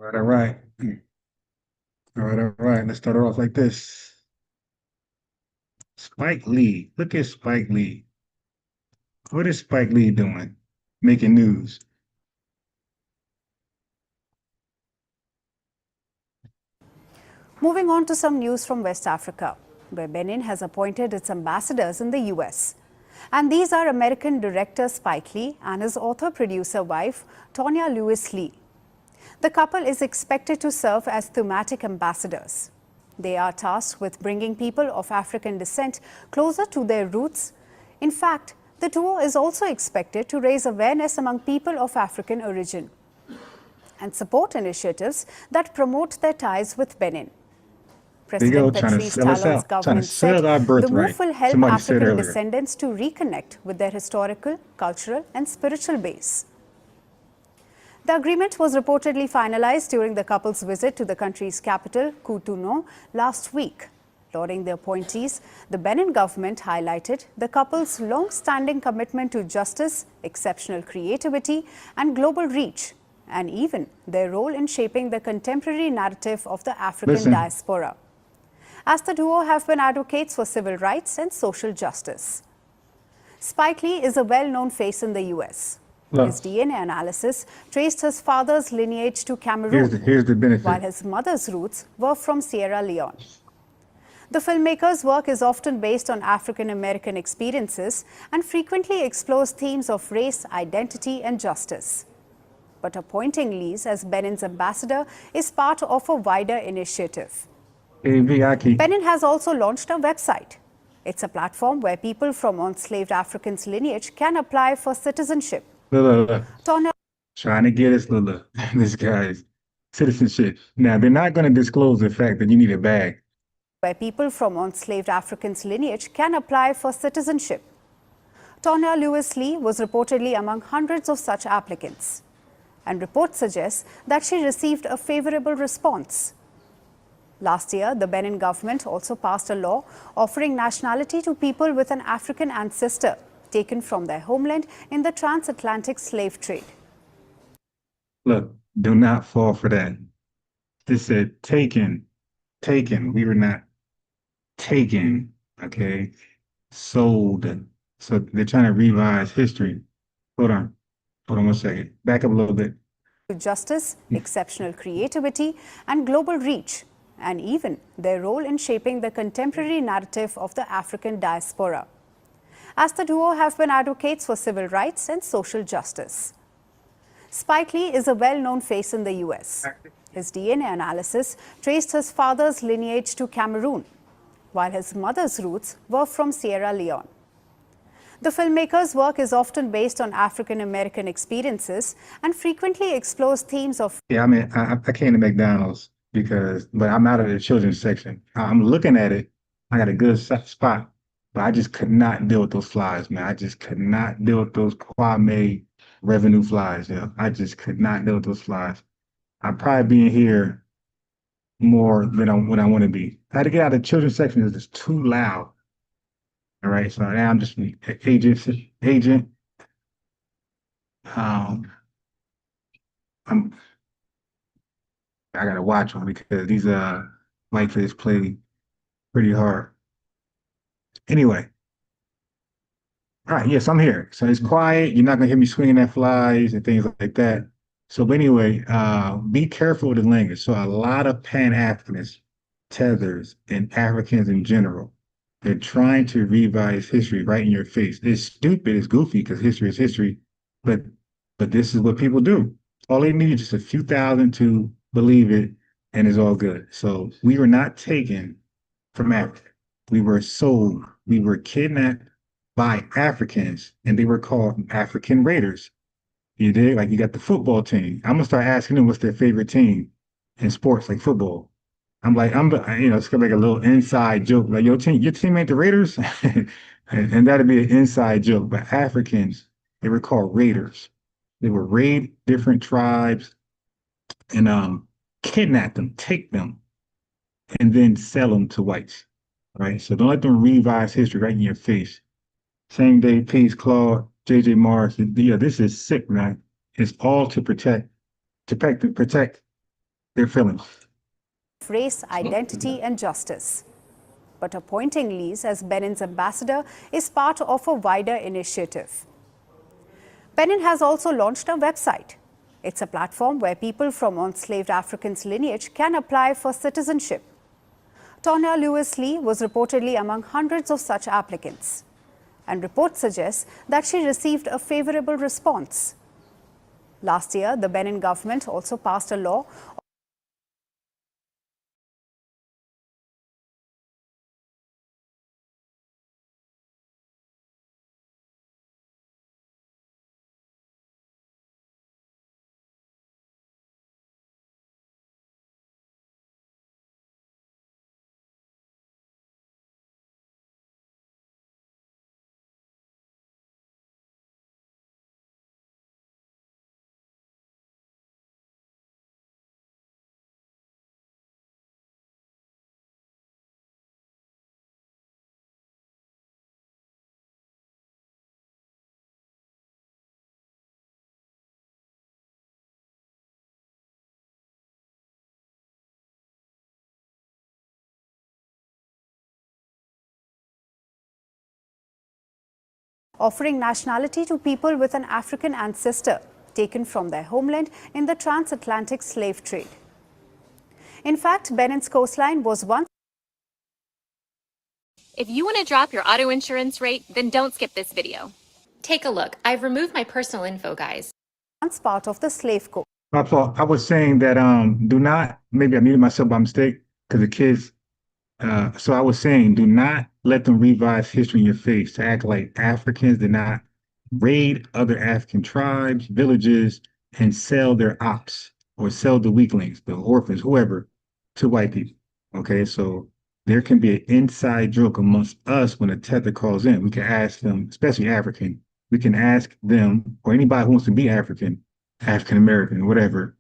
All right. All right. Let's start it off like this. Spike Lee. Look at Spike Lee. What is Spike Lee doing? Making news. Moving on to some news from West Africa, where Benin has appointed its ambassadors in the US. And these are American director Spike Lee and his author-producer wife, Tonya Lewis Lee. The couple is expected to serve as thematic ambassadors. They are tasked with bringing people of African descent closer to their roots. In fact, the duo is also expected to raise awareness among people of African origin and support initiatives that promote their ties with Benin. President Patrice Talon's government said the move will help African descendants to reconnect with their historical, cultural, and spiritual base. The agreement was reportedly finalized during the couple's visit to the country's capital, Cotonou, last week. Lauding the appointees, the Benin government highlighted the couple's long-standing commitment to justice, exceptional creativity, and global reach, and even their role in shaping the contemporary narrative of the African diaspora, as the duo have been advocates for civil rights and social justice. Spike Lee is a well-known face in the US. His DNA analysis traced his father's lineage to Cameroon, here's the benefit, while his mother's roots were from Sierra Leone. The filmmaker's work is often based on African American experiences and frequently explores themes of race, identity, and justice. But appointing Lee as Benin's ambassador is part of a wider initiative. Benin has also launched a website. It's a platform where people from enslaved Africans' lineage can apply for citizenship. Trying to get this guy's citizenship. Now, they're not going to disclose the fact that you need a bag. Where people from enslaved Africans' lineage can apply for citizenship. Tonya Lewis Lee was reportedly among hundreds of such applicants. And reports suggest that she received a favorable response. Last year, the Benin government also passed a law offering nationality to people with an African ancestor taken from their homeland in the transatlantic slave trade. Look, do not fall for that. This said taken. We were not taken, okay? Sold. So they're trying to revise history. Hold on 1 second. Back up a little bit. Justice, exceptional creativity, and global reach, and even their role in shaping the contemporary narrative of the African diaspora, as the duo have been advocates for civil rights and social justice. Spike Lee is a well-known face in the US. His DNA analysis traced his father's lineage to Cameroon, while his mother's roots were from Sierra Leone. The filmmaker's work is often based on African American experiences and frequently explores themes of... Yeah, I mean, I came to McDonald's but I'm out of the children's section. I'm looking at it. I got a good spot, but I just could not deal with those flies, man. I just could not deal with those Kwame revenue flies. Yeah, I just could not deal with those flies. I'd probably be in here more than what I want to be. I had to get out of the children's section because it's too loud. All right, so now I'm just an agent. I gotta watch them because these white kids play pretty hard. Anyway, all right, yes, I'm here. So it's quiet. You're not gonna hear me swinging at flies and things like that. So, but anyway, be careful with the language. So a lot of Pan-Africanists, tethers, and Africans in general, they're trying to revise history right in your face. It's stupid, it's goofy because history is history, but this is what people do. All they need is just a few thousand to believe it, and it's all good. So we were not taken from Africa. We were sold. We were kidnapped by Africans, and they were called African Raiders. You dig? Like you got the football team. I'm gonna start asking them what's their favorite team in sports, like football. It's gonna make a little inside joke, like your team ain't the Raiders, and that'd be an inside joke. But Africans, they were called Raiders. They would raid different tribes and kidnap them, take them, and then sell them to whites. Right? So don't let them revise history right in your face. Same day, Peace, Claude, JJ Morris. Yeah, this is sick, man. It's all to protect their feelings. Race, identity, and justice. But appointing Lee as Benin's ambassador is part of a wider initiative. Benin has also launched a website. It's a platform where people from enslaved Africans' lineage can apply for citizenship. Tonya Lewis-Lee was reportedly among hundreds of such applicants. And reports suggest that she received a favorable response. Last year, the Benin government also passed a law offering nationality to people with an African ancestor taken from their homeland in the transatlantic slave trade. In fact, Benin's coastline was once If you want to drop your auto insurance rate, then don't skip this video. Take a look. I've removed my personal info, guys. part of the slave coast. I was saying that do not, maybe I muted myself by mistake because the kids, so I was saying do not let them revise history in your face to act like Africans did not raid other African tribes, villages, and sell their ops or sell the weaklings, the orphans, whoever, to white people. Okay, so there can be an inside joke amongst us when a tether calls in. We can ask them, especially African, we can ask them, or anybody who wants to be African, African American, whatever,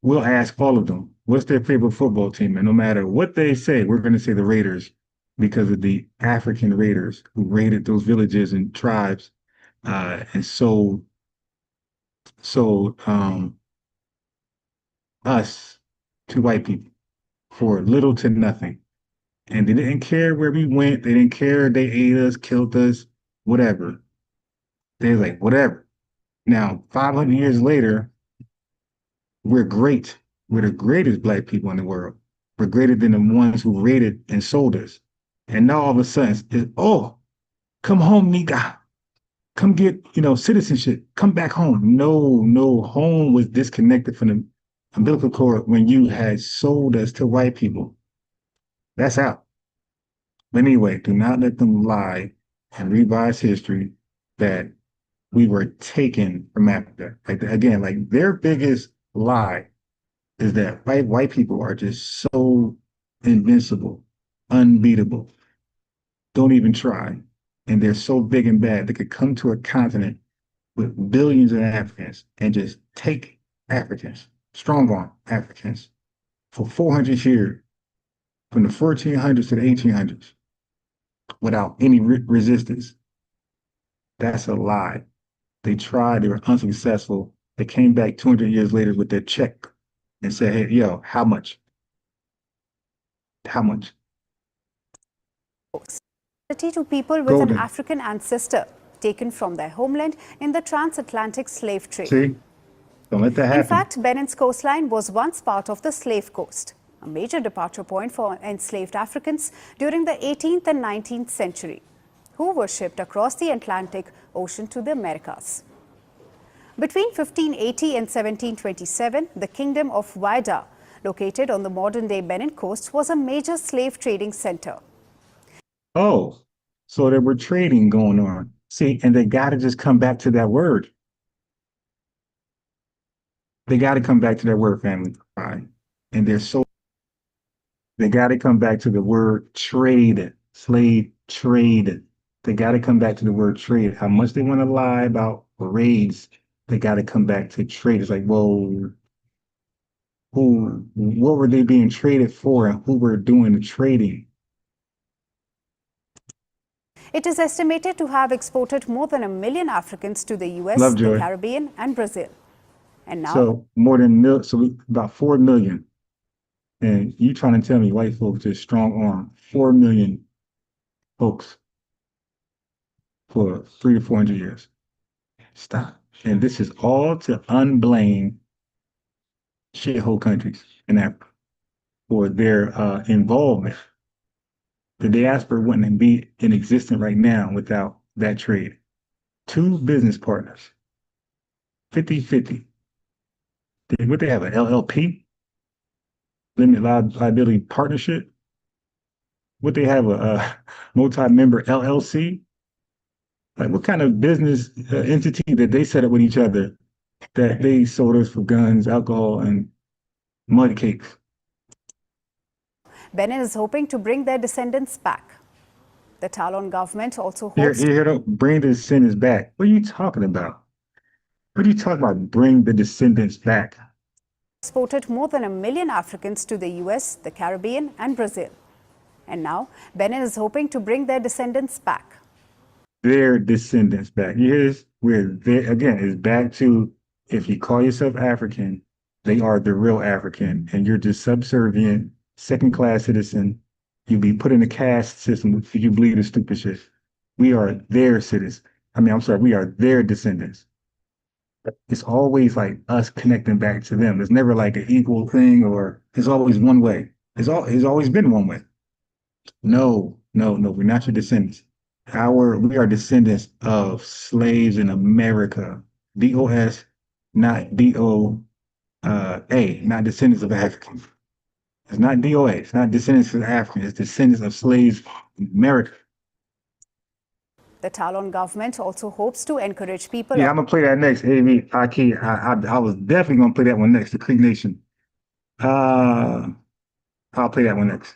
we'll ask all of them, what's their favorite football team? And no matter what they say, we're going to say the Raiders because of the African raiders who raided those villages and tribes and sold us to white people for little to nothing. And they didn't care where we went. They didn't care. They ate us, killed us, whatever. They're like, whatever. Now, 500 years later, we're great. We're the greatest black people in the world. We're greater than the ones who raided and sold us. And now all of a sudden, it's, oh, come home, nigga. Come get, citizenship. Come back home. No, home was disconnected from the umbilical cord when you had sold us to white people. That's out. But anyway, do not let them lie and revise history that we were taken from Africa. Like their biggest lie is that white people are just so invincible, unbeatable. Don't even try. And they're so big and bad, they could come to a continent with billions of Africans and just take Africans, strong arm Africans, for 400 years, from the 1400s to the 1800s, without any resistance. That's a lie. They tried, they were unsuccessful. They came back 200 years later with their check and said, hey, yo, how much? How much? To people with an African ancestor taken from their homeland in the transatlantic slave trade. See? Don't let that happen. In fact, Benin's coastline was once part of the slave coast, a major departure point for enslaved Africans during the 18th and 19th century, who were shipped across the Atlantic Ocean to the Americas. Between 1580 and 1727, the Kingdom of Whydah, located on the modern-day Benin coast, was a major slave trading center. Oh, so there were trading going on. See, and they got to just come back to that word. They got to come back to that word, family. Right? And they got to come back to the word trade, slave trade. They got to come back to the word trade. How much they want to lie about raids, they got to come back to trade. It's like, well, what were they being traded for and who were doing the trading? It is estimated to have exported more than 1 million Africans to the US, the Caribbean, and Brazil. And now, so about 4 million. And you trying to tell me white folks just strong arm 4 million folks for 300 to 400 years? Stop. And this is all to unblame shithole countries in Africa for their involvement. The diaspora wouldn't be in existence right now without that trade. Two business partners, 50-50. Would they have an LLP? Limited liability partnership? Would they have a multi-member LLC? Like, what kind of business entity did they set up with each other that they sold us for guns, alcohol, and mud cakes? Benin is hoping to bring their descendants back. The Talon government also hopes to bring the descendants back. What are you talking about? What are you talking about? Bring the descendants back. Exported more than 1 million Africans to the US, the Caribbean, and Brazil. And now, Benin is hoping to bring their descendants back. Their descendants back. Here's where again, it's back to, if you call yourself African, they are the real African, and you're just subservient, second-class citizen. You'll be put in a caste system if you believe the stupid shit. We are their citizens. We are their descendants. It's always like us connecting back to them. It's never like an equal thing, or it's always one way. It's always been one way. No, we're not your descendants. We are descendants of slaves in America. DOS, not DOA, not descendants of Africans. It's not DOA, it's not descendants of Africans, it's descendants of slaves in America. The Talon government also hopes to encourage people. Yeah, I'm gonna play that next. I was definitely gonna play that one next, the Creek Nation. I'll play that one next.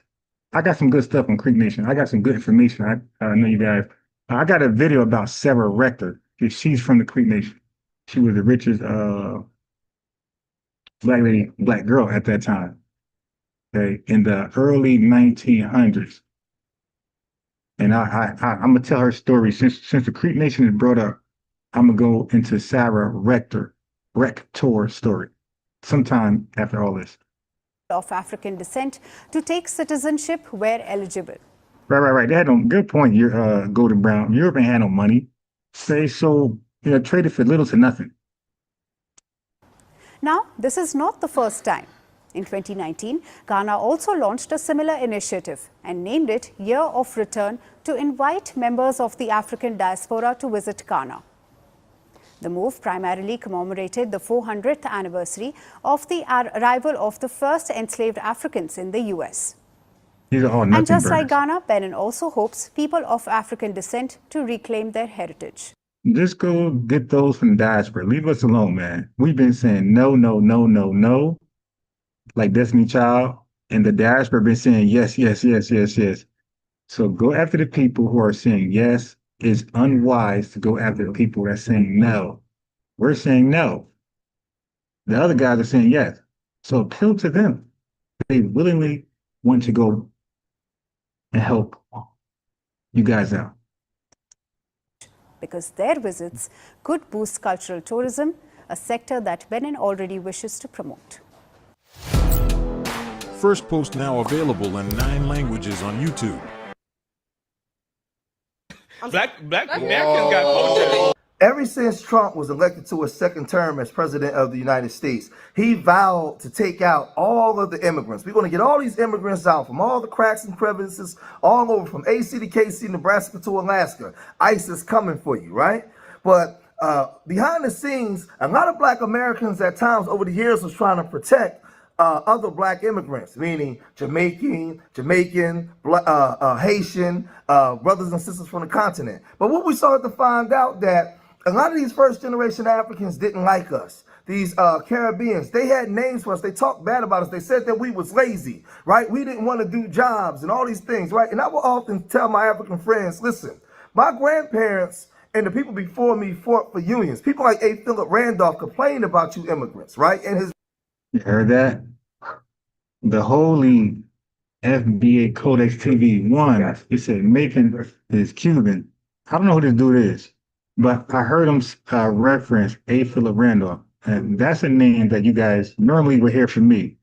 I got some good stuff on Creek Nation. I got some good information. I know you guys. I got a video about Sarah Rector. She's from the Creek Nation. She was the richest black girl at that time. Okay, in the early 1900s. And I'm gonna tell her story. Since the Creek Nation is brought up, I'm gonna go into Sarah Rector's story sometime after all this. Of African descent to take citizenship where eligible. Right. They had no good point. You're Golden Brown. Europe ain't had no money. Traded for little to nothing. Now, this is not the first time. In 2019, Ghana also launched a similar initiative and named it Year of Return to invite members of the African diaspora to visit Ghana. The move primarily commemorated the 400th anniversary of the arrival of the first enslaved Africans in the US. And just like Ghana, Benin also hopes people of African descent to reclaim their heritage. Just go get those from the diaspora. Leave us alone, man. We've been saying no, like Destiny Child, and the diaspora been saying yes. So go after the people who are saying yes. It's unwise to go after the people that are saying no. We're saying no. The other guys are saying yes. So appeal to them. They willingly want to go and help you guys out. Because their visits could boost cultural tourism, a sector that Benin already wishes to promote. First Post now available in 9 languages on YouTube. Black Americans got culture. Ever since Trump was elected to a second term as president of the United States, he vowed to take out all of the immigrants. We're going to get all these immigrants out from all the cracks and crevices, all over from AC to KC, Nebraska to Alaska. ICE is coming for you, right? But behind the scenes, a lot of Black Americans at times over the years was trying to protect other Black immigrants, meaning Jamaican, Haitian, brothers and sisters from the continent. But what we started to find out that a lot of these first generation Africans didn't like us. These Caribbeans, they had names for us. They talked bad about us. They said that we was lazy, right? We didn't want to do jobs and all these things, right? And I will often tell my African friends, listen, my grandparents and the people before me fought for unions. People like A. Philip Randolph complained about you immigrants, right? And his You heard that? The holy FBA Codex TV one, he said Macon is Cuban. I don't know who this dude is, but I heard him reference A. Philip Randolph, and that's a name that you guys normally would hear from me.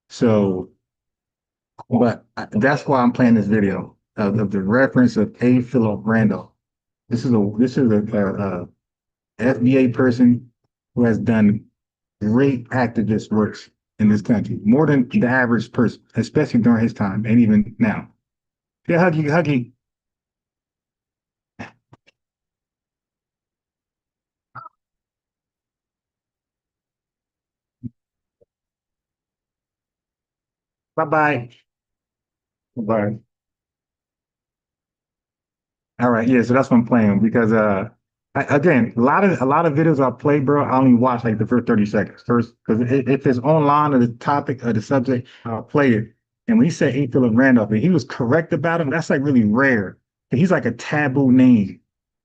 So But that's why I'm playing this video of the reference of A. Philip Randolph. This is a FBA person who has done great activist works in this country, more than the average person, especially during his time and even now. Yeah, Huggy, Huggy. Bye-bye. Bye. All right, yeah, so that's what I'm playing because again, a lot of videos I play, bro, I only watch like the first 30 seconds first because if it's online or the topic or the subject, I'll play it. And when he said A. Philip Randolph, and he was correct about him, that's like really rare. He's like a taboo name,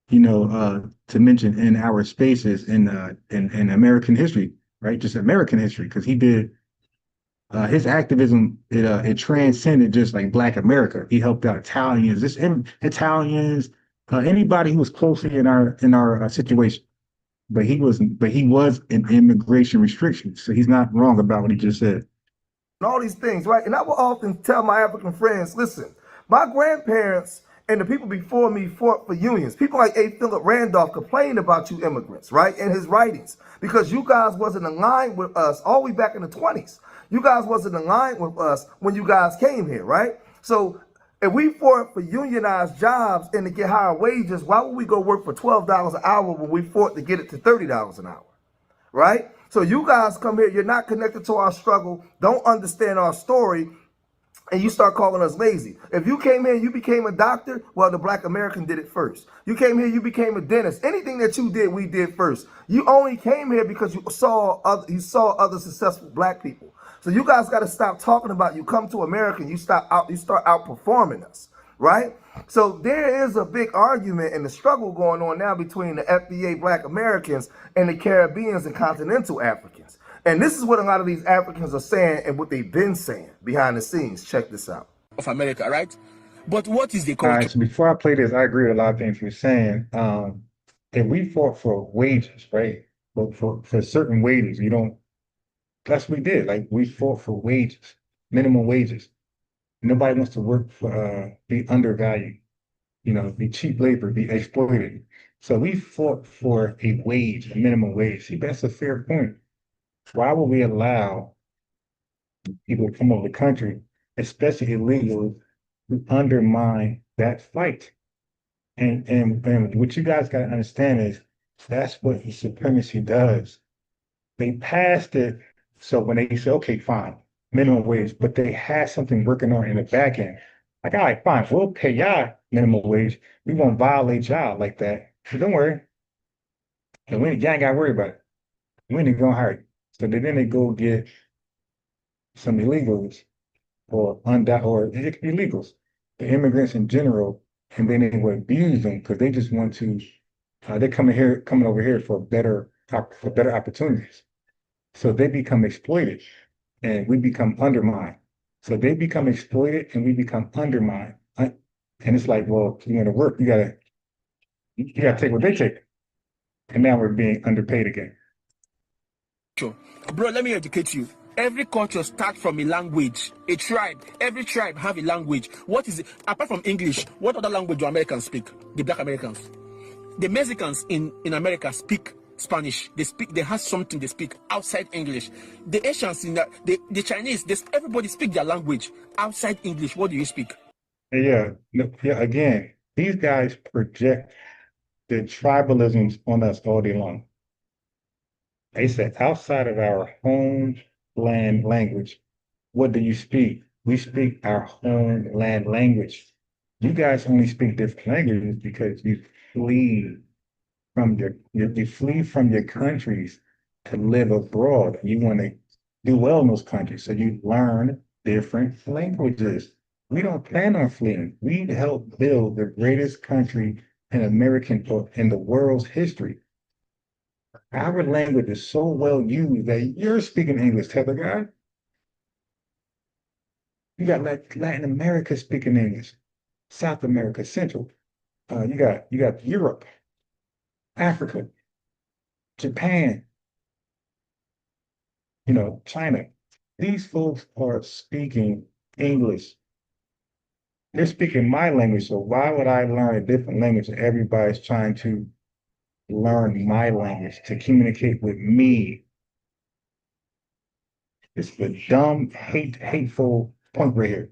to mention in our spaces in American history, right? Just American history, because he did his activism, it transcended just like Black America. He helped out Italians, Italians, anybody who was closely in our situation. But he was in immigration restrictions, so he's not wrong about what he just said. And all these things, right? And I will often tell my African friends, listen, my grandparents and the people before me fought for unions. People like A. Philip Randolph complained about you immigrants, right, in his writings, because you guys wasn't aligned with us all the way back in the 20s. You guys wasn't aligned with us when you guys came here, right? So if we fought for unionized jobs and to get higher wages, why would we go work for $12 an hour when we fought to get it to $30 an hour? Right? So you guys come here, you're not connected to our struggle, don't understand our story, and you start calling us lazy. If you came here and you became a doctor, well, the Black American did it first. You came here, you became a dentist. Anything that you did, we did first. You only came here because you saw other successful Black people. So you guys got to stop talking about you come to America and you start outperforming us, right? So there is a big argument and the struggle going on now between the FBA Black Americans and the Caribbeans and continental Africans. And this is what a lot of these Africans are saying and what they've been saying behind the scenes. Check this out. Of America, right? But what is the All right, culture? so before I play this, I agree with a lot of things you're saying. If we fought for wages, right? But for certain wages, you don't. That's what we did. Like we fought for wages, minimum wages. Nobody wants to work for be undervalued, be cheap labor, be exploited. So we fought for a wage, a minimum wage. See, that's a fair point. Why would we allow people to come over the country, especially illegals, to undermine that fight? And what you guys got to understand is that's what the supremacy does. They passed it. So when they say, okay, fine, minimum wage, but they had something working on in the back end. Like, all right, fine, we'll pay y'all minimum wage. We won't violate y'all like that. So don't worry. And y'all ain't got to worry about it. We ain't gonna hire you. So then they go get some illegals or illegals, the immigrants in general, and then they would abuse them because they just want to. They're coming over here for better opportunities. So they become exploited and we become undermined. So they become exploited and we become undermined. And it's like, well, if you want to work, you gotta take what they take. And now we're being underpaid again. Bro, let me educate you. Every culture starts from a language, a tribe. Every tribe have a language. What is it? Apart from English, what other language do Americans speak? The Black Americans. The Mexicans in America speak Spanish. They have something they speak outside English. The Asians the Chinese, everybody speak their language outside English. What do you speak? Yeah, again, these guys project the tribalisms on us all day long. They said outside of our homeland language, what do you speak? We speak our homeland language. You guys only speak different languages because you flee from your countries to live abroad. You want to do well in those countries, so you learn different languages. We don't plan on fleeing. We help build the greatest country in in the world's history. Our language is so well used that you're speaking English, Tether guy. You got Latin America speaking English, South America, Central. You got Europe, Africa, Japan, China. These folks are speaking English. They're speaking my language, so why would I learn a different language? Everybody's trying to learn my language to communicate with me. It's the dumb, hateful point right here.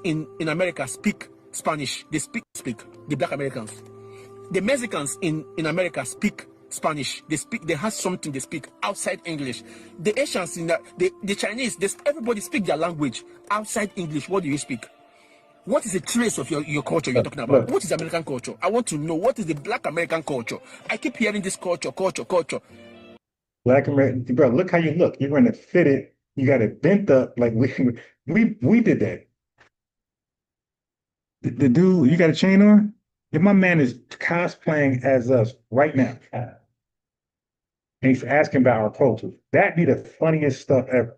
In America speak Spanish. They speak the Black Americans. The Mexicans in America speak Spanish. They have something they speak outside English. The Asians the Chinese, everybody speak their language outside English. What do you speak? What is the trace of your culture you're talking about? What is American culture? I want to know what is the Black American culture. I keep hearing this culture. Black American, bro, look how you look. You're going to fit it. You got it bent up like we did that. The dude, you got a chain on? If my man is cosplaying as us right now, and he's asking about our culture, that'd be the funniest stuff ever.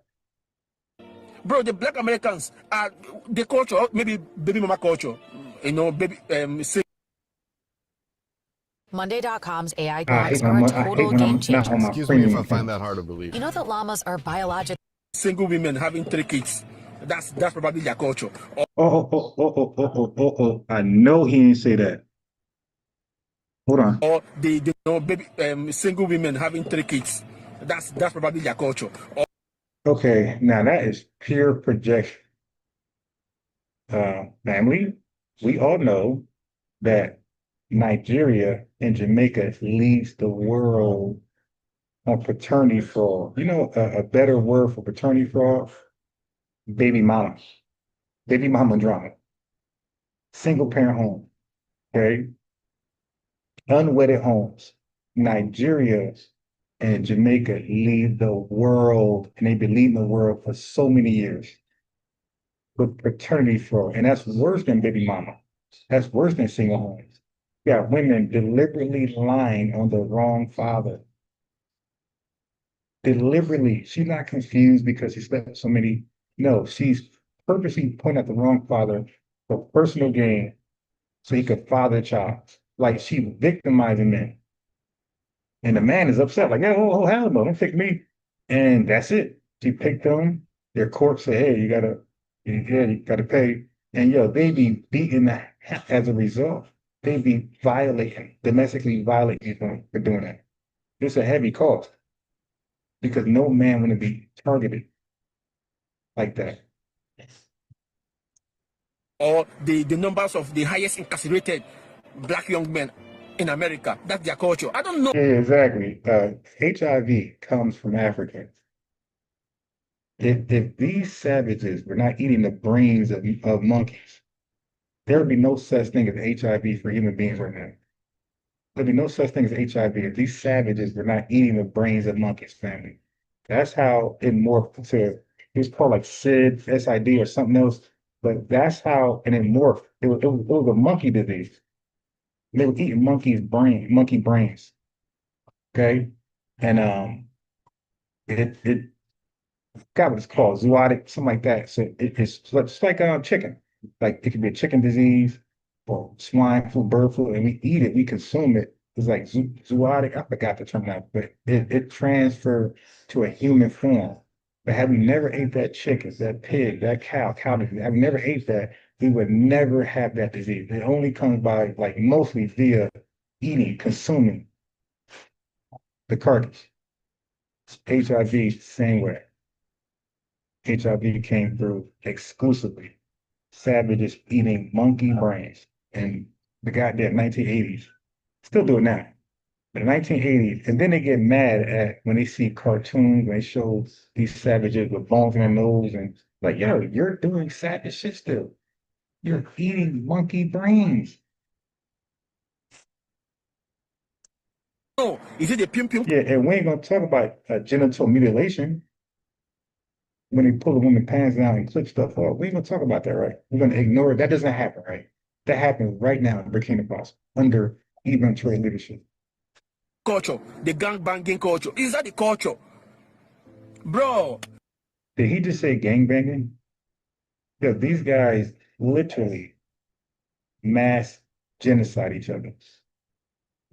Bro, the Black Americans are the culture, maybe baby mama culture, baby. Monday.com's AI graphics are a total game changer. Excuse me if I find that hard to believe. You know that llamas are biological. Single women having 3 kids. That's probably their culture. Oh. I know he didn't say that. Hold on. Or they baby single women having 3 kids. That's probably their culture. Okay, now that is pure projection. Family, we all know that Nigeria and Jamaica leads the world on paternity fraud. You know, a better word for paternity fraud? Baby mama drama. Single parent home. Okay. Unwedded homes. Nigeria and Jamaica lead the world, and they've been leading the world for so many years with paternity fraud. And that's worse than baby mama. That's worse than single homes. You got women deliberately lying on the wrong father. Deliberately. She's not confused because she slept with so many. No, she's purposely pointing at the wrong father for personal gain so he could father a child. Like she's victimizing men. And the man is upset, like, oh, hell no, don't pick me. And that's it. She picked them. Their court said, hey, you gotta pay. And they be beaten as a result. They be domestically violating them for doing that. It's a heavy cost because no man want to be targeted like that. Or the numbers of the highest incarcerated Black young men in America. That's their culture. I don't know. Yeah, exactly. HIV comes from Africans. If these savages were not eating the brains of monkeys, there would be no such thing as HIV for human beings right now. There'd be no such thing as HIV if these savages were not eating the brains of monkeys, family. That's how it morphed to, it was called like SID or something else, but that's how, and it morphed. It was a monkey disease. They were eating monkey brains. Okay. And it got what it's called, zoonotic, something like that. So it's like chicken. Like it could be a chicken disease or swine flu, bird flu, and we eat it, we consume it. It's like zoonotic. I forgot the term now, but it transferred to a human form. But have we never ate that chicken, that pig, that cow disease, have we never ate that, we would never have that disease. It only comes by like mostly via eating, consuming the carcass. HIV, same way. HIV came through exclusively savages eating monkey brains in the goddamn 1980s. Still do it now. But the 1980s, and then they get mad at when they see cartoons, when they show these savages with bones in their nose and like, yo, you're doing savage shit still. You're eating monkey brains. Oh, is it a pum? Yeah, and we ain't gonna talk about genital mutilation. When they pull a woman's pants down and clip stuff off, we ain't gonna talk about that, right? We're gonna ignore it. That doesn't happen, right? That happens right now in Burkina Faso under Immigrant trade leadership. Culture, the gang banging culture. Is that the culture? Bro. Did he just say gang banging? Yeah, these guys literally mass genocide each other.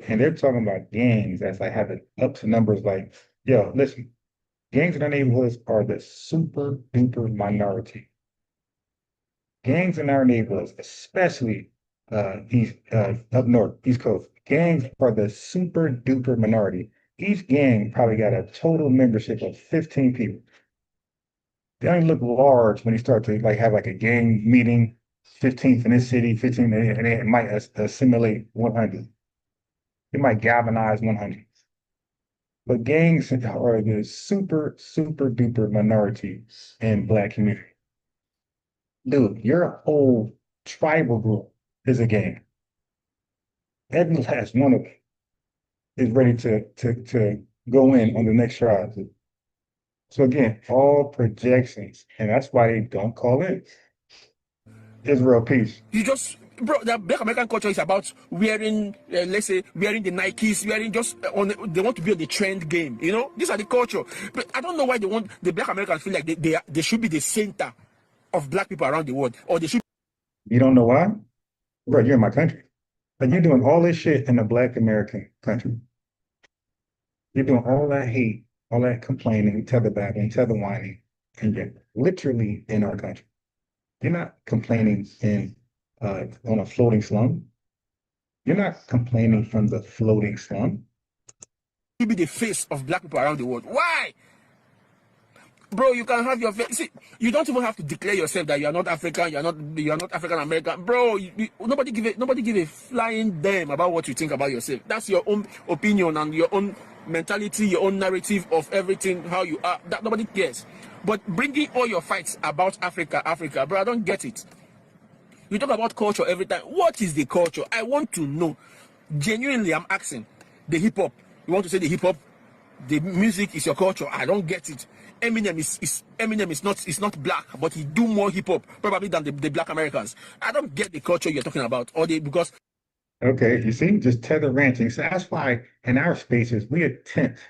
And they're talking about gangs that's like have the ups and numbers like, yo, listen, gangs in our neighborhoods are the super duper minority. gangs in our neighborhoods, especially up north, East Coast, gangs are the super duper minority. Each gang probably got a total membership of 15 people. They only look large when you start to like have like a gang meeting, 15th in this city, 15, and it might assimilate 100. It might galvanize 100. But gangs are the super, super duper minority in Black community. Dude, your whole tribal group is a gang. Every last one of them is ready to go in on the next tribe. So again, all projections, and that's why they don't call it Israel peace. You just, bro, the Black American culture is about wearing, let's say, wearing the Nikes, wearing just they want to be on the trend game. You know, these are the culture. But I don't know why they want the Black Americans feel like they should be the center of Black people around the world, or they should. You don't know why, bro? You're in my country, but you're doing all this shit in a Black American country. You're doing all that hate, all that complaining, tether babbling, tether whining, and you're literally in our country. You're not complaining on a floating slum. You're not complaining from the floating slum. You be the face of Black people around the world. Why? Bro, you can have your face. See, you don't even have to declare yourself that you are not African, you are not African American. Bro, nobody give a flying damn about what you think about yourself. That's your own opinion and your own mentality, your own narrative of everything, how you are. That nobody cares. But bringing all your fights about Africa, bro, I don't get it. You talk about culture every time. What is the culture? I want to know. Genuinely, I'm asking. The hip hop. You want to say the hip hop? The music is your culture. I don't get it. Eminem is not Black, but he do more hip hop probably than the Black Americans. I don't get the culture you're talking about, because. Okay, you see, just tether ranting. So that's why in our spaces we attempt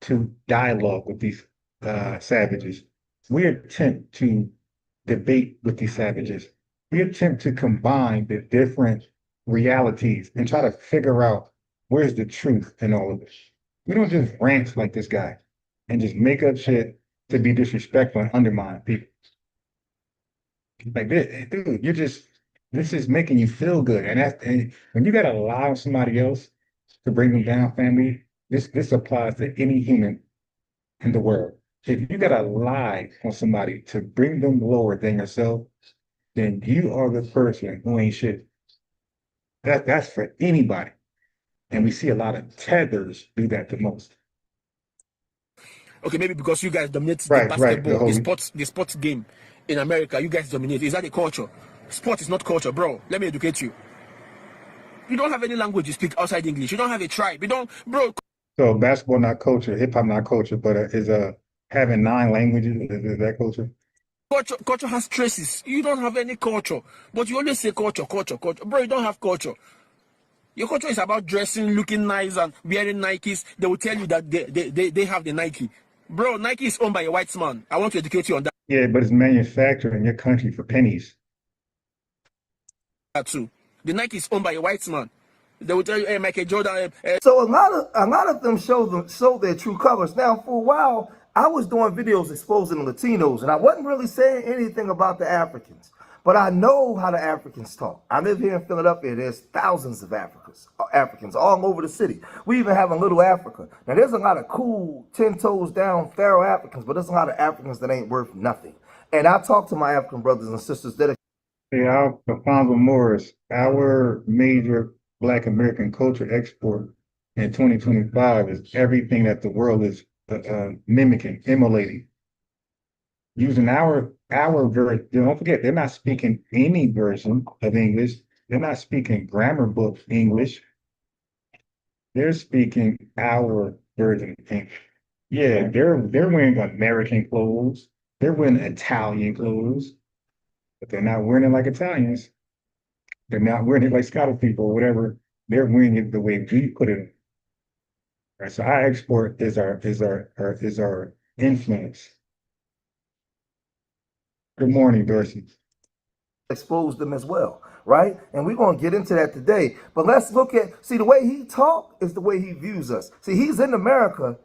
to dialogue with these savages. We attempt to debate with these savages. We attempt to combine the different realities and try to figure out where's the truth in all of this. We don't just rant like this guy and just make up shit to be disrespectful and undermine people. Like, dude, this is making you feel good. And when you gotta lie on somebody else to bring them down, family, this applies to any human in the world. If you gotta lie on somebody to bring them lower than yourself, then you are the person who ain't shit. That's for anybody. And we see a lot of tethers do that the most. Okay, maybe because you guys dominate the basketball, the sports game in America, you guys dominate. Is that the culture? Sport is not culture, bro. Let me educate you. You don't have any language you speak outside English. You don't have a tribe. You don't, bro. So basketball not culture, hip hop not culture, but is having 9 languages, is that culture? Culture has traces. You don't have any culture, but you always say culture. Bro, you don't have culture. Your culture is about dressing, looking nice, and wearing Nikes. They will tell you that they have the Nike. Bro, Nike is owned by a white man. I want to educate you on that. Yeah, but it's manufactured in your country for pennies. That too. The Nike is owned by a white man. They will tell you, hey, Michael Jordan. So a lot of them show their true colors. Now, for a while, I was doing videos exposing the Latinos, and I wasn't really saying anything about the Africans. But I know how the Africans talk. I live here in Philadelphia. There's thousands of Africans all over the city. We even have a little Africa. Now, there's a lot of cool 10 toes down Pharaoh Africans, but there's a lot of Africans that ain't worth nothing. And I talk to my African brothers and sisters that are. Yeah, Alfonso Morris, our major Black American culture export in 2025 is everything that the world is mimicking, emulating. Using our version. Don't forget, they're not speaking any version of English. They're not speaking grammar book English. They're speaking our version of English. Yeah, they're wearing American clothes. They're wearing Italian clothes, but they're not wearing it like Italians. They're not wearing it like Scottish people, whatever. They're wearing it the way we put it. Right. So our export is our influence. Good morning, Dorsey. Expose them as well, right? And we're going to get into that today. But let's look at, see, the way he talks is the way he views us. See, he's in America,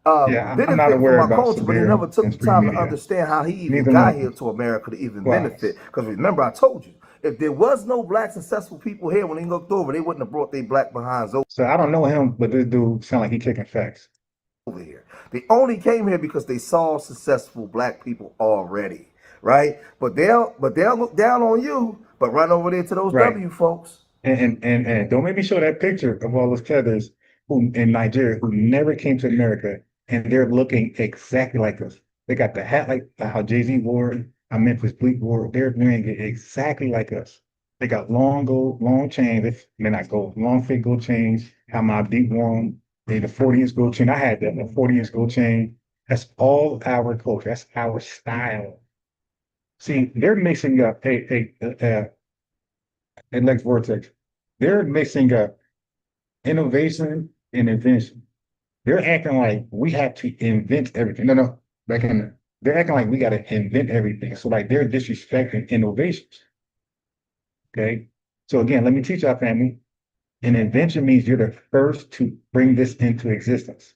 I'm not benefit from aware our about culture, but he severe never took the mainstream time to media. understand how he even Neither one got of here us. to America to even Wow. benefit. Because remember, I told you, if there was no black successful people here when he looked over, they wouldn't have brought their black behinds So I don't know him, but this dude sound like he kicking facts. over here. They only came here because they saw successful black people already, right? But they'll look down on you, but run over there to those Right. W folks. And don't make me show that picture of all those feathers who in Nigeria who never came to America, and they're looking exactly like us. They got the hat like how Jay-Z wore, how Memphis Bleak wore. They're doing it exactly like us. They got long chains. They're not gold, long fake gold chains. How my deep worn. They the 40-inch gold chain. I had that, a 40-inch gold chain. That's all our culture. That's our style. See, they're mixing up and Lex Vortex. They're mixing up innovation and invention. They're acting like we have to invent everything. No, they're acting like we got to invent everything. So like they're disrespecting innovations. Okay. So again, let me teach our family. An invention means you're the first to bring this into existence,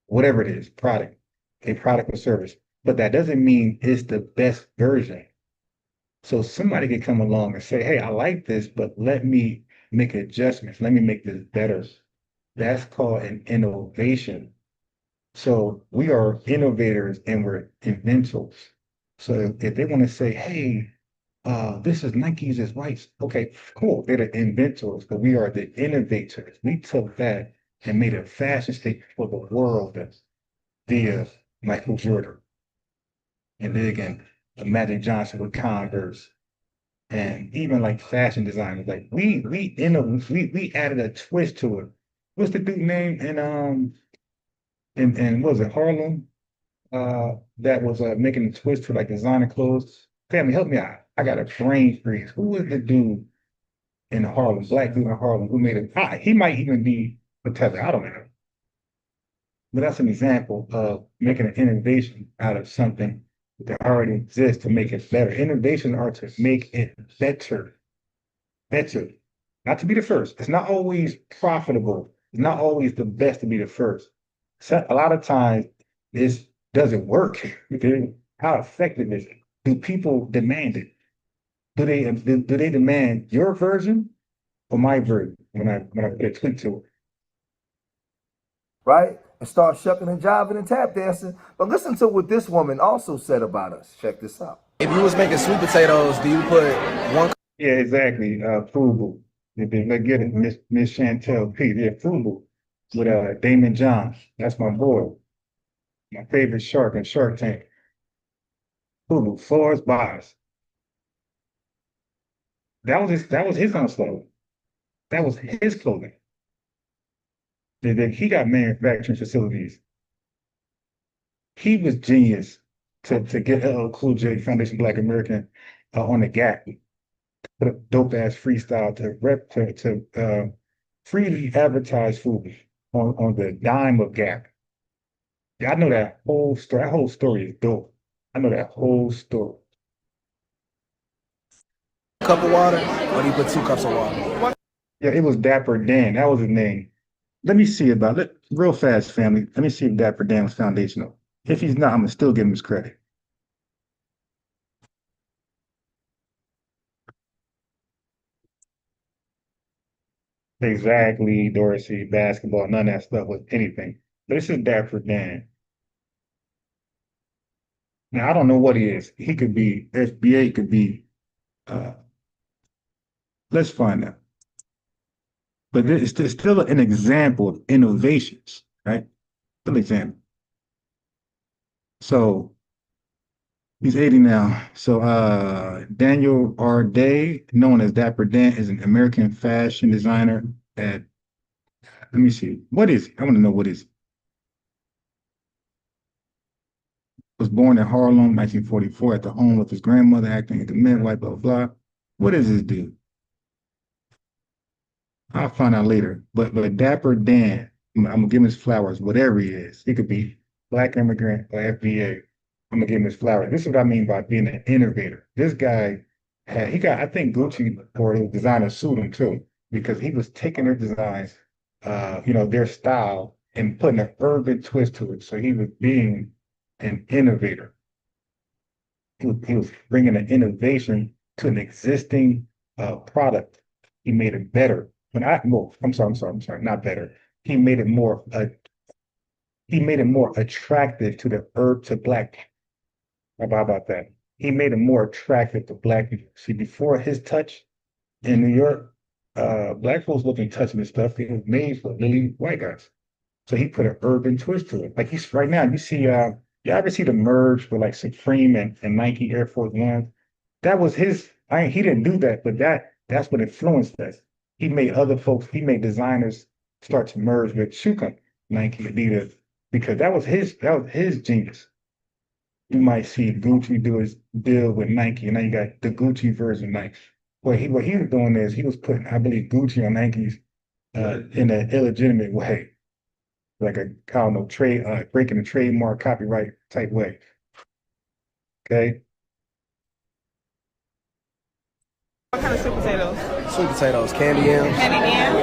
whatever it is, a product or service. But that doesn't mean it's the best version. So somebody could come along and say, hey, I like this, but let me make adjustments. Let me make this better. That's called an innovation. So we are innovators and we're inventors. So if they want to say, hey, this is Nike's is white. Okay, cool. They're the inventors, but we are the innovators. We took that and made a fashion statement for the world via Michael Jordan. And then again, Magic Johnson with Converse. And even like fashion designers, like we added a twist to it. What's the dude name and what was it Harlem? That was making a twist to like designer clothes. Family, help me out. I got a brain freeze. Who was the dude in Harlem, black dude in Harlem, who made it? He might even be a tether. I don't know. But that's an example of making an innovation out of something that already exists to make it better. Innovations are to make it better. Better. Not to be the first. It's not always profitable. It's not always the best to be the first. So a lot of times this doesn't work. How effective is it? Do people demand it? Do they demand your version or my version when I put a tweet to it? Right? And start shucking and jiving and tap dancing. But listen to what this woman also said about us. Check this out. If you was making sweet potatoes, do you put one? Yeah, exactly. Fubu. They get it, Miss Chantel P. Yeah, Fubu with Damon John. That's my boy. My favorite shark in Shark Tank. Fubu, floors, bars. That was his own slogan. That was his clothing. He got manufacturing facilities. He was genius to get LL Cool J, Foundation Black American, on the Gap. Put a dope ass freestyle to freely advertise food on the dime of Gap. Yeah, I know that whole story. That whole story is dope. I know that whole story. Cup of water, or do you put 2 cups of water? Yeah, it was Dapper Dan. That was his name. Let me see about it. Real fast, family. Let me see if Dapper Dan was foundational. If he's not, I'm gonna still give him his credit. Exactly, Dorsey, basketball, none of that stuff was anything. But this is Dapper Dan. Now I don't know what he is. He could be FBA, could be let's find out. But it's still an example of innovations, right? Still an example. So he's 80 now. So Daniel R. Day, known as Dapper Dan, is an American fashion designer at, let me see, what is he? I want to know what is he. Was born in Harlem, 1944, at the home of his grandmother, acting as a midwife, blah, blah, blah. What is this dude? I'll find out later. But Dapper Dan, I'm gonna give him his flowers, whatever he is. He could be Black immigrant or FBA. I'm gonna give him his flowers. This is what I mean by being an innovator. This guy I think Gucci or his designer sued him too, because he was taking their designs, their style, and putting an urban twist to it. So he was being an innovator. He was bringing an innovation to an existing product. He made it better. I'm sorry, not better. He made it more attractive to to Black people. How about that? He made it more attractive to Black people. See, before his touch in New York, Black folks wasn't touching this stuff. It was made for lily white guys. So he put an urban twist to it. Like he's right now, you see, you ever see the merge with like Supreme and Nike Air Force One? That was his. He didn't do that, but that's what influenced us. He made designers start to merge with shoe companies, Nike, Adidas, because that was his genius. You might see Gucci do his deal with Nike, and now you got the Gucci version of Nike. What he was doing is he was putting, I believe, Gucci on Nikes in an illegitimate way, like breaking the trademark copyright type way. Okay. What kind of sweet potatoes? Sweet potatoes, candy yams. Candy yams?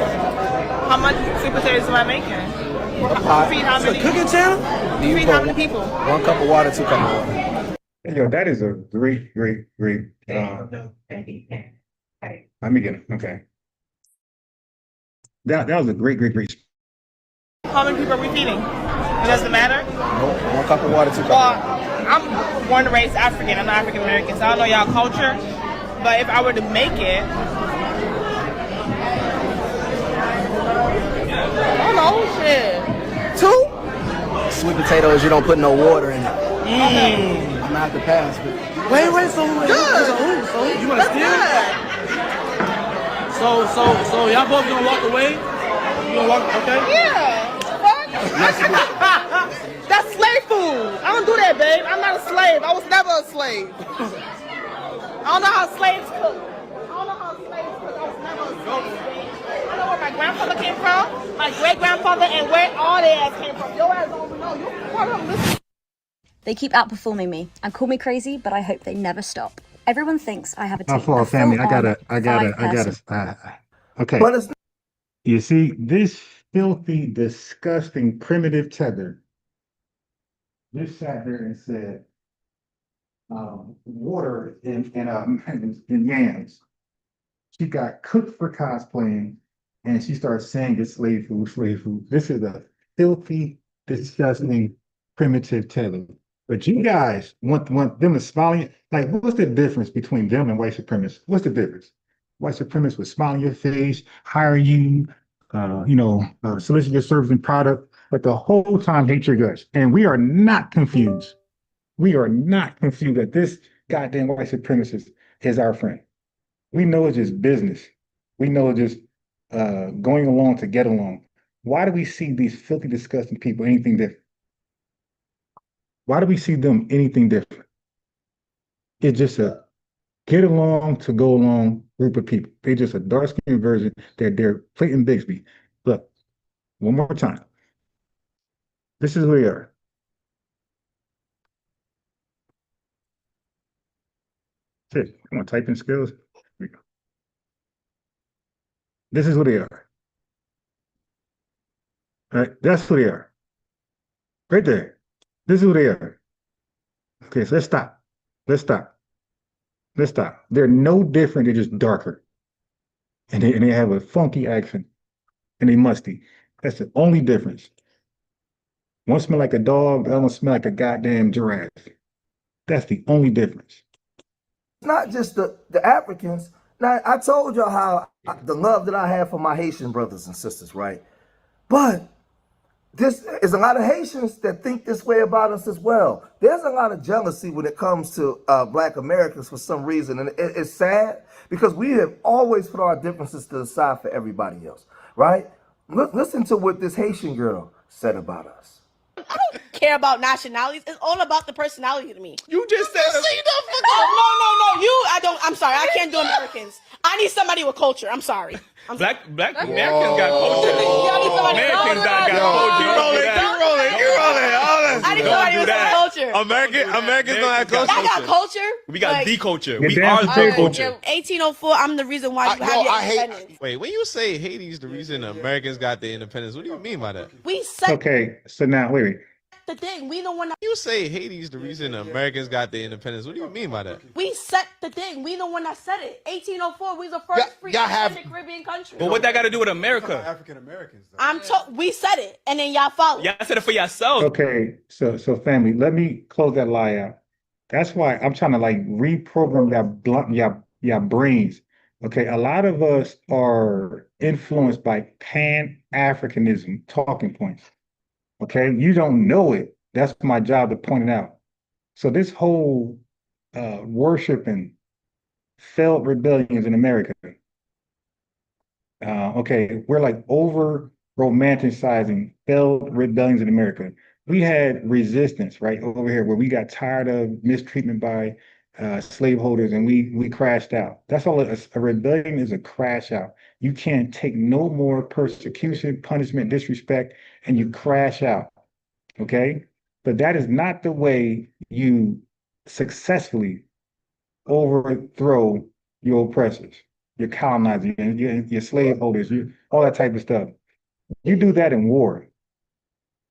How much sweet potatoes am I making? A pot. Feed how many? It's a cooking channel? Feed how many people? 1 cup of water, 2 cups of water. Yo, that is a great. Let me get it. Okay. That was a great. How many people are we feeding? It doesn't matter? Nope. 1 cup of water, 2 cups of water. I'm born and raised African. I'm not African American, so I don't know y'all culture. But if I were to make it, I don't know, shit. 2? Sweet potatoes, you don't put no water in it. I'm gonna have to pass. But wait, so You want to steal? So y'all both gonna walk away? You gonna walk? Okay. Yeah. That's slave food. I don't do that, babe. I'm not a slave. I was never a slave. I don't know how slaves cook. I was never a slave. I know where my grandfather came from, my great-grandfather, and where all their ass came from. Your ass don't know. You part of listen. They keep outperforming me and call me crazy, but I hope they never stop. Everyone thinks I have a team. My fault, family. I gotta. Okay. But it's You see, this filthy, disgusting, primitive tether just sat there and said, water in yams. She got cooked for cosplaying, and she started saying it's slave food. This is a filthy, disgusting, primitive tether. But you guys want them to smile. Like, what's the difference between them and white supremacists? What's the difference? White supremacists would smile in your face, hire you, solicit your service and product, but the whole time hate your guts. And we are not confused. We are not confused that this goddamn white supremacist is our friend. We know it's just business. We know it's just going along to get along. Why do we see these filthy, disgusting people anything different? Why do we see them anything different? It's just a get along to go along group of people. They're just a dark-skinned version. They're Clayton Bigsby. Look, one more time. This is who they are. Shit, come on, typing skills. Here we go. This is who they are. All right, that's who they are. Right there. This is who they are. Okay, so let's stop. They're no different. They're just darker. And they have a funky accent. And they musty. That's the only difference. One smell like a dog, the other one smell like a goddamn giraffe. That's the only difference. It's not just the Africans. Now, I told y'all how the love that I have for my Haitian brothers and sisters, right? But this is a lot of Haitians that think this way about us as well. There's a lot of jealousy when it comes to Black Americans for some reason. And it's sad because we have always put our differences to the side for everybody else, right? Listen to what this Haitian girl said about us. I don't care about nationalities. It's all about the personality to me. You just said No. I'm sorry. I can't do Americans. I need somebody with culture. I'm sorry. Black Americans got culture. Americans got culture. You rolling. I didn't Don't know do it was that. culture. Americans don't have culture. Y'all got culture? We got Like, the culture. Get We down are to the table. culture. 1804, I'm the reason why you have your independence. Wait, when you say Haiti's the reason Americans got their independence, what do you mean by that? We set Okay, so now wait. the thing. We the one that You say Haiti's the reason Americans got their independence. What do you mean by that? we set the thing. We the one that said it. 1804, we was the first free independent Caribbean country. But what that got to do with America? African Americans. We said it, and then y'all followed. Y'all said it for yourselves. Okay, so family, let me close that lie out. That's why I'm trying to like reprogram your brains. Okay, a lot of us are influenced by Pan-Africanism talking points. Okay, you don't know it. That's my job to point it out. So this whole worshiping failed rebellions in America. Okay, we're like over romanticizing failed rebellions in America. We had resistance right over here where we got tired of mistreatment by slaveholders and we crashed out. That's all a rebellion is, a crash out. You can't take no more persecution, punishment, disrespect, and you crash out. Okay? But that is not the way you successfully overthrow your oppressors, your colonizers, your slaveholders, all that type of stuff. You do that in war.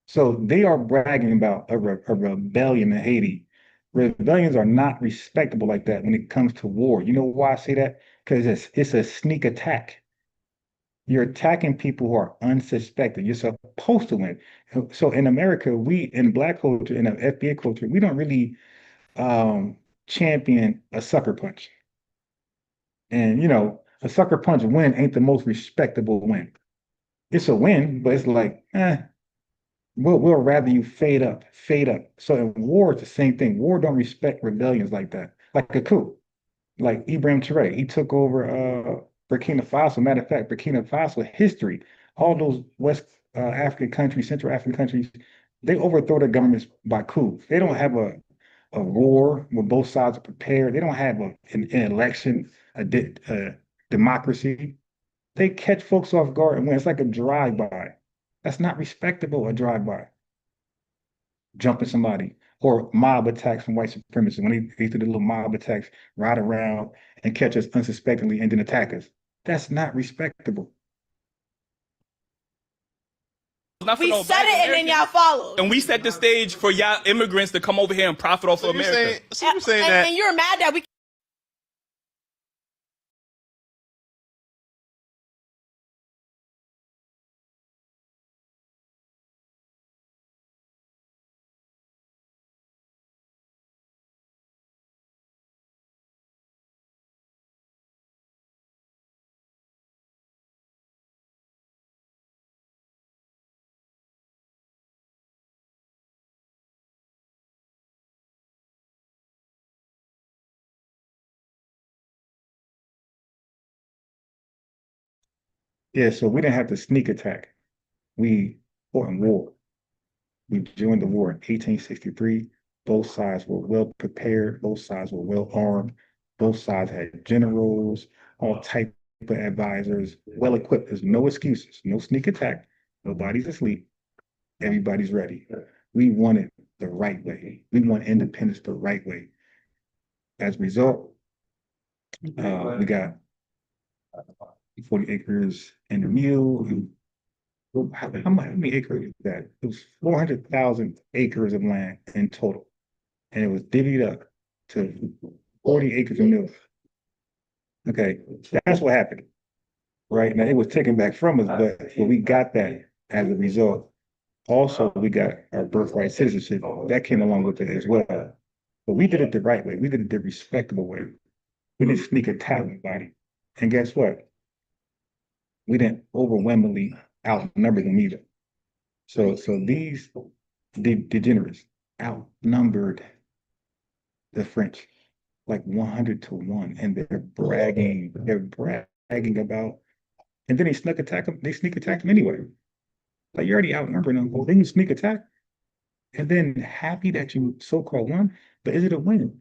So they are bragging about a rebellion in Haiti. Rebellions are not respectable like that when it comes to war. You know why I say that? Because it's a sneak attack. You're attacking people who are unsuspected. You're supposed to win. So in America, in Black culture, in the FBA culture, we don't really champion a sucker punch. And a sucker punch win ain't the most respectable win. It's a win, but it's like, we'll rather you fade up. So in war, it's the same thing. War don't respect rebellions like that. Like a coup. Like Ibrahim Traoré, he took over Burkina Faso. Matter of fact, Burkina Faso history, all those West African countries, Central African countries, they overthrow their governments by coup. They don't have a war where both sides are prepared. They don't have an election, a democracy. They catch folks off guard and win. It's like a drive-by. That's not respectable, a drive-by. Jumping somebody. Or mob attacks from white supremacists. When they do the little mob attacks, ride around and catch us unsuspectingly and then attack us. That's not respectable. We said it and then y'all followed. And we set the stage for y'all immigrants to come over here and profit off of America. You're saying that. And you're mad that we. Yeah, so we didn't have to sneak attack. We fought in war. We joined the war in 1863. Both sides were well prepared. Both sides were well armed. Both sides had generals, all type of advisors, well equipped. There's no excuses, no sneak attack. Nobody's asleep. Everybody's ready. We won it the right way. We won independence the right way. As a result, we got 40 acres and a mule. How many acres is that? It was 400,000 acres of land in total. And it was divvied up to 40 acres and mule. Okay, that's what happened. Right now, it was taken back from us, but we got that as a result. Also, we got our birthright citizenship. That came along with it as well. But we did it the right way. We did it the respectable way. We didn't sneak attack anybody. And guess what? We didn't overwhelmingly outnumber them either. So these degenerates outnumbered the French like 100-1, and they're bragging about, and then they sneak attack them anyway. Like, you already outnumbered them, well, then you sneak attack, and then happy that you so-called won, but is it a win?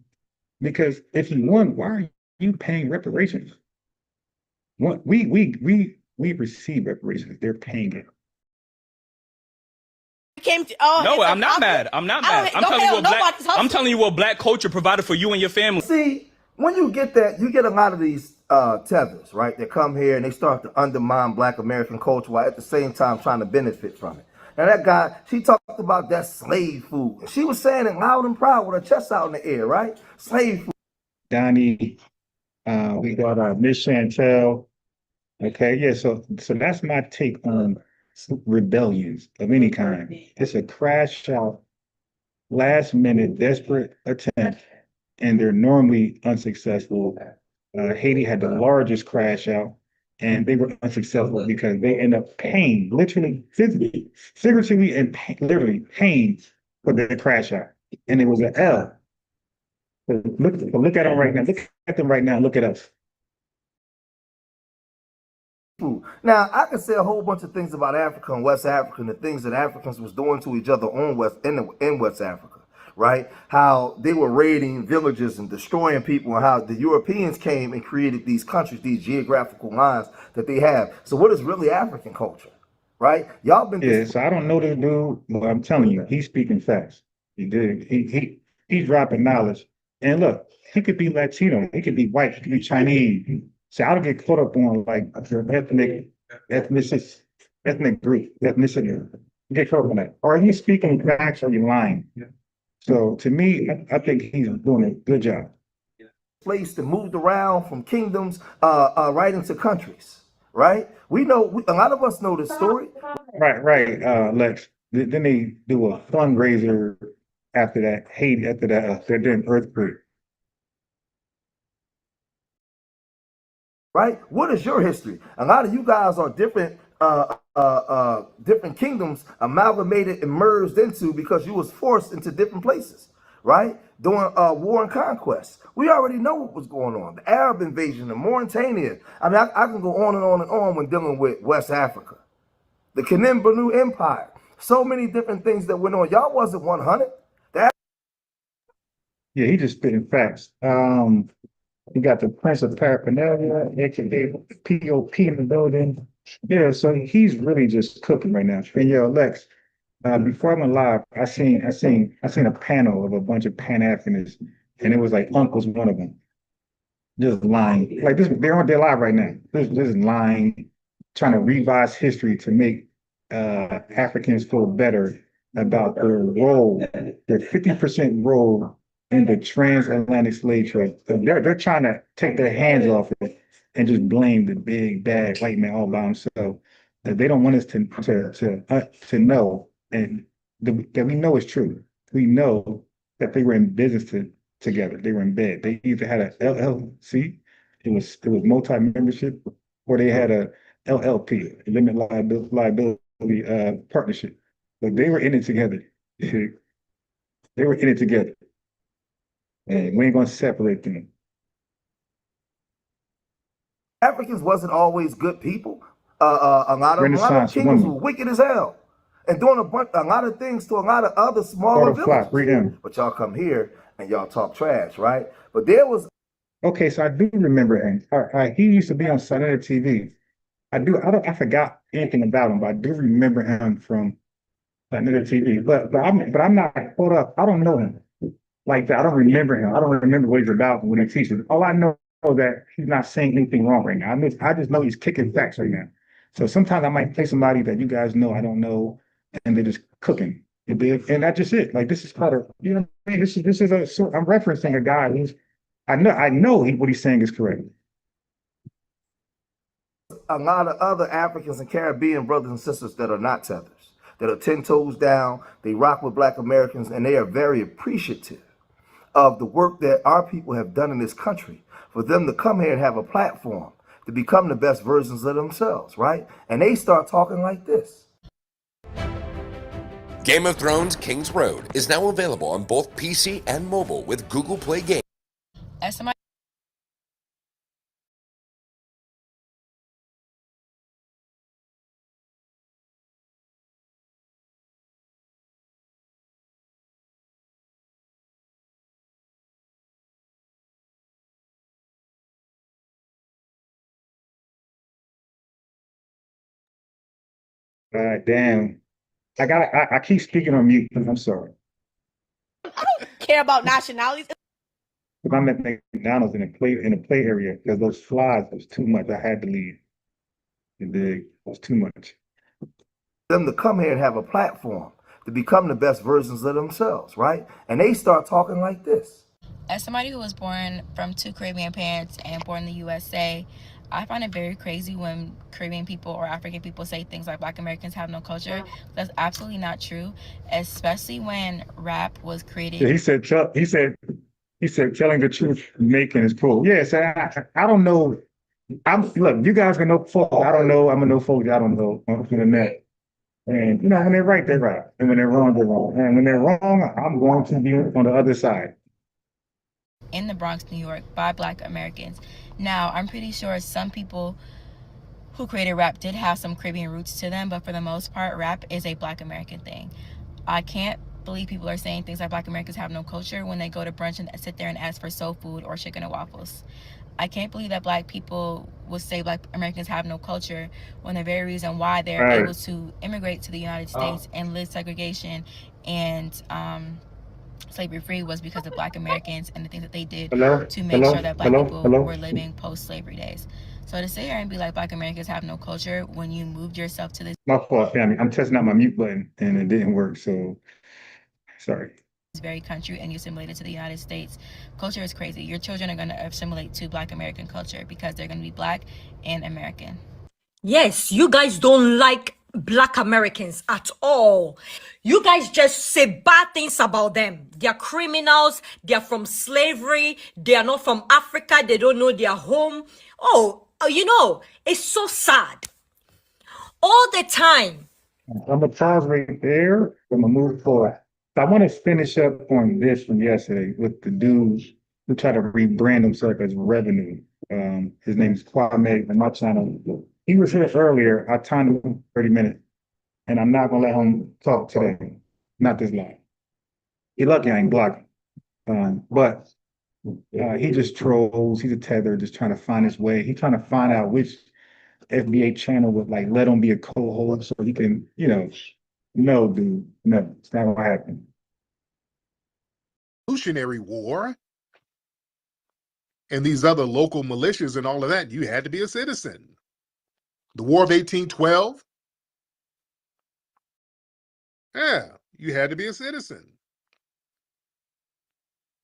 Because if you won, why are you paying reparations? We receive reparations, they're paying it. came to. Oh, No, I'm not mad. I'm not mad. I'm telling you what black culture provided for you and your family. See, when you get that, you get a lot of these tethers, right? They come here and they start to undermine Black American culture while at the same time trying to benefit from it. Now that guy, she talked about that slave food. And she was saying it loud and proud with her chest out in the air, right? Slave food. Donnie, we got Miss Chantel. Okay, yeah, so that's my take on rebellions of any kind. It's a crash out, last minute, desperate attempt, and they're normally unsuccessful. Haiti had the largest crash out, and they were unsuccessful because they end up paying, literally, physically, figuratively, and literally paying for the crash out. And it was an L. So look at them right now. Look at them right now. Look at us. Now, I can say a whole bunch of things about Africa and West Africa and the things that Africans was doing to each other in West Africa, right? How they were raiding villages and destroying people, and how the Europeans came and created these countries, these geographical lines that they have. So what is really African culture, right? Y'all been... Yeah, so I don't know this dude, but I'm telling you, he's speaking facts. He did. He's dropping knowledge. And look, he could be Latino, he could be white, he could be Chinese. So I don't get caught up on like ethnic group, ethnicity. Get caught up on that. Or he's speaking facts or you're lying. So to me, I think he's doing a good job. Placed and moved around from kingdoms right into countries, right? We know, a lot of us know this story. Right, Lex. Then they do a fundraiser after that, Haiti, after that, they're doing earthquake. Right? What is your history? A lot of you guys are different different kingdoms amalgamated and merged into because you was forced into different places, right? During war and conquest. We already know what was going on. The Arab invasion, the Mauritania. I mean, I can go on and on and on when dealing with West Africa. The Kanem Banu Empire. So many different things that went on. Y'all wasn't 100. Yeah, he just spitting facts. You got the Prince of Paraphernalia, aka POP in the building. Yeah, so he's really just cooking right now. And yo, Lex, before I went live, I seen a panel of a bunch of Pan-Africanists, and it was like Uncle's one of them. Just lying. Like this, they're live right now. This lying, trying to revise history to make Africans feel better about their role, their 50% role in the transatlantic slave trade. So they're trying to take their hands off it and just blame the big bad white man all by himself. They don't want us to know, and that we know is true. We know that they were in business together. They were in bed. They either had a LLC, it was multi-membership, or they had a LLP, limited liability partnership. But they were in it together. They were in it together. And we ain't gonna separate them. Africans wasn't always good people. A lot of kings were wicked as hell and doing a lot of things to a lot of other smaller villages. But y'all come here and y'all talk trash, right? But there was... Okay, so I do remember him. He used to be on Saturday TV. I forgot anything about him, but I do remember him from Saturday TV. But I'm not caught up. I don't know him like that. I don't remember him. I don't remember what he's about when he teaches. All I know that he's not saying anything wrong right now. I just know he's kicking facts right now. So sometimes I might play somebody that you guys know I don't know, and they're just cooking. And that's just it. Like, this is part of, you know what I mean? This is I'm referencing a guy who's, I know what he's saying is correct. A lot of other Africans and Caribbean brothers and sisters that are not tethers, that are 10 toes down, they rock with Black Americans, and they are very appreciative of the work that our people have done in this country, for them to come here and have a platform to become the best versions of themselves, right? And they start talking like this. Game of Thrones King's Road is now available on both PC and mobile with Google Play Games. Damn. I keep speaking on mute. I'm sorry. Care about nationalities. If I'm at McDonald's in a play area, because those flies was too much. I had to leave. It was too much. Them to come here and have a platform to become the best versions of themselves, right? And they start talking like this. As somebody who was born from 2 Caribbean parents and born in the USA, I find it very crazy when Caribbean people or African people say things like Black Americans have no culture. That's absolutely not true, especially when rap was created. Yeah, he said telling the truth, making is cool. Yes, I don't know. Look, you guys can know folk. I don't know. I'm a no folk. I don't know. I'm from the net. And you know, when they're right, they're right. And when they're wrong, they're wrong. And when they're wrong, I'm going to be on the other side. In the Bronx, New York, by Black Americans. Now, I'm pretty sure some people who created rap did have some Caribbean roots to them, but for the most part, rap is a Black American thing. I can't believe people are saying things like Black Americans have no culture when they go to brunch and sit there and ask for soul food or chicken and waffles. I can't believe that Black people would say Black Americans have no culture when the very reason why they're able to immigrate to the United States and live segregation and slavery free was because of Black Americans and the things that they did to make sure that Black people were living post-slavery days. So to sit here and be like Black Americans have no culture when you moved yourself to this My fault, family. I'm testing out my mute button and it didn't work, so sorry. very country and you assimilated to the United States, culture is crazy. Your children are going to assimilate to Black American culture because they're going to be Black and American. Yes, you guys don't like Black Americans at all. You guys just say bad things about them. They're criminals. They're from slavery. They are not from Africa. They don't know their home. Oh, you know, it's so sad. All the time. I'm going to pause right there. I'm going to move forward. I want to finish up on this from yesterday with the dude who tried to rebrand himself as Revenue. His name is Kwame on my channel. He was here earlier. I timed him 30 minutes, and I'm not going to let him talk today. Not this long. He lucky I ain't blocking. But he just trolls. He's a tether, just trying to find his way. He's trying to find out which FBA channel would like let him be a co-host so he can, you know. No, dude. No, it's not gonna happen. Revolutionary War and these other local militias and all of that, you had to be a citizen. The War of 1812, yeah, you had to be a citizen.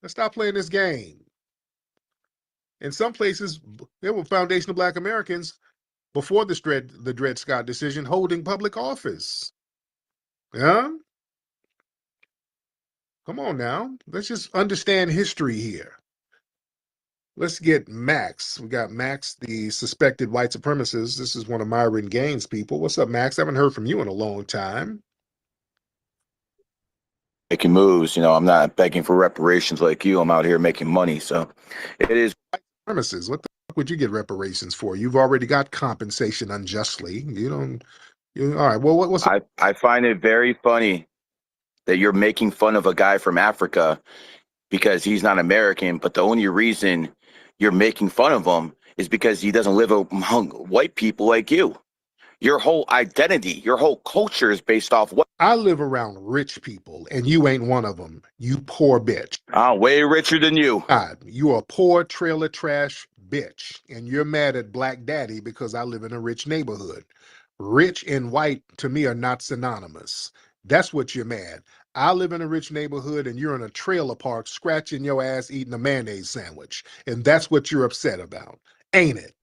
Let's stop playing this game. In some places, there were foundational Black Americans before the Dred Scott decision holding public office. Yeah? Come on now. Let's just understand history here. Let's get Max. We got Max, the suspected white supremacist. This is one of Myron Gaines' people. What's up, Max? I haven't heard from you in a long time. Making moves, you know, I'm not begging for reparations like you. I'm out here making money. So it is. White supremacists, what the fuck would you get reparations for? You've already got compensation unjustly. You don't. All right. Well, what's I find it very funny that you're making fun of a guy from Africa because he's not American, but the only reason you're making fun of him is because he doesn't live among white people like you. Your whole identity, your whole culture is based off what? I live around rich people, and you ain't one of them. You poor bitch. I'm way richer than you. God, you a poor trailer trash bitch, and you're mad at Black Daddy because I live in a rich neighborhood. Rich and white, to me, are not synonymous. That's what you're mad. I live in a rich neighborhood, and you're in a trailer park scratching your ass eating a mayonnaise sandwich. And that's what you're upset about, ain't it?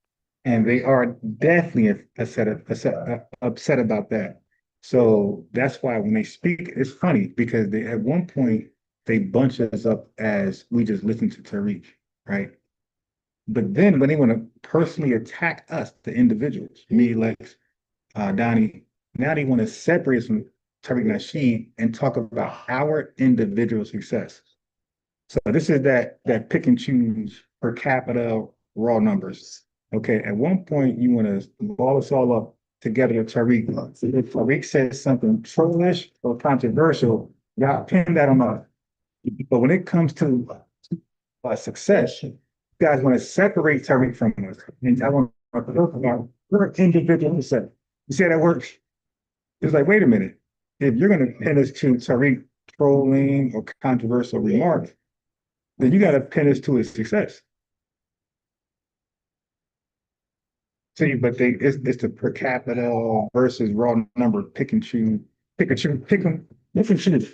And they are definitely upset about that. So that's why when they speak, it's funny because at one point, they bunch us up as we just listen to Tariq, right? But then when they want to personally attack us, the individuals, me, Lex, Donnie, now they want to separate us from Tariq Nasheed and talk about our individual success. So this is that pick and choose per capita raw numbers. Okay, at one point you want to ball us all up together with Tariq. If Tariq says something trollish or controversial, y'all pin that on us. But when it comes to success, you guys want to separate Tariq from us. And I want to talk about we're individual success. You see how that works? It's like, wait a minute. if you're going to pin us to Tariq trolling or controversial remarks, then you got to pin us to his success. See, but it's the per capita versus raw number pick and choose, pick and choose, pick them, pick and choose.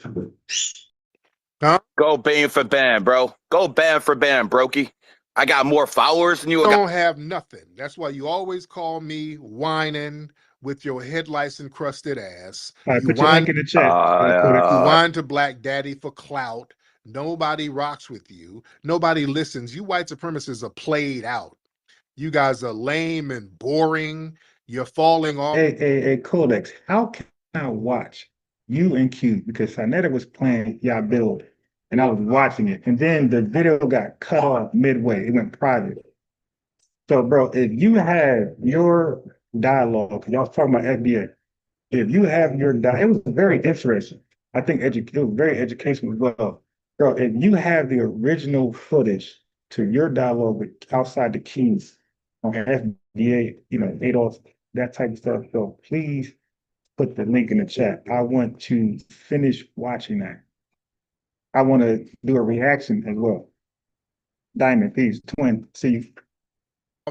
Huh? Go ban for ban, bro. Go ban for ban, brokey. I got more followers than you. Don't have nothing. That's why you always call me whining with your headlights encrusted ass. All right, You put your whine, link in the chat. you whine to Black Daddy for clout. Nobody rocks with you. Nobody listens. You white supremacists are played out. You guys are lame and boring. You're falling off. Hey, Codex, how can I watch you and Q? Because Sinetta was playing y'all build, and I was watching it, and then the video got cut off midway. It went private. So, bro, if you have your dialogue, 'cause y'all was talking about FBA, if you have your it was very interesting. I think it was very educational as well. Bro, if you have the original footage to your dialogue with outside the keys on FBA, Adolf, that type of stuff, so please put the link in the chat. I want to finish watching that. I want to do a reaction as well. Diamond, please, twin, see you.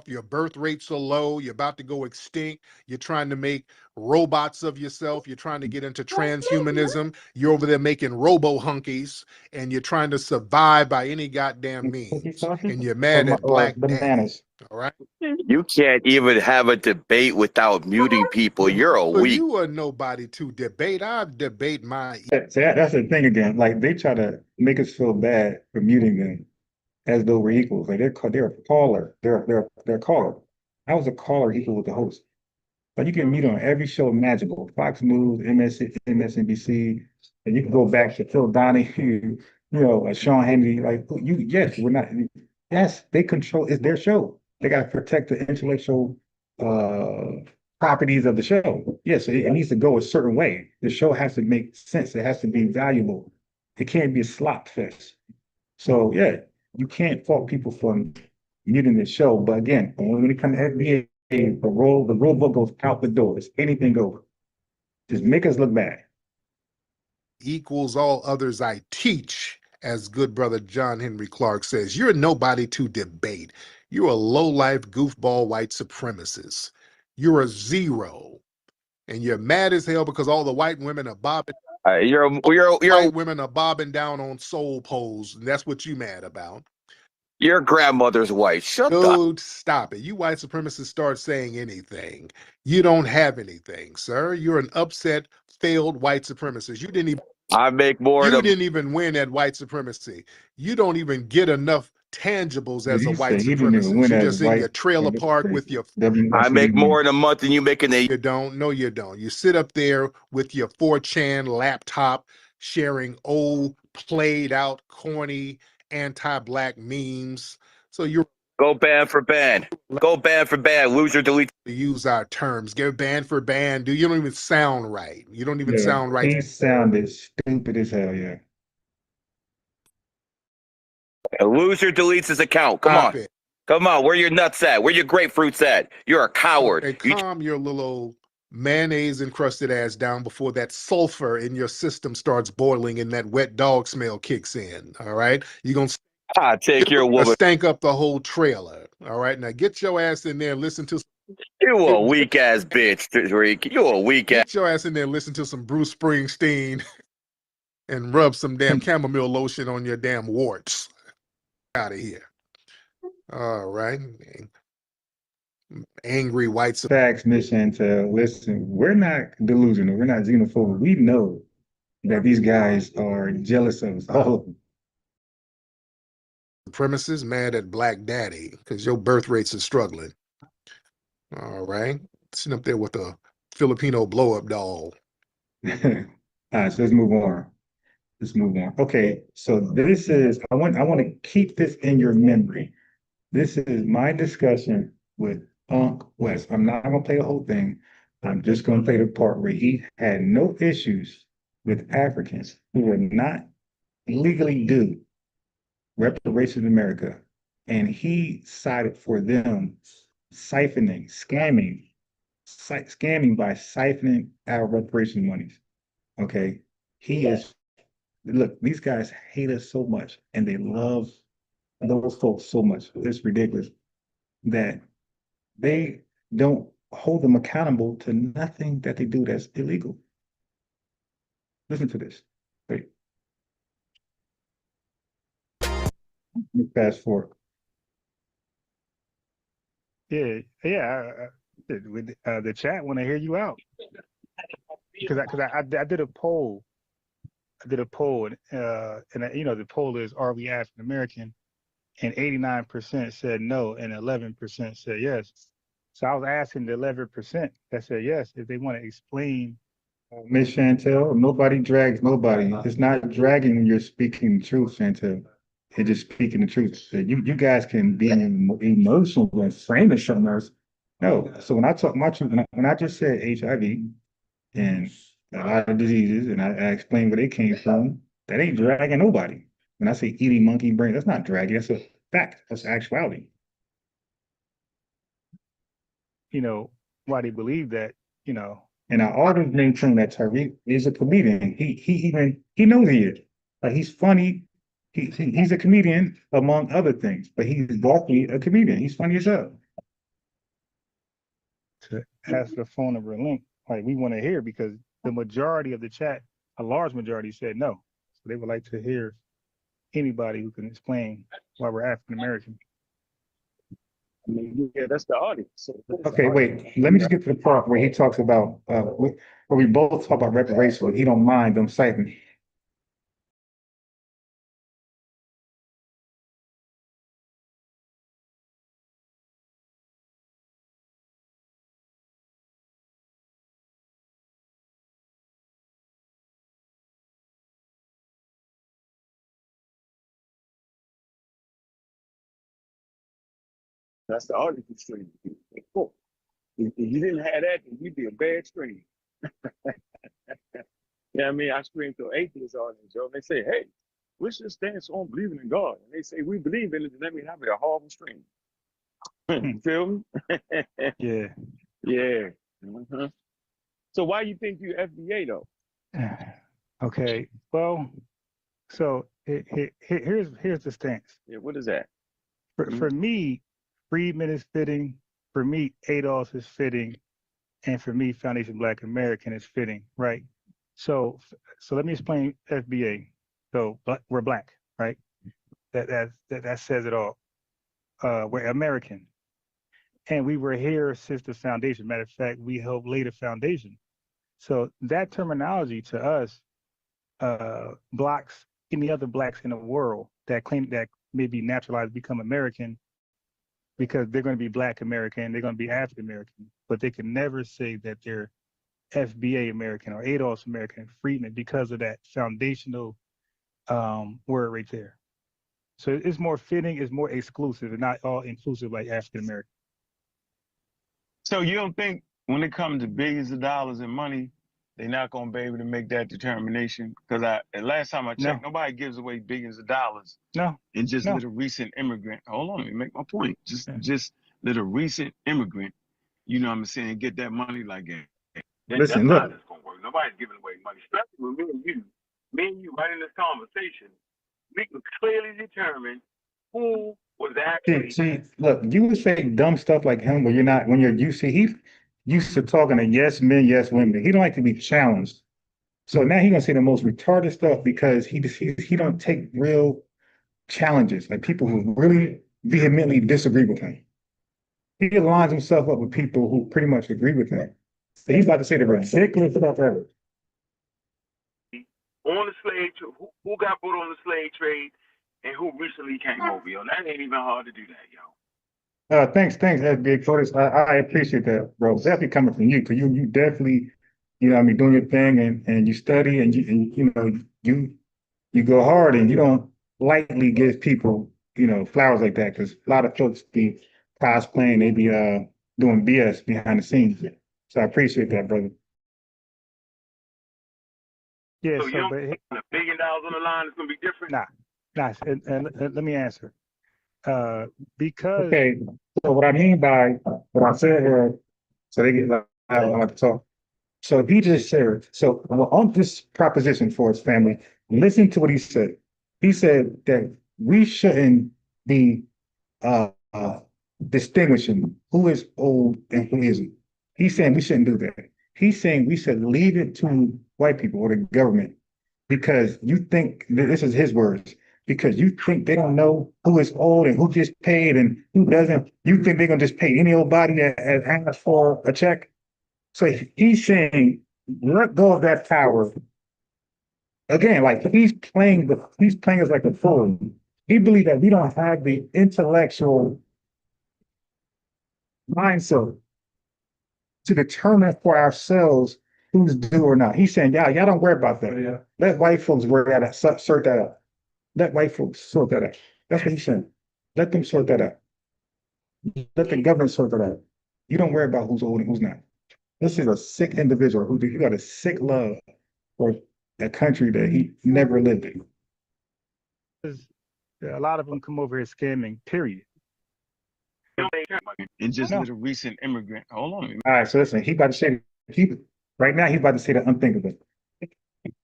Your birth rate's so low, you're about to go extinct, you're trying to make robots of yourself, you're trying to get into transhumanism, you're over there making robo-hunkies, and you're trying to survive by any goddamn means, and you're mad at Black Daddy, all right? You can't even have a debate without muting people. You're a weak. You are nobody to debate. I debate my... That's the thing again, like they try to make us feel bad for muting them as though we're equals. Like they're a caller. They're a caller. I was a caller equal with the host. But you can meet on every show imaginable. Fox News, MSNBC, and you can go back to Phil Donahue, Sean Hannity. Like yes, we're not. Yes, they control. It's their show. They got to protect the intellectual properties of the show. Yes, it needs to go a certain way. The show has to make sense. It has to be valuable. It can't be a slop fest. So yeah. You can't fault people for muting the show, but again, when it comes to FBA, the rule book goes out the door. It's anything goes. Just make us look bad. Equals all others I teach, as good brother John Henry Clark says. You're nobody to debate. You're a low-life goofball white supremacist. You're a zero, and you're mad as hell because all the white women are bobbing. White women are bobbing down on soul poles, and that's what you mad about. Your grandmother's white. Shut up. Dude, stop it. You white supremacists start saying anything. You don't have anything, sir. You're an upset, failed white supremacist. You didn't even... I make more. You didn't even win at white supremacy. You don't even get enough tangibles as a white supremacist. You're just in your trailer park with your... I make more in a month than you make in a... You don't. No, you don't. You sit up there with your 4chan laptop sharing old, played out, corny, anti-black memes. So you're... Go ban for ban. Go ban for ban. Lose or delete. Use our terms. Go ban for ban. Dude, you don't even sound right. You don't even sound right. He sounded stupid as hell, yeah. Lose or deletes his account. Come Stop on. it. Come on. Where your nuts at? Where your grapefruits at? You're a coward. Hey, calm your little mayonnaise encrusted ass down before that sulfur in your system starts boiling and that wet dog smell kicks in. All right. You're going to take your woman. Stank up the whole trailer. All right. Now get your ass in there and listen to... You a weak ass bitch, Tariq. You a weak ass. Get your ass in there and listen to some Bruce Springsteen and rub some damn chamomile lotion on your damn warts. Out of here. All right. Angry white... Facts mission to listen. We're not delusional. We're not xenophobic. We know that these guys are jealous of us. All of them. Supremacists mad at Black Daddy because your birth rates are struggling. All right. Sitting up there with a Filipino blow-up doll. All right, so let's move on. Okay, so this is, I want to keep this in your memory. This is my discussion with Unc West. I'm not going to play the whole thing. I'm just going to play the part where he had no issues with Africans who were not legally due reparations in America. And he sided for them scamming by siphoning our reparation monies. Okay. He is, look, these guys hate us so much and they love those folks so much. It's ridiculous that they don't hold them accountable to nothing that they do that's illegal. Listen to this. Wait. Let me fast forward. Yeah, the chat want to hear you out because I did a poll. I did a poll, and the poll is, are we African American? And 89% said no, and 11% said yes. So I was asking the 11% that said yes if they want to explain. Miss Chantel, nobody drags nobody. It's not dragging when you're speaking the truth, Chantel. It's just speaking the truth. So you guys can be emotional and frame it something else. No. So when I talk my truth, when I just said HIV and a lot of diseases, and I explained where they came from, that ain't dragging nobody. When I say eating monkey brain, that's not dragging. That's a fact. That's actuality. Why they believe that, And I always maintain that Tariq is a comedian. He knows he is. Like, he's funny. He's a comedian among other things, but he's definitely a comedian. He's funny as hell. To ask the phone number and link, like, we want to hear, because the majority of the chat, a large majority, said no. So they would like to hear anybody who can explain why we're African American. I mean, yeah, that's the audience. Okay, wait. Let me just get to the part where he talks about where we both talk about reparations. He don't mind them citing. That's the audience stream. Cool. If you didn't have that, then you'd be a bad stream. Yeah, I mean, I scream to atheist audience, Joe. They say, hey, what's your stance on believing in God? And they say, we believe in it, and that means I'll be a horrible stream. You feel me? Yeah. Yeah. Uh-huh. So why you think you FBA, though? Okay, well, so here's the stance. Yeah, what is that? For me, Friedman is fitting. For me, Adolf is fitting. And for me, Foundation Black American is fitting, right? So let me explain FBA. So we're Black, right? That says it all. We're American. And we were here since the foundation. Matter of fact, we helped lay the foundation. So that terminology to us blocks any other Blacks in the world that claim that maybe naturalized become American, because they're going to be Black American, they're going to be African American, but they can never say that they're FBA American or Adolf American, Freedman, because of that foundational word right there. So it's more fitting, it's more exclusive, and not all inclusive like African American. So you don't think when it comes to billions of dollars in money, they're not going to be able to make that determination? Because last time I checked, nobody gives away billions of dollars. No. And just little recent immigrant. Hold on, let me make my point. Just little recent immigrant, you know what I'm saying, get that money like that. Listen, that's look. Not going to work. Nobody's giving away money, especially with me and you right in this conversation. We can clearly determine who was actually. See, look, you would say dumb stuff like him, but when you're he's used to talking to yes men, yes women. He don't like to be challenged. So now he's gonna say the most retarded stuff because he don't take real challenges, like people who really vehemently disagree with him. He aligns himself up with people who pretty much agree with him. So he's about to say the ridiculous stuff ever. On the slave, who got put on the slave trade, and who recently came over, yo. That ain't even hard to do that, yo. Thanks, FBA Curtis. I appreciate that, bro. Definitely coming from you, because you definitely, doing your thing, and you study, and you go hard, and you don't lightly give people, flowers like that, because a lot of folks be cosplaying, they be doing BS behind the scenes. So I appreciate that, brother. Yeah, so you don't think $1 billion on the line is gonna be different? Nah. And let me answer. Because okay, so what I mean by what I said here, so they get like to talk. So he just said, so well, on this proposition for his family, listen to what he said. He said that we shouldn't be uh, uh, distinguishing who is old and who isn't. He's saying we shouldn't do that. He's saying we should leave it to white people or the government because you think, this is his words, because you think they don't know who is old and who gets paid and who doesn't. You think they're going to just pay any old body that asks for a check? So he's saying, let go of that power. Again, like he's playing us like a fool. He believes that we don't have the intellectual mindset to determine for ourselves who's due or not. He's saying, y'all don't worry about that. Yeah. Let white folks worry that out, sort that out. Let white folks sort that out. That's what he's saying. Let them sort that out. Let the government sort that out. You don't worry about who's old and who's not. This is a sick individual who got a sick love for a country that he never lived in. A lot of them come over here scamming, period. And just a recent immigrant. Hold on. All right, so listen, he about to say, right now he's about to say the unthinkable.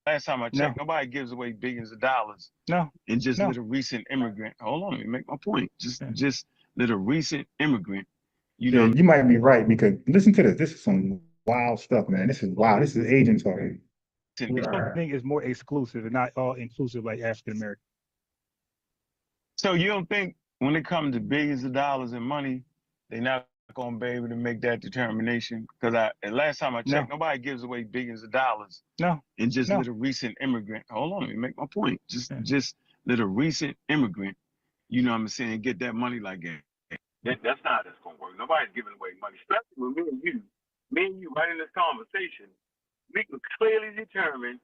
Last time I checked, nobody gives away billions of dollars. And just little recent immigrant. Hold on, let me make my point. Just little recent immigrant. You know, you might be right because listen to this. This is some wild stuff, man. This is wild. This is agent talking. I think it's more exclusive and not all inclusive like African American. So you don't think when it comes to billions of dollars in money, they're not going to be able to make that determination? Because last time I checked, nobody gives away billions of dollars. And just little recent immigrant. Hold on, let me make my point. Just little recent immigrant. You know what I'm saying? Get that money like that. That's not how that's going to work. Nobody's giving away money, especially with me and you right in this conversation. We can clearly determine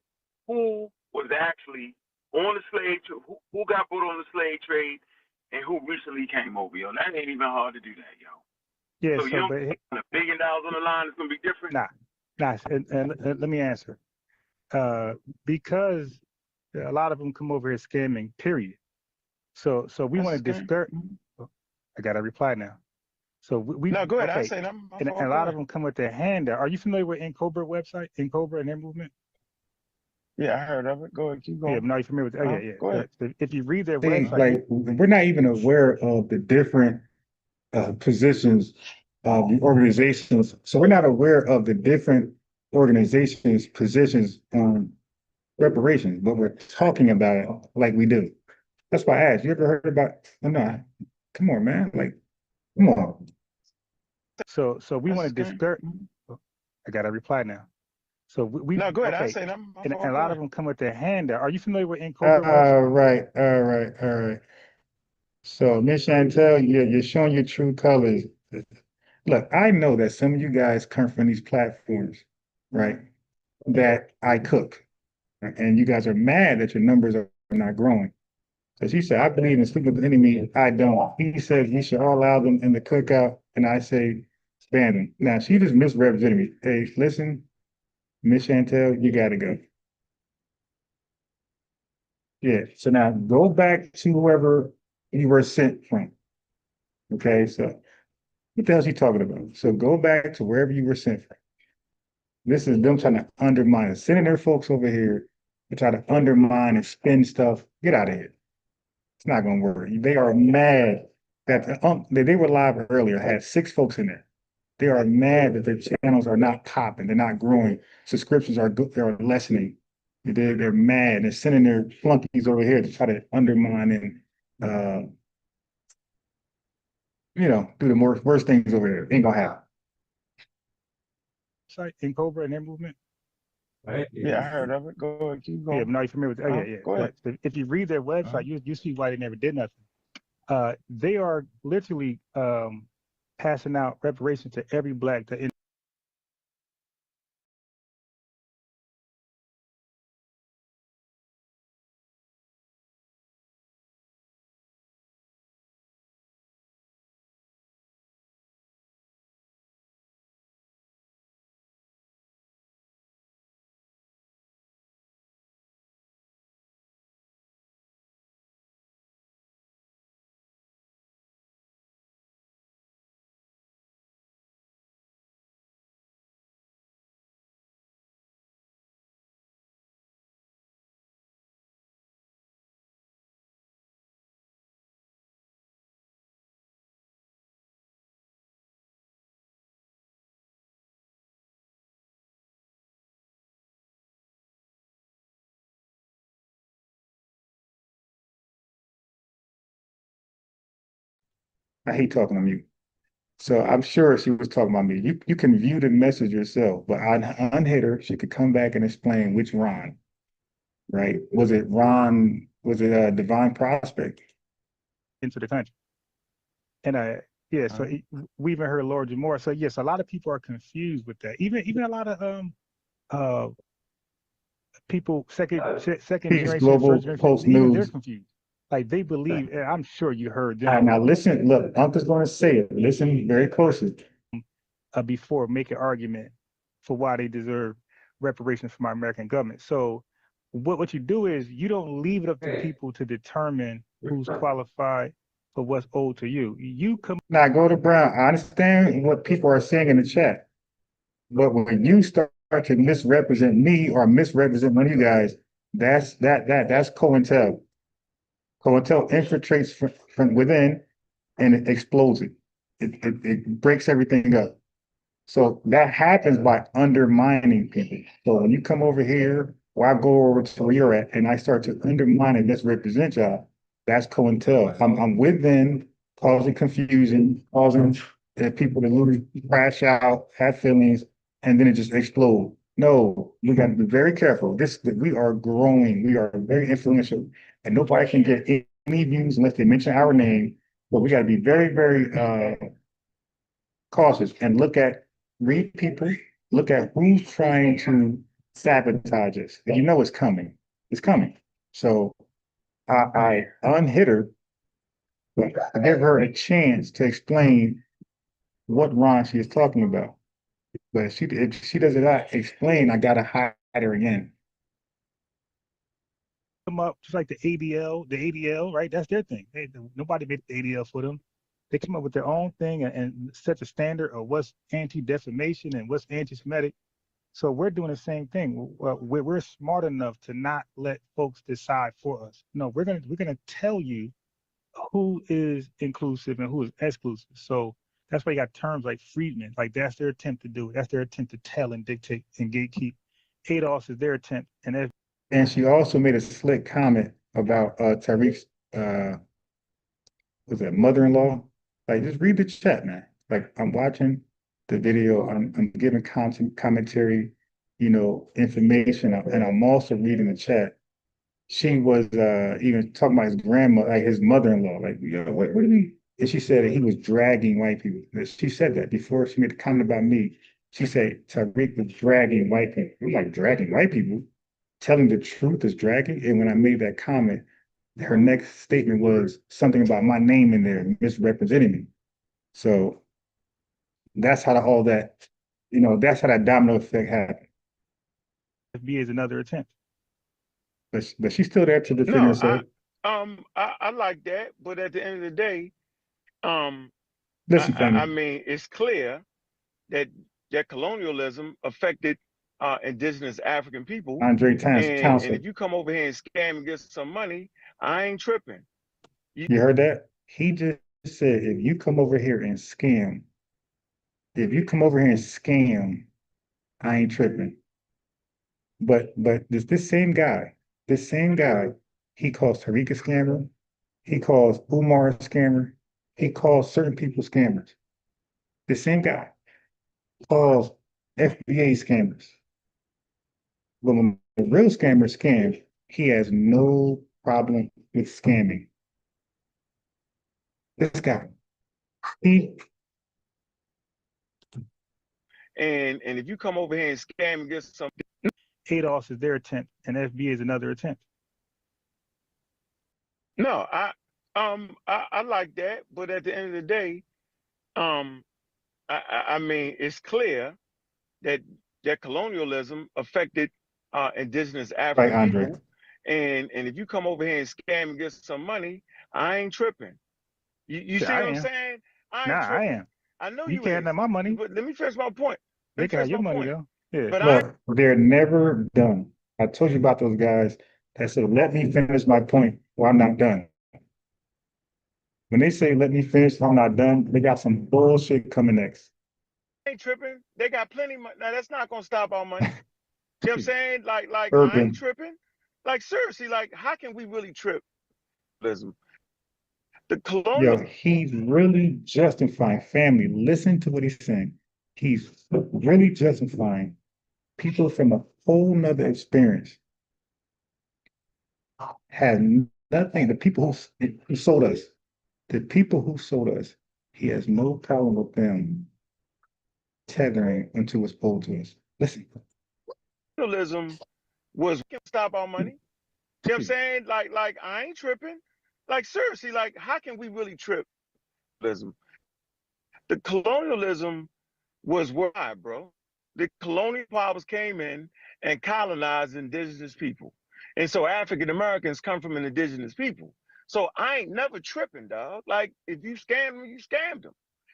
who was actually on the slave trade, who got put on the slave trade, and who recently came over, yo. That ain't even hard to do that, yo. Yeah, so you don't think $1 billion on the line is going to be different? And let me answer. Because a lot of them come over here scamming, period. So we want to discourage. I got to reply now. So we no, go ahead. Okay. I say them. And a lot of them come with their hand out. Are you familiar with Cobra website, Cobra and their movement? Yeah, I heard of it. Go ahead, keep going. Yeah, no, you're familiar with it. Yeah. Go ahead. If you read their website, like we're not even aware of the different positions of the organizations. So we're not aware of the different organizations' positions on reparations, but we're talking about it like we do. That's why I asked. You ever heard about? No, come on, man. Like, come on. So we want to discourage. I got to reply now. So we no, go ahead. I say them. And a lot of them come with their hand out. Are you familiar with Cobra? All right. So, Miss Chantel, you're showing your true colors. Look, I know that some of you guys come from these platforms, right? That I cook, and you guys are mad that your numbers are not growing. So she said, I believe in sleeping with the enemy. I don't. He says you should all allow them in the cookout, and I say ban them. Now, she just misrepresented me. Hey, listen, Miss Chantel, you got to go. Yeah, so now go back to whoever you were sent from. Okay, so what the hell is he talking about? So go back to wherever you were sent from. This is them trying to undermine, sending their folks over here to try to undermine and spin stuff. Get out of here. It's not going to work. They are mad that they were live earlier, had 6 folks in there. They are mad that their channels are not popping, they're not growing. Subscriptions are good, they're lessening. They're mad. They're sending their flunkies over here to try to undermine and do the worst things over there. Ain't gonna happen. Site Cobra and their movement. Yeah, I heard of it. Go ahead, keep going. Yeah, no, you're familiar with it. Yeah. Go ahead. If you read their website, you see why they never did nothing. They are literally passing out reparations to every black that I hate talking on mute. So I'm sure she was talking about me. You can view the message yourself, but I unhit her. She could come back and explain which Ron, right? Was it Ron? Was it a Divine Prospect? Into the country. And yeah, so we even heard Lord Jamore. So yes, a lot of people are confused with that. Even a lot of people second generation, Global first generation, Post even they're News. confused. Like they believe, and I'm sure you heard them. All right, now listen, look, Uncle's going to say it. Listen very closely. Before make an argument for why they deserve reparations from our American government. So what you do is you don't leave it up to people to determine who's qualified for what's owed to you. You come now go to Brown. I understand what people are saying in the chat, but when you start to misrepresent me or misrepresent one of you guys, that's COINTEL. COINTEL infiltrates from within and it explodes it. It breaks everything up. So that happens by undermining people. So when you come over here, or I go over to where you're at, and I start to undermine and misrepresent y'all, that's COINTEL. I'm with them, causing confusion, causing people to lose, crash out, have feelings, and then it just explodes. No, we got to be very careful. We are growing. We are very influential, and nobody can get any views unless they mention our name. But we got to be very, very cautious and read people, look at who's trying to sabotage us. And you know it's coming. It's coming. So I unhit her, but I give her a chance to explain what Ron she is talking about. But if she does not explain, I gotta hide her again. come up just like the ADL, right? That's their thing. Nobody made the ADL for them. They come up with their own thing and set the standard of what's anti-defamation and what's anti-Semitic. So we're doing the same thing. We're smart enough to not let folks decide for us. No, we're gonna tell you who is inclusive and who is exclusive. So that's why you got terms like freedmen. Like that's their attempt to do it. That's their attempt to tell and dictate and gatekeep. ADOS is their attempt, and she also made a slick comment about Tariq's was that mother-in-law? Like, just read the chat, man. Like, I'm watching the video, I'm giving commentary, information, and I'm also reading the chat. She was even talking about his grandma, like his mother-in-law. Like, what do you? And she said that he was dragging white people. She said that before she made the comment about me. She said Tariq was dragging white people. I'm like, dragging white people? Telling the truth is dragging? And when I made that comment, her next statement was something about my name in there, misrepresenting me. So that's how all that, that's how that domino effect happened. FBA is another attempt. But she's still there to defend herself. I like that, but at the end of the day, listen, I mean, it's clear that colonialism affected indigenous African people. Andre and if you come over here and scam and get some money, I ain't tripping. You heard that? He just said, if you come over here and scam, I ain't tripping. But this same guy, he calls Tariq a scammer. He calls Umar a scammer. He calls certain people scammers. The same guy calls FBA scammers. But when the real scammer scams, he has no problem with scamming. This guy, and if you come over here and scam and get some, ADOS is their attempt, and FBA is another attempt. No, I like that, but at the end of the day, I mean, it's clear that colonialism affected indigenous African people, and if you come over here and scam and get some money, I ain't tripping. You see what I'm saying? I am. I know you can't have my money. But let me finish my point. They can have your money though. Yeah. But look, they're never done. I told you about those guys that said, "Let me finish my point, or I'm not done." When they say, "Let me finish, I'm not done," they got some bullshit coming next. Ain't tripping. They got plenty of money. Now that's not gonna stop our money. You know what I'm saying? Like I ain't tripping. Like seriously, like how can we really trip? The colonial. Yo, he's really justifying family. Listen to what he's saying. He's really justifying people from a whole nother experience had nothing. The people who sold us, the people who sold us, he has no problem with them tethering into what's owed to us. Listen. Colonialism was stop our money. You know what I'm saying? Like I ain't tripping. Like seriously, like how can we really trip? The colonialism was why, bro. The colonial powers came in and colonized indigenous people. And so African Americans come from an indigenous people. So I ain't never tripping, dog. Like if you scammed them, you scammed them.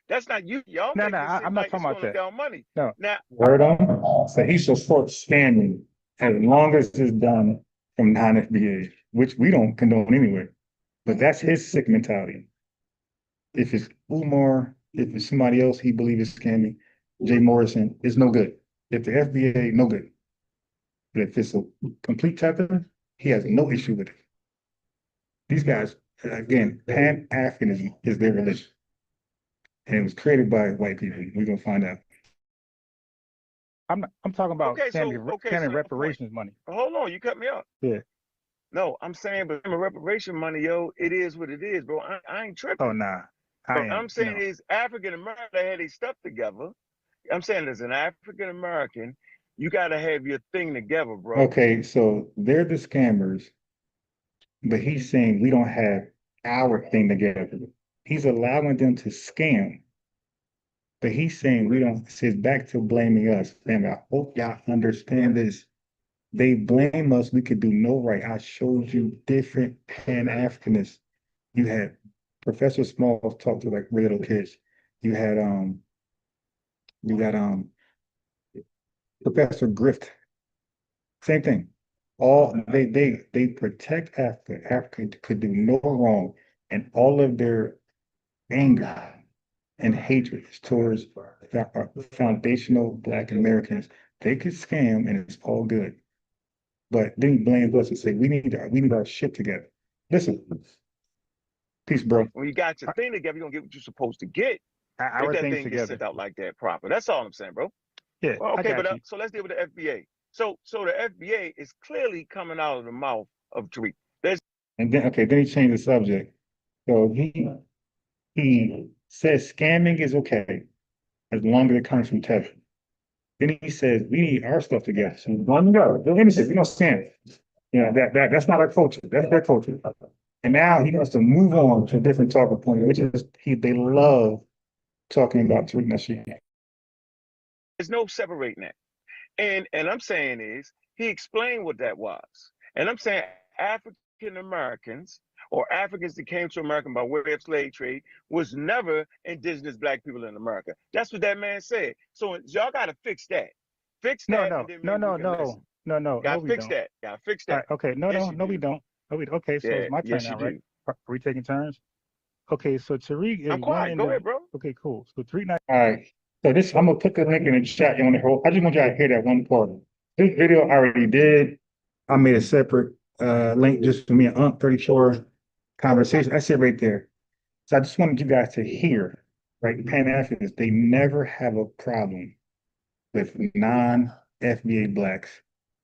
That's not you. Y'all No, make no, it seem I'm not like talking it's about gonna that. down money. No. Now Word on. So he supports scamming as long as it's done from non-FBA, which we don't condone anyway. But that's his sick mentality. If it's Umar, if it's somebody else he believes is scamming, Jay Morrison, it's no good. If the FBA, no good. But if it's a complete tether, he has no issue with it. These guys, again, Pan-Africanism is their religion. And it was created by white people. We're gonna find out. I'm talking about scamming reparations money. hold on, you cut me off. Yeah. No, I'm saying, but reparation money, yo, it is what it is, bro. I ain't tripping. Oh nah. What I'm saying is African American had their stuff together. I'm saying as an African American, you gotta have your thing together, bro. Okay, so they're the scammers, but he's saying we don't have our thing together. He's allowing them to scam, but he's saying we don't. It's back to blaming us. And I hope y'all understand this. They blame us. We could do no right. I showed you different Pan-Africanists. You had Professor Smalls talk to like little kids. You had Professor Grift. Same thing. All they protect Africa. Africa could do no wrong, and all of their anger and hatred is towards foundational Black Americans. They could scam, and it's all good. But then blame us and say we need our shit together. Listen, peace, bro. When you got your thing together, you're gonna get what you're supposed to get. If that thing gets sent out like that proper. That's all I'm saying, bro. Yeah. Well, okay, but so let's deal with the FBA. So the FBA is clearly coming out of the mouth of Tariq. And then then he changed the subject. So he says scamming is okay as long as it comes from Tether. Then he says we need our stuff together. So let me go. We don't scam. You know, that's not our culture. That's their culture. And now he wants to move on to a different talking point, which is they love talking about Tariq Nasheed. There's no separating that. And I'm saying is he explained what that was. And I'm saying African Americans or Africans that came to America by way of slave trade was never indigenous Black people in America. That's what that man said. So y'all got to fix that. Fix that. No. Gotta fix that. Gotta fix that. All right, okay, we don't. Okay, so it's my turn now, right? Are we taking turns? Okay, so Tariq is I'm quiet. Go ahead, bro. Okay, cool. So Tariq. All right. So I'm gonna put the link in the chat. I just want y'all to hear that one part. This video I already did. I made a separate link just for me and Unc 34 conversation. I said right there. So I just wanted you guys to hear, right? Pan-Africanists, they never have a problem with non-FBA Blacks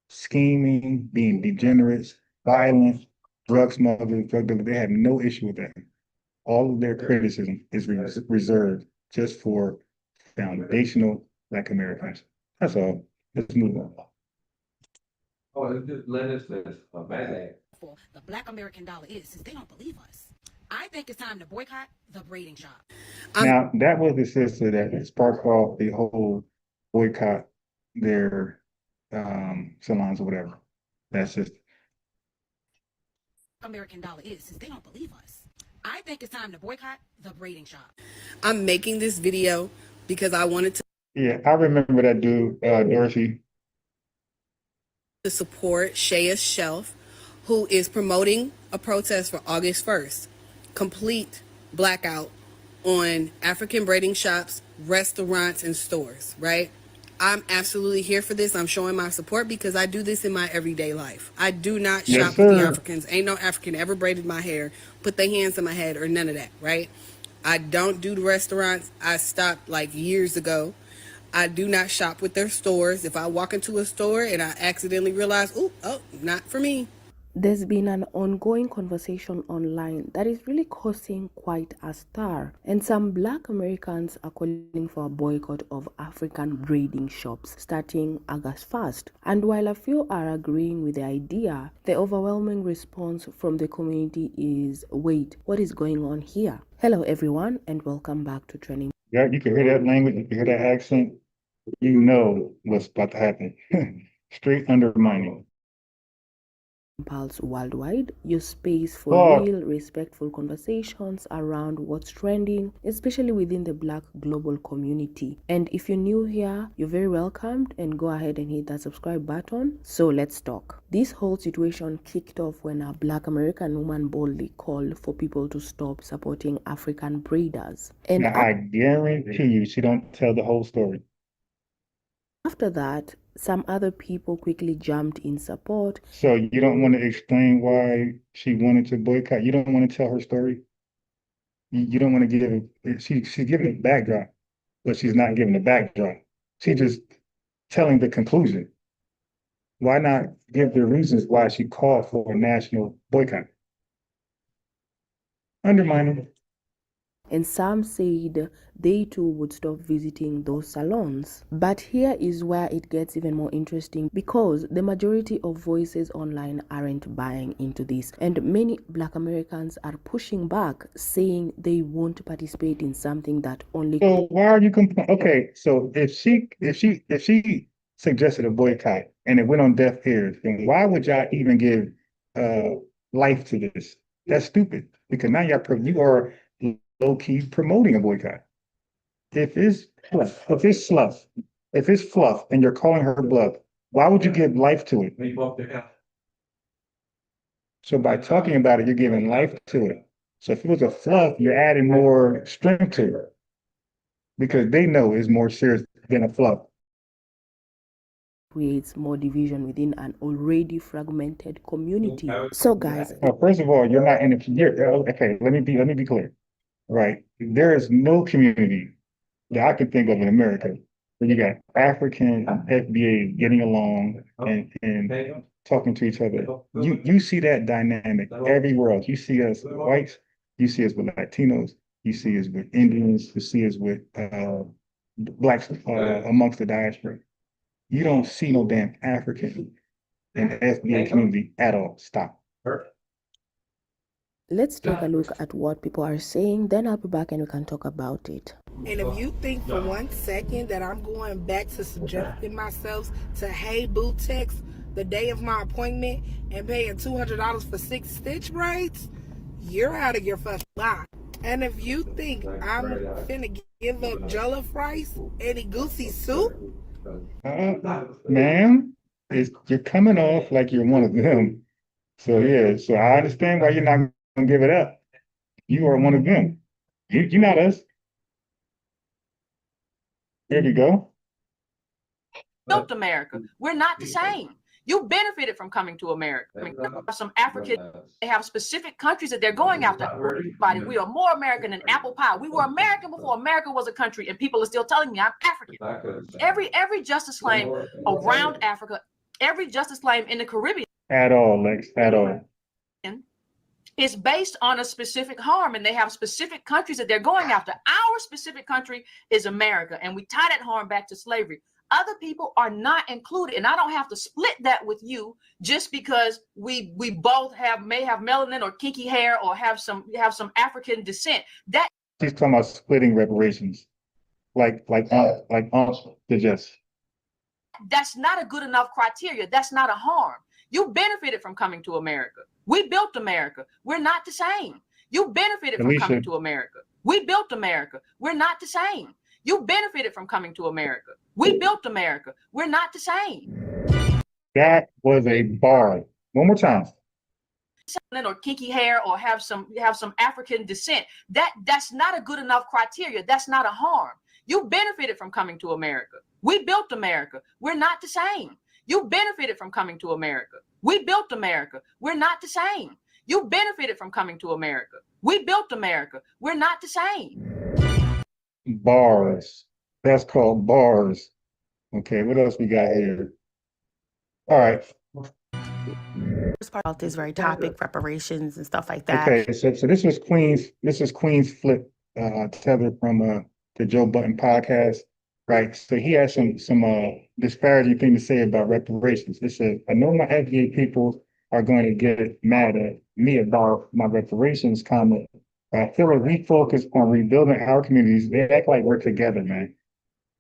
scheming, being degenerates, violent, drug smugglers, drug dealers. They have no issue with that. All of their criticism is reserved just for foundational Black Americans. That's all. Let's move on. Oh, it's just legislation. The Black American dollar is, since they don't believe us. I think it's time to boycott the braiding shop. Now, that was the sister that sparked off the whole boycott their salons or whatever. That's just American dollar is, since they don't believe us. I think it's time to boycott the braiding shop. I'm making this video because I wanted to. Yeah, I remember that dude, Dorothy. To support Shaya's Shelf, who is promoting a protest for August 1st. Complete blackout on African braiding shops, restaurants, and stores, right? I'm absolutely here for this. I'm showing my support because I do this in my everyday life. I do not Yes, shop with the sir. Africans. Ain't no African ever braided my hair, put their hands in my head, or none of that, right? I don't do the restaurants. I stopped like years ago. I do not shop with their stores. If I walk into a store and I accidentally realize, oh, not for me. There's been an ongoing conversation online that is really causing quite a stir, and some Black Americans are calling for a boycott of African braiding shops starting August 1st. And while a few are agreeing with the idea, the overwhelming response from the community is, wait, what is going on here? Hello everyone, and welcome back to Training. Yeah, you can hear that language, you can hear that accent, you know what's about to happen. Straight undermining. Pulse Worldwide, your space for real, respectful conversations around what's trending, especially within the Black global community. And if you're new here, you're very welcomed, and go ahead and hit that subscribe button. So let's talk. This whole situation kicked off when a Black American woman boldly called for people to stop supporting African braiders. And now, I guarantee you, she don't tell the whole story. After that, some other people quickly jumped in support. So you don't want to explain why she wanted to boycott? You don't want to tell her story? You don't want to give, she's giving a backdrop, but she's not giving a backdrop. She's just telling the conclusion. Why not give the reasons why she called for a national boycott? Undermining. And some said they too would stop visiting those salons. But here is where it gets even more interesting, because the majority of voices online aren't buying into this, and many Black Americans are pushing back, saying they won't participate in something that only. So why are you complaining? Okay, so if she suggested a boycott and it went on deaf ears, then why would y'all even give life to this? That's stupid, because now you are low-key promoting a boycott. If it's fluff, and you're calling her bluff, why would you give life to it? So by talking about it, you're giving life to it. So if it was a fluff, you're adding more strength to it, because they know it's more serious than a fluff. Creates more division within an already fragmented community. So guys, first of all, you're not in okay, let me be clear. Right. There is no community that I can think of in America where you got African FBA getting along and talking to each other. You see that dynamic everywhere else. You see us with whites, you see us with Latinos, you see us with Indians, you see us with Blacks amongst the diaspora. You don't see no damn African in the FBA community at all. Stop. Let's take a look at what people are saying, then I'll be back and we can talk about it. And if you think for 1 second that I'm going back to subjecting myself to Hey Boo text the day of my appointment and paying $200 for 6 stitch braids, you're out of your fucking mind. And if you think I'm finna give up jollof rice and a goosey soup, ma'am, you're coming off like you're one of them. So yeah, so I understand why you're not gonna give it up. You are one of them. You're not us. There you go. Built America. We're not the same. You benefited from coming to America. I mean, some African, they have specific countries that they're going after. Everybody, we are more American than apple pie. We were American before America was a country, and people are still telling me I'm African. Every justice claim around Africa, every justice claim in the Caribbean. At all, Lex, at all. It's based on a specific harm, and they have specific countries that they're going after. Our specific country is America, and we tie that harm back to slavery. Other people are not included, and I don't have to split that with you just because we both may have melanin or kinky hair or have some African descent. That she's talking about splitting reparations, like suggest. That's not a good enough criteria. That's not a harm. You benefited from coming to America. We built America. We're not the same. You benefited from coming to America. We built America. We're not the same. You benefited from coming to America. We built America. We're not the same. That was a bar. One more time. Or kinky hair or have some African descent. That's not a good enough criteria. That's not a harm. You benefited from coming to America. We built America. We're not the same. You benefited from coming to America. We built America. We're not the same. You benefited from coming to America. We built America. We're not the same. Bars. That's called bars. Okay, what else we got here? All right. First part of this very topic, reparations and stuff like that. Okay, so this was Queen's flip tether from the Joe Budden podcast, right? So he had some disparaging thing to say about reparations. It said, I know my FBA people are going to get mad at me about my reparations comment. But I feel like we focus on rebuilding our communities. They act like we're together, man.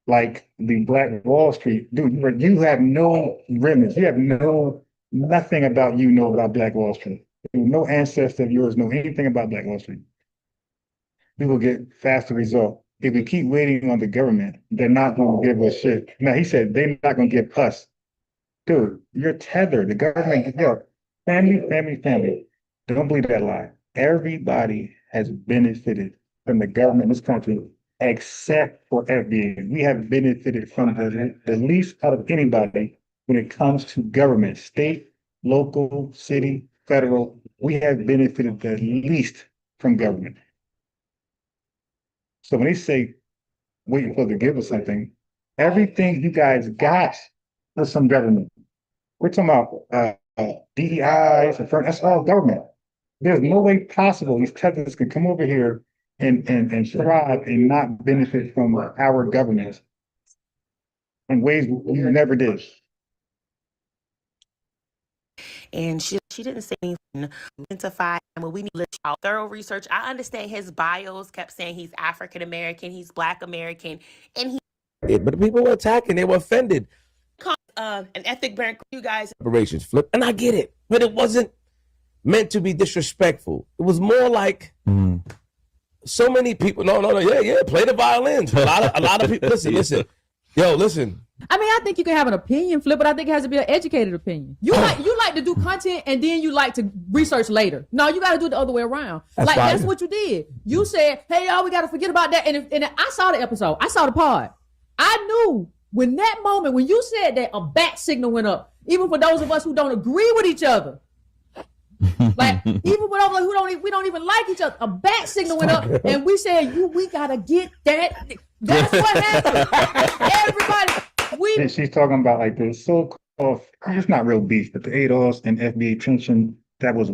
Like the Black Wall Street, dude, you have no remnants. You have nothing about you know about Black Wall Street. No ancestor of yours know anything about Black Wall Street. We will get faster result. If we keep waiting on the government, they're not going to give us shit. Now, he said they're not going to give us. Dude, you're tethered. The government, family. Don't believe that lie. Everybody has benefited from the government in this country except for FBA. We have benefited from the least out of anybody when it comes to government, state, local, city, federal. We have benefited the least from government. So when they say waiting for them to give us something, everything you guys got was some government. We're talking about DEIs, that's all government. There's no way possible these tethers can come over here and thrive and not benefit from our government in ways we never did. And she didn't say anything. Identify, well, we need to let out thorough research. I understand his bios kept saying he's African American, he's Black American, and he. But people were attacking, they were offended. An ethnic brand, you guys. Reparations flip, and I get it, but it wasn't meant to be disrespectful. It was more like so many people. No, yeah, play the violins. A lot of people. Listen. I mean, I think you can have an opinion, Flip, but I think it has to be an educated opinion. You like to do content and then you like to research later. No, you got to do it the other way around. That's what you did. You said, "Hey, y'all, we got to forget about that." And I saw the episode. I saw the pod. I knew when that moment when you said that, a bat signal went up. Even for those of us who don't agree with each other, like even for those who we don't even like each other, a bat signal went up, and we said, we gotta get that. That's what happened. Everybody. And she's talking about like the so-called, it's not real beef, but the ADOS and FBA tension that was.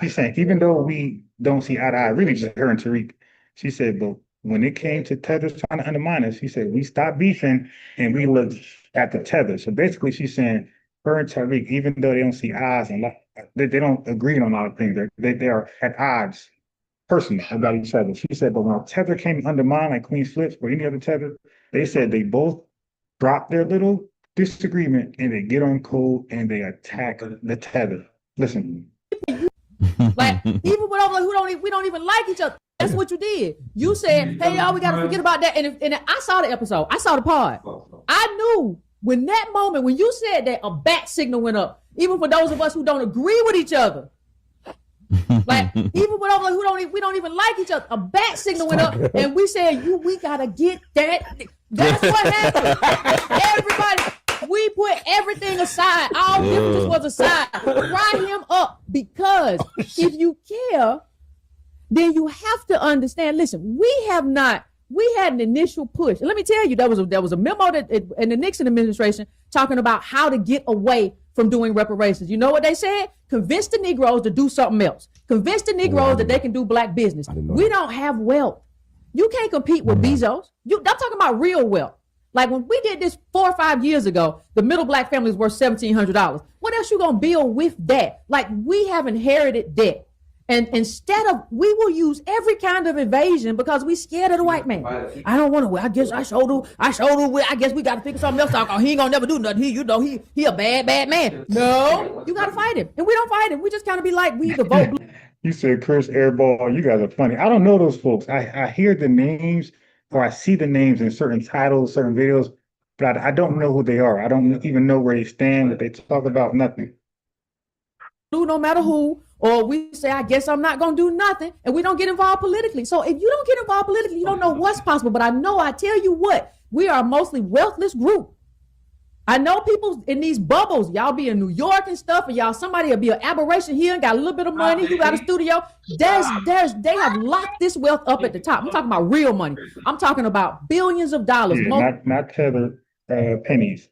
She's saying, even though we don't see eye to eye, really just her and Tariq, she said, but when it came to tethers trying to undermine us, she said, we stopped beefing and we looked at the tether. So basically she's saying, her and Tariq, even though they don't see eyes and they don't agree on a lot of things, they are at odds personally about each other. She said, but when a tether came to undermine like Queen's Flips or any other tether, they said they both drop their little disagreement and they get on code and they attack the tether. Listen. Like even with those we don't even like each other. That's what you did. You said, "Hey, y'all, we got to forget about that." And I saw the episode. I saw the pod. I knew when that moment when you said that, a bat signal went up. Even for those of us who don't agree with each other. Like even with those we don't even like each other, a bat signal went up, and we said, we gotta get that. That's what happened. Everybody, we put everything aside. All differences was aside. Fry him up, because if you care, then you have to understand. Listen, we had an initial push. And let me tell you, there was a memo that in the Nixon administration talking about how to get away from doing reparations. You know what they said? Convince the Negroes to do something else. Convince the Negroes that they can do Black business. We don't have wealth. You can't compete with Bezos. I'm talking about real wealth. Like when we did this 4 or 5 years ago, the middle Black family is worth $1,700. What else you gonna build with that? Like we have inherited debt. And instead of, we will use every kind of evasion because we scared of the white man. I don't want to, I guess we got to figure something else out. He ain't gonna never do nothing. He a bad man. No, you got to fight him. And we don't fight him. We just kind of be like, we the vote blue. You said Chris Airball, you guys are funny. I don't know those folks. I hear the names or I see the names in certain titles, certain videos, but I don't know who they are. I don't even know where they stand, but they talk about nothing. No matter who, or we say, I guess I'm not going to do nothing, and we don't get involved politically. So if you don't get involved politically, you don't know what's possible. But I know, I tell you what, we are a mostly wealthless group. I know people in these bubbles, y'all be in New York and stuff, and y'all, somebody will be an aberration here and got a little bit of money, you got a studio. They have locked this wealth up at the top. I'm talking about real money. I'm talking about billions of dollars. Yeah, not tethered pennies.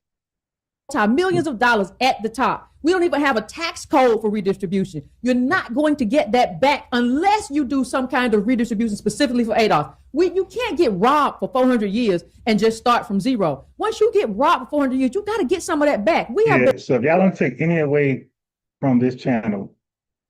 Millions of dollars at the top. We don't even have a tax code for redistribution. You're not going to get that back unless you do some kind of redistribution specifically for ADOS. You can't get robbed for 400 years and just start from zero. Once you get robbed for 400 years, you got to get some of that back. So if y'all don't take any away from this channel,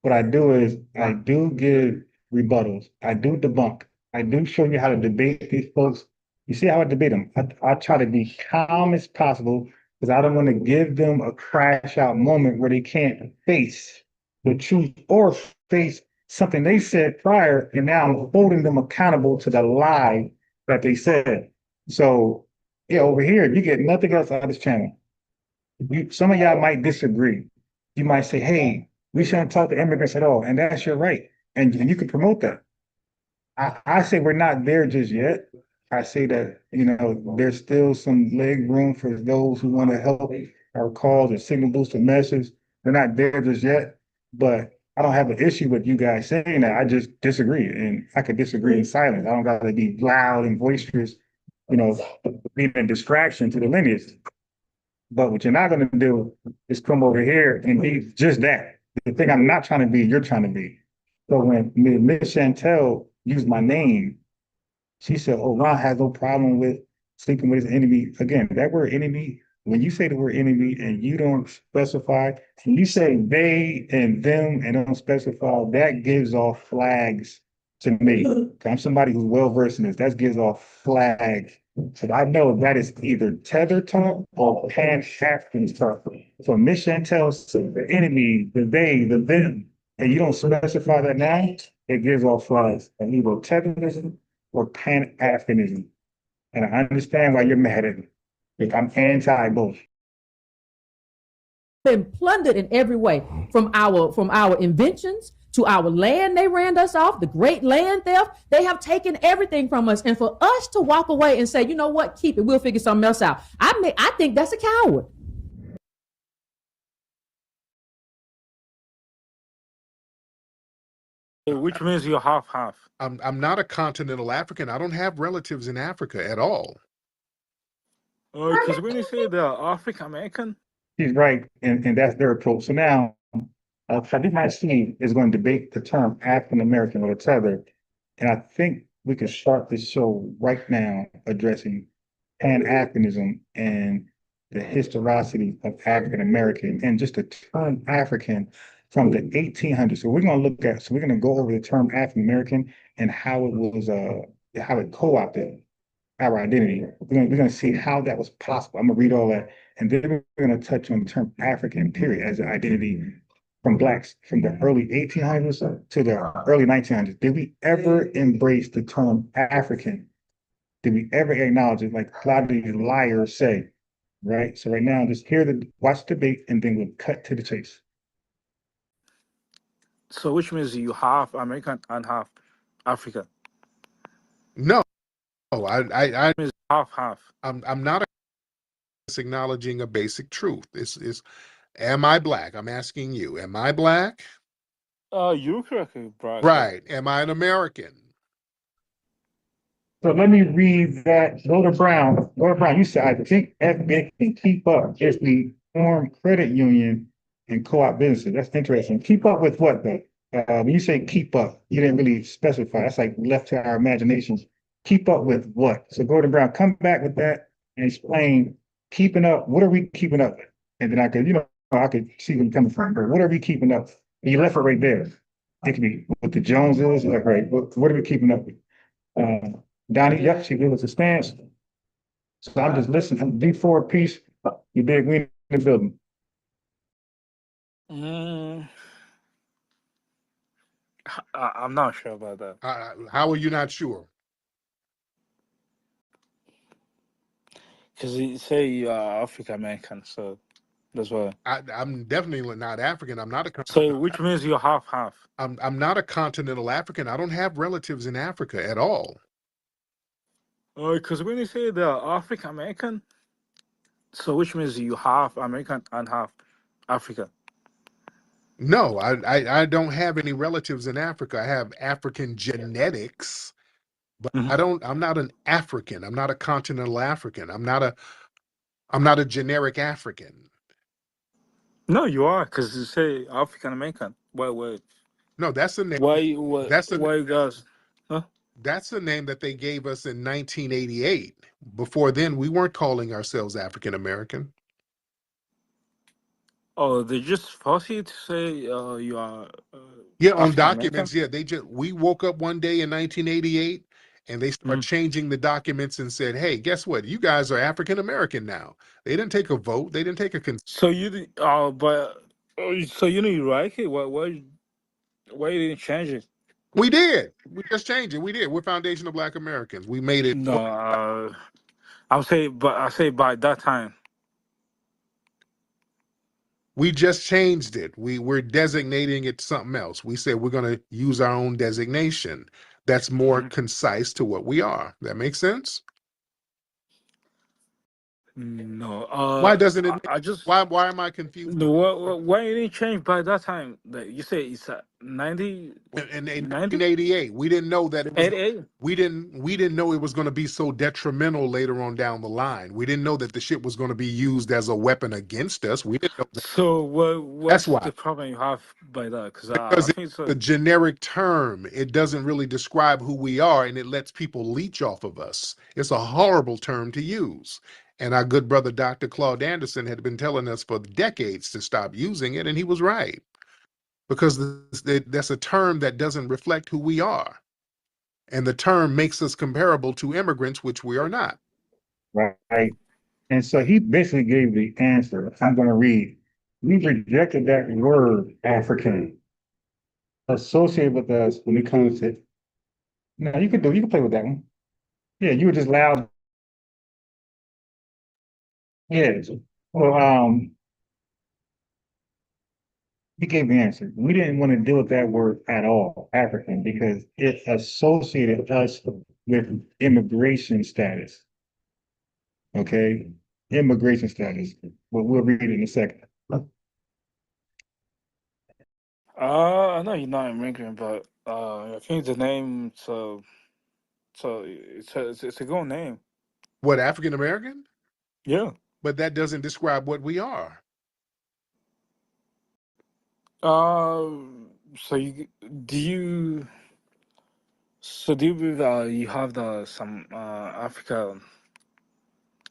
what I do is I do give rebuttals. I do debunk. I do show you how to debate these folks. You see how I debate them. I try to be calm as possible, because I don't want to give them a crash out moment where they can't face the truth or face something they said prior, and now I'm holding them accountable to the lie that they said. So, yeah, over here, you get nothing else out of this channel. Some of y'all might disagree. You might say, hey, we shouldn't talk to immigrants at all, and that's your right. And you can promote that. I say we're not there just yet. I say that, there's still some leg room for those who want to help our cause and signal boost the message. They're not there just yet, but I don't have an issue with you guys saying that. I just disagree, and I could disagree in silence. I don't got to be loud and boisterous, being a distraction to the lineage. But what you're not going to do is come over here and be just that. The thing I'm not trying to be, you're trying to be. So when Miss Chantel used my name, she said, oh, Ron has no problem with sleeping with his enemy. Again, that word enemy, when you say the word enemy and you don't specify, when you say they and them and don't specify, that gives off flags to me. I'm somebody who's well-versed in this. That gives off flags. So I know that is either tether talk or Pan-Africanist talk. So Miss Chantel said the enemy, the they, the them, and you don't specify that now, it gives off flags. And either tetherism or Pan-Africanism. And I understand why you're mad at me. I'm anti both. Been plundered in every way, from our inventions to our land. They ran us off, the great land theft. They have taken everything from us. And for us to walk away and say, you know what, keep it, we'll figure something else out. I think that's a coward. Which means you're half-half. I'm not a continental African. I don't have relatives in Africa at all. Because when you say they're African American, She's right, and that's their approach. So now, Sadiq Nassim is going to debate the term African American or the tether, and I think we can start this show right now addressing Pan-Africanism and the historicity of African American and just the term African from the 1800s. So we're going to go over the term African American and how it was, how it co-opted our identity. We're going to see how that was possible. I'm going to read all that, and then we're going to touch on the term African period as an identity from Blacks from the early 1800s to the early 1900s. Did we ever embrace the term African? Did we ever acknowledge it like a lot of these liars say? Right. So right now, just watch the debate, and then we'll cut to the chase. so which means you half American and half African. No, I means half-half. I'm not acknowledging a basic truth. This is, am I Black? I'm asking you, am I Black? You correctly, Brian. Right. Am I an American? So let me read that. Go to Brown. You said, I think FBA can keep up if we form credit union and co-op businesses. That's interesting. Keep up with what, though? When you say keep up, you didn't really specify. That's like left to our imaginations. Keep up with what? So Gordon Brown, come back with that and explain keeping up. What are we keeping up with? And then I could see where you're coming from. But what are we keeping up with? You left it right there. It could be what the Joneses, like, right? What are we keeping up with? Donnie, yep, she gave us a stance. So I'm just listening. D4 piece, you big win in the building. I'm not sure about that. How are you not sure? Because you say you are African American, so That's why. I'm definitely not African. I'm not a. So which means you're half. I'm not a continental African. I don't have relatives in Africa at all. Because when you say the African American, so which means you half American and half African. No, I don't have any relatives in Africa. I have African genetics, but I'm not an African. I'm not a continental African. I'm not a generic African. No, you are, because you say African American. Why? No, that's the name. Why guys? Huh? That's the name that they gave us in 1988. Before then, we weren't calling ourselves African American. Oh, they just force you to say you are. Yeah, on African documents. American? Yeah, we woke up one day in 1988 and they start changing the documents and said, "Hey, guess what? You guys are African American now." They didn't take a vote. They didn't take a consent. So you so you know you like it. Why you didn't change it? We did. We just changed it. We did. We're foundational Black Americans. We made it. No, I say by that time. We just changed it. We're designating it something else. We said we're going to use our own designation that's more concise to what we are. That makes sense? No. Why doesn't it? I just why am I confused? no. Why you didn't change by that time? Like you say it's 90. In 1988, we didn't know that it was. 88? We didn't know it was going to be so detrimental later on down the line. We didn't know that the shit was going to be used as a weapon against us. We didn't know that. So what's the problem you have by that? Because I think it's a generic term. It doesn't really describe who we are, and it lets people leech off of us. It's a horrible term to use. And our good brother, Dr. Claude Anderson, had been telling us for decades to stop using it, and he was right. Because that's a term that doesn't reflect who we are. And the term makes us comparable to immigrants, which we are not. Right. And so he basically gave the answer. I'm going to read. We rejected that word African associated with us when it comes to. No, you can play with that one. Yeah, you were just loud. Yes. Well, he gave the answer. We didn't want to deal with that word at all, African, because it associated us with immigration status. Okay? Immigration status. But we'll read it in a second. I know you're not immigrant, but I think the name so it's a good name. What, African American? Yeah. But that doesn't describe what we are. So do you believe you have some African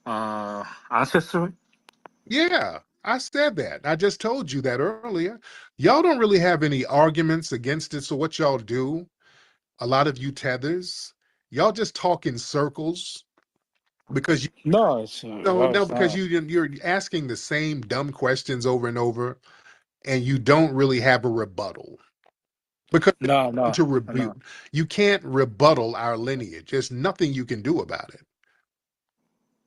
ancestry? Yeah, I said that. I just told you that earlier. Y'all don't really have any arguments against it. So what y'all do, a lot of you tethers, y'all just talk in circles because because you're asking the same dumb questions over and over, and you don't really have a rebuttal. Because you can't rebuttal our lineage. There's nothing you can do about it.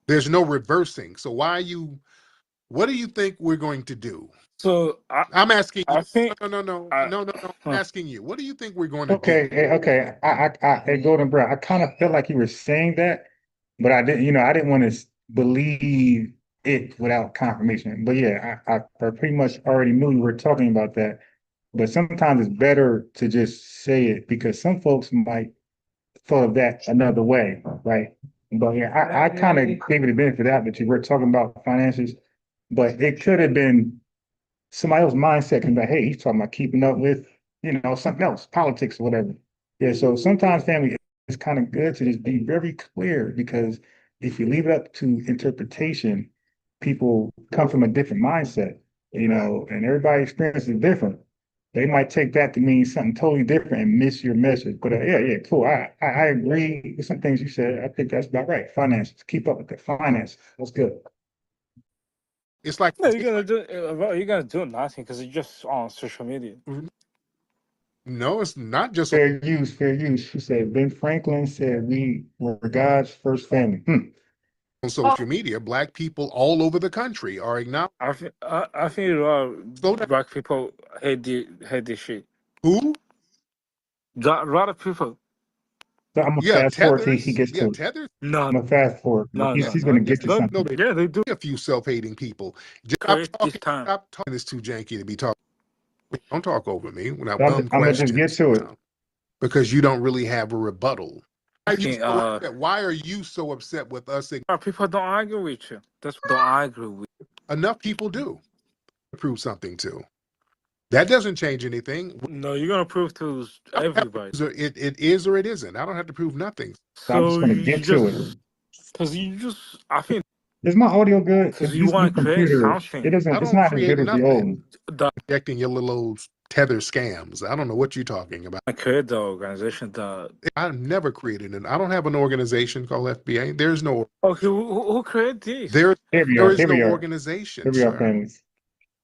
There's no reversing. So what do you think we're going to do? So I'm asking you. I think No. I'm asking you. What do you think we're going to do? Okay. Hey, Golden Brown, I kind of felt like you were saying that, but I didn't want to believe it without confirmation. But yeah, I pretty much already knew you were talking about that. But sometimes it's better to just say it because some folks might thought of that another way, right? But yeah, I kind of gave it the benefit of that you were talking about finances, but it could have been somebody else's mindset can be like, hey, he's talking about keeping up with, something else, politics or whatever. Yeah, so sometimes family it's kind of good to just be very clear because if you leave it up to interpretation, people come from a different mindset, and everybody's experience is different. They might take that to mean something totally different and miss your message. But yeah, cool. I agree with some things you said. I think that's about right. Finances, keep up with the finances. That's good. It's like no, you're gonna do nothing because it's just on social media. No, it's not just fair use. Fair use. She said Ben Franklin said we were God's first family. on social media, black people all over the country are acknowledging. I think a lot of black people hate this shit. Who? A lot of people. So I'm gonna Yeah, fast forward till he tethers. gets Yeah, to it. tethers. No, I'm gonna fast forward. no, He's, no, he's no. gonna get to No, something. they Yeah, they do. a few self-hating people. Create this time. Stop talking. It's too janky to be talking. Don't talk over me when I So I'm gonna just get questions. to it. Because you don't really have a rebuttal. I think, Why are you so upset with us? People don't argue with you. That's what don't argue with. Enough people do. Prove something to. That doesn't change anything. No, you're gonna prove to everybody. It is or it isn't. I don't have to prove nothing. So I'm just gonna you get to it. because you just, I think, Is my audio good? because It's you this new want to create computer. something. It doesn't. I It's don't not as create good as the old nothing. one. Projecting your little old tether scams. I don't know what you're talking about. I create the organization that. I've never created it. I don't have an organization called FBA. There's no. Okay, who created this? There is Here no we are. organization. Here we are, Sir. families.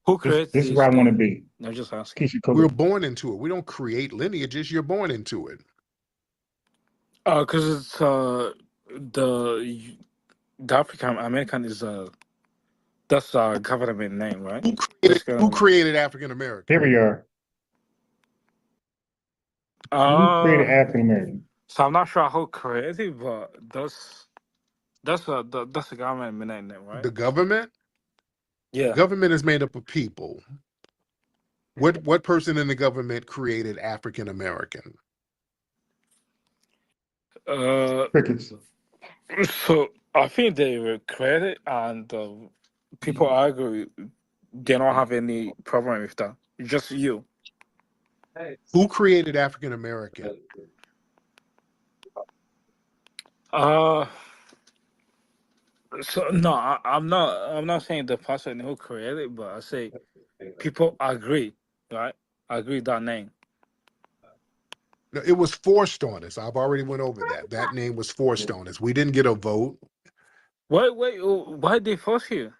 Who created This is where I want to be. No, just asking. Keisha Cooper. We're born into it. We don't create lineages. You're born into it. Because it's the African American is that's our government name, right? Who created African American? Here we are. Who created African American? So I'm not sure who created, but that's the government name, right? The government? Yeah. The government is made up of people. What person in the government created African American? Crickets. So I think they were created, and people argue they don't have any problem with that. Just you. Who created African American? So no, I'm not saying the person who created it, but I say people agree, right? Agree that name. No, it was forced on us. I've already went over that. That name was forced on us. We didn't get a vote. Wait, why they force you?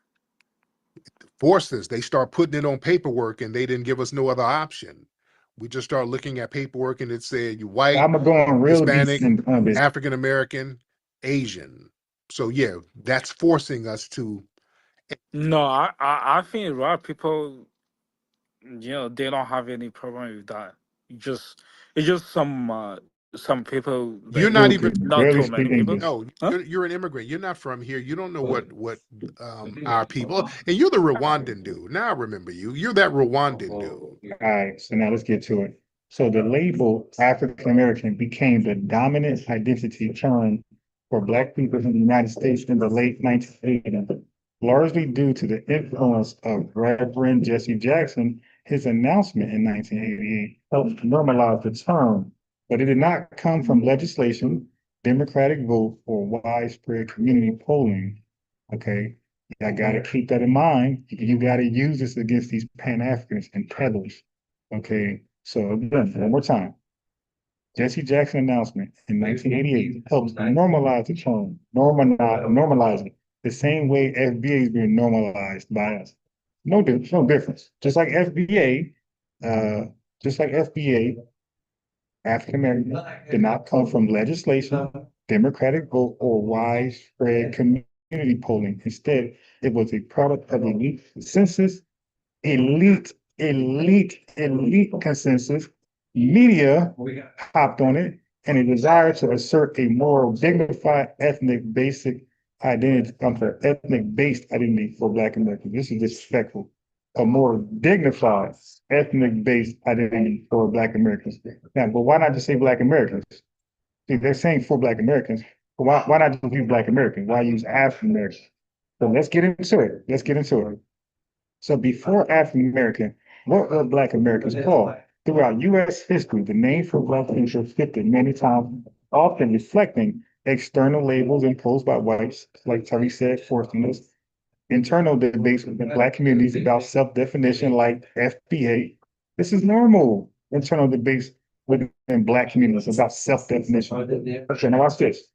Forced us. They start putting it on paperwork, and they didn't give us no other option. We just started looking at paperwork, and it said you white, I'm going real Hispanic, decent on this. African American, Asian. So yeah, that's forcing us to. No, I think a lot of people, they don't have any problem with that. It's just some people. You're not Okay, even barely too speak many people. English. No, you're an immigrant. You're not from here. You don't know what our people. And you're the Rwandan dude. Now I remember you. You're that Rwandan dude. All right, so now let's get to it. So the label African American became the dominant identity term for Black people in the United States in the late 1980s, largely due to the influence of Reverend Jesse Jackson. His announcement in 1988 helped normalize the term, but it did not come from legislation, Democratic vote, or widespread community polling. Okay, I gotta keep that in mind. You gotta use this against these Pan-Africanists and peddlers. Okay, so again, one more time. Jesse Jackson announcement in 1988 helped normalize the term, normalize it the same way FBA is being normalized by us. No difference. Just like FBA, African American did not come from legislation, Democratic vote, or widespread community polling. Instead, it was a product of elite census, elite consensus. Media hopped on it, and a desire to assert a more dignified ethnic-based identity for Black Americans. This is disrespectful. A more dignified ethnic-based identity for Black Americans. Now, but why not just say Black Americans? See, they're saying for Black Americans, but why not just use Black Americans? Why use African Americans? So let's get into it. So before African American, what were Black Americans called? Throughout U.S. history, the name for Black people shifted many times, often reflecting external labels imposed by whites, like Terry said, forcing us. Internal debates within Black communities about self-definition, like FBA. This is normal. Internal debates within Black communities about self-definition. Okay, now watch this.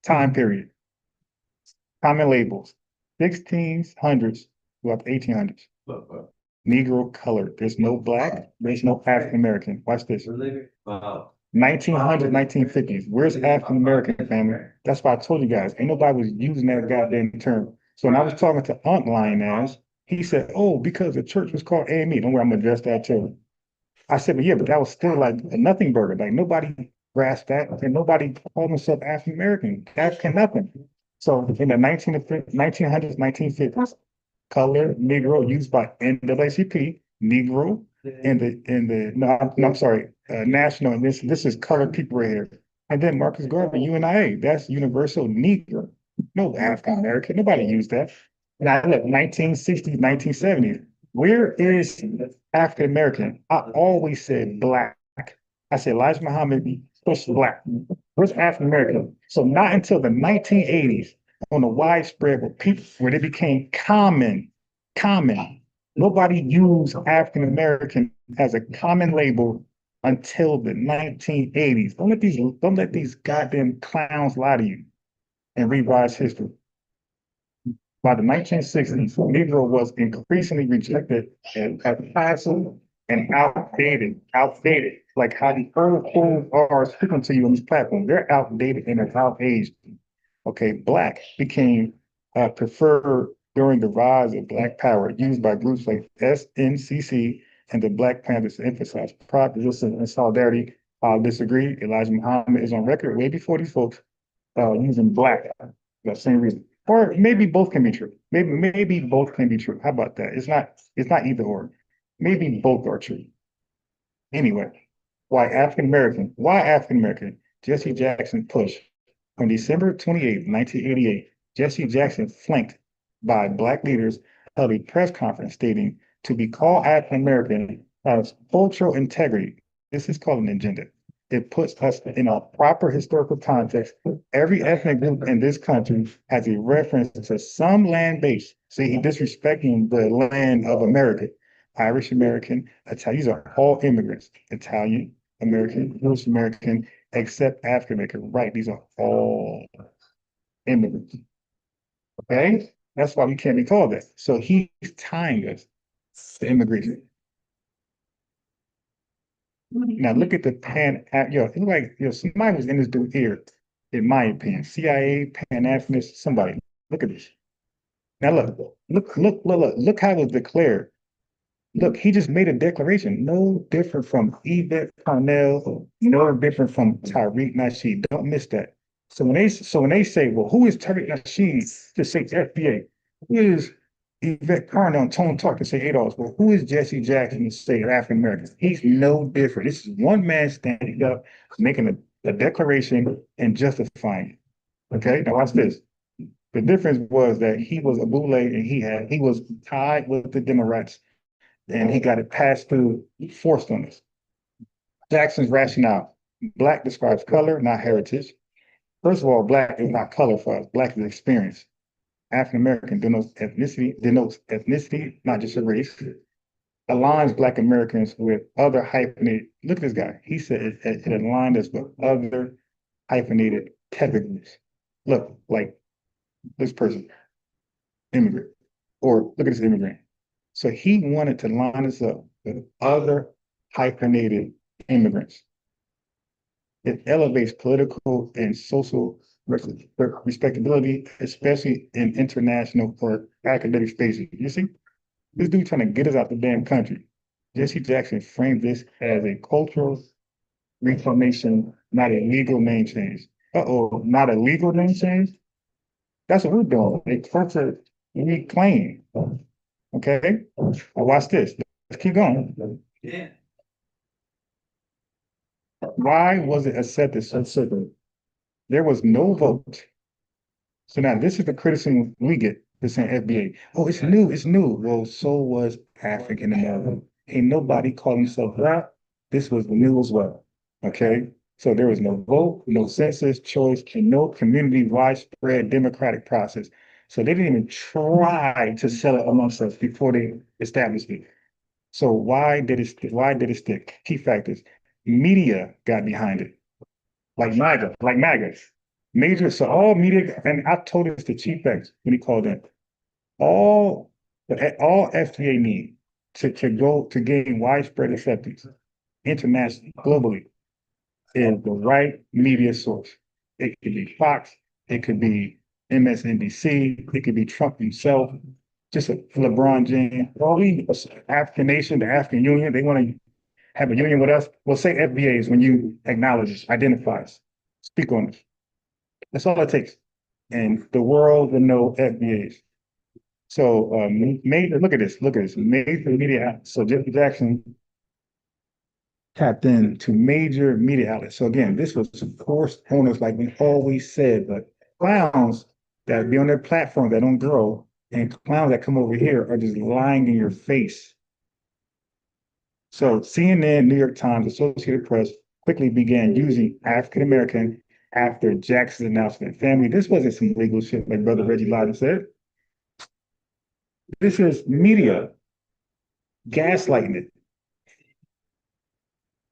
Time period. Common labels. 1600s throughout the 1800s. Negro color. There's no Black, there's no African American. Watch this. 1900s, 1950s. Where's African American family? That's why I told you guys, ain't nobody was using that goddamn term. So when I was talking to Aunt Lioness, he said, oh, because the church was called AME. Don't worry, I'm gonna address that too. I said, but yeah, but that was still like a nothing burger. Like nobody grasped that, and nobody called themselves African American. African nothing. So in the 1900s, 1950s, color Negro used by NAACP, Negro, I'm sorry, national, and this is colored people right here. And then Marcus Garvey, UNIA, that's universal Negro. No African American, nobody used that. And I look, 1960s, 1970s. Where is African American? I always said black. I said Elijah Muhammad pushed black. Where's African American? So not until the 1980s, on a widespread where they became common. Nobody used African American as a common label until the 1980s. Don't let these goddamn clowns lie to you and revise history. By the 1960s, Negro was increasingly rejected as passive and outdated. Like how the early fools are speaking to you on this platform. They're outdated and they're outaged. Okay, black became preferred during the rise of Black Power, used by groups like SNCC and the Black Panthers to emphasize pride, resistance, and solidarity. I'll disagree. Elijah Muhammad is on record way before these folks using black for that same reason. Or maybe both can be true. Maybe both can be true. How about that? It's not either or. Maybe both are true. Anyway, why African American? Why African American? Jesse Jackson push. On December 28, 1988, Jesse Jackson, flanked by Black leaders, held a press conference stating to be called African American has cultural integrity. This is called an agenda. It puts us in a proper historical context. Every ethnic group in this country has a reference to some land base. See, he disrespecting the land of America. Irish American, Italian, these are all immigrants. Italian American, Jewish American, except African American. Right, these are all immigrants. Okay? That's why we can't be called that. So he's tying us to immigration. Now look at the it look like somebody was in this dude's ear, in my opinion. CIA, Pan-Africanist, somebody. Look at this. Now look how it was declared. Look, he just made a declaration, no different from Yvette Parnell, no different from Tariq Nasheed. Don't miss that. So when they say, well, who is Tariq Nasheed to say FBA? Who is Yvette Parnell and Tone Talk to say ADOS? Well, who is Jesse Jackson to say African Americans? He's no different. This is one man standing up, making a declaration and justifying it. Okay, now watch this. The difference was that he was a boule and he was tied with the Democrats, and he got it passed through, forced on us. Jackson's rationale: Black describes color, not heritage. First of all, Black is not color for us. Black is experience. African American denotes ethnicity, not just a race. Aligns Black Americans with other hyphenated. Look at this guy. He said it aligned us with other hyphenated categories. Look, like this person, immigrant, or look at this immigrant. So he wanted to line us up with other hyphenated immigrants. It elevates political and social respectability, especially in international or academic spaces. You see, this dude trying to get us out the damn country. Jesse Jackson framed this as a cultural reclamation, not a legal name change. Not a legal name change? That's what we're doing. A culture reclaim. Okay? Now watch this. Let's keep going. Yeah. Why was it accepted so simply? There was no vote. So now this is the criticism we get for saying FBA. Oh, it's new. Well, so was African American. Ain't nobody called himself Black. This was new as well. Okay? So there was no vote, no census, choice, and no community widespread democratic process. So they didn't even try to sell it amongst us before they established it. So why did it stick? Key factors. Media got behind it. Like MAGA. So all media, and I told this to Chief X when he called in. All FBA need to gain widespread acceptance internationally, globally. is the right media source. It could be Fox, it could be MSNBC, it could be Trump himself, just a LeBron James, all these African nation, the African Union, they want to have a union with us. Well, say FBAs when you acknowledge, identifies, speak on it. That's all it takes. And the world will know FBAs. So look at this, major media. So Jesse Jackson tapped into major media outlets. So again, this was forced owners like we always said, but clowns that be on their platform that don't grow and clowns that come over here are just lying in your face. So CNN, New York Times, Associated Press quickly began using African American after Jackson's announcement. Family, this wasn't some legal shit like Brother Reggie Lodge said. This is media gaslighting it.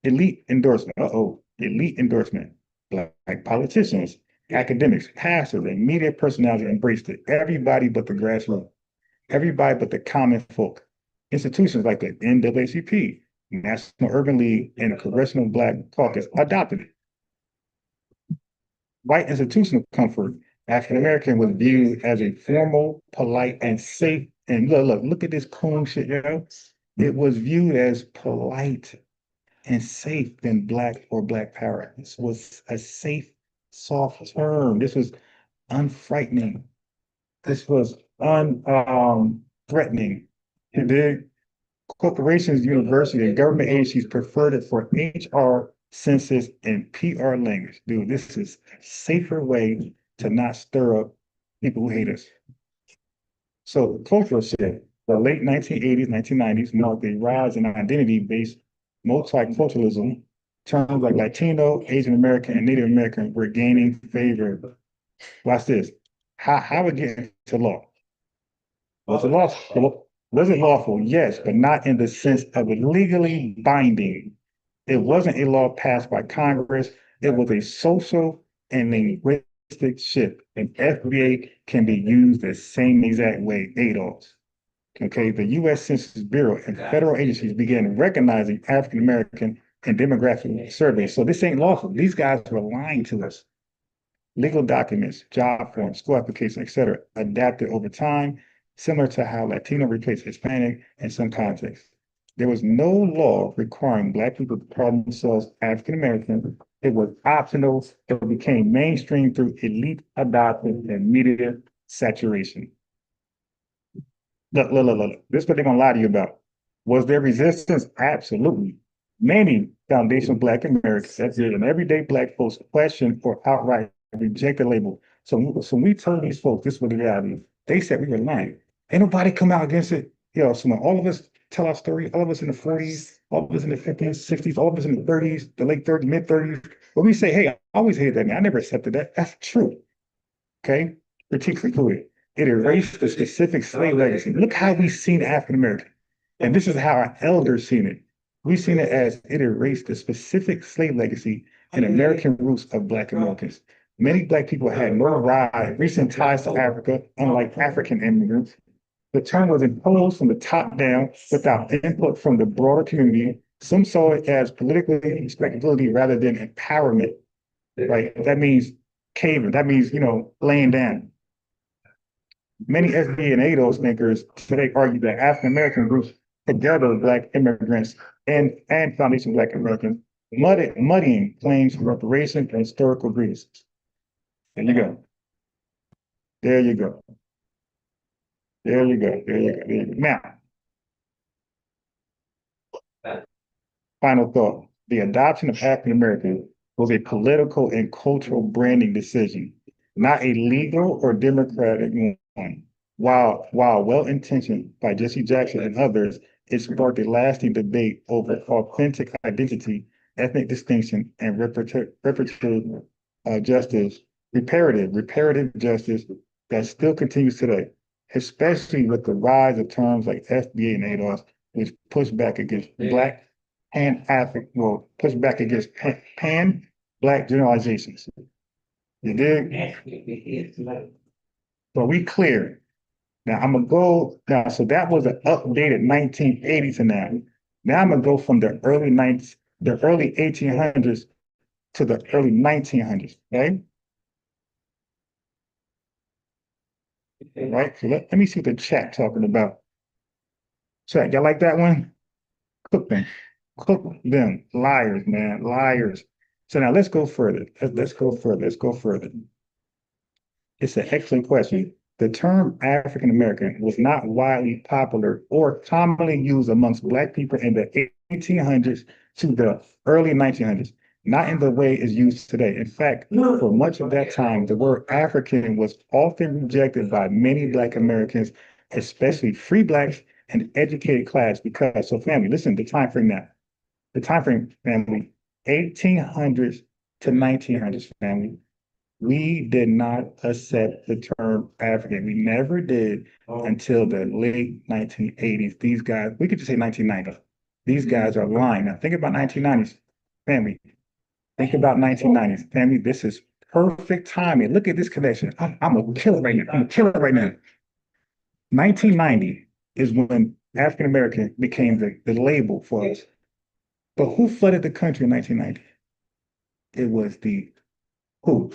Elite endorsement. Elite endorsement. Black politicians, academics, pastors, and media personalities embraced it. Everybody but the grassroots. Everybody but the common folk. Institutions like the NAACP, National Urban League, and the Congressional Black Caucus adopted it. White institutional comfort, African American was viewed as a formal, polite, and safe. And look at this coon shit, yo. It was viewed as polite and safe than Black or Black power. This was a safe, soft term. This was unfrightening. This was unthreatening. You dig? Corporations, universities, and government agencies preferred it for HR, census, and PR language. Dude, this is a safer way to not stir up people who hate us. So the cultural shift, the late 1980s, 1990s marked a rise in identity-based multiculturalism. Terms like Latino, Asian American, and Native American were gaining favor. Watch this. How it get into law? Was it lawful? Was it lawful? Yes, but not in the sense of it legally binding. It wasn't a law passed by Congress. It was a social and linguistic shift. And FBA can be used the same exact way, ADOS. Okay, the U.S. Census Bureau and federal agencies began recognizing African American and demographic surveys. So this ain't lawful. These guys were lying to us. Legal documents, job forms, school applications, etc., adapted over time, similar to how Latino replaced Hispanic in some contexts. There was no law requiring Black people to call themselves African American. It was optional. It became mainstream through elite adoption and media saturation. Look. This is what they're going to lie to you about. Was there resistance? Absolutely. Many foundational Black Americans, that's it, and everyday Black folks questioned or outright rejected the label. So when we told these folks this was the reality, they said we were lying. Ain't nobody come out against it. Yo, so when all of us tell our story, all of us in the 40s, all of us in the 50s, 60s, all of us in the 30s, the late 30s, mid 30s, when we say, hey, I always hated that man, I never accepted that. That's true. Okay? Critiques included. It erased the specific slave legacy. Look how we've seen African American. And this is how our elders seen it. We've seen it as it erased the specific slave legacy and American roots of Black Americans. Many Black people had no recent ties to Africa, unlike African immigrants. The term was imposed from the top down without input from the broader community. Some saw it as political respectability rather than empowerment. Right? That means caving. That means, laying down. Many SBA and ADOS makers today argue that African American groups together Black immigrants and foundation Black Americans, muddying claims for reparations and historical grievances. There you go. There you go. There you go. There you go. There you go. Now, final thought. The adoption of African Americans was a political and cultural branding decision, not a legal or democratic one. While well-intentioned by Jesse Jackson and others, it sparked a lasting debate over authentic identity, ethnic distinction, and reparative justice that still continues today, especially with the rise of terms like FBA and ADOS, which push back against Black push back against pan-Black generalizations. You dig? So we clear. Now I'm gonna go now. So that was an updated 1980 to now. Now I'm gonna go from the early 1800s to the early 1900s, okay? Right, so let me see what the chat talking about. Chat, y'all like that one? Cook them. Cook them. Liars, man. Liars. So now let's go further. Let's go further. Let's go further. It's an excellent question. The term African American was not widely popular or commonly used amongst Black people in the 1800s to the early 1900s, not in the way it's used today. In fact, for much of that time, the word African was often rejected by many Black Americans, especially free Blacks and educated class, because, so family, listen, the time frame now. The time frame, family, 1800s to 1900s, family. We did not accept the term African. We never did until the late 1980s. These guys, we could just say 1990. These guys are lying. Now think about 1990s, family. Think about 1990s, family. This is perfect timing. Look at this connection. I'm gonna kill it right now. I'm gonna kill it right now. 1990 is when African American became the label for us. But who flooded the country in 1990? It was the who?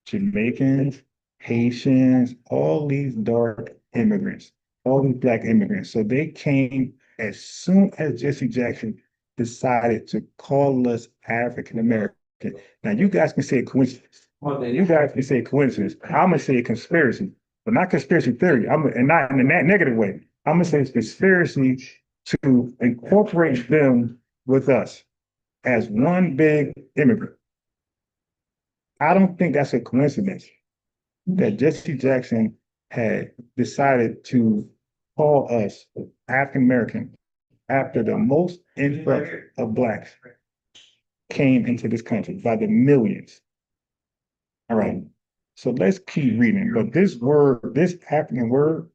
Jamaicans, Haitians, all these dark immigrants, all these Black immigrants. So they came as soon as Jesse Jackson decided to call us African American. Now you guys can say coincidence. You guys can say coincidence. I'm gonna say conspiracy, but not conspiracy theory. And not in that negative way. I'm gonna say it's conspiracy to incorporate them with us as one big immigrant. I don't think that's a coincidence that Jesse Jackson had decided to call us African American after the most influx of Blacks came into this country by the millions. All right, so let's keep reading. But this word, this African word,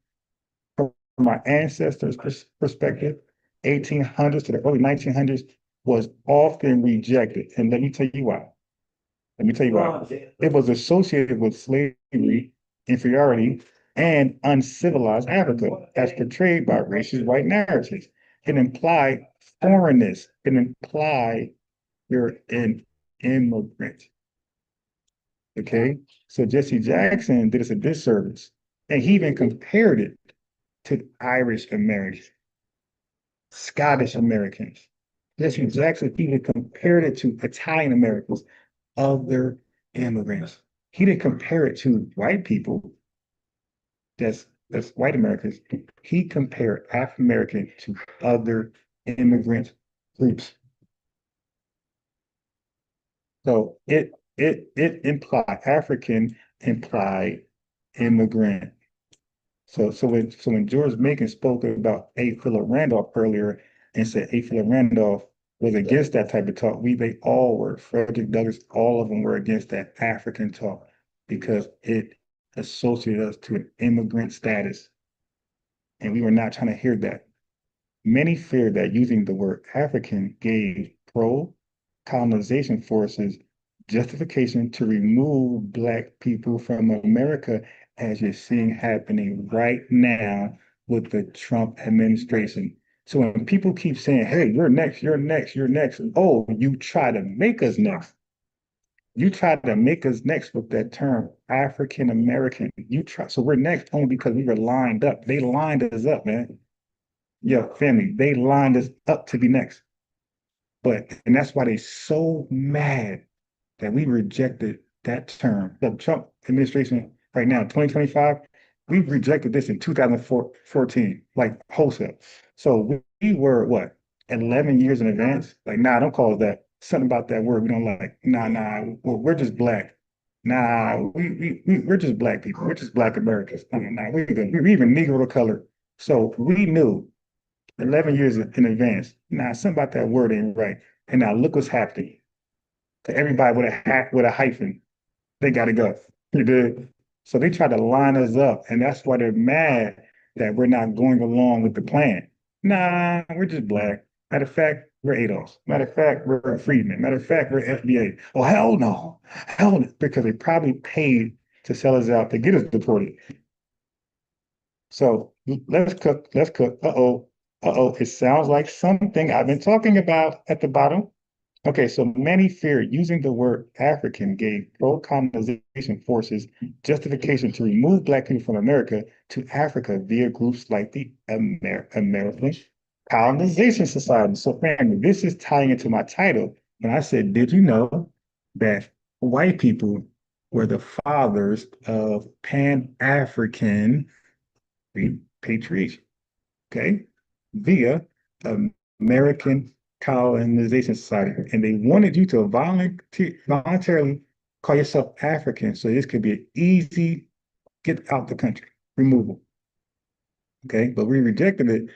from my ancestors' perspective, 1800s to the early 1900s, was often rejected. And let me tell you why. Let me tell you why. It was associated with slavery, inferiority, and uncivilized Africa, as portrayed by racist white narratives. It implied foreignness. It implied you're an immigrant. Okay? So Jesse Jackson did us a disservice. And he even compared it to Irish Americans, Scottish Americans. Jesse Jackson even compared it to Italian Americans, other immigrants. He didn't compare it to white people, that's white Americans. He compared African American to other immigrant groups. So it implied African implied immigrant. So when George Macon spoke about A. Philip Randolph earlier and said A. Philip Randolph was against that type of talk, they all were. Frederick Douglass, all of them were against that African talk because it associated us to an immigrant status. And we were not trying to hear that. Many feared that using the word African gave pro-colonization forces justification to remove Black people from America, as you're seeing happening right now with the Trump administration. So when people keep saying, hey, you're next, you're next, you're next, oh, you try to make us next. You try to make us next with that term, African American. So we're next only because we were lined up. They lined us up, man. Yeah, family, they lined us up to be next. And that's why they're so mad that we rejected that term. The Trump administration right now, 2025, we rejected this in 2014, like wholesale. So we were what, 11 years in advance? Like, nah, don't call it that. Something about that word we don't like. Nah, we're just Black. Nah, we're just Black people. We're just Black Americans. Nah, we're even Negro to color. So we knew 11 years in advance. Nah, something about that word ain't right. And now look what's happening. To everybody with a hyphen, they got to go. You did. So they try to line us up, and that's why they're mad that we're not going along with the plan. Nah, we're just Black. Matter of fact, we're ADOS. Matter of fact, we're freedmen. Matter of fact, we're FBA. Oh, hell no. Hell no. Because they probably paid to sell us out to get us deported. So let's cook. Let's cook. Uh-oh. It sounds like something I've been talking about at the bottom. Okay, so many fear using the word African gave pro-colonization forces justification to remove Black people from America to Africa via groups like the American Colonization Society. So, family, this is tying into my title. When I said, did you know that white people were the fathers of Pan-African repatriation? Okay, via American Colonization Society, and they wanted you to voluntarily call yourself African, so this could be an easy get out the country removal. Okay, but we rejected it,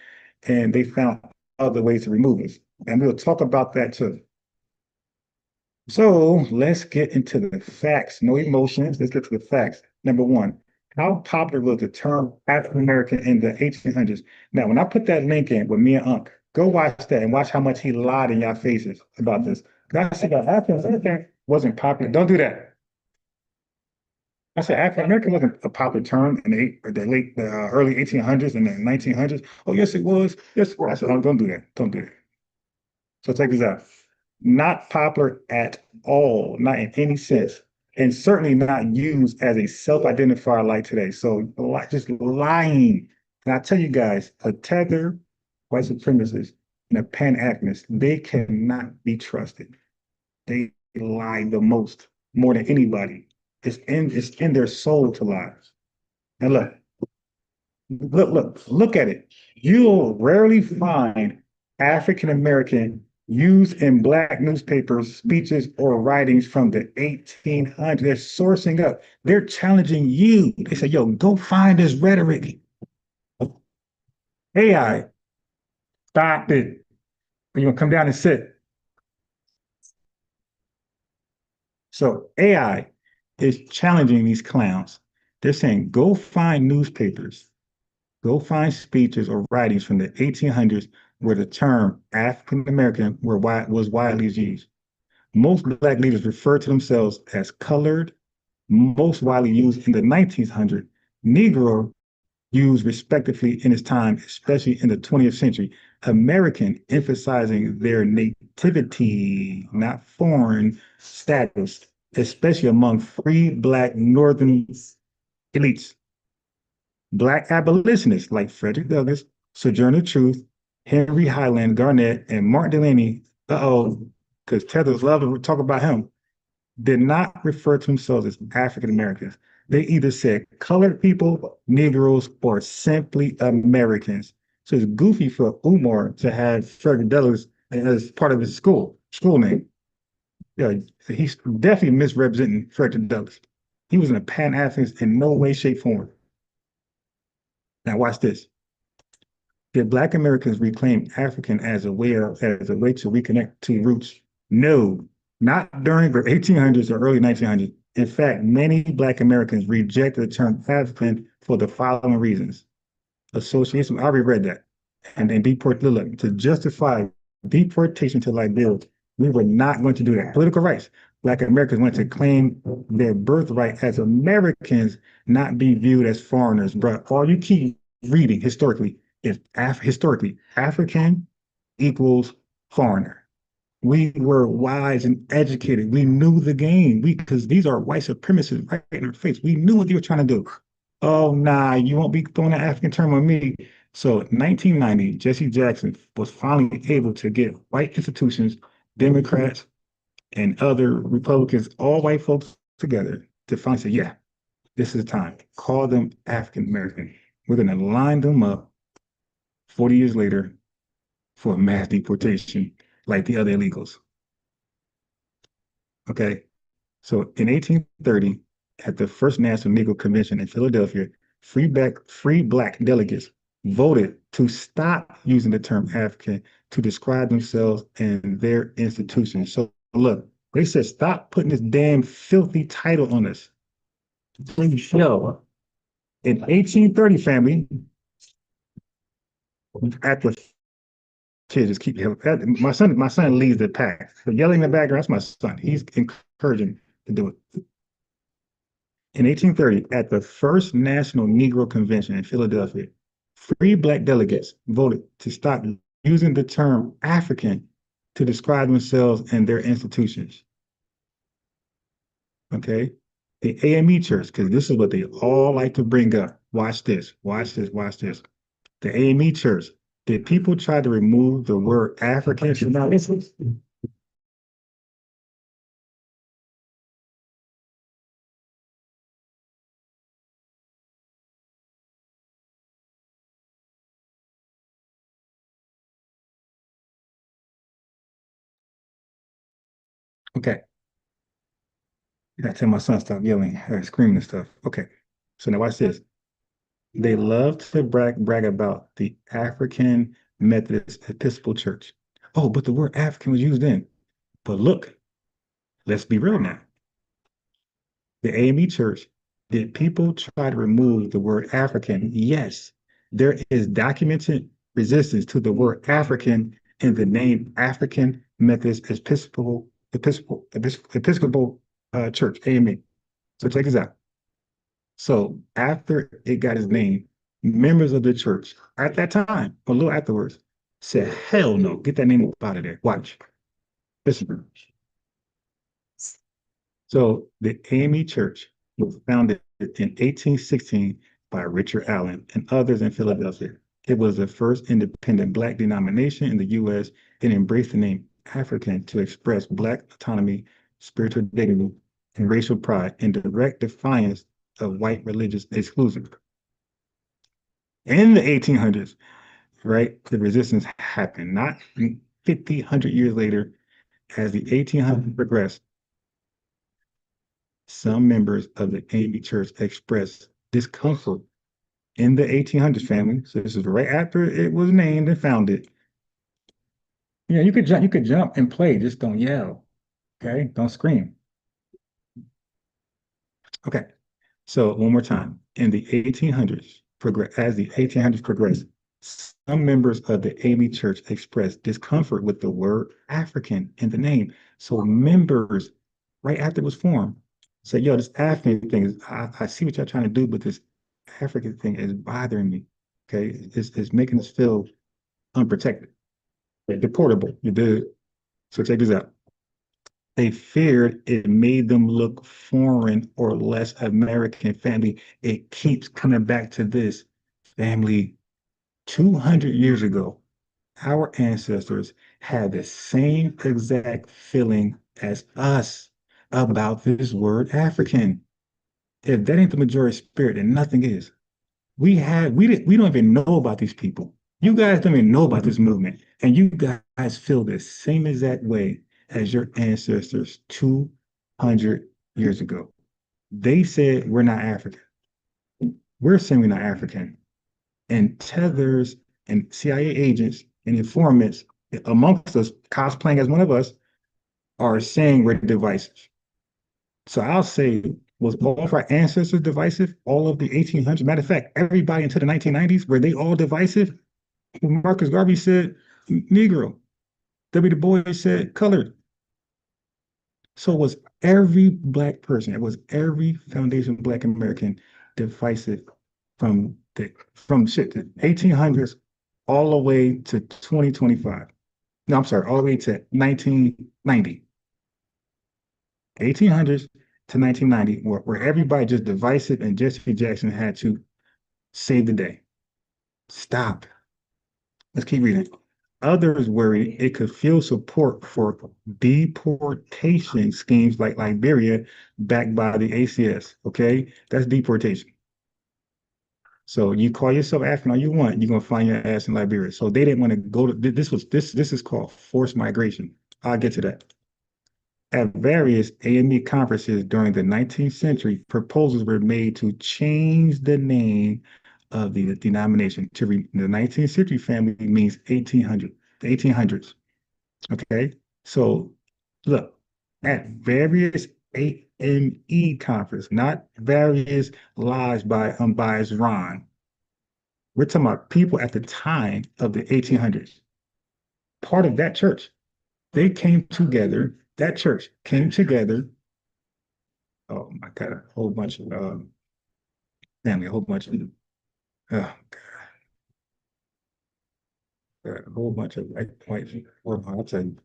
and they found other ways to remove us, and we'll talk about that too. So let's get into the facts. No emotions. Let's get to the facts. Number one, how popular was the term African American in the 1800s? Now, when I put that link in with me and Unc, go watch that and watch how much he lied in y'all faces about this. I said that African American wasn't popular. Don't do that. I said African American wasn't a popular term in the early 1800s and the 1900s. Oh, yes, it was. Yes, it was. I said, oh, don't do that. Don't do that. So check this out. Not popular at all, not in any sense, and certainly not used as a self-identifier like today. So just lying. And I tell you guys, a tether, white supremacist, and a Pan-Africanist, they cannot be trusted. They lie the most, more than anybody. It's in their soul to lie. And look at it. You'll rarely find African American used in Black newspapers, speeches, or writings from the 1800s. They're sourcing up. They're challenging you. They say, yo, go find this rhetoric. AI, stop it. You're going to come down and sit. So AI is challenging these clowns. They're saying, go find newspapers, go find speeches or writings from the 1800s where the term African American was widely used. Most Black leaders refer to themselves as colored, most widely used in the 1900s. Negro used respectively in its time, especially in the 20th century. American, emphasizing their nativity, not foreign status, especially among free Black Northern elites. Black abolitionists like Frederick Douglass, Sojourner Truth, Henry Highland Garnett, and Martin Delany, because Tethers love to talk about him, did not refer to themselves as African Americans. They either said colored people, Negroes, or simply Americans. So it's goofy for Umar to have Frederick Douglass as part of his school name. Yeah, he's definitely misrepresenting Frederick Douglass. He was in a Pan-Africanist in no way, shape, form. Now watch this. Did Black Americans reclaim African as a way to reconnect to roots? No, not during the 1800s or early 1900s. In fact, many Black Americans rejected the term African for the following reasons. Association, I already read that. And then to justify deportation to Liberia, we were not going to do that. Political rights. Black Americans wanted to claim their birthright as Americans, not be viewed as foreigners. But all you keep reading historically is African equals foreigner. We were wise and educated. We knew the game. Because these are white supremacists right in our face. We knew what they were trying to do. Oh, nah, you won't be throwing an African term on me. So 1990, Jesse Jackson was finally able to get white institutions, Democrats, and other Republicans, all white folks together to finally say, yeah, this is the time. Call them African American. We're going to line them up 40 years later for mass deportation like the other illegals. Okay, so in 1830, at the First National Negro Convention in Philadelphia, free Black delegates voted to stop using the term African to describe themselves and their institutions. So look, they said, stop putting this damn filthy title on us. Yo, in 1830, family, at the kids just keep yelling. My son leads the pack. The yelling in the background, that's my son. He's encouraging to do it. In 1830, at the First National Negro Convention in Philadelphia, free Black delegates voted to stop using the term African to describe themselves and their institutions. Okay? The AME Church, because this is what they all like to bring up. Watch this, watch this, watch this. The AME Church, did people try to remove the word African from our lists? Okay. I tell my son stop yelling or screaming and stuff. Okay. So now watch this. They love to brag about the African Methodist Episcopal Church. Oh, but the word African was used then. But look, let's be real now. The AME Church, did people try to remove the word African? Yes. There is documented resistance to the word African in the name African Methodist Episcopal Church, AME. So check this out. So after it got its name, members of the church at that time, a little afterwards, said, hell no, get that name out of there. Watch. Listen. So the AME Church was founded in 1816 by Richard Allen and others in Philadelphia. It was the first independent Black denomination in the U.S. and embraced the name African to express Black autonomy, spiritual dignity, and racial pride in direct defiance of white religious exclusion. In the 1800s, right, the resistance happened, not 50, 100 years later. As the 1800s progressed, some members of the AME Church expressed discomfort in the 1800s, family. So this is right after it was named and founded. Yeah, you could jump and play, just don't yell. Okay, don't scream. Okay, so one more time. In the 1800s, as the 1800s progressed, some members of the AME Church expressed discomfort with the word African in the name. So members, right after it was formed, said, yo, this African thing is, I see what y'all trying to do, but this African thing is bothering me. Okay, it's making us feel unprotected, deportable. You did. So check this out. They feared it made them look foreign or less American. Family, it keeps coming back to this. Family, 200 years ago, our ancestors had the same exact feeling as us about this word African. If that ain't the majority spirit, then nothing is. We don't even know about these people. You guys don't even know about this movement. And you guys feel the same exact way as your ancestors 200 years ago. They said we're not African. We're saying we're not African. And tethers and CIA agents and informants amongst us, cosplaying as one of us, are saying we're divisive. So I'll say, was all of our ancestors divisive? All of the 1800s? Matter of fact, everybody into the 1990s, were they all divisive? Marcus Garvey said Negro. W. Du Bois said colored. So was every Black person, it was every foundation Black American divisive from the 1800s all the way to 2025. No, I'm sorry, all the way to 1990. 1800s to 1990, where everybody just divisive and Jesse Jackson had to save the day. Stop. Let's keep reading. Others worried it could fuel support for deportation schemes like Liberia backed by the ACS. Okay, that's deportation. So you call yourself African all you want, you're gonna find your ass in Liberia. So they didn't want to go to this is called forced migration. I'll get to that. At various AME conferences during the 19th century, proposals were made to change the name of the denomination to the 19th century family means 1800, the 1800s. Okay, so look, at various AME conference, not various lies by unbiased Ron. We're talking about people at the time of the 1800s. Part of that church, they came together. That church came together. Oh my God, a whole bunch of family, a whole bunch of oh God, a whole bunch of white. Well, I'll tell you.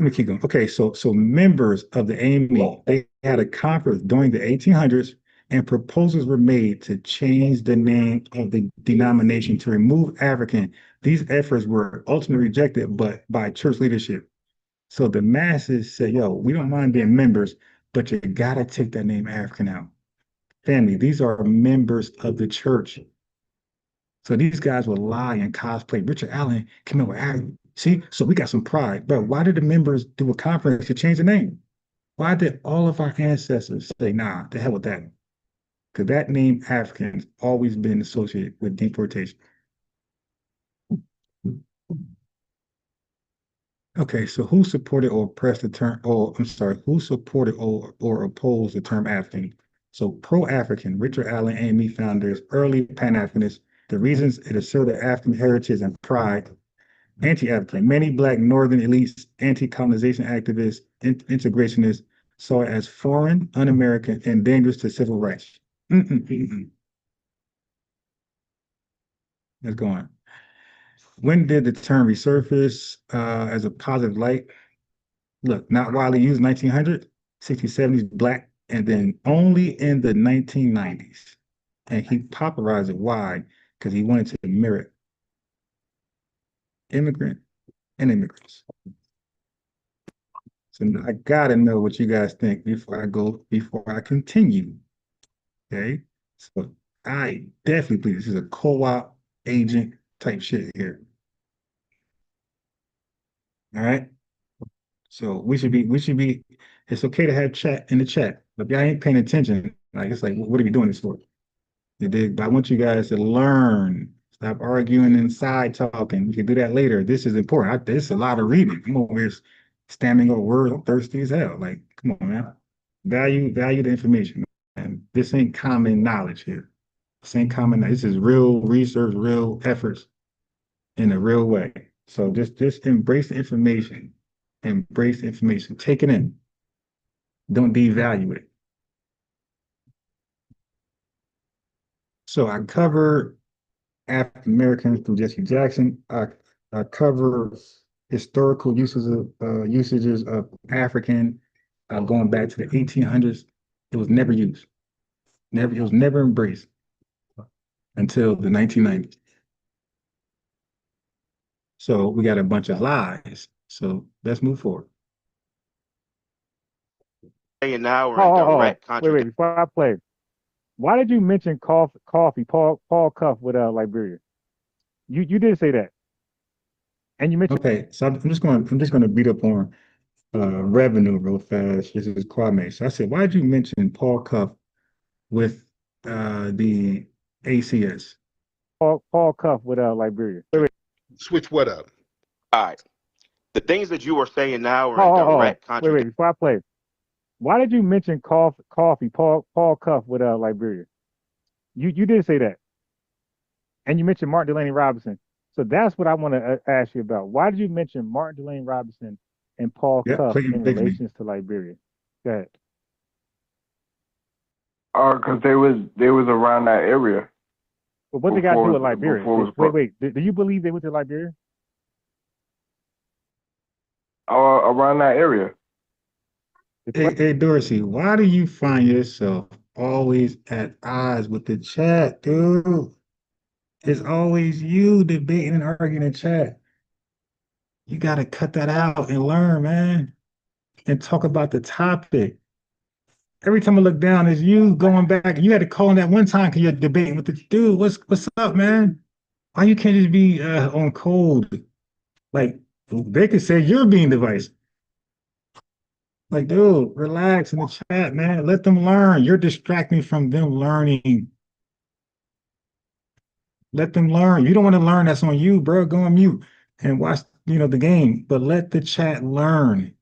let me keep going. Okay, so members of the AME, they had a conference during the 1800s, and proposals were made to change the name of the denomination to remove African. These efforts were ultimately rejected, but by church leadership. So the masses said, "Yo, we don't mind being members, but you gotta take that name African out." Family, these are members of the church. So these guys will lie and cosplay. Richard Allen came in with African. See, so we got some pride. Bro, why did the members do a conference to change the name? Why did all of our ancestors say, nah, the hell with that? Because that name African's always been associated with deportation. Okay, so who supported or oppressed the term, or I'm sorry, who supported or opposed the term African? So pro-African, Richard Allen, AME founders, early Pan-Africanists, the reasons it asserted African heritage and pride, anti-African, many Black Northern elites, anti-colonization activists, integrationists saw it as foreign, un-American, and dangerous to civil rights. Let's go on. When did the term resurface as a positive light? Look, not widely used 1900, 60s, 70s, Black, and then only in the 1990s. And he popularized it. Why? Because he wanted to mirror immigrant and immigrants. So I gotta know what you guys think before I continue. Okay. So I definitely believe this is a co-op agent type shit here. All right. So we should be, it's okay to have chat in the chat. But if y'all ain't paying attention, like it's like, what are we doing this for? You dig? But I want you guys to learn. Stop arguing and side talking. We can do that later. This is important. This is a lot of reading. I'm over here stammering over words. I'm thirsty as hell. Like, come on, man. Value the information. And this ain't common knowledge here. This ain't common. This is real research, real efforts in a real way. So just embrace the information. Embrace the information. Take it in. Don't devalue it. So I cover African Americans through Jesse Jackson. I cover historical usages of African going back to the 1800s. It was never used. It was never embraced until the 1990s. So we got a bunch of lies. So let's move forward. Now we're in direct contradiction. Wait, before I play, why did you mention Paul Cuff with Liberia? You did say that, and you mentioned. Okay, so I'm just going to beat up on revenue real fast. This is Kwame. So I said, why did you mention Paul Cuff with the ACS? Paul Cuff with Liberia. Wait. Switch what up? All right. The things that you are saying now are in direct contradiction. Wait, before I play, why did you mention Paul Cuff with Liberia? You did say that, and you mentioned Martin Delaney Robinson. So that's what I want to ask you about. Why did you mention Martin Delaney Robinson and Paul Cuff in relations to Liberia? Go ahead. Because they was around that area. But what they got to do with Liberia? Wait. Do you believe they went to Liberia? Around that area. Hey, Dorsey, why do you find yourself always at odds with the chat, dude? It's always you debating and arguing in chat. You got to cut that out and learn, man, and talk about the topic. Every time I look down, it's you going back. You had to call in that one time because you're debating with the dude. What's up, man? Why you can't just be on cold? Like, they could say you're being divisive. Like, dude, relax in the chat, man. Let them learn. You're distracting from them learning. Let them learn. You don't want to learn, that's on you, bro. Go on mute and watch, the game. But let the chat learn.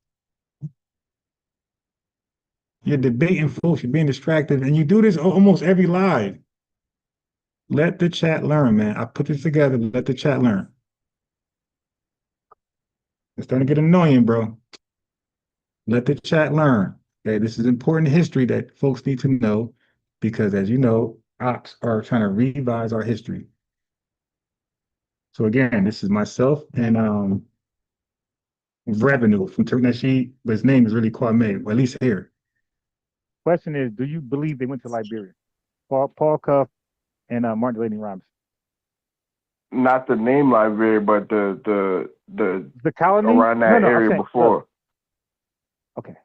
You're debating, folks. You're being distracted. And you do this almost every live. Let the chat learn, man. I put this together. Let the chat learn. It's starting to get annoying, bro. Let the chat learn. Okay, this is important history that folks need to know because, as you know, ops are trying to revise our history. So again, this is myself and revenue from Turkmenistan, but his name is really Kwame, or at least here. Question is, do you believe they went to Liberia? Paul Cuff and Martin Delaney Robinson. Not the name Liberia, but the colony around that area before. Okay,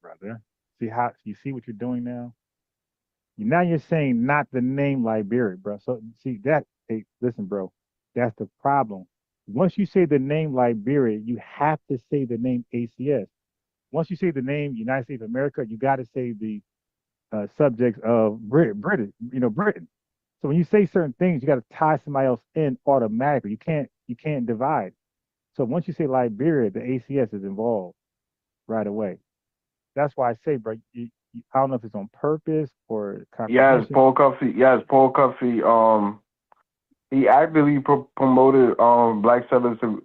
brother. You see what you're doing now? Now you're saying not the name Liberia, bro. So see that? Hey, listen, bro. That's the problem. Once you say the name Liberia, you have to say the name ACS. Once you say the name United States of America, you got to say the subjects of Britain. So when you say certain things, you got to tie somebody else in automatically. You can't divide. So once you say Liberia, the ACS is involved right away. That's why I say, bro, I don't know if it's on purpose or Yes, Paul Cuffey. He actively promoted black settlers to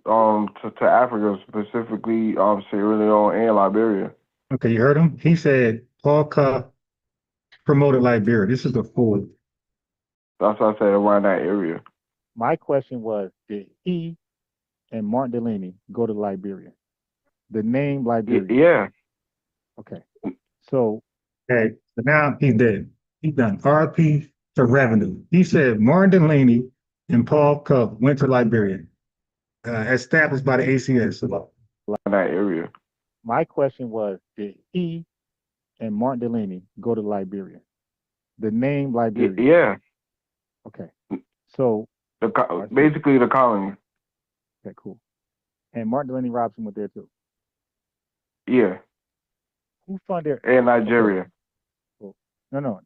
Africa, specifically Sierra Leone and Liberia. Okay, you heard him? He said Paul Cuff promoted Liberia. This is a fool. That's what I said, around that area. My question was, did he and Martin Delaney go to Liberia? The name Liberia. Yeah. Okay. So now he's dead. He's done. RP to revenue. He said Martin Delaney and Paul Cuff went to Liberia, established by the ACS. That area. My question was, did he and Martin Delaney go to Liberia? The name Liberia. Yeah. Okay. So basically the colony. Okay, cool. And Martin Delaney Robinson went there too. Yeah. Who funded? And Nigeria. Cool. No,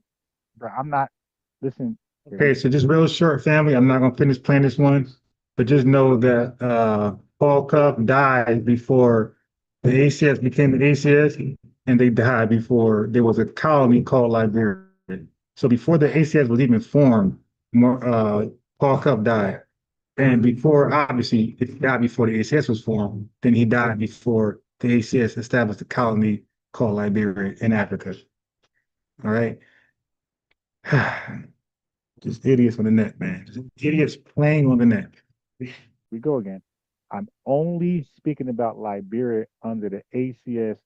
bro. I'm not. Listen. Okay, so just real short, family. I'm not gonna finish playing this one, but just know that Paul Cuff died before the ACS became the ACS, and they died before there was a colony called Liberia. So before the ACS was even formed, Paul Cuff died. And before, obviously, if he died before the ACS was formed, then he died before the ACS established a colony called Liberia in Africa. All right. Just idiots on the net, man. Just idiots playing on the net. We go again. I'm only speaking about Liberia under the ACS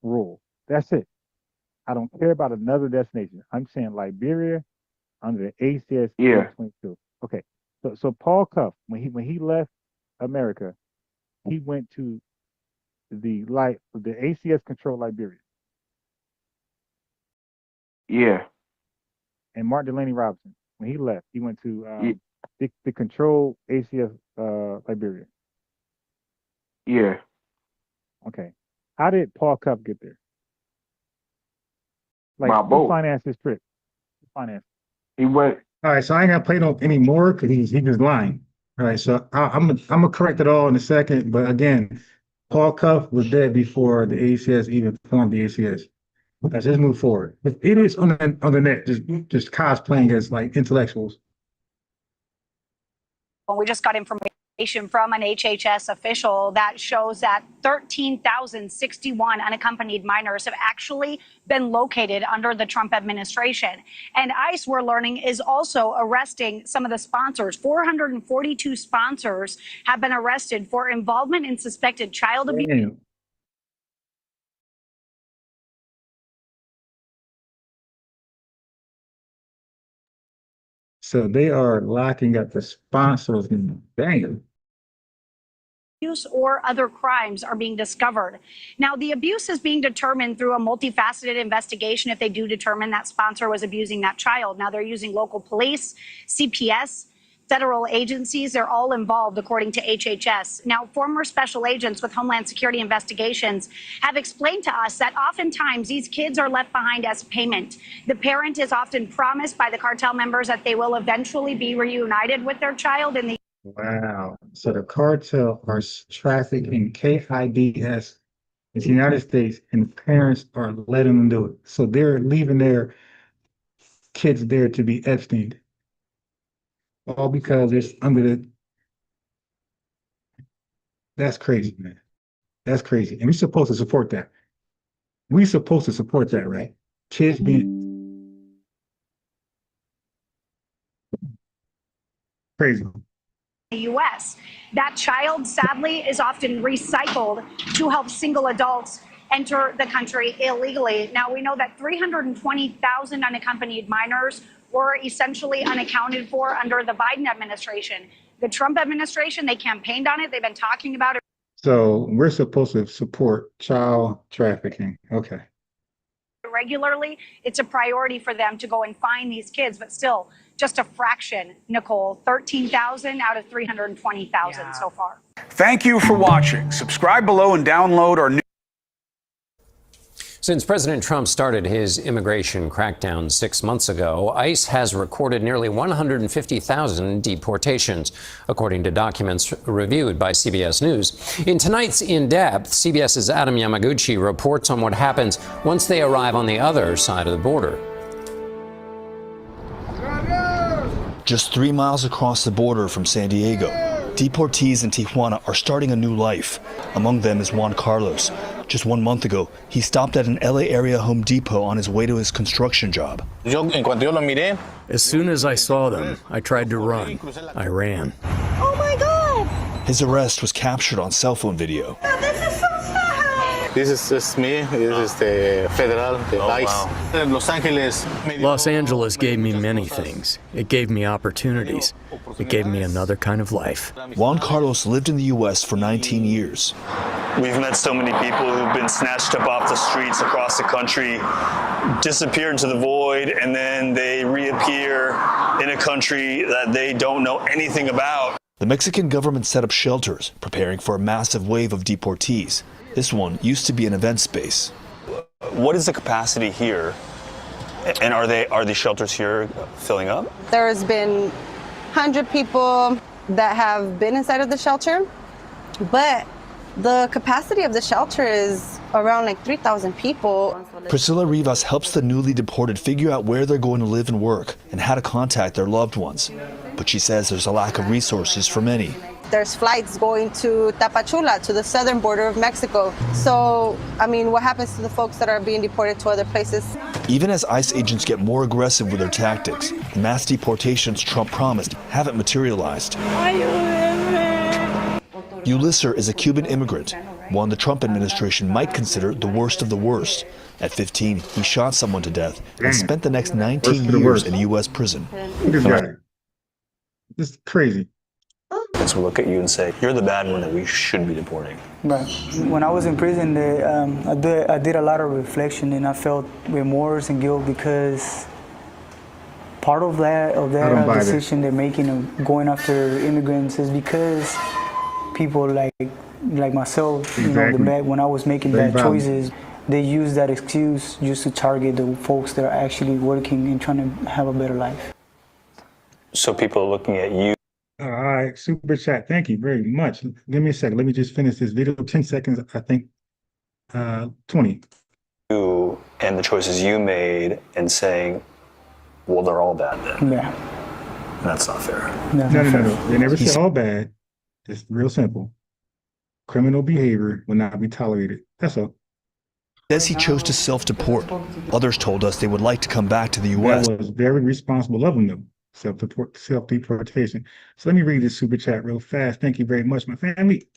rule. That's it. I don't care about another destination. I'm saying Liberia under the ACS. Yeah. 22. Okay. So Paul Cuff, when he left America, he went to the ACS controlled Liberia. Yeah. And Martin Delaney Robinson, when he left, he went to the controlled ACS Liberia. Yeah. Okay. How did Paul Cuff get there? By who boat. financed his trip? Who financed? He went. All right, so I ain't gonna play no anymore because he was lying. All right, so I'm gonna correct it all in a second. But again, Paul Cuff was dead before the ACS even formed the ACS. Let's just move forward. But it is on the net, just cosplaying as like intellectuals. Well, we just got information from an HHS official that shows that 13,061 unaccompanied minors have actually been located under the Trump administration. And ICE, we're learning, is also arresting some of the sponsors. 442 sponsors have been arrested for involvement in suspected child abuse. Damn. So they are locking up the sponsors. Damn. Abuse or other crimes are being discovered. Now, the abuse is being determined through a multifaceted investigation if they do determine that sponsor was abusing that child. Now, they're using local police, CPS, federal agencies. They're all involved, according to HHS. Now, former special agents with Homeland Security investigations have explained to us that oftentimes these kids are left behind as payment. The parent is often promised by the cartel members that they will eventually be reunited with their child in the Wow. So the cartel are trafficking KIDS in the United States, and parents are letting them do it. So they're leaving their kids there to be Epstein. All because it's under the. That's crazy, man. That's crazy. And we're supposed to support that. We're supposed to support that, right? Kids being crazy. the U.S. That child, sadly, is often recycled to help single adults enter the country illegally. Now, we know that 320,000 unaccompanied minors were essentially unaccounted for under the Biden administration. The Trump administration, they campaigned on it. They've been talking about it So we're supposed to support child trafficking. Okay. regularly. It's a priority for them to go and find these kids, but still just a fraction, Nicole, 13,000 out of 320,000 so far. Thank you for watching. Subscribe below and download our new. Since President Trump started his immigration crackdown 6 months ago, ICE has recorded nearly 150,000 deportations, according to documents reviewed by CBS News. In tonight's In Depth, CBS's Adam Yamaguchi reports on what happens once they arrive on the other side of the border. Just 3 miles across the border from San Diego, deportees in Tijuana are starting a new life. Among them is Juan Carlos. Just 1 month ago, he stopped at an LA area Home Depot on his way to his construction job. As soon as I saw them, I tried to run. I ran. Oh my God! His arrest was captured on cell phone video. This is just me. This is the federal, the ICE. Los Angeles. Los Angeles gave me many things. It gave me opportunities. It gave me another kind of life. Juan Carlos lived in the U.S. for 19 years. We've met so many people who've been snatched up off the streets across the country, disappear into the void, and then they reappear in a country that they don't know anything about. The Mexican government set up shelters, preparing for a massive wave of deportees. This one used to be an event space. What is the capacity here? And are the shelters here filling up? There's been 100 people that have been inside of the shelter, but the capacity of the shelter is around like 3,000 people. Priscilla Rivas helps the newly deported figure out where they're going to live and work and how to contact their loved ones. But she says there's a lack of resources for many. There's flights going to Tapachula, to the southern border of Mexico. So, I mean, what happens to the folks that are being deported to other places? Even as ICE agents get more aggressive with their tactics, the mass deportations Trump promised haven't materialized. Ulisser is a Cuban immigrant, one the Trump administration might consider the worst of the worst. At 15, he shot someone to death and spent the next 19 years in a U.S. prison. This guy. This is crazy. Let's look at you and say, you're the bad one that we should be deporting. But when I was in prison, I did a lot of reflection, and I felt remorse and guilt because part of that decision they're making of going after immigrants is because people like myself, you know, when I was making bad choices, they use that excuse just to target the folks that are actually working and trying to have a better life. So people are looking at you. All right, super chat. Thank you very much. Give me a second. Let me just finish this video. 10 seconds, I think. 20. You and the choices you made and saying, well, they're all bad then. Yeah. That's not fair. No. They never said all bad. It's real simple. Criminal behavior will not be tolerated. That's all. Says he chose to self-deport. Others told us they would like to come back to the U.S. That was very responsible of them, though. Self-deportation. So let me read this super chat real fast. Thank you very much, my family.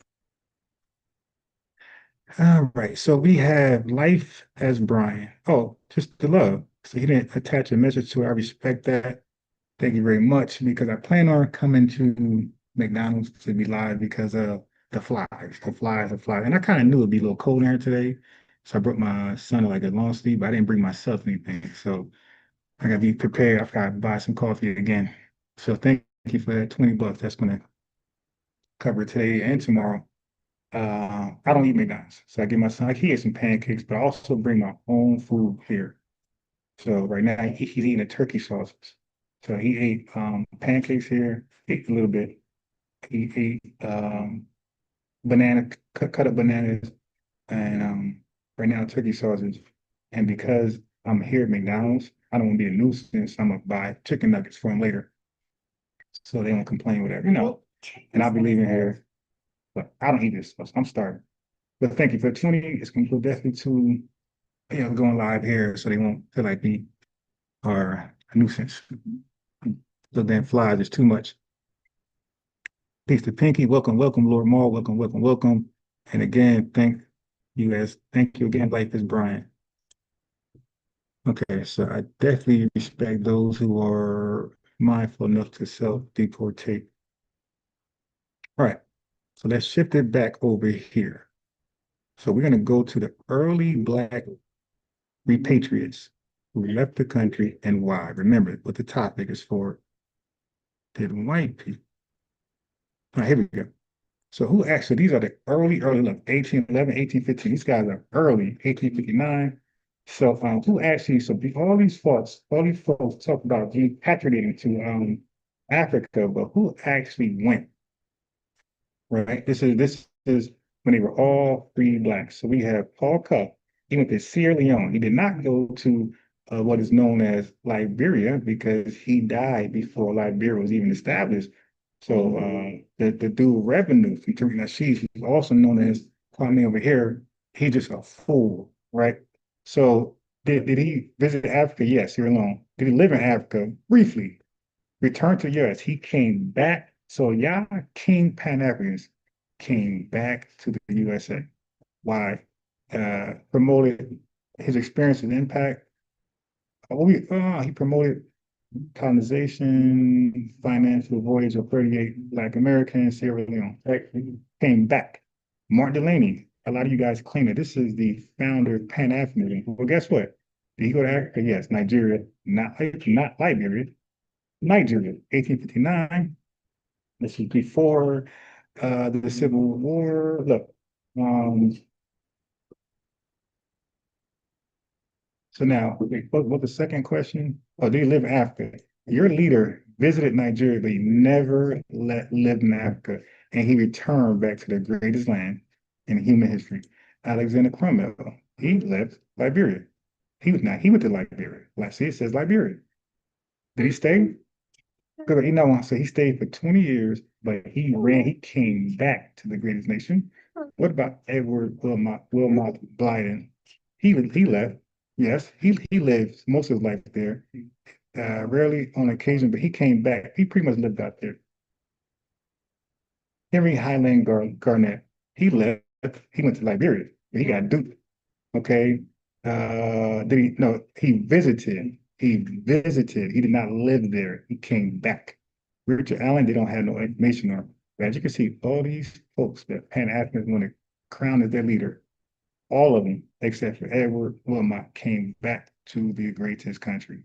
All right, so we have Life as Brian. Oh, just the love. So he didn't attach a message to it. I respect that. Thank you very much, because I plan on coming to McDonald's to be live because of the flies. And I kind of knew it'd be a little cold in here today. So I brought my son like a long sleeve, but I didn't bring myself anything. So I gotta be prepared. I gotta buy some coffee again. So thank you for that $20. That's gonna cover today and tomorrow. I don't eat McDonald's, so I give my son, like, he ate some pancakes, but I also bring my own food here. So right now he's eating a turkey sausage. So he ate pancakes here, ate a little bit. He ate cut up bananas, and right now turkey sausage. And because I'm here at McDonald's, I don't want to be a nuisance. I'm gonna buy chicken nuggets for him later, so they don't complain, whatever, you know. And I'll be leaving here, but I don't eat this stuff. So I'm starving. But thank you for 20. It's gonna go definitely to, you know, going live here, so they won't feel like we are a nuisance. The damn flies is too much. Peace to Pinky. Welcome, welcome, Lord Maul. Welcome, welcome, welcome. And again, thank you again, Life is Brian. Okay, so I definitely respect those who are mindful enough to self-deportate. All right, so let's shift it back over here. So we're going to go to the early Black repatriates who left the country and why. Remember what the topic is for. Did white people? All right, here we go. So who actually, these are the early, look, 1811, 1815. These guys are early, 1859. So who actually, all these folks talk about repatriating to Africa, but who actually went, right? This is when they were all free Blacks. So we have Paul Cuff. He went to Sierra Leone. He did not go to what is known as Liberia because he died before Liberia was even established. So the dude Revenue from Tariq Nasheed, who's also known as Kwame over here, he just a fool, right? So did he visit Africa? Yes, Sierra Leone. Did he live in Africa? Briefly. Returned to the US. He came back. So y'all King Pan-Africanists came back to the USA. Why? Promoted his experience and impact. He promoted colonization, financial voyage of 38 Black Americans, Sierra Leone. Came back. Martin Delaney, a lot of you guys claim that this is the founder of Pan-Africanism. Well, guess what? Did he go to Africa? Yes, Nigeria, not Liberia. Nigeria, 1859. This is before the Civil War. Look, so now, what the second question? Oh, do you live in Africa? Your leader visited Nigeria, but he never lived in Africa, and he returned back to the greatest land in human history. Alexander Cromwell, he left Liberia. He went to Liberia. Like, see, it says Liberia. Did he stay? So he stayed for 20 years, but he came back to the greatest nation. What about Edward Wilmot Blyden? He left. Yes, he lived most of his life there. Rarely on occasion, but he came back. He pretty much lived out there. Henry Highland Garnett, he left. He went to Liberia, but he got duped. Okay. He visited. He visited. He did not live there. He came back. Richard Allen, they don't have no information on. But as you can see, all these folks that Pan-Africans want to crown as their leader, all of them, except for Edward Wilmot, came back to the greatest country.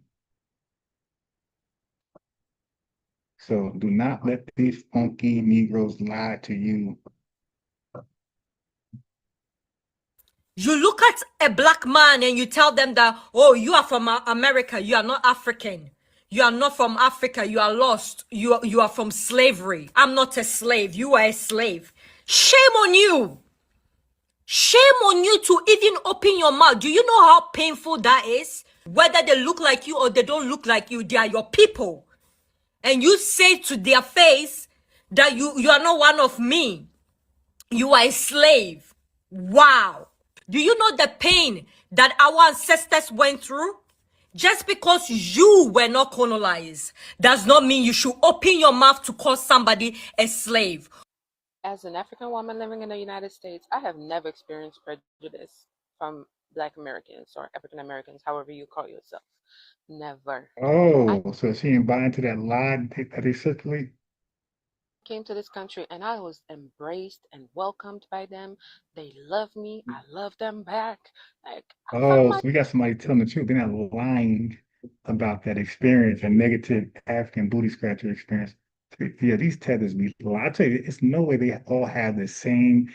So do not let these funky Negroes lie to you. You look at a black man and you tell them that, oh, you are from America, you are not African. You are not from Africa, you are lost. You are from slavery. I'm not a slave, you are a slave. Shame on you. Shame on you to even open your mouth. Do you know how painful that is? Whether they look like you or they don't look like you, they are your people. And you say to their face that you are not one of me. You are a slave. Wow. Do you know the pain that our ancestors went through? Just because you were not colonized does not mean you should open your mouth to call somebody a slave. As an African woman living in the United States, I have never experienced prejudice from Black Americans or African Americans, however you call yourself. Never. Oh, so she ain't buying into that lie that they circulate? Came to this country and I was embraced and welcomed by them. They love me. I love them back. Like, Oh, so we got somebody telling the truth. They're not lying about that experience, a negative African booty scratcher experience. Yeah, these tethers be lying. I tell you, it's no way they all have the same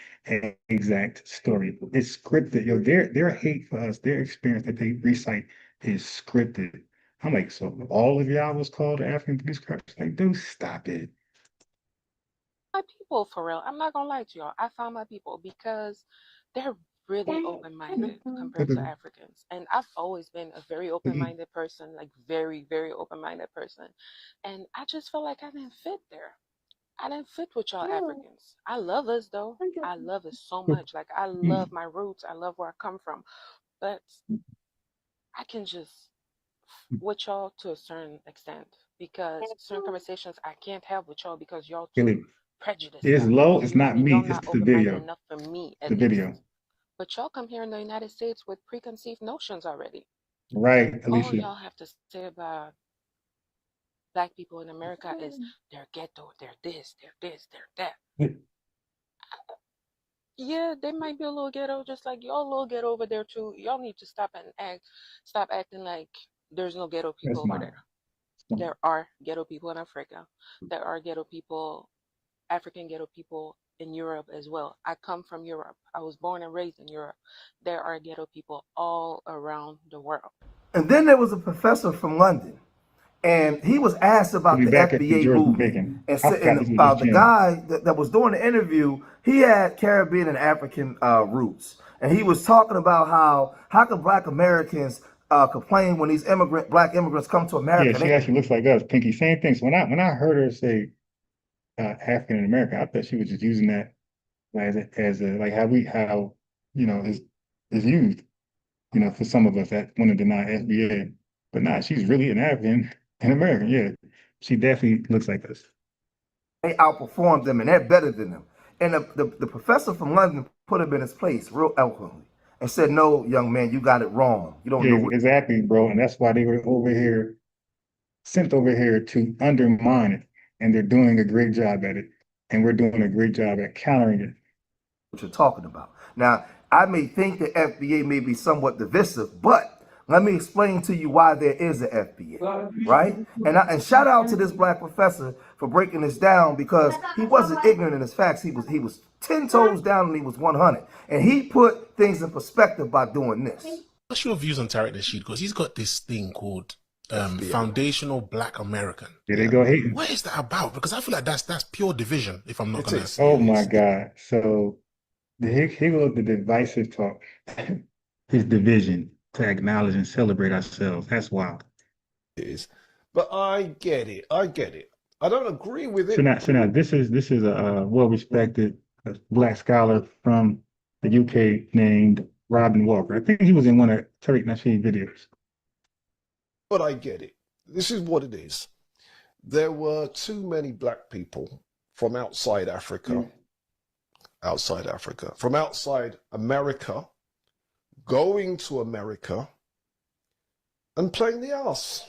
exact story. It's scripted. Their hate for us, their experience that they recite is scripted. I'm like, so all of y'all was called African booty scratchers? Like, dude, stop it. my people, for real. I'm not gonna lie to y'all. I found my people because they're really open-minded compared to Africans. And I've always been a very open-minded person, like very, very open-minded person. And I just felt like I didn't fit there. I didn't fit with y'all Africans. I love us though. I love us so much. Like I love my roots. I love where I come from. But I can just with y'all to a certain extent because certain conversations I can't have with y'all because y'all too prejudice It's them. low. It's not me. Y'all It's not the open-minded video. enough for me, The at least. video. But y'all come here in the United States with preconceived notions already. Right, All Alicia. y'all have to say about Black people in America is they're ghetto, they're this, they're that. Yeah, they might be a little ghetto, just like y'all a little ghetto over there too. Y'all need to stop acting like there's no ghetto people That's over mine. there. There are ghetto people in Africa. There are ghetto people, African ghetto people in Europe as well. I come from Europe. I was born and raised in Europe. There are ghetto people all around the world. And then there was a professor from London, and he was asked about We'll the be back at the FBA George movement. Bacon. And, I forgot this was the Jim. guy that was doing the interview, he had Caribbean and African roots. And he was talking about how can Black Americans complain when these Black immigrants come to America? Yeah, she actually looks like us, Pinky. Same thing. So when I heard her say African American, I thought she was just using that as a like how is used, for some of us that want to deny FBA. But nah, she's really an African and American. Yeah, she definitely looks like us. They outperformed them and they're better than them. And the professor from London put him in his place real eloquently and said, "No, young man, you got it wrong. You don't know what." Exactly, bro. And that's why they were sent over here to undermine it. And they're doing a great job at it. And we're doing a great job at countering it. What you're talking about. Now, I may think the FBA may be somewhat divisive, but let me explain to you why there is an FBA, right? And shout out to this Black professor for breaking this down, because he wasn't ignorant in his facts. He was 10 toes down and he was 100. And he put things in perspective by doing this. What's your views on Tariq Nasheed? Because he's got this thing called Foundational Black American. There they go hating. What is that about? Because I feel like that's pure division, if I'm not going to. Oh my God. So here goes the divisive talk. His division to acknowledge and celebrate ourselves. That's wild. It is. But I get it. I don't agree with it. So now this is a well-respected Black scholar from the UK named Robin Walker. I think he was in one of Tariq Nasheed's videos. But I get it. This is what it is. There were too many Black people from outside Africa, from outside America, going to America and playing the ass.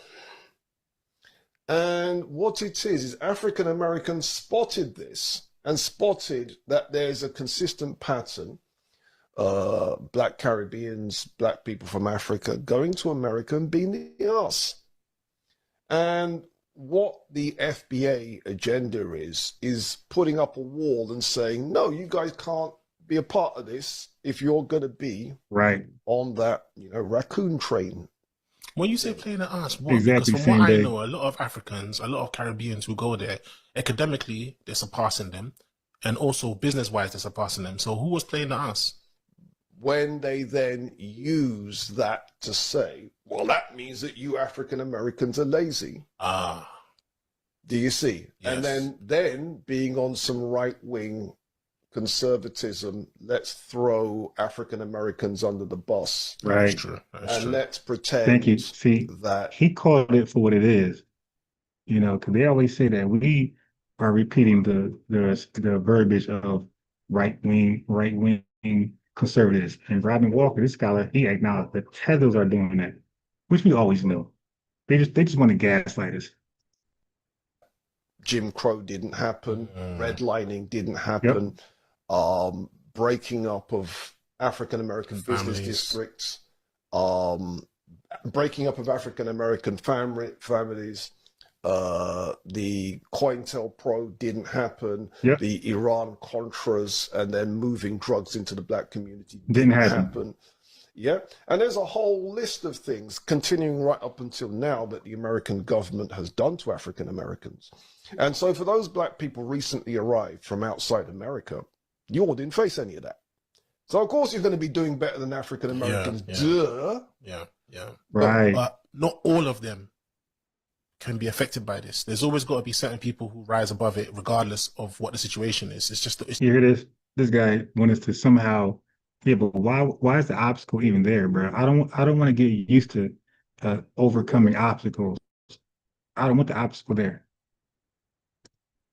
And what it is African Americans spotted this and spotted that there's a consistent pattern. Black Caribbeans, Black people from Africa going to America and being the ass. And what the FBA agenda is putting up a wall and saying, no, you guys can't be a part of this if you're going to be right on that, raccoon train. When you say playing the ass, what? Exactly, because from what same I day. know, a lot of Africans, a lot of Caribbeans who go there, academically, they're surpassing them. And also business-wise, they're surpassing them. So who was playing the ass? When they then use that to say, well, that means that you African Americans are lazy. Do you see? Yes. And then being on some right-wing conservatism, let's throw African Americans under the bus. Right. That's true. And let's pretend Thank you. See, that he called it for what it is. Because they always say that we are repeating the verbiage of right-wing conservatives. And Robin Walker, this scholar, he acknowledged that Tethers are doing that, which we always knew. They just want to gaslight us. Jim Crow didn't happen, redlining didn't happen, breaking up of African American business districts, breaking up of African American families. The COINTELPRO didn't happen. The Iran Contras and then moving drugs into the Black community didn't happen. Yeah, and there's a whole list of things continuing right up until now that the American government has done to African Americans. And so for those Black people recently arrived from outside America, you all didn't face any of that. So of course you're going to be doing better than African Americans. Duh. Yeah. Right. But not all of them can be affected by this. There's always got to be certain people who rise above it, regardless of what the situation is. It's just You hear this? This guy wants us to somehow. Yeah, but why is the obstacle even there, bro? I don't want to get used to overcoming obstacles. I don't want the obstacle there.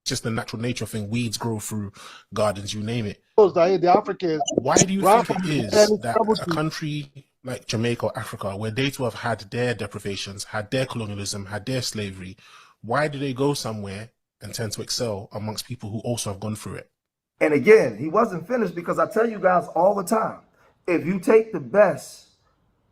just the natural nature thing. Weeds grow through gardens, you name it. The Africans. Why do you think it is that a country like Jamaica or Africa, where they too have had their deprivations, had their colonialism, had their slavery, why do they go somewhere and tend to excel amongst people who also have gone through it? And again, he wasn't finished, because I tell you guys all the time, if you take the best,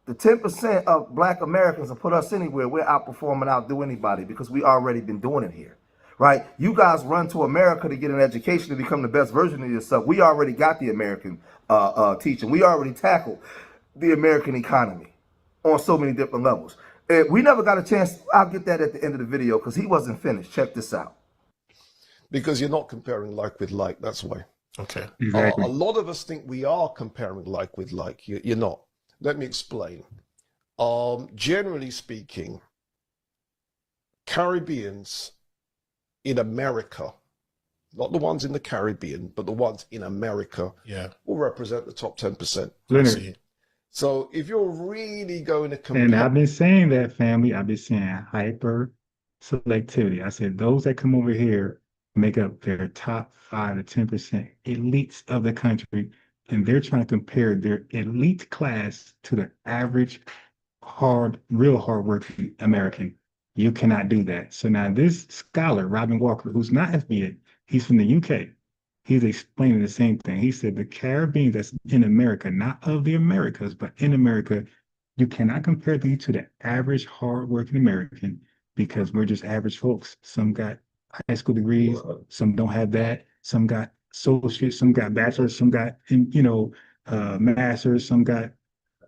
the 10% of Black Americans and put us anywhere, we're outperforming, outdo anybody, because we already been doing it here, right? You guys run to America to get an education to become the best version of yourself. We already got the American teaching. We already tackled the American economy on so many different levels. We never got a chance. I'll get that at the end of the video, because he wasn't finished. Check this out. Because you're not comparing like with like, that's why. Okay. Exactly. A lot of us think we are comparing like with like. You're not. Let me explain. Generally speaking, Caribbeans in America, not the ones in the Caribbean, but the ones in America, will represent the top 10%. Leonard. So if you're really going to compare... And I've been saying that, family. I've been saying hyper-selectivity. I said those that come over here make up their top 5 to 10% elites of the country, and they're trying to compare their elite class to the average real hard-working American. You cannot do that. So now this scholar, Robin Walker, who's not FBA, he's from the UK, he's explaining the same thing. He said the Caribbean that's in America, not of the Americas, but in America, you cannot compare them to the average hard-working American, because we're just average folks. Some got high school degrees, some don't have that, some got associates, some got bachelors, some got masters, some got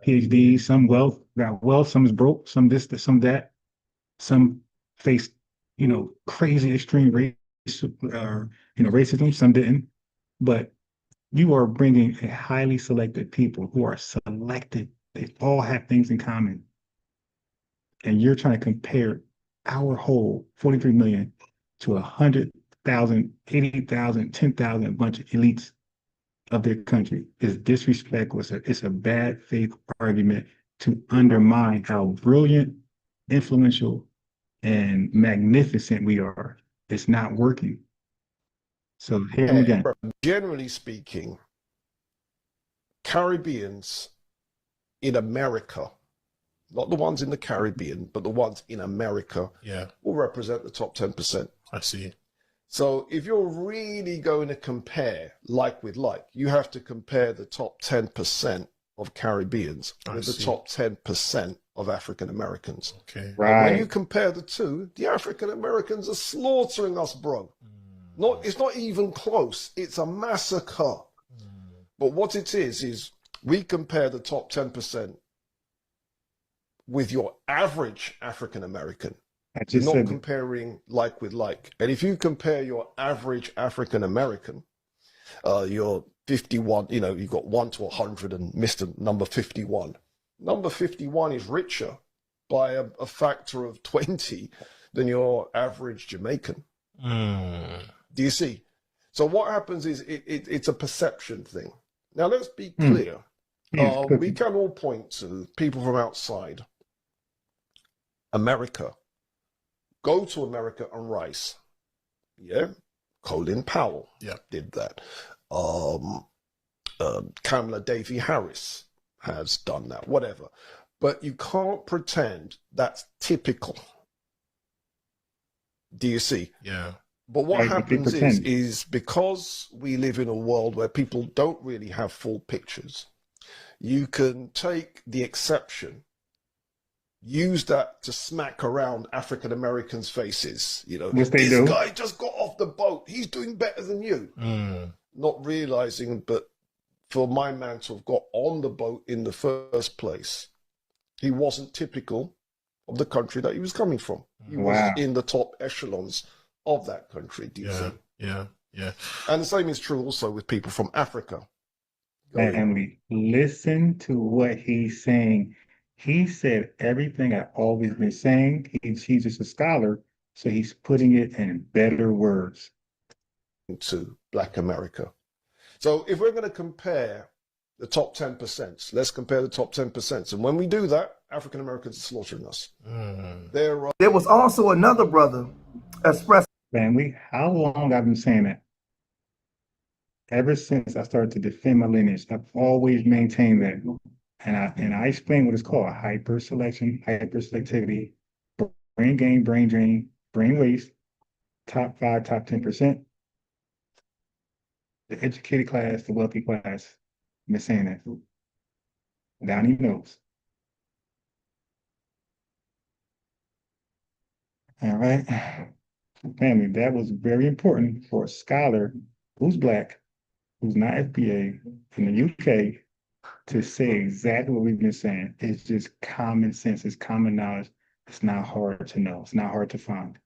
PhDs, some got wealth, some is broke, some this, some that, some faced crazy extreme racism, some didn't. But you are bringing a highly selected people who are selected. They all have things in common, and you're trying to compare our whole 43 million to 100,000, 80,000, 10,000 bunch of elites of their country. Is disrespectful. It's a bad faith argument to undermine how brilliant, influential, and magnificent we are. It's not working. So here again. Generally speaking, Caribbeans in America, not the ones in the Caribbean, but the ones in America, will represent the top 10%. I see. So if you're really going to compare like with like, you have to compare the top 10% of Caribbeans with the top 10% of African Americans. Okay. Right. When you compare the two, the African Americans are slaughtering us, bro. It's not even close. It's a massacre. But what it is we compare the top 10% with your average African American. You're not comparing like with like. And if you compare your average African American, you're 51, you've got 1 to 100 and Mr. number 51. Number 51 is richer by a factor of 20 than your average Jamaican. Do you see? So what happens is it's a perception thing. Now let's be clear. We can all point to people from outside America. Go to America and rise. Yeah. Colin Powell did that. Kamala Davy Harris has done that, whatever. But you can't pretend that's typical. Do you see? Yeah. But what happens is because we live in a world where people don't really have full pictures, you can take the exception, use that to smack around African Americans' faces. This guy just got off the boat. He's doing better than you. Not realizing, but for my man to have got on the boat in the first place, he wasn't typical of the country that he was coming from. He was in the top echelons of that country. Do you see? Yeah. And the same is true also with people from Africa. Family, listen to what he's saying. He said everything I've always been saying. He's just a scholar, so he's putting it in better words. To Black America. So if we're going to compare the top 10%, let's compare the top 10%. And when we do that, African Americans are slaughtering us. There was also another brother expressed. family, how long I've been saying that? Ever since I started to defend my lineage, I've always maintained that. And I explain what it's called: hyper-selection, hyper-selectivity, brain gain, brain drain, brain waste, top 5, top 10%, the educated class, the wealthy class. I've been saying that. Down he knows. All right. Family, that was very important for a scholar who's Black, who's not FBA, in the UK, to say exactly what we've been saying. It's just common sense, it's common knowledge. It's not hard to know, it's not hard to find.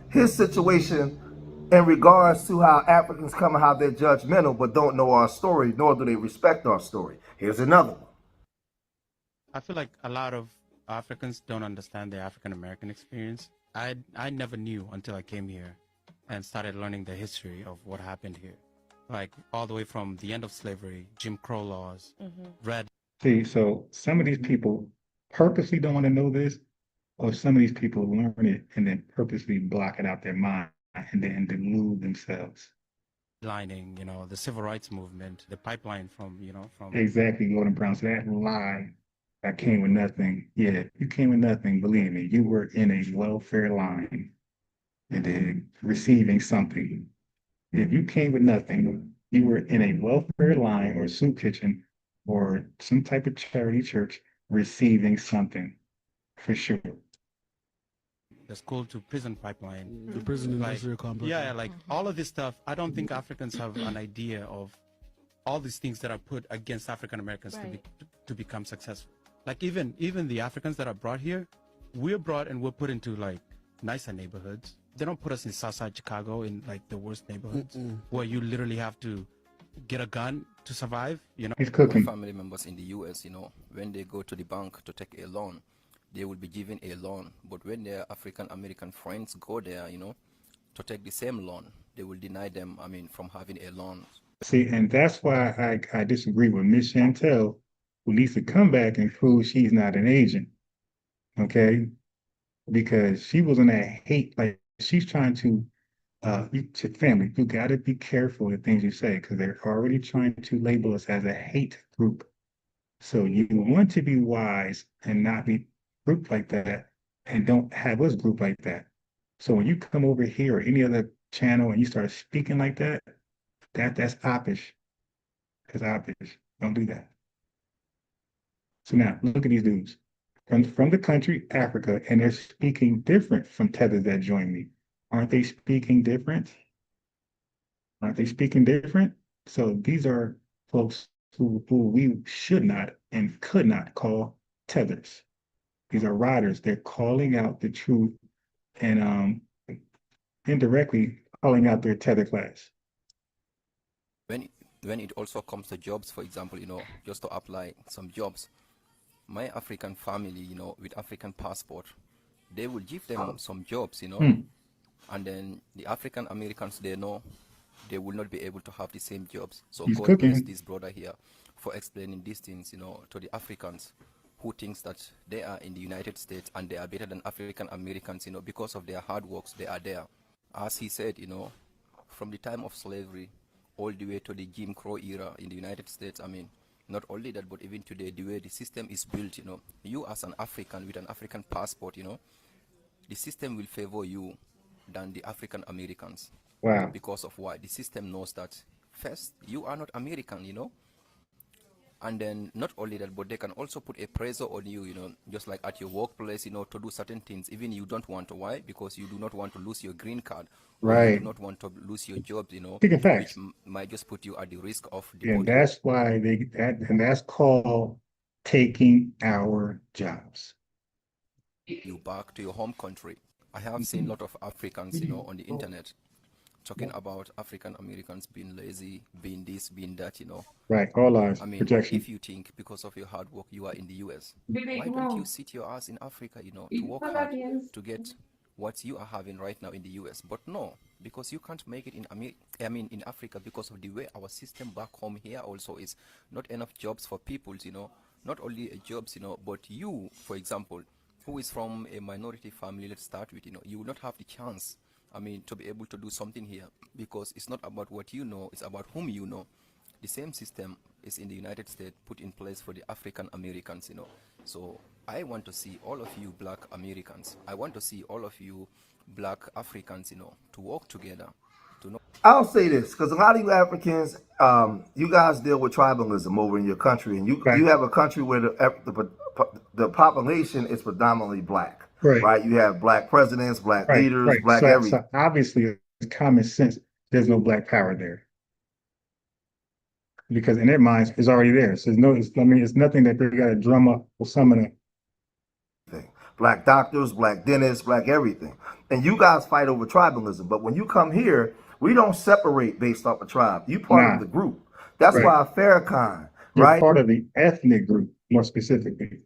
His situation in regards to how Africans come and how they're judgmental but don't know our story, nor do they respect our story. Here's another one. I feel like a lot of Africans don't understand the African American experience. I never knew until I came here and started learning the history of what happened here. Like all the way from the end of slavery, Jim Crow laws, red. See, so some of these people purposely don't want to know this, or some of these people learn it and then purposely block it out their mind and then delude themselves. Lining, you know, the civil rights movement, the pipeline from, you know, from. Exactly, Gordon Brown. So that lie, I came with nothing. Yeah, you came with nothing, believe me. You were in a welfare line and then receiving something. If you came with nothing, you were in a welfare line or soup kitchen or some type of charity church receiving something, for sure. The school to prison pipeline. The prison industrial complex. Yeah, like all of this stuff, I don't think Africans have an idea of all these things that are put against African Americans to become successful. Like even the Africans that are brought here, we're brought and we're put into like nicer neighborhoods. They don't put us in Southside Chicago in like the worst neighborhoods where you literally have to get a gun to survive, you know. He's cooking. Family members in the US, you know, when they go to the bank to take a loan, they will be given a loan. But when their African American friends go there, you know, to take the same loan, they will deny them, I mean, from having a loan. See, and that's why I disagree with Miss Chantel, who needs to come back and prove she's not an agent, okay? Because she was in that hate, like she's trying to, family, you gotta be careful with things you say, because they're already trying to label us as a hate group. So you want to be wise and not be grouped like that, and don't have us grouped like that. So when you come over here or any other channel and you start speaking like that, that's oppish. That's oppish. Don't do that. So now look at these dudes from the country Africa, and they're speaking different from tethers that join me. Aren't they speaking different? Aren't they speaking different? So these are folks who we should not and could not call tethers. These are riders. They're calling out the truth and indirectly calling out their tether class. When it also comes to jobs, for example, you know, just to apply some jobs, my African family, you know, with African passport, they will give them some jobs, you know, and then the African Americans, they know they will not be able to have the same jobs. So He's God cooking. bless this brother here for explaining these things, you know, to the Africans who thinks that they are in the United States and they are better than African Americans, you know, because of their hard works, they are there. As he said, you know, from the time of slavery all the way to the Jim Crow era in the United States, I mean, not only that, but even today, the way the system is built, you know, you as an African with an African passport, you know, the system will favor you than the African Americans. Wow. Because of why? The system knows that first, you are not American, you know, and then not only that, but they can also put a pressure on you, you know, just like at your workplace, you know, to do certain things, even you don't want to. Why? Because you do not want to lose your green card. Or you do not want to lose your job, you know, which might just put you at the risk of deportation. And that's why that's called taking our jobs. You back to your home country. I have seen a lot of Africans, you know, on the internet talking about African Americans being lazy, being this, being that, you know. Right, all lies, I mean, projection. if you think because of your hard work you are in the US, why don't you sit your ass in Africa, you know, to work hard to get what you are having right now in the US? But no, because you can't make it in in Africa because of the way our system back home here also is not enough jobs for people, you know, not only jobs, you know, but you, for example, who is from a minority family, let's start with, you will not have the chance, I mean, to be able to do something here, because it's not about what you know, it's about whom you know. The same system is in the United States, put in place for the African Americans, So I want to see all of you Black Americans, I want to see all of you Black Africans, to work together. I'll say this, because a lot of you Africans, you guys deal with tribalism over in your country, and you have a country where the population is predominantly Black, right? You have Black presidents, Black leaders, Black everything. So obviously, it's common sense. There's no Black power there, because in their minds, it's already there. So it's nothing that they got to drum up or summon it. Black doctors, Black dentists, Black everything, and you guys fight over tribalism. But when you come here, we don't separate based off a tribe. You part of the group. That's why Farrakhan, You're part of the ethnic group, more specifically.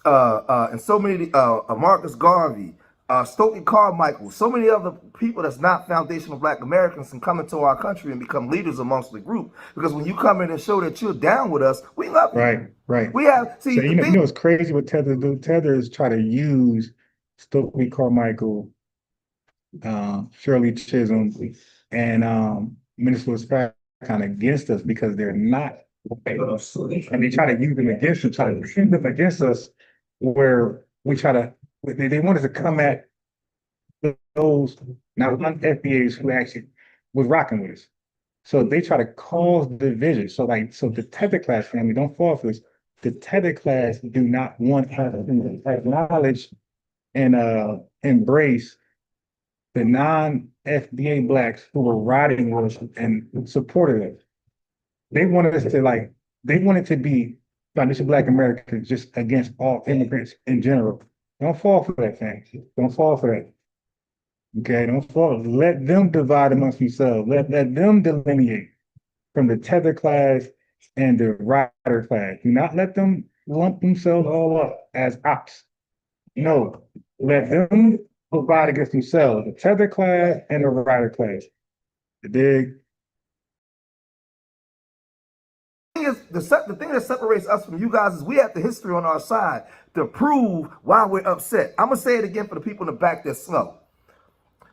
And so many, Marcus Garvey, Stokely Carmichael, so many other people that's not foundational Black Americans can come into our country and become leaders amongst the group. Because when you come in and show that you're down with us, we love you. Right. We have, see, so you know what's crazy what Tether do? Tether is try to use Stokely Carmichael, Shirley Chisholm, and Minister Farrakhan against us because they're not, and they try to use them against us, try to defend them against us, where we try to, they want us to come at those non-FBAs who actually was rocking with us. So they try to cause division. So the Tether class family, don't fall for this. The Tether class do not want to acknowledge and embrace the non-FBA Blacks who were riding with us and supported us. They wanted us to they wanted to be foundational Black Americans just against all immigrants in general. Don't fall for that thing. Don't fall for that. Okay, don't fall. Let them divide amongst themselves. Let them delineate from the Tether class and the rider class. Do not let them lump themselves all up as ops. No, let them divide against themselves, the Tether class and the rider class. The dig. The thing that separates us from you guys is we have the history on our side to prove why we're upset. I'm going to say it again for the people in the back that's slow.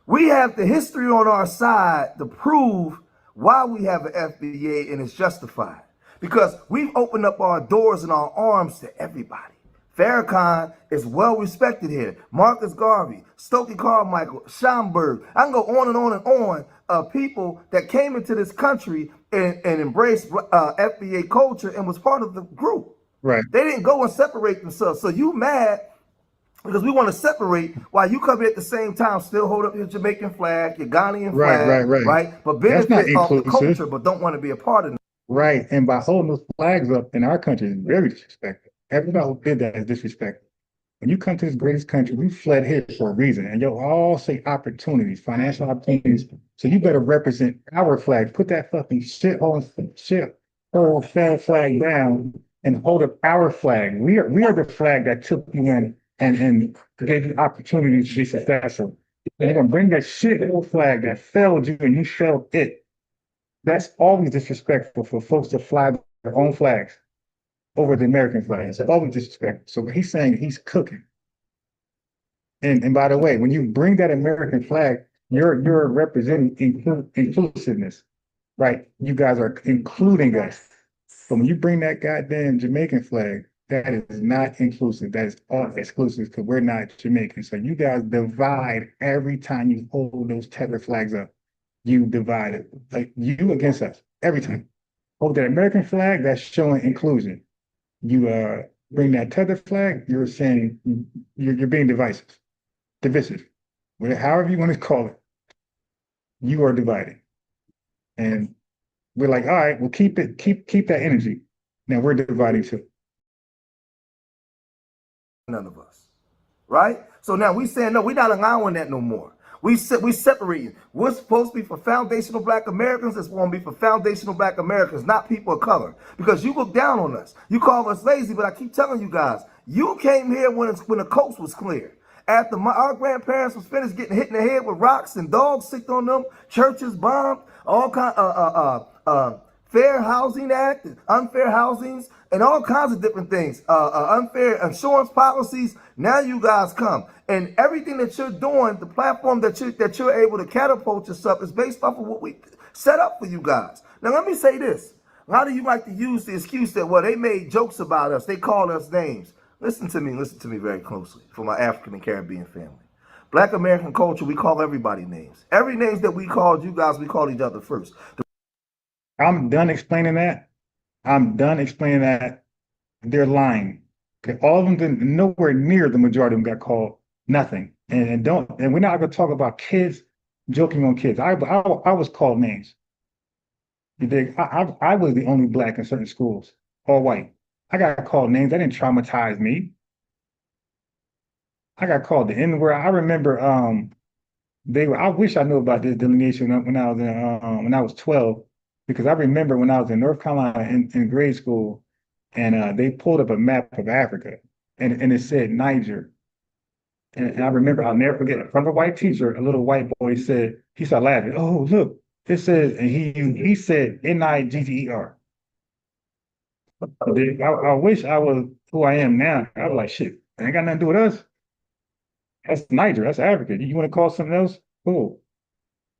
We have the history on our side to prove why we have an FBA, and it's justified. Because we've opened up our doors and our arms to everybody. Farrakhan is well respected here. Marcus Garvey, Stokely Carmichael, Schomburg. I can go on and on and on of people that came into this country and embraced FBA culture and was part of the group. Right. They didn't go and separate themselves. So you mad because we want to separate while you come here at the same time, still hold up your Jamaican flag, your Ghanaian flag, right? But benefit off the culture, but don't want to be a part of it. Right. And by holding those flags up in our country is very disrespectful. Everybody who did that is disrespectful. When you come to this greatest country, we fled here for a reason. And you'll all say opportunities, financial opportunities. So you better represent our flag. Put that fucking shithole flag down and hold up our flag. We are the flag that took you in and gave you opportunities to be successful. And you're gonna bring that shithole flag that failed you and you failed it. That's always disrespectful for folks to fly their own flags over the American flag. It's always disrespectful. So he's saying he's cooking. And by the way, when you bring that American flag, you're representing inclusiveness, right? You guys are including us. But when you bring that goddamn Jamaican flag, that is not inclusive. That is all exclusive because we're not Jamaican. So you guys divide every time you hold those Tether flags up. You divide it. Like you against us every time. Hold that American flag, that's showing inclusion. You bring that Tether flag, you're saying you're being divisive. However you want to call it. You are divided. And we're like, all right, well, keep that energy. Now we're dividing too. None of us, right? So now we saying, no, we're not allowing that no more. We separating. What's supposed to be for foundational Black Americans is going to be for foundational Black Americans, not people of color. Because you look down on us. You call us lazy, but I keep telling you guys, you came here when the coast was clear. After our grandparents was finished getting hit in the head with rocks and dogs sicked on them, churches bombed, all kind Fair Housing Act, unfair housings, and all kinds of different things. Unfair insurance policies. Now you guys come. And everything that you're doing, the platform that you're able to catapult yourself is based off of what we set up for you guys. Now let me say this. A lot of you like to use the excuse that, well, they made jokes about us. They called us names. Listen to me very closely for my African and Caribbean family. Black American culture, we call everybody names. Every names that we called you guys, we called each other first. I'm done explaining that. They're lying. Okay, all of them didn't, nowhere near the majority of them got called nothing. And we're not going to talk about kids joking on kids. I was called names. You dig? I was the only black in certain schools, all white. I got called names. That didn't traumatize me. I got called the N-word. I remember I wish I knew about this delineation when I was 12, because I remember when I was in North Carolina in grade school, and they pulled up a map of Africa, and it said Niger. And I remember, I'll never forget, in front of a white teacher, a little white boy said, he started laughing. Oh, look, it says, and he said Niger. I wish I was who I am now. I was like, shit, it ain't got nothing to do with us. That's Niger, that's Africa. You want to call something else? Cool.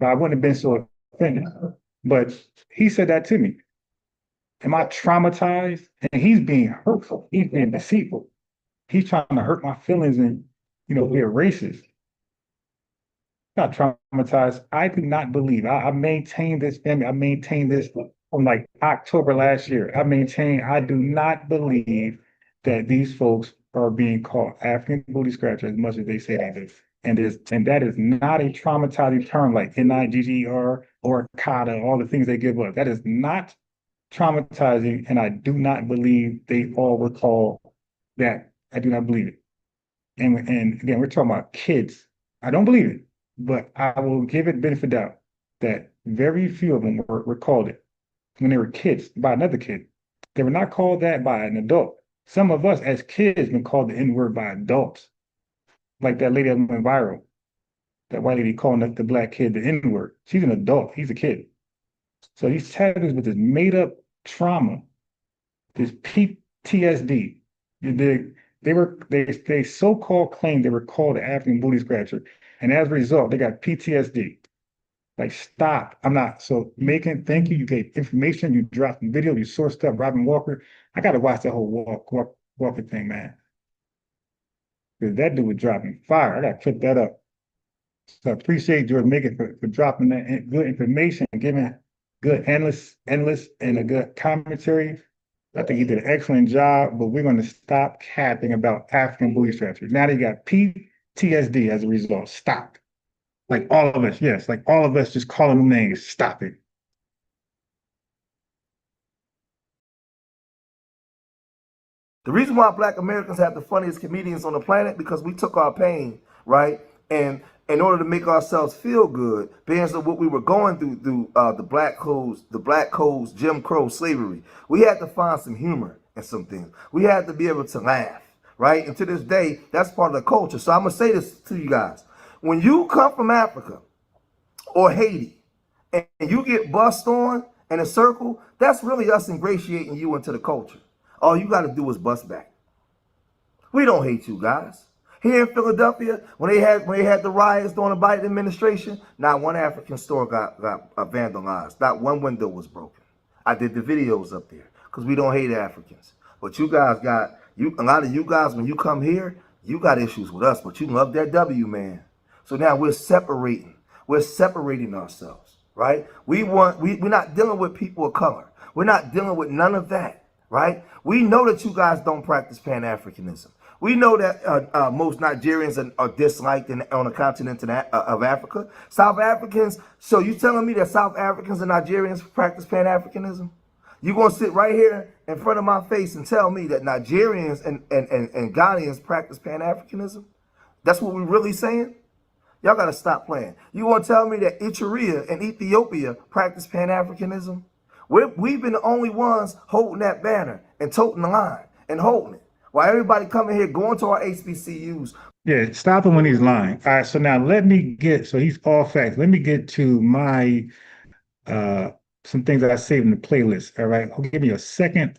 But I wouldn't have been so offended. But he said that to me. Am I traumatized? And he's being hurtful. He's being deceitful. He's trying to hurt my feelings and, be a racist. Not traumatized. I do not believe. I maintain this family. I maintain this from like October last year. I do not believe that these folks are being called African booty scratcher as much as they say they do. And that is not a traumatizing term like Niger or Kata, all the things they give us. That is not traumatizing, and I do not believe they all were called that. I do not believe it. And again, we're talking about kids. I don't believe it, but I will give it benefit of doubt that very few of them were called it when they were kids by another kid. They were not called that by an adult. Some of us as kids been called the N-word by adults, like that lady that went viral, that white lady calling the black kid the N-word. She's an adult. He's a kid. So these taggers with this made-up trauma, this PTSD, you dig? They so-called claimed they were called the African booty scratcher, and as a result, they got PTSD. Like, stop. I'm not. So, thank you. You gave information, you dropped video, you sourced stuff, Robin Walker. I got to watch that whole Walker thing, man. Because that dude was dropping fire. I got to clip that up. So, I appreciate George Megan for dropping that good information and giving good endless, and a good commentary. I think he did an excellent job, but we're going to stop capping about African booty scratchers. Now they got PTSD as a result. Stop. Like all of us, yes, like all of us just calling them names. Stop it. The reason why Black Americans have the funniest comedians on the planet, because we took our pain, right? And in order to make ourselves feel good, because of what we were going through the black codes, Jim Crow, slavery, we had to find some humor in some things. We had to be able to laugh, right? And to this day, that's part of the culture. So I'm going to say this to you guys. When you come from Africa or Haiti and you get bussed on in a circle, that's really us ingratiating you into the culture. All you got to do is bust back. We don't hate you guys. Here in Philadelphia, when they had the riots during the Biden administration, not one African store got vandalized. Not one window was broken. I did the videos up there because we don't hate Africans. But you guys a lot of you guys, when you come here, you got issues with us, but you love that W, man. So now we're separating. We're separating ourselves, right? We're not dealing with people of color. We're not dealing with none of that, right? We know that you guys don't practice Pan-Africanism. We know that most Nigerians are disliked on the continent of Africa. South Africans, so you telling me that South Africans and Nigerians practice Pan-Africanism? You gonna sit right here in front of my face and tell me that Nigerians and Ghanaians practice Pan-Africanism? That's what we're really saying? Y'all gotta stop playing. You wanna tell me that Eritrea and Ethiopia practice Pan-Africanism? We've been the only ones holding that banner and toting the line and holding it. While everybody coming here going to our HBCUs. Yeah, stop him when he's lying. All right, so now so he's all facts. Let me get to my some things that I saved in the playlist. All right. Give me a second.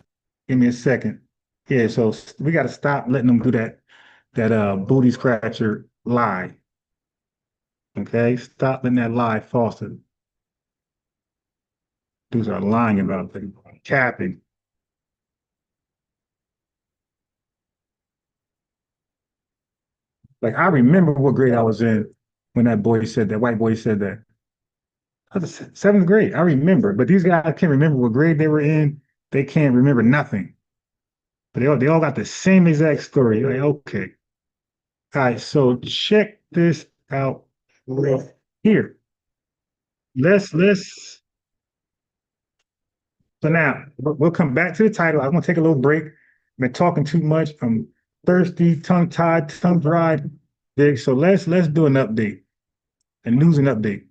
Give me a second. Yeah, so we got to stop letting them do that booty scratcher lie. Okay, stop letting that lie foster. Dudes are lying about things, capping. Like I remember what grade I was in when that boy said that, white boy said that. I was in seventh grade. I remember, but these guys can't remember what grade they were in. They can't remember nothing. But they all got the same exact story. Like, okay. All right, so check this out right here. Let's so now we'll come back to the title. I'm gonna take a little break. I've been talking too much. I'm thirsty, tongue-tied, tongue-dried. So let's do an update. A news and update.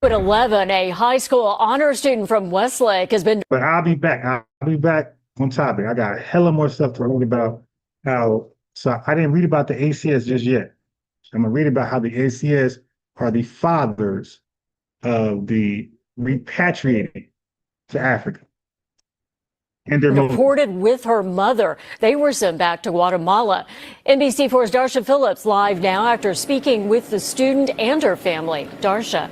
At 11, a high school honor student from Westlake has been. But I'll be back. I'll be back on topic. I got a hella more stuff to read about how. So I didn't read about the ACS just yet. I'm gonna read about how the ACS are the fathers of the repatriating to Africa. And they're deported with her mother. They were sent back to Guatemala. NBC4's Darsha Phillips live now after speaking with the student and her family. Darsha.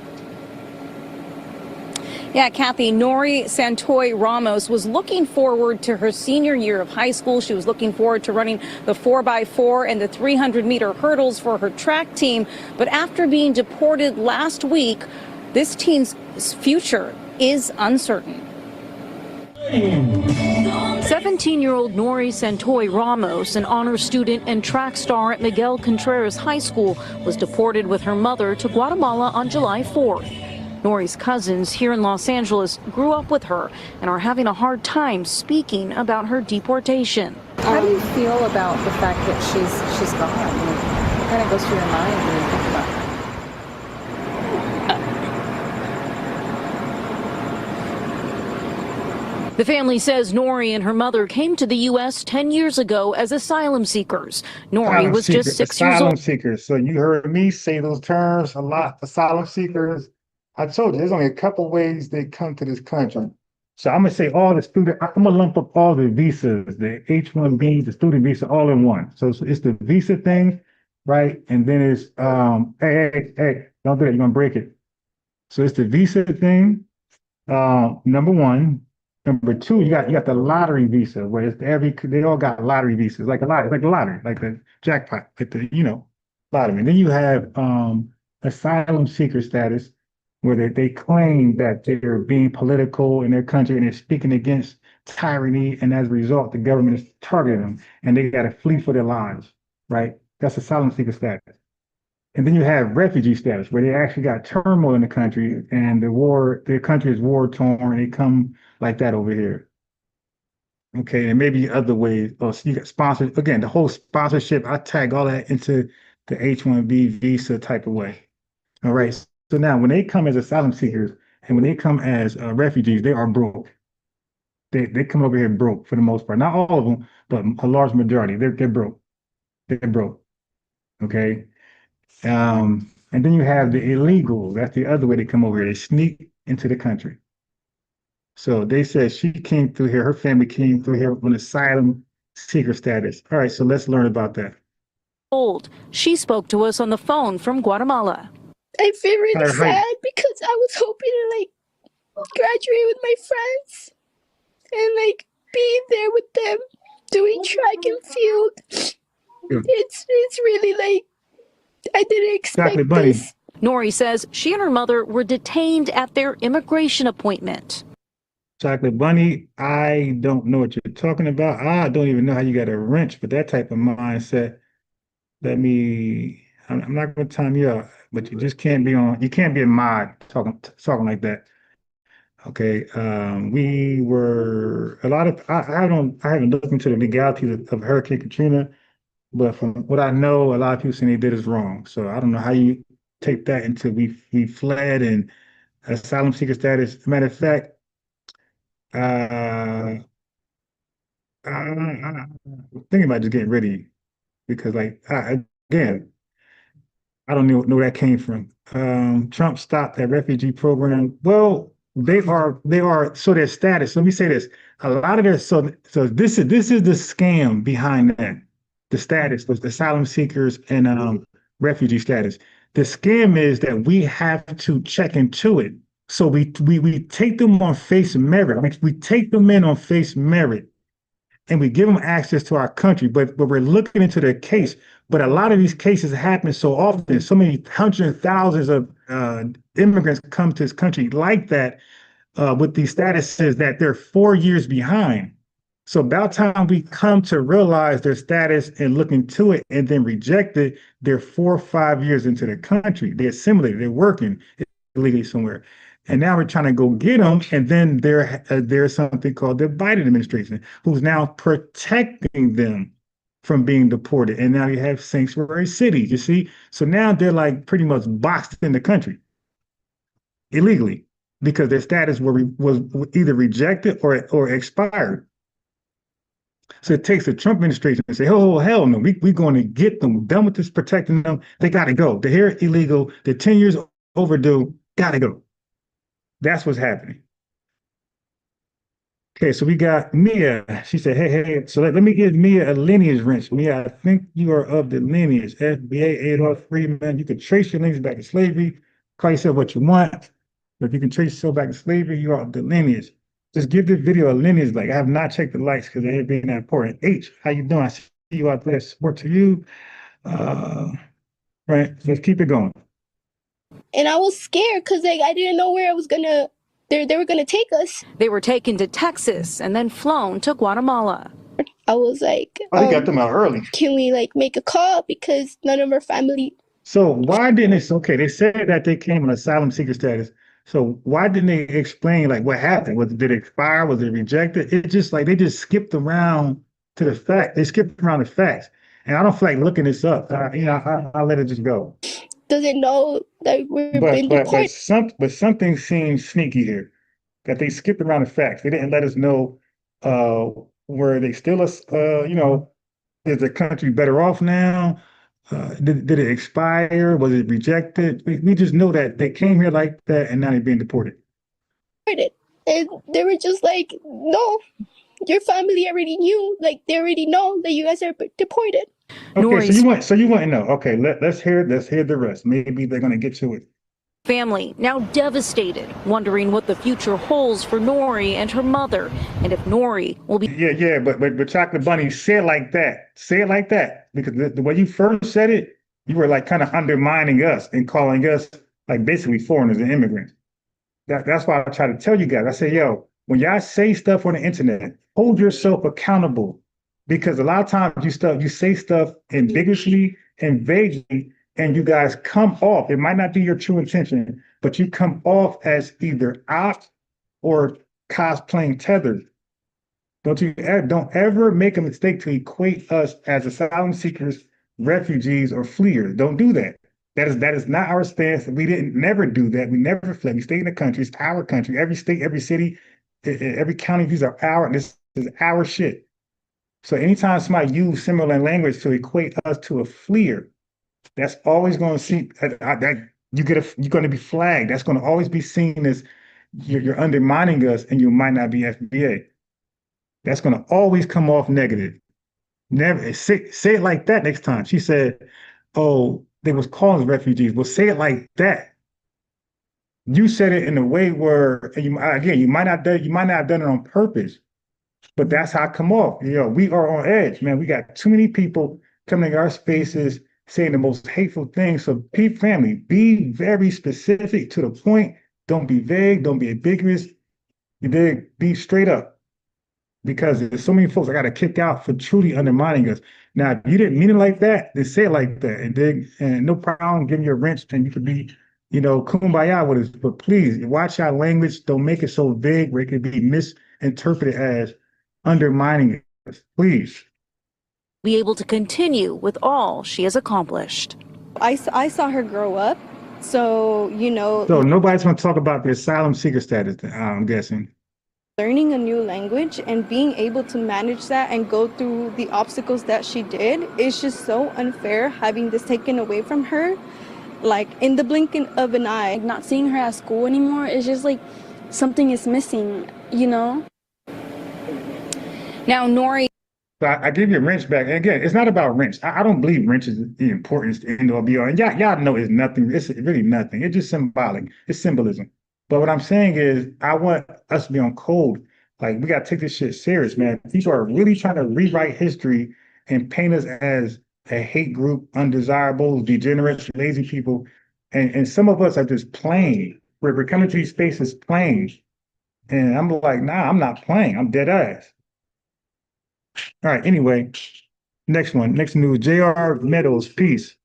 Yeah, Kathy, Nori Santoy Ramos was looking forward to her senior year of high school. She was looking forward to running the 4x4 and the 300-meter hurdles for her track team. But after being deported last week, this teen's future is uncertain. 17-year-old Nori Santoy Ramos, an honor student and track star at Miguel Contreras High School, was deported with her mother to Guatemala on July 4th. Nori's cousins here in Los Angeles grew up with her and are having a hard time speaking about her deportation. How do you feel about the fact that she's gone? What kind of goes through your mind when you think about that? The family says Nori and her mother came to the U.S. 10 years ago as asylum seekers. Nori was just 6 years old. Asylum seekers. So you heard me say those terms a lot. Asylum seekers. I told you there's only a couple ways they come to this country. So I'm gonna say all the student. I'm gonna lump up all the visas, the H-1B, the student visa, all in one. So it's the visa thing, right? And then it's hey, don't do that. You're gonna break it. So it's the visa thing. Number one. Number two, you got the lottery visa, where it's they all got lottery visas, like a lottery, like the jackpot, like the lottery. And then you have asylum seeker status, where they claim that they're being political in their country and they're speaking against tyranny, and as a result, the government is targeting them and they got to flee for their lives, right? That's asylum seeker status. And then you have refugee status, where they actually got turmoil in the country and their country is war torn, and they come like that over here. Okay, and maybe other ways. Oh, so you got sponsored again, the whole sponsorship. I tag all that into the H-1B visa type of way. All right. So now when they come as asylum seekers and when they come as refugees, they are broke. They come over here broke for the most part. Not all of them, but a large majority. They're broke. They're broke. Okay. And then you have the illegal. That's the other way they come over here. They sneak into the country. So they said she came through here. Her family came through here with asylum seeker status. All right, so let's learn about that. She spoke to us on the phone from Guatemala. I feel really sad because I was hoping to graduate with my friends and being there with them, doing track and field. It's really I didn't expect this. Nori says she and her mother were detained at their immigration appointment. Chocolate Bunny, I don't know what you're talking about. I don't even know how you got a wrench for that type of mindset. I'm not going to time you out, but you just can't be you can't be a mod talking like that. Okay, we were I haven't looked into the legalities of Hurricane Katrina, but from what I know, a lot of people saying they did is wrong. So I don't know how you take that into we fled and asylum seeker status. As a matter of fact, I'm thinking about just getting rid of you because, again, I don't know where that came from. Trump stopped that refugee program. Well, they are so their status. Let me say this. A lot of their so this is the scam behind that. The status, the asylum seekers and refugee status. The scam is that we have to check into it. So we take them on face merit. We take them in on face merit, and we give them access to our country. But we're looking into their case. But a lot of these cases happen so often. So many hundreds of thousands of immigrants come to this country like that with these statuses that they're 4 years behind. So about time we come to realize their status and look into it and then reject it, they're 4 or 5 years into the country. They're assimilated, they're working illegally somewhere. And now we're trying to go get them. And then there's something called the Biden administration, who's now protecting them from being deported. And now you have sanctuary cities, you see? So now they're like pretty much boxed in the country illegally because their status was either rejected or expired. So it takes the Trump administration to say, oh, hell no, we're going to get them, done with this protecting them. They got to go. They're here illegal. They're 10 years overdue. Got to go. That's what's happening. Okay, so we got Mia. She said, hey. So let me give Mia a lineage wrench. Mia, I think you are of the lineage. FBA, Adolf Freeman. You can trace your lineage back to slavery. Call yourself what you want. But if you can trace yourself back to slavery, you are of the lineage. Just give this video a lineage. Like, I have not checked the likes because they ain't being that important. H, how you doing? I see you out there. Support to you. Right, let's keep it going. And I was scared because I didn't know where I was gonna. They were gonna take us. They were taken to Texas and then flown to Guatemala. I was like, they got them out early. Can we make a call because none of our family. So why didn't it? Okay, they said that they came on asylum seeker status. So why didn't they explain what happened? Did it expire? Was it rejected? It's just like they just skipped around to the fact. They skipped around the facts, and I don't feel like looking this up. I'll let it just go. Does it know that we're being deported? But something seems sneaky here. That they skipped around the facts. They didn't let us know were they still is the country better off now? Did it expire? Was it rejected? We just know that they came here like that and now they're being deported. And they were just like, no, your family already knew. They already know that you guys are deported. Okay, so you want to know. Okay, let's hear the rest. Maybe they're going to get to it. Family now devastated, wondering what the future holds for Nori and her mother, and if Nori will be. Yeah, but Chocolate Bunny, say it like that. Say it like that, because the way you first said it, you were kind of undermining us and calling us basically foreigners and immigrants. That's why I try to tell you guys. I say, yo, when y'all say stuff on the internet, hold yourself accountable. Because a lot of times you say stuff ambiguously and vaguely, and you guys come off. It might not be your true intention, but you come off as either out or cosplaying tethered. Don't ever make a mistake to equate us as asylum seekers, refugees, or fleers. Don't do that. That is not our stance. We never do that. We never fled. We stay in the country. It's our country. Every state, every city, every county, these are our. This is our shit. So anytime somebody use similar language to equate us to a fleer, that's always going to see that you're going to be flagged. That's going to always be seen as you're undermining us, and you might not be FBA. That's going to always come off negative. Never say it like that next time. She said, "Oh, they was calling us refugees." Well, say it like that. You said it in a way where, you might not have done it on purpose. But that's how I come off. We are on edge, man. We got too many people coming to our spaces saying the most hateful things. So, family, be very specific to the point. Don't be vague. Don't be ambiguous. Be straight up. Because there's so many folks I got to kick out for truly undermining us. Now, if you didn't mean it like that, then say it like that. And no problem giving you a wrench, and you could be, kumbaya with us. But please, watch our language. Don't make it so vague where it could be misinterpreted as undermining us, please. Be able to continue with all she has accomplished. I saw her grow up, so So nobody's going to talk about the asylum seeker status, I'm guessing. Learning a new language and being able to manage that and go through the obstacles that she did is just so unfair, having this taken away from her, in the blink of an eye. Not seeing her at school anymore is just something is missing, you know? Now, Nori. So I give you wrench back. And again, it's not about wrench. I don't believe wrench is the importance to end all be all. And y'all know it's nothing. It's really nothing. It's just symbolic. It's symbolism. But what I'm saying is, I want us to be on code. Like, we got to take this shit serious, man. People are really trying to rewrite history and paint us as a hate group, undesirables, degenerates, lazy people. And some of us are just playing. We're coming to these spaces playing. And I'm like, nah, I'm not playing. I'm dead ass. All right, anyway, next one. Next news, J.R. Meadows, peace.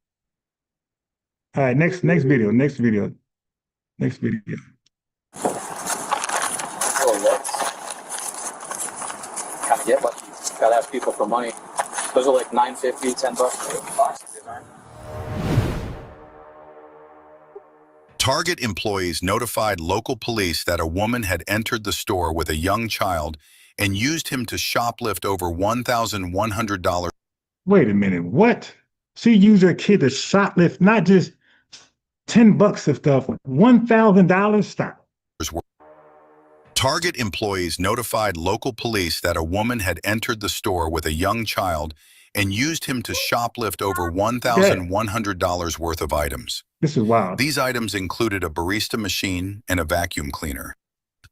All right, next video. Kind of get lucky. Gotta ask people for money. Those are like $9.50, $10. Target employees notified local police that a woman had entered the store with a young child and used him to shoplift over $1,100. Wait a minute, what? She used her kid to shoplift not just $10 of stuff, $1,000? Stop. Target employees notified local police that a woman had entered the store with a young child and used him to shoplift over $1,100 worth of items. This is wild. These items included a barista machine and a vacuum cleaner.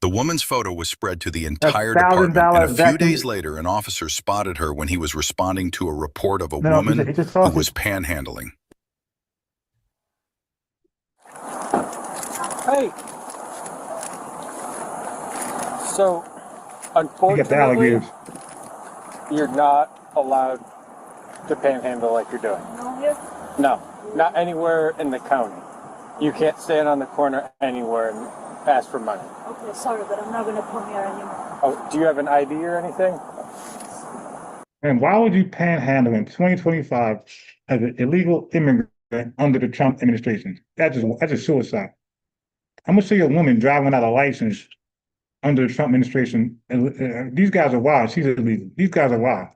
The woman's photo was spread to the entire department, and a few days later, an officer spotted her when he was responding to a report of a woman who was panhandling. Hey. So, unfortunately, you're not allowed to panhandle like you're doing. No, not anywhere in the county. You can't stand on the corner anywhere and ask for money. Okay, sorry, but I'm not going to come here anymore. Oh, do you have an ID or anything? And why would you panhandle in 2025 as an illegal immigrant under the Trump administration? That's just suicide. I'm gonna see a woman driving without a license under the Trump administration. And these guys are wild. She's illegal. These guys are wild.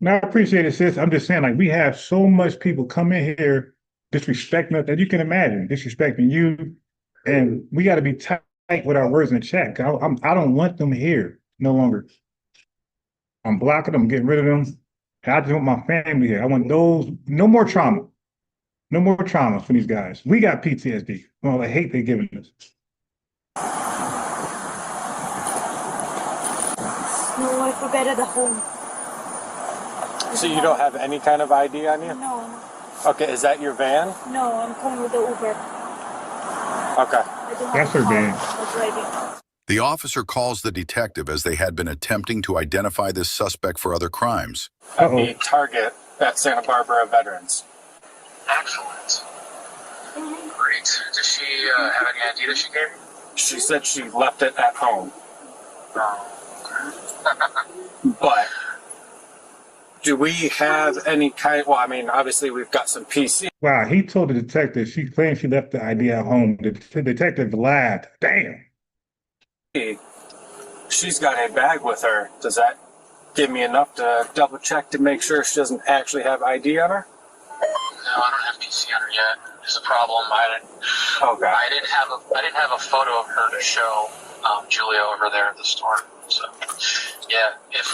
Now, I appreciate it, sis. I'm just saying, like, we have so much people come in here disrespecting us that you can imagine, disrespecting you. And we got to be tight with our words in the chat. I don't want them here no longer. I'm blocking them, getting rid of them. I just want my family here. I want those, no more trauma. No more trauma for these guys. We got PTSD from all the hate they're giving us. No, I forgot at home. So you don't have any kind of ID on you? No. Okay, is that your van? No, I'm coming with the Uber. Okay. That's her van. The officer calls the detective as they had been attempting to identify this suspect for other crimes. At the Target at Santa Barbara Veterans. Excellent. Great. Does she have any ID that she gave? She said she left it at home. But do we have any kind, well, I mean, obviously we've got some PC. Wow, he told the detective, she claimed she left the ID at home. The detective lied. Damn. She's got a bag with her. Does that give me enough to double check to make sure she doesn't actually have ID on her? No, I don't have PC on her yet. There's a problem. I didn't have a photo of her to show Julia over there at the store. So, yeah.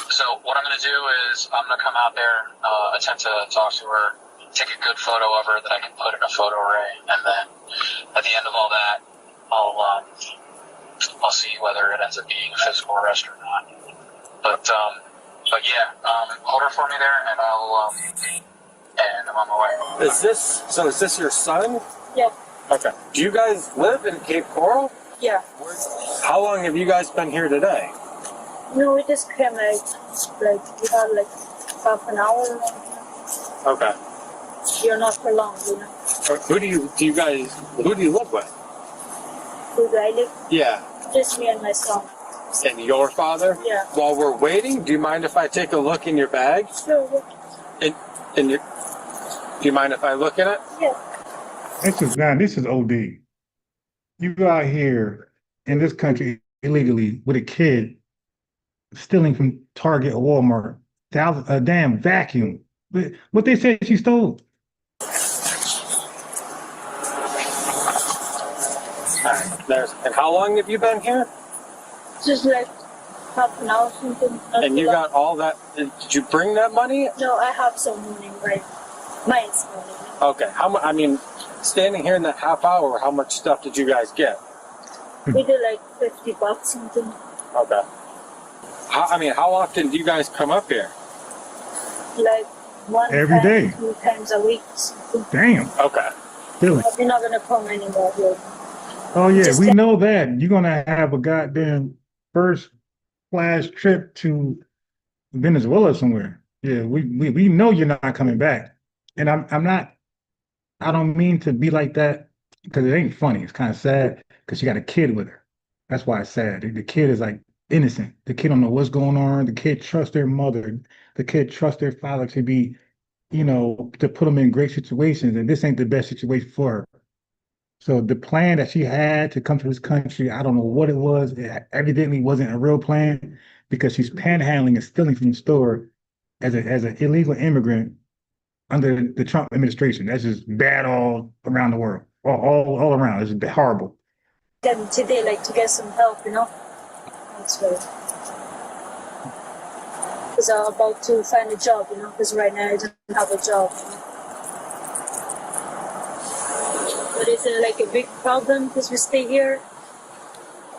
So what I'm going to do is I'm going to come out there, attempt to talk to her, take a good photo of her that I can put in a photo array, and then at the end of all that, I'll see whether it ends up being a physical arrest or not. But yeah, hold her for me there, and and I'm on my way. Is this your son? Yeah. Okay. Do you guys live in Cape Coral? Yeah. How long have you guys been here today? No, we just came like we had like half an hour. Okay. You're not for long, you know. Who do you live with? Who do I live? Yeah. Just me and my son. And your father? Yeah. While we're waiting, do you mind if I take a look in your bag? Sure. Do you mind if I look in it? Yeah. This is OD. You go out here in this country illegally with a kid stealing from Target or Walmart, a damn vacuum. What they said she stole? And how long have you been here? Just like half an hour something. And you got all that? Did you bring that money? No, I have some money, right? Mine's money. Okay. How much? I mean, standing here in that half hour, how much stuff did you guys get? We did like $50 something. Okay. How often do you guys come up here? Like Every day. 2 times a week. Something. Damn. Okay. Really? But we're not gonna come anymore here. Oh yeah, Just we know that. You're gonna have a goddamn first class trip to Venezuela somewhere. Yeah, we know you're not coming back. And I'm not, I don't mean to be like that because it ain't funny. It's kind of sad because she got a kid with her. That's why it's sad. The kid is like innocent. The kid don't know what's going on. The kid trusts their mother. The kid trusts their father to be, to put them in great situations. And this ain't the best situation for her. So the plan that she had to come to this country, I don't know what it was. It evidently wasn't a real plan because she's panhandling and stealing from the store as an illegal immigrant under the Trump administration. That's just bad all around the world, all around. It's just horrible. Them today, like to get some help, That's right. Because I'm about to find a job, because right now I don't have a job. But is it like a big problem because we stay here?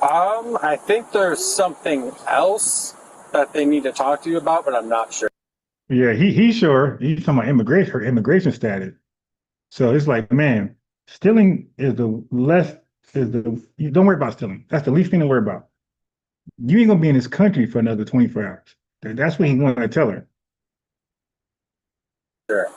I think there's something else that they need to talk to you about, but I'm not sure. Yeah, he's sure. He's talking about her immigration status. So it's like, man, stealing is you don't worry about stealing. That's the least thing to worry about. You ain't gonna be in this country for another 24 hours. That's what he wanted to tell her. Sure.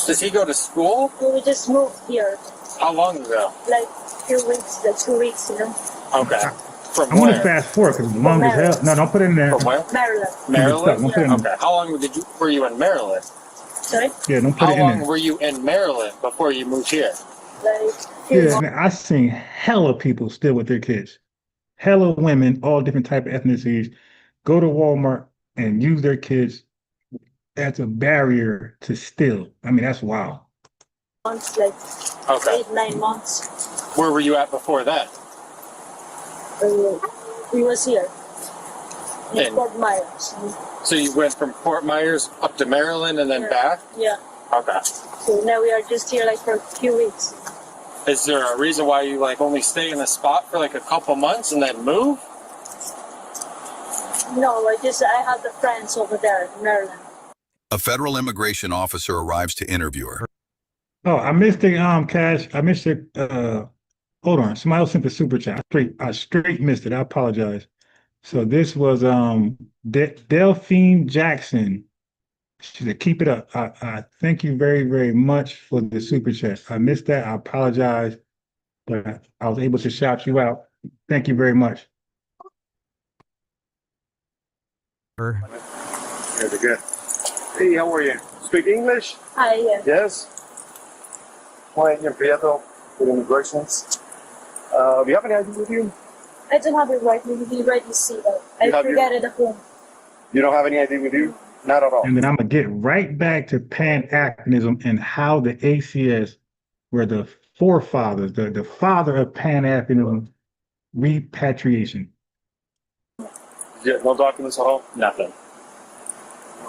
Does he go to school? We just moved here. How long ago? Like 2 weeks, 2 weeks, Okay. From I want to where? fast forward because long as hell. No, don't put it in there. From where? Maryland. Maryland? Don't put it in there. Okay. How long were you in Maryland? Sorry? Yeah, don't put How it in long there. were you in Maryland before you moved here? Like Yeah, man, I seen hella people still with their kids. Hella women, all different type of ethnicities, go to Walmart and use their kids as a barrier to steal. I mean, that's wild. months, like Okay. 8-9 months. Where were you at before that? We was here in In- Fort Myers. So you went from Fort Myers up to Maryland and then back? Yeah. Okay. So now we are just here like for a few weeks. Is there a reason why you only stay in a spot for a couple months and then move? No, I have the friends over there in Maryland. A federal immigration officer arrives to interview her. Oh, I missed it, Cash. I missed it. Hold on. Somebody else sent the super chat. I straight missed it. I apologize. So this was Delphine Jackson. She said, keep it up. I thank you very, very much for the super chat. I missed that. I apologize, but I was able to shout you out. Thank you very much. Good. Hey, how are you? Speak English? Hi, yeah. Yes. Juan Prieto with Immigrations. Do you have any ID with you? I don't have it right. Maybe right to see that. I forgot it at home. You don't have any ID with you? Not at all. And then I'm going to get right back to Pan-Africanism and how the ACS were the forefathers, the father of Pan-Africanism, repatriation. Yeah, no documents at all? Nothing.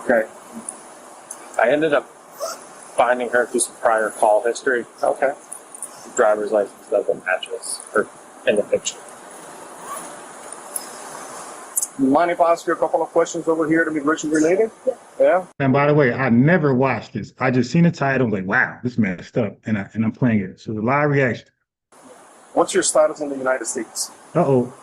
Okay. I ended up finding her through some prior call history. Okay. Driver's license doesn't match us or in the picture. Mind if I ask you a couple of questions over here, immigration related? Yeah. And by the way, I never watched this. I just seen the title, like, wow, this messed up, and I'm playing it. So the live reaction. What's your status in the United States? Uh-oh.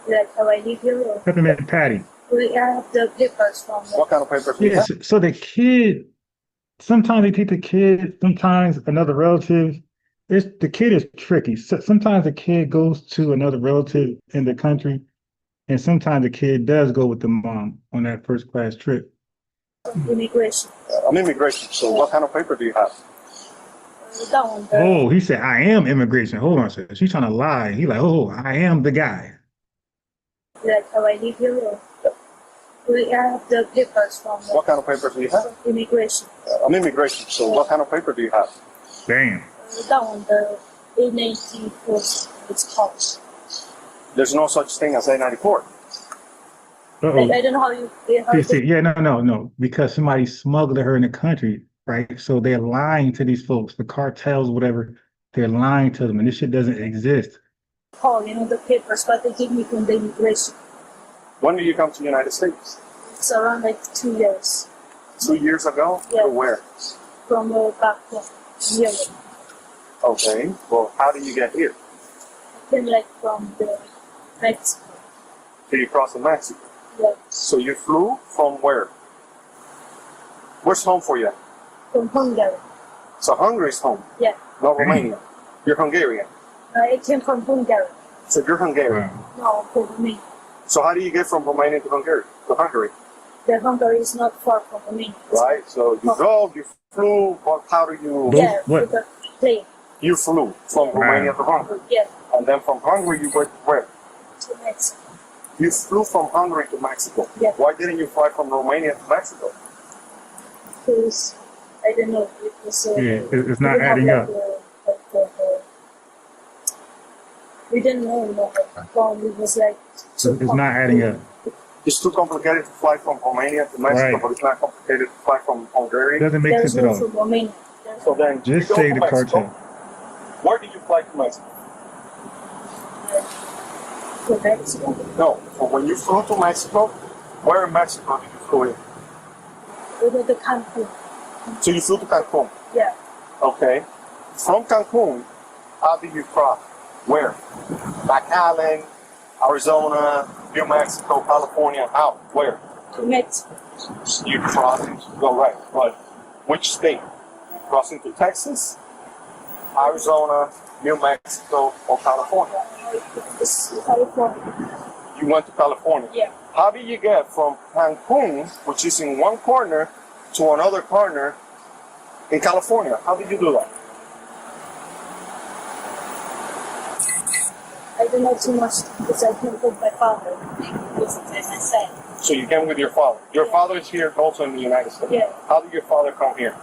Like how I live here. Or Peppermint Patty. we have the papers from the What kind of papers do you Yes. have? So the kid, sometimes they take the kid, sometimes another relative. The kid is tricky. So sometimes the kid goes to another relative in the country, and sometimes the kid does go with the mom on that first class trip. immigration. I'm immigration, so what kind of paper do you have? That one. Oh, he said, I am immigration. Hold on a second. She's trying to lie. He like, oh, I am the guy. Like how I live here. Or we have the papers from the What kind of paper do you have? immigration. I'm immigration, so what kind of paper do you have? Damn. That one, the A94, it's called. There's no such thing as A94. Uh-oh. I don't know how you. Yeah, no. Because somebody smuggled her in the country, right? So they're lying to these folks, the cartels, whatever. They're lying to them, and this shit doesn't exist. Call, the papers, but they give me from the immigration. When did you come to the United States? It's around like 2 years. 2 years ago? Yeah. To where? From back home, Europe. Okay. Well, how did you get here? I came like from the Mexico. So you crossed to Mexico? Yeah. So you flew from where? Where's home for you? From Hungary. So Hungary's home? Yeah. Not Romania. You're Hungarian. I came from Hungary. So you're Hungarian. No, from Romania. So how do you get from Romania to Hungary? The Hungary is not far from Romania. Right. So you drove, you flew. How do you? Yeah, with the plane. You flew from Romania to Hungary. Yeah. And then from Hungary you went where? To Mexico. You flew from Hungary to Mexico. Yeah. Why didn't you fly from Romania to Mexico? Because I don't know. It was. It's not adding up. We didn't know enough. It was like. It's not adding up. It's too complicated to fly from Romania to Mexico, Right. but it's not complicated to fly from Hungary. Doesn't make sense at all. From Romania. So then, Just you go say to the Mexico. cartel. Where did you fly to Mexico? To Mexico. No. So when you flew to Mexico, where in Mexico did you flew in? We were the Cancun. So you flew to Cancun. Yeah. Okay. From Cancun, how did you cross? Where? Harlem, Arizona, New Mexico, California. How? Where? To Mexico. You crossed into, right, but which state? You crossed into Texas, Arizona, New Mexico, or California? It's California. You went to California. Yeah. How do you get from Cancun, which is in one corner, to another corner in California? How did you do that? I don't know too much because I came with my father. As I said. So you came with your father. Your father is here also in the United States. Yeah. How did your father come here?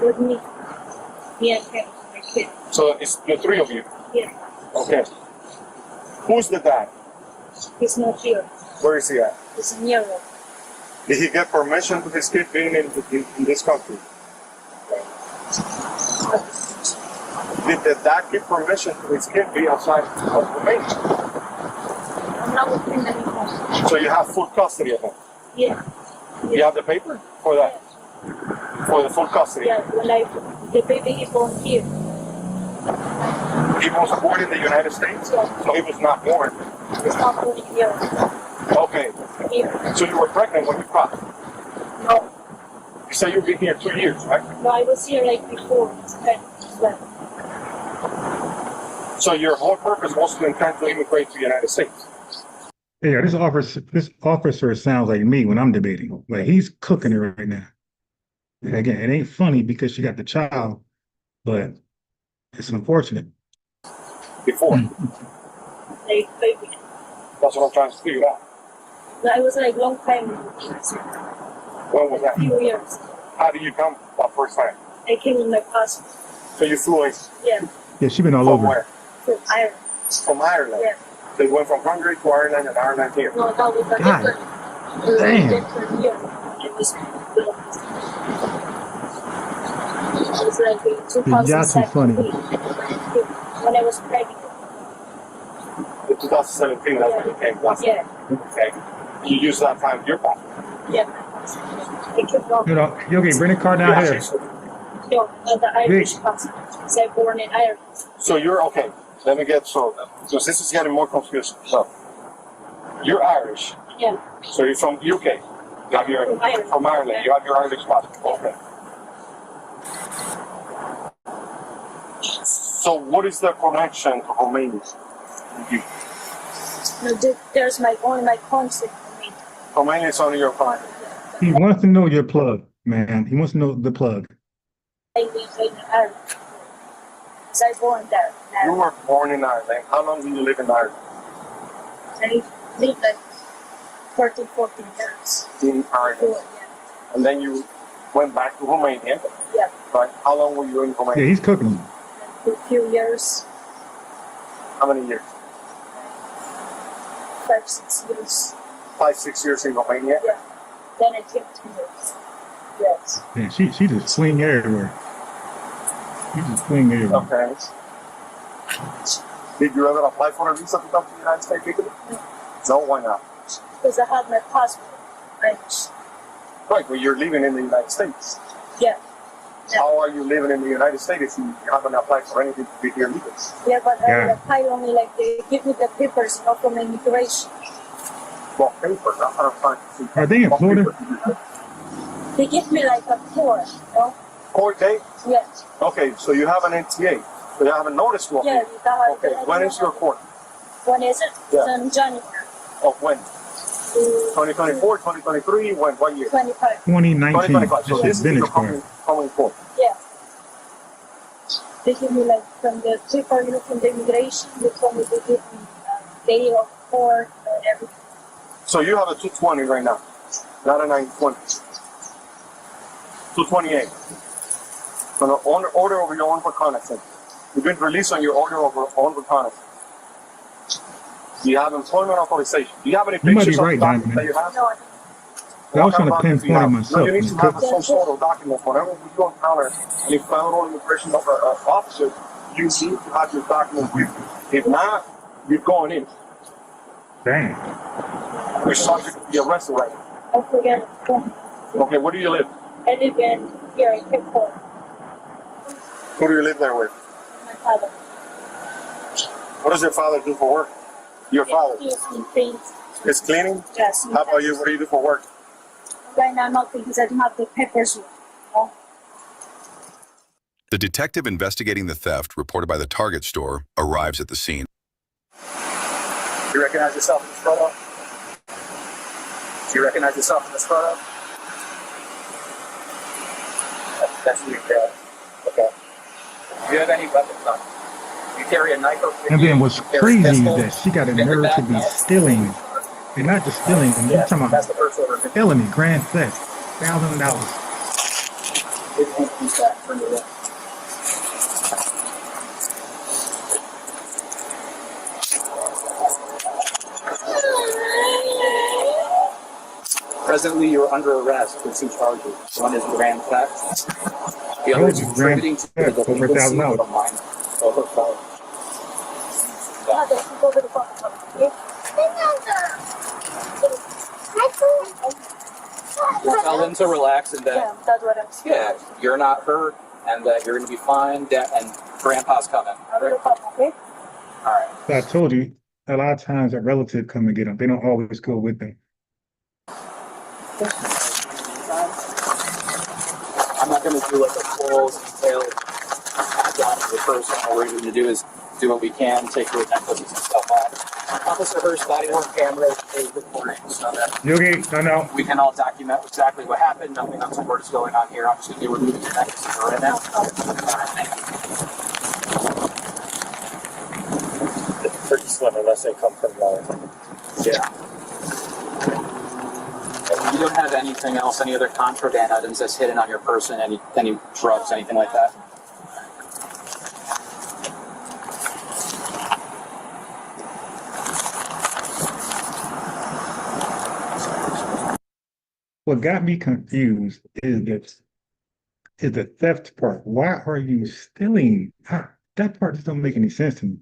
With me. Me and him, my kid. So it's the three of you. Yeah. Okay. Who's the dad? He's not here. Where is he at? He's in Europe. Did he get permission to his kid being in this country? Did the dad give permission to his kid be outside of Romania? I'm not with him anymore. So you have full custody of him? Yeah. You have the paper for that? For the full custody? Yeah, the baby is born here. He was born in the United States? Yeah. So he was not born? He's not born in Europe. Okay. Here. So you were pregnant when you crossed? No. You said you've been here 2 years, right? No, I was here like before. As well. So your whole purpose was to intend to immigrate to the United States? Yeah, this officer sounds like me when I'm debating. Like he's cooking it right now. And again, it ain't funny because she got the child, but it's unfortunate. Before? Like baby. That's what I'm trying to figure out. I was like long time. When was that? A few years. How did you come that first time? I came with my passport. So you flew in? Yeah. Yeah, she been all From over. where? From Ireland. From Ireland? Yeah. So you went from Hungary to Ireland and Ireland here? No, that was a God. different year. It was like in Y'all too funny. 2017 when I was pregnant. In 2017, that's when you came last Yeah. time. Okay. You used that time with your passport? Yeah. It kept going. You okay, bring the car down here. No, the Irish passport. Because I born in Ireland. So you're, okay, let me get, because this is getting more confusing. So, you're Irish. Yeah. So you're from UK. You have your, from Ireland. You have your Irish passport. Okay. So what is the connection to Romania? No, there's only my country for me. Romania is only your country. He wants to know your plug, man. He wants to know the plug. I live in Ireland. So I born there. You were born in Ireland. How long did you live in Ireland? I lived like 13, 14 years. In Ireland. Yeah. And then you went back to Romania. Yeah. Right. How long were you in Romania? Yeah, he's cooking. A few years. How many years? 5, 6 years. 5, 6 years in Romania? Yeah. Then I came to years. Yes. Yeah, she just swing everywhere. She just swing everywhere. Okay. Did you ever apply for a visa to come to the United States legally? No, why not? Because I had my passport. Right, but you're living in the United States. Yeah. How are you living in the United States if you haven't applied for anything to be here legally? Yeah, but I apply only like they give me the papers, not from immigration. Well, papers, that's what I'm trying to see. Are they in Florida? They give me like a court, you know? Court date? Yes. Okay, so you have an NTA. So you have a notice to appear. Yeah. Okay, when is your court? When is it? Yeah. It's in January. Of when? 2024, 2023, when? What year? 25. 2019. 2025. So this is Benin your coming court. Yeah. They give me like from the paper, you know, from the immigration, they told me they give me a day of court and everything. So you have a 220 right now, not a 920. 228. So the order over your own reconnaissance. You've been released on your order over own reconnaissance. You have employment authorization. Do you have any You might be pictures of right, the documents that Diamond. you have? No, I was trying to pinpoint it myself. No, you need to have some sort of document. Whenever you encounter any federal immigration officer, you need to have your document with you. If not, you're going in. Dang. You're subject to be arrested right now. I forget. Okay, where do you live? I live in here in Cape Court. Who do you live there with? My father. What does your father do for work? Your father? He is in paint. Is cleaning? Yes. How about you? What do you do for work? Right now, nothing because I don't have the papers. The detective investigating the theft reported by the Target store arrives at the scene. Do you recognize yourself in this photo? Do you recognize yourself in this photo? That's you, okay. Do you have any weapons on you? You carry a knife or And then what's crazy is that she got a nerve to be stealing. And not just stealing, and you're talking about felony, grand theft, $1,000. Presently, you're under arrest for 2 charges. One is grand theft. The other is contributing to the delinquency of a minor. Tell them to relax and that that's what I'm saying. you're not hurt and that you're going to be fine. And Grandpa's coming. Okay? All right. So I told you, a lot of times a relative come and get them. They don't always go with them. I'm not going to do like a full detailed pat-down of the person. All we're going to do is do what we can, take your necklaces and stuff off. Officer Hurst, body worn camera is recording so that No. we can all document exactly what happened. Nothing untoward is going on here. I'm just going to be removing your necklaces right now. All right, thank you. It's pretty slim unless they come from lower. Yeah. You don't have anything else, any other contraband items that's hidden on your person, any drugs, anything like that? What got me confused is the theft part. Why are you stealing? That part just don't make any sense to me.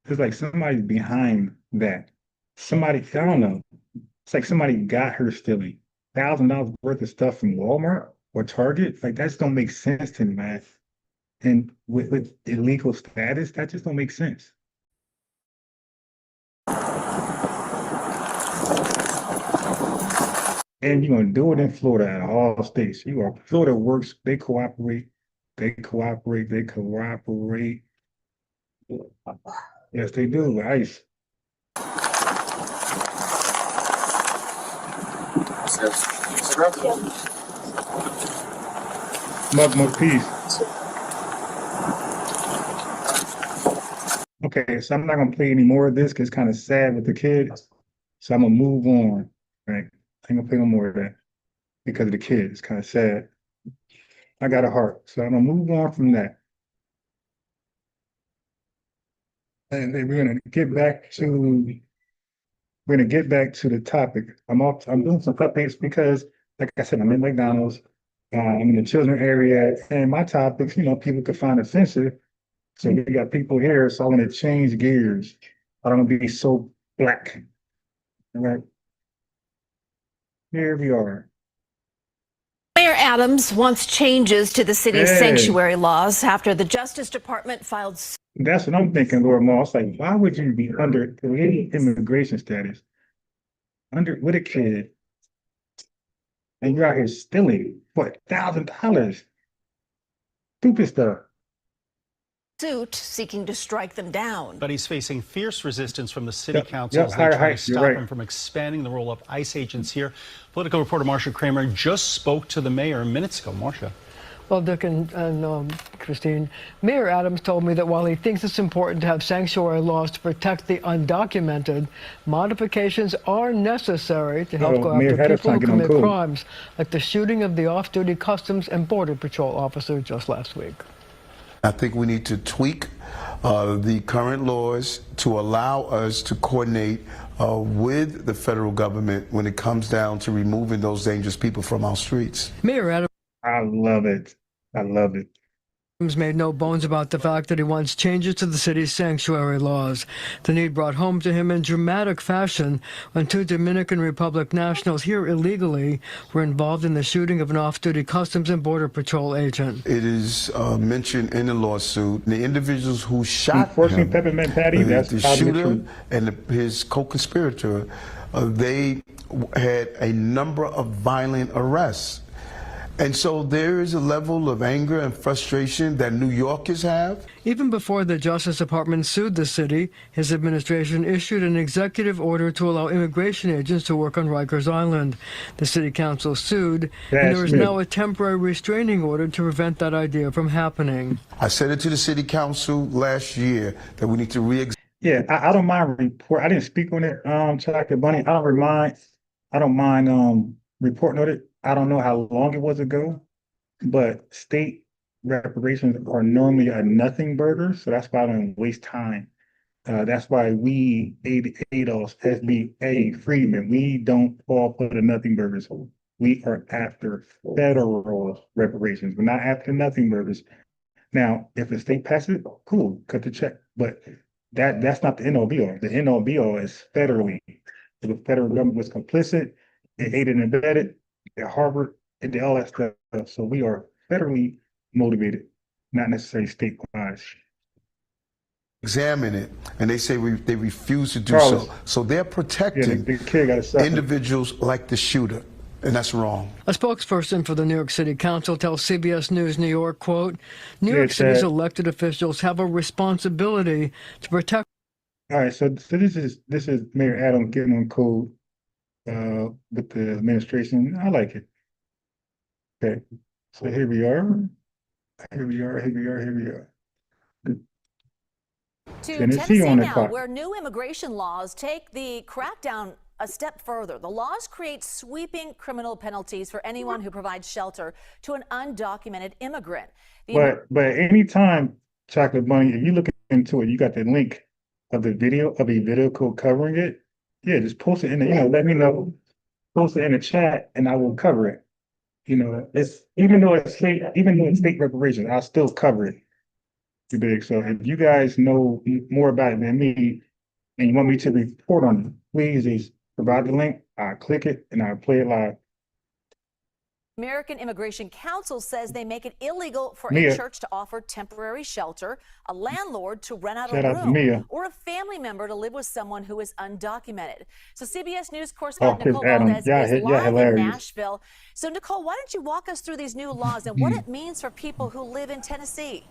It's like somebody's behind that. Somebody, I don't know. It's like somebody got her stealing $1,000 worth of stuff from Walmart or Target. Like that just don't make sense to me, man. And with illegal status, that just don't make sense. And you're gonna do it in Florida at all states. Florida works, they cooperate. Yes, they do, ICE. More peace. Okay, so I'm not gonna play any more of this because it's kind of sad with the kids. So I'm gonna move on, right? I ain't gonna play no more of that because of the kids. It's kind of sad. I got a heart. So I'm gonna move on from that. And then we're gonna get back to the topic. I'm doing some updates because, like I said, I'm in McDonald's. I'm in the children area, and my topics, people could find offensive. So we got people here, so I'm gonna change gears. I don't want to be so black. All right. Here we are. Mayor Adams wants changes to the city's sanctuary laws after the Justice Department filed. That's what I'm thinking, Lord Moss. Like, why would you be under any immigration status? With a kid, and you're out here stealing for $1,000. Stupid stuff. Suit seeking to strike them down. But he's facing fierce resistance from the city council as they try to stop him from expanding the role of ICE agents here. Political reporter Marcia Kramer just spoke to the mayor minutes ago. Marcia. Well, Dick and Christine, Mayor Adams told me that while he thinks it's important to have sanctuary laws to protect the undocumented, modifications are necessary to help go after people who commit crimes, like the shooting of the off-duty Customs and Border Patrol officer just last week. I think we need to tweak the current laws to allow us to coordinate with the federal government when it comes down to removing those dangerous people from our streets. Mayor Adams. I love it. I love it. Adams made no bones about the fact that he wants changes to the city's sanctuary laws. The need brought home to him in dramatic fashion when 2 Dominican Republic nationals here illegally were involved in the shooting of an off-duty Customs and Border Patrol agent. It is mentioned in the lawsuit the individuals who shot him, peppermint patty, that's the shooter and his co-conspirator, they had a number of violent arrests. And so there is a level of anger and frustration that New Yorkers have. Even before the Justice Department sued the city, his administration issued an executive order to allow immigration agents to work on Rikers Island. The city council sued, and there is now a temporary restraining order to prevent that idea from happening. I said it to the city council last year that we need to re-examine. Yeah, I don't mind report. I didn't speak on it, Chocolate Bunny. I don't mind reporting on it. I don't know how long it was ago, but state reparations are normally a nothing burger, so that's why I don't waste time. That's why we, ADOS, FBA, Freedmen, we don't fall for the nothing burgers. We are after federal reparations. We're not after nothing burgers. Now, if the state passes it, cool, cut the check. But that's not the end all be all. The end all be all is federally. If the federal government was complicit, it aided and abetted at Harvard, and all that stuff. So we are federally motivated, not necessarily statewide. Examine it, and they say they refuse to do so. So they're protecting individuals like the shooter, and that's wrong. A spokesperson for the New York City Council tells CBS News New York, quote, New York City's elected officials have a responsibility to protect. All right, so this is Mayor Adams getting on code with the administration. I like it. Okay, so here we are. To Tennessee now, where new immigration laws take the crackdown a step further. The laws create sweeping criminal penalties for anyone who provides shelter to an undocumented immigrant. But anytime, Chocolate Bunny, if you look into it, you got the link of the video of a video code covering it. Yeah, just post it in the, let me know, post it in the chat, and I will cover it. It's even though it's state reparations, I'll still cover it. Too big. So if you guys know more about it than me, and you want me to report on it, please just provide the link. I'll click it and I'll play it live. American Immigration Council says they make it illegal for a church to offer temporary shelter, a landlord to rent out a room, or a family member to live with someone who is undocumented. So CBS News correspondent Nicole Valdez is live in Nashville. So Nicole, why don't you walk us through these new laws and what it means for people who live in Tennessee?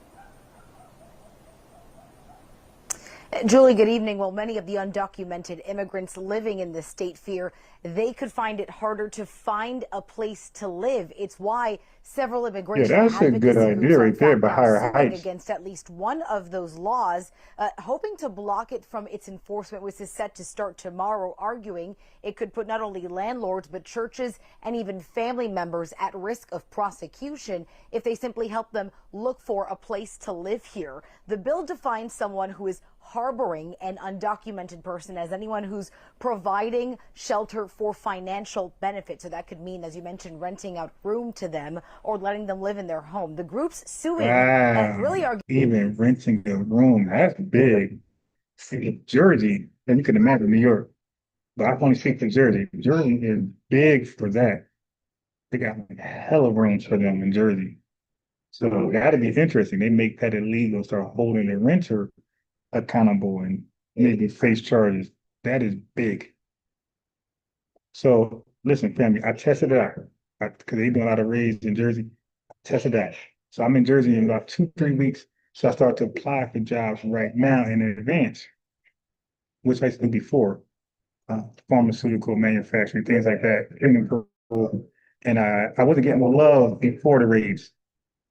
Julie, good evening. Well, many of the undocumented immigrants living in this state fear they could find it harder to find a place to live. It's why several immigration that's a good idea right there, but higher heights. Against at least one of those laws, hoping to block it from its enforcement, which is set to start tomorrow, arguing it could put not only landlords but churches and even family members at risk of prosecution if they simply help them look for a place to live here. The bill defines someone who is harboring an undocumented person as anyone who's providing shelter for financial benefit. So that could mean, as you mentioned, renting out room to them or letting them live in their home. The groups suing really are even renting a room. That's big. See, Jersey, and you can imagine New York, but I only speak for Jersey. Jersey is big for that. They got a hell of rooms for them in Jersey. So that'd be interesting. They make that illegal, start holding the renter accountable and maybe face charges. That is big. So listen, family, I tested it out because they do a lot of raids in Jersey. I tested that. So I'm in Jersey in about 2-3 weeks. So I start to apply for jobs right now in advance, which I used to do before, pharmaceutical manufacturing, things like that. And I wasn't getting love before the raids.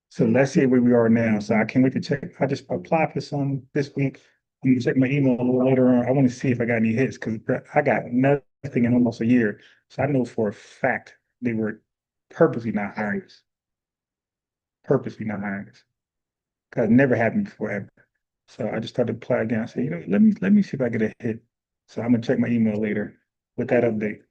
So let's see where we are now. So I can't wait to check. I just applied for some this week. I'm gonna check my email a little later on. I want to see if I got any hits because I got nothing in almost a year. So I know for a fact they were purposely not hiring us. Purposely not hiring us. Because it never happened before ever. So I just started to apply again. I said, let me see if I get a hit. So I'm gonna check my email later with that update.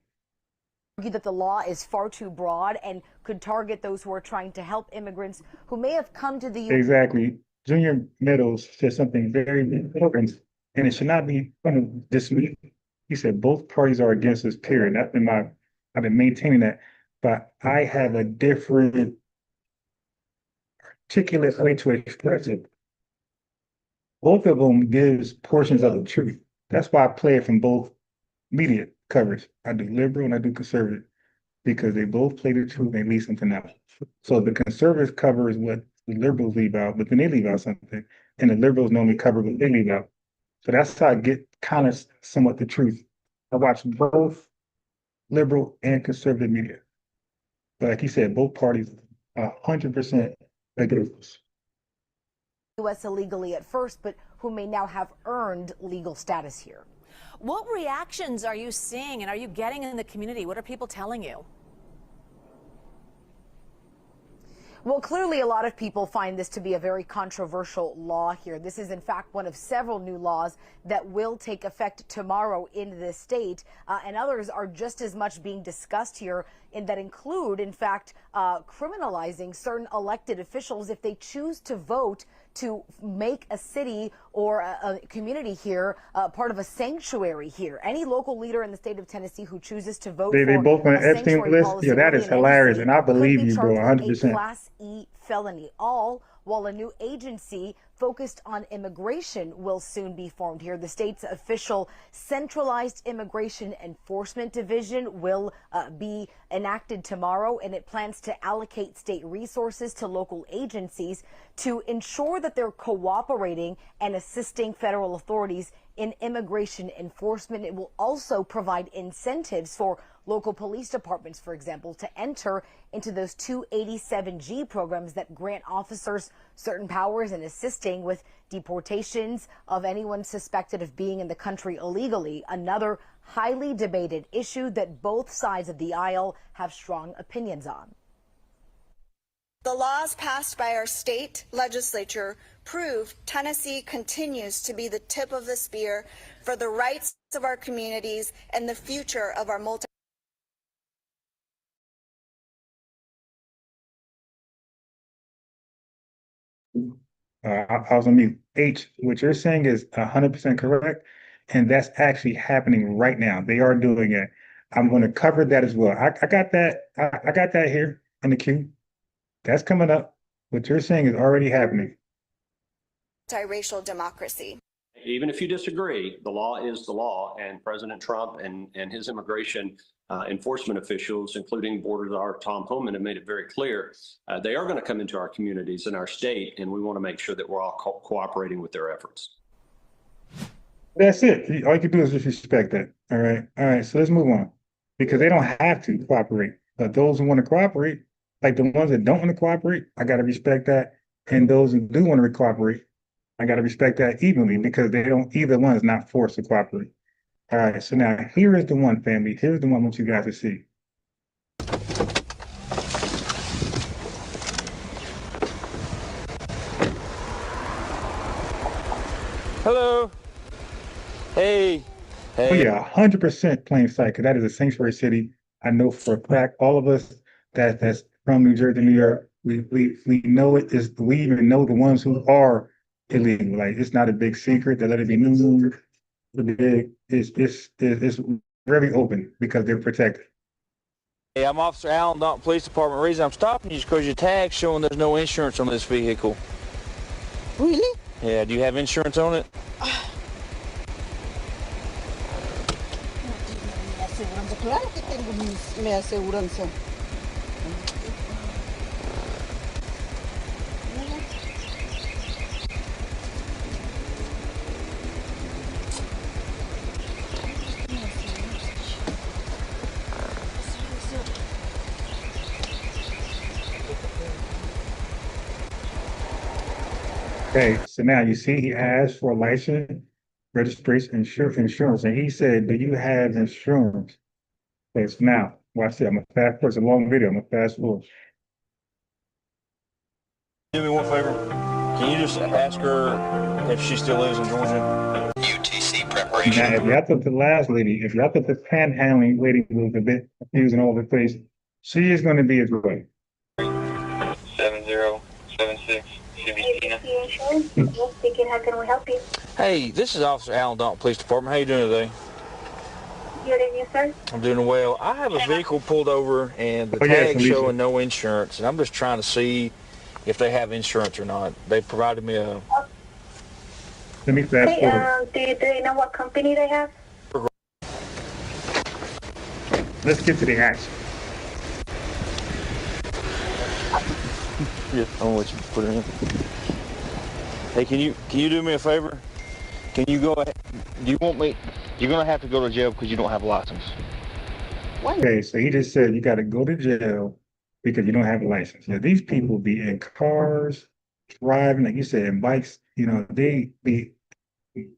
That the law is far too broad and could target those who are trying to help immigrants who may have come to the U.S. Exactly. Junior Meadows said something very important, and it should not be dismissed. He said both parties are against this, period. I've been maintaining that, but I have a different articulate way to express it. Both of them gives portions of the truth. That's why I play it from both media coverage. I do liberal and I do conservative because they both play the truth and they leave something out. So the conservative covers what the liberals leave out, but then they leave out something, and the liberals normally cover what they leave out. So that's how I get kind of somewhat the truth. I watch both liberal and conservative media. But like you said, both parties are 100% against us. U.S. illegally at first, but who may now have earned legal status here. What reactions are you seeing and are you getting in the community? What are people telling you? Well, clearly a lot of people find this to be a very controversial law here. This is, in fact, one of several new laws that will take effect tomorrow in this state, and others are just as much being discussed here that include, in fact, criminalizing certain elected officials if they choose to vote to make a city or a community here part of a sanctuary here. Any local leader in the state of Tennessee who chooses to vote they both on Epstein list. Yeah, that is hilarious, and I believe you, bro, 100%. Class E felony, all while a new agency focused on immigration will soon be formed here. The state's official Centralized Immigration Enforcement Division will be enacted tomorrow, and it plans to allocate state resources to local agencies to ensure that they're cooperating and assisting federal authorities in immigration enforcement. It will also provide incentives for local police departments, for example, to enter into those 287G programs that grant officers certain powers in assisting with deportations of anyone suspected of being in the country illegally. Another highly debated issue that both sides of the aisle have strong opinions on. The laws passed by our state legislature prove Tennessee continues to be the tip of the spear for the rights of our communities and the future of our I was on mute. H, what you're saying is 100% correct, and that's actually happening right now. They are doing it. I'm going to cover that as well. I got that. I got that here in the queue. That's coming up. What you're saying is already happening. Multiracial democracy. Even if you disagree, the law is the law, and President Trump and his immigration enforcement officials, including Border Czar Tom Homan, have made it very clear they are going to come into our communities in our state, and we want to make sure that we're all cooperating with their efforts. That's it. All you can do is just respect that. All right. So let's move on. because they don't have to cooperate. But those who want to cooperate, like the ones that don't want to cooperate, I got to respect that. And those who do want to cooperate, I got to respect that evenly because they don't, either one is not forced to cooperate. All right, so now here is the one, family. Here's the one I want you guys to see. Hello. Hey. Hey. Oh yeah, 100% plain sight, because that is a sanctuary city. I know for a fact, all of us that's from New Jersey, New York, we know it is. We even know the ones who are illegal. Like it's not a big secret. They let it be known. It's very open because they're protected. Hey, I'm Officer Allen, Dalton Police Department. The reason I'm stopping you is because your tag's showing there's no insurance on this vehicle. Really? Yeah. Do you have insurance on it? Claro que tengo mi aseguranza. Okay, so now you see he asked for a license, registration, insurance, and he said, "Do you have insurance?" Okay, so now watch this. I'm gonna fast forward. It's a long video. I'm gonna fast forward. Do me one favor. Can you just ask her if she still lives in Georgia? UTC preparation. Now, if y'all thought the last lady, if y'all thought the panhandling lady was a bit confusing all over the place, she is going to be as well. 7076. Yes, speaking. How can we help you? Hey, this is Officer Allen, Dalton Police Department. How you doing today? Good evening, sir. I'm doing well. I have a vehicle pulled over and the tag's showing no insurance, and I'm just trying to see if they have insurance or not. They provided me a... Let me fast forward. Do you know what company they have? Let's get to the action. Yeah, I'll let you put it in. Hey, can you do me a favor? Can you go ahead? Do you want me? You're gonna have to go to jail because you don't have a license. Okay, so he just said you got to go to jail because you don't have a license. Yeah, these people be in cars, driving, like you said, in bikes. You know, they be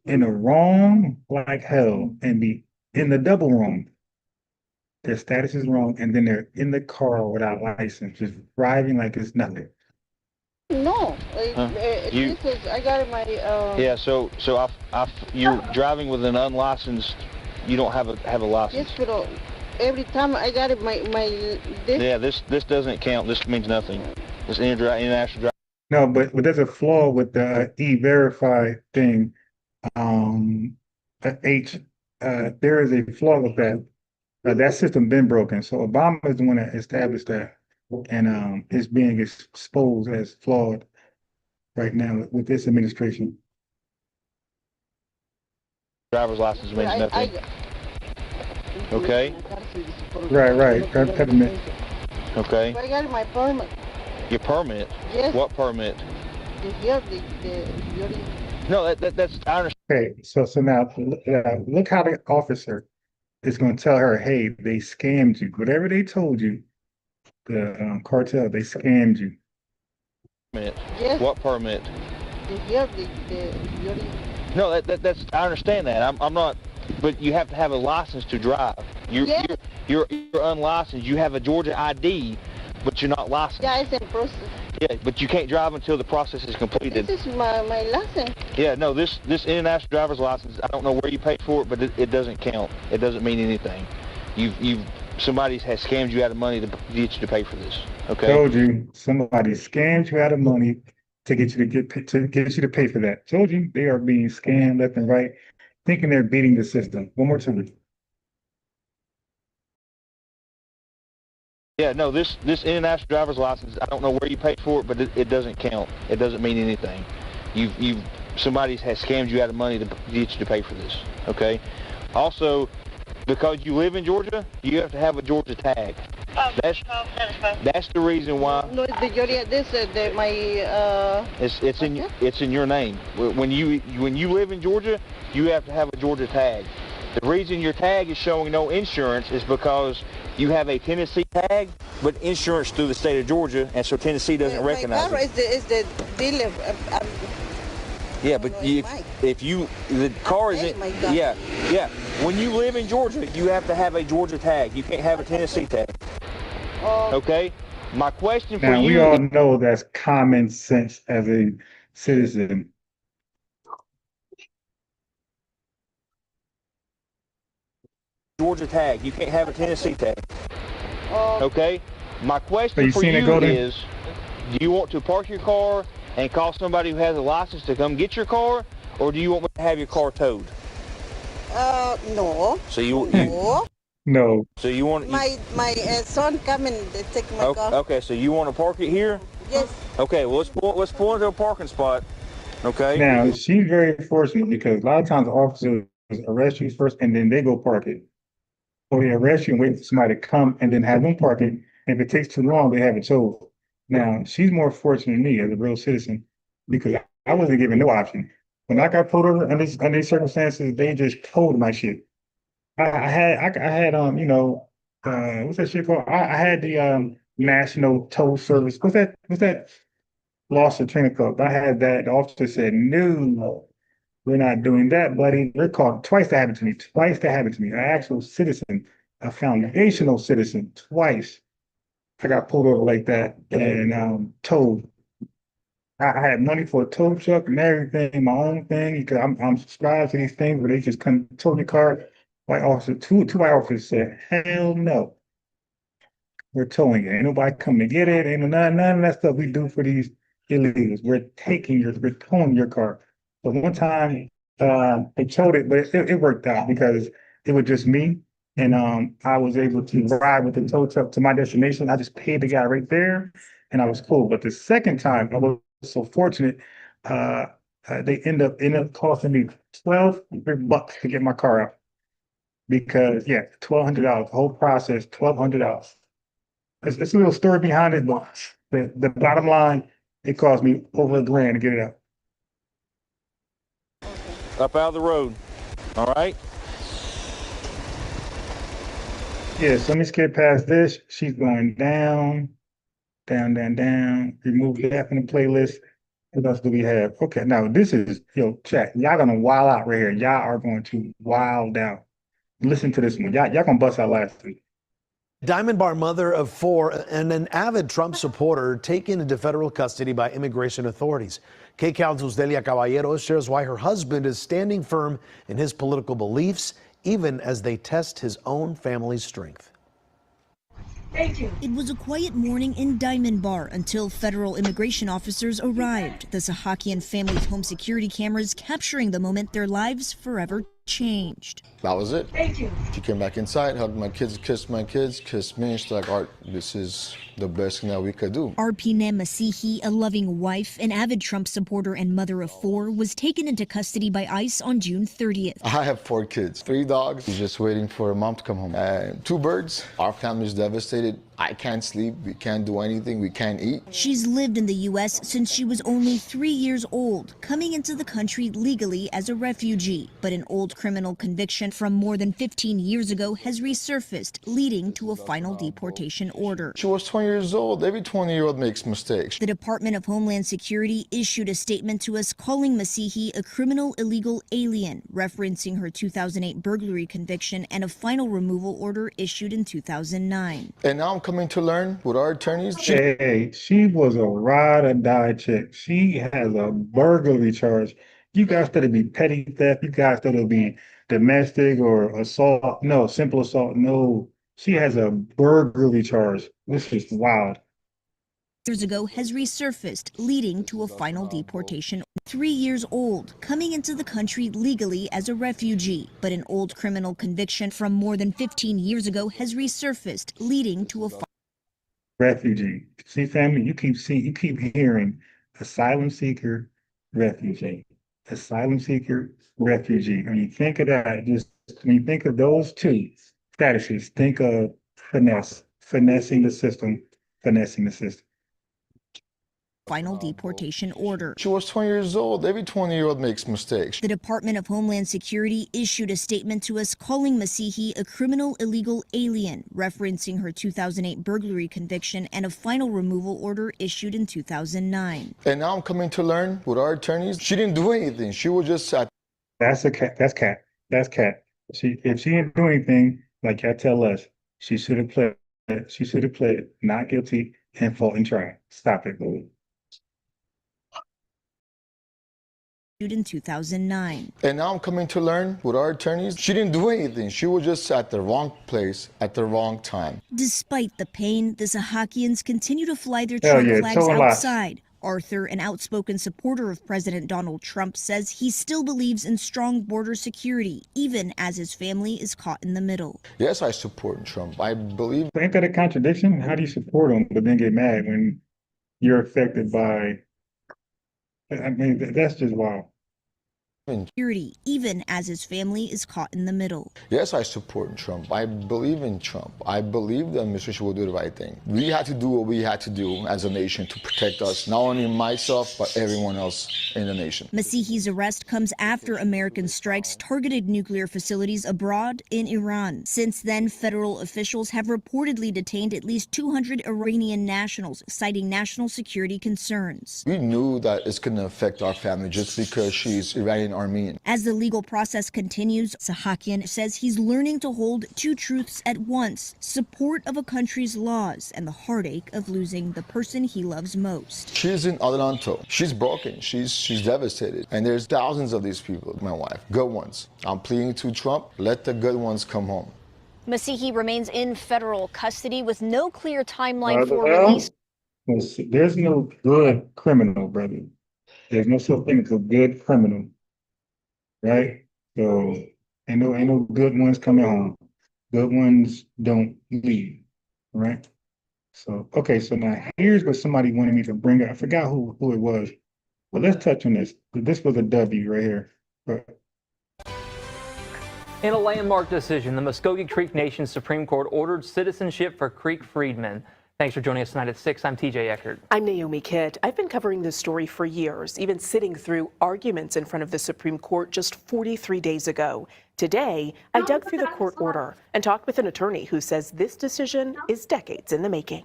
in the wrong like hell and be in the double wrong. Their status is wrong, and then they're in the car without license, just driving like it's nothing. No, this is, I got my. Yeah, so you're driving with an unlicensed. You don't have a license. Yes, but every time I got it, my this. Yeah, this doesn't count. This means nothing. This international drive. No, but there's a flaw with the E-Verify thing. There is a flaw with that. That system been broken. So Obama is the one that established that, and it's being exposed as flawed right now with this administration. Driver's license means nothing. Okay. Right. Peppermint. Okay. I got my permit. Your permit? Yes. What permit? No, that's I understand. Okay, so now look how the officer is going to tell her, hey, they scammed you. Whatever they told you, the cartel, they scammed you. Yes. What permit? No, that's I understand that. I'm not, but you have to have a license to drive. You're unlicensed. You have a Georgia ID, but you're not licensed. Yeah, it's in process. Yeah, but you can't drive until the process is completed. This is my license. Yeah, no, this international driver's license, I don't know where you paid for it, but it doesn't count. It doesn't mean anything. Somebody has scammed you out of money to get you to pay for this. Okay. Told you, somebody scammed you out of money to get you to pay for that. Told you, they are being scammed left and right, thinking they're beating the system. One more time. Yeah, no, this international driver's license, I don't know where you paid for it, but it doesn't count. It doesn't mean anything. Somebody has scammed you out of money to get you to pay for this. Okay. Also, because you live in Georgia, you have to have a Georgia tag. That's the reason why. No, it's in your name. When you live in Georgia, you have to have a Georgia tag. The reason your tag is showing no insurance is because you have a Tennessee tag, but insurance through the state of Georgia, and so Tennessee doesn't recognize My car it. is the dealer. Yeah, but if the car isn't, yeah. When you live in Georgia, you have to have a Georgia tag. You can't have a Tennessee tag. Okay? My question for Now, you. we all know that's common sense as a citizen. Georgia tag. You can't have a Tennessee tag. Okay? My So question you for seen it you go there? is, do you want to park your car and call somebody who has a license to come get your car, or do you want me to have your car towed? No. So you No. So you want My son come and take my car. Okay, so you want to park it here? Yes. Okay, well let's pull into a parking spot. Okay. Now, she's very fortunate because a lot of times officers arrest you first and then they go park it. Or they arrest you and wait for somebody to come and then have them park it. And if it takes too long, they have it towed. Now, she's more fortunate than me as a real citizen because I wasn't given no option. When I got pulled over under these circumstances, they just towed my shit. I had what's that shit called? I had the National Toll Service. What's that? Lost the train of thought. I had that. The officer said, "No, we're not doing that, buddy." They're called twice that happened to me. Twice that happened to me. An actual citizen, a foundational citizen, twice. I got pulled over like that and towed. I had money for a tow truck and everything, my own thing, because I'm subscribed to these things where they just come tow your car. White officer, two white officers said, "Hell no, we're towing it. Ain't nobody coming to get it. Ain't none of that stuff we do for these illegals. We're towing your car." But one time, they towed it, but it worked out because it was just me, and I was able to ride with the tow truck to my destination. I just paid the guy right there, and I was cool. But the second time, I was so fortunate. They end up costing me $1,200 to get my car out because $1,200. The whole process, $1,200. It's a little story behind it, but the bottom line, it cost me over $1,000 to get it out. Up out of the road. All right. Yeah, so let me skip past this. She's going down, down, down, down. Remove that from the playlist. What else do we have? Okay, now this is, chat. Y'all gonna wild out right here. Y'all are going to wild out. Listen to this one. Y'all gonna bust out laughing. Diamond Bar mother of 4 and an avid Trump supporter taken into federal custody by immigration authorities. K-Council's Delia Caballero shares why her husband is standing firm in his political beliefs, even as they test his own family's strength. Thank you. It was a quiet morning in Diamond Bar until federal immigration officers arrived. The Sahakian family's home security cameras capturing the moment their lives forever changed. That was it. Thank you. She came back inside, hugged my kids, kissed me. She's like, "Art, this is the best thing that we could do." Arpine Masihi, a loving wife, an avid Trump supporter and mother of 4, was taken into custody by ICE on June 30th. I have 4 kids, 3 dogs. We're just waiting for mom to come home. 2 birds. Our family is devastated. I can't sleep. We can't do anything. We can't eat. She's lived in the U.S. since she was only 3 years old, coming into the country legally as a refugee. But an old criminal conviction from more than 15 years ago has resurfaced, leading to a final deportation order. She was 20 years old. Every 20-year-old makes mistakes. The Department of Homeland Security issued a statement to us calling Masihi a criminal illegal alien, referencing her 2008 burglary conviction and a final removal order issued in 2009. And now I'm coming to learn with our attorneys. She was a ride or die chick. She has a burglary charge. You guys thought it'd be petty theft. You guys thought it'd be domestic or assault. No, simple assault. No, she has a burglary charge. This is wild. Years ago has resurfaced, leading to a final deportation. 3 years old, coming into the country legally as a refugee, but an old criminal conviction from more than 15 years ago has resurfaced, leading to a refugee. See, family, you keep hearing asylum seeker, refugee, asylum seeker, refugee. When you think of that, when you think of those two statuses, think of finessing the system, finessing the system. final deportation order. She was 20 years old. Every 20-year-old makes mistakes. The Department of Homeland Security issued a statement to us calling Masihi a criminal illegal alien, referencing her 2008 burglary conviction and a final removal order issued in 2009. And now I'm coming to learn with our attorneys, she didn't do anything. She was just at. That's a cat. That's cat. That's cat. If she didn't do anything, like y'all tell us, she should have pled. She should have pled not guilty and fought and tried. Stop it, boo. In 2009. And now I'm coming to learn with our attorneys, she didn't do anything. She was just at the wrong place at the wrong time. Despite the pain, the Sahakians continue to fly their Trump flags outside. Arthur, an outspoken supporter of President Donald Trump, says he still believes in strong border security, even as his family is caught in the middle. Yes, I support Trump. I believe. Ain't that a contradiction? How do you support him but then get mad when you're affected by? I mean, that's just wild. Security, even as his family is caught in the middle. Yes, I support Trump. I believe in Trump. I believe the administration will do the right thing. We had to do what we had to do as a nation to protect us, not only myself, but everyone else in the nation. Masihi's arrest comes after American strikes targeted nuclear facilities abroad in Iran. Since then, federal officials have reportedly detained at least 200 Iranian nationals, citing national security concerns. We knew that it's going to affect our family just because she's Iranian Armenian. As the legal process continues, Sahakian says he's learning to hold two truths at once: support of a country's laws and the heartache of losing the person he loves most. She's in Atlanta. She's broken. She's devastated. And there's thousands of these people, my wife, good ones. I'm pleading to Trump, let the good ones come home. Masihi remains in federal custody with no clear timeline for release. There's no good criminal, brother. There's no such thing as a good criminal. Right? So ain't no good ones coming home. Good ones don't leave. Right? So okay, so now here's what somebody wanted me to bring up. I forgot who it was. But let's touch on this. This was a W right here. But in a landmark decision, the Muskogee Creek Nation Supreme Court ordered citizenship for Creek freedmen. Thanks for joining us tonight at 6. I'm TJ Eckert. I'm Naomi Kidd. I've been covering this story for years, even sitting through arguments in front of the Supreme Court just 43 days ago. Today, I dug through the court order and talked with an attorney who says this decision is decades in the making.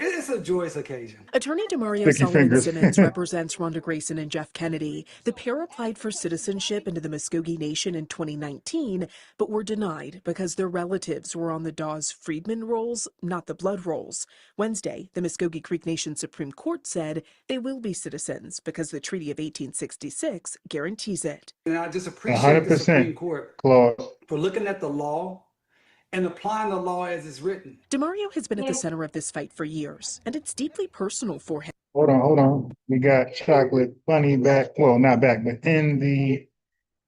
It's a joyous occasion. Attorney Demario Solomon Simmons represents Rhonda Grayson and Jeff Kennedy. The pair applied for citizenship into the Muskogee Nation in 2019, but were denied because their relatives were on the Dawes Freedmen rolls, not the blood rolls. Wednesday, the Muskogee Creek Nation Supreme Court said they will be citizens because the Treaty of 1866 guarantees it. And I just appreciate the Supreme Court for looking at the law and applying the law as it's written. Demario has been at the center of this fight for years, and it's deeply personal for him. Hold on. We got Chocolate Bunny back. Well, not back, but in the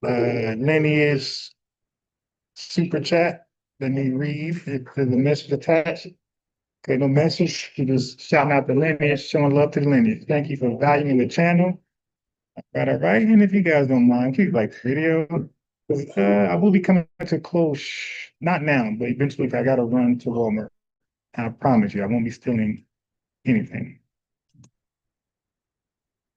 lineage super chat. Let me read if there's a message attached. Okay, no message. You just shouting out the lineage, showing love to the lineage. Thank you for valuing the channel. All right. And if you guys don't mind, please like the video. I will be coming to close, not now, but eventually if I got to run to Walmart. I promise you, I won't be stealing anything.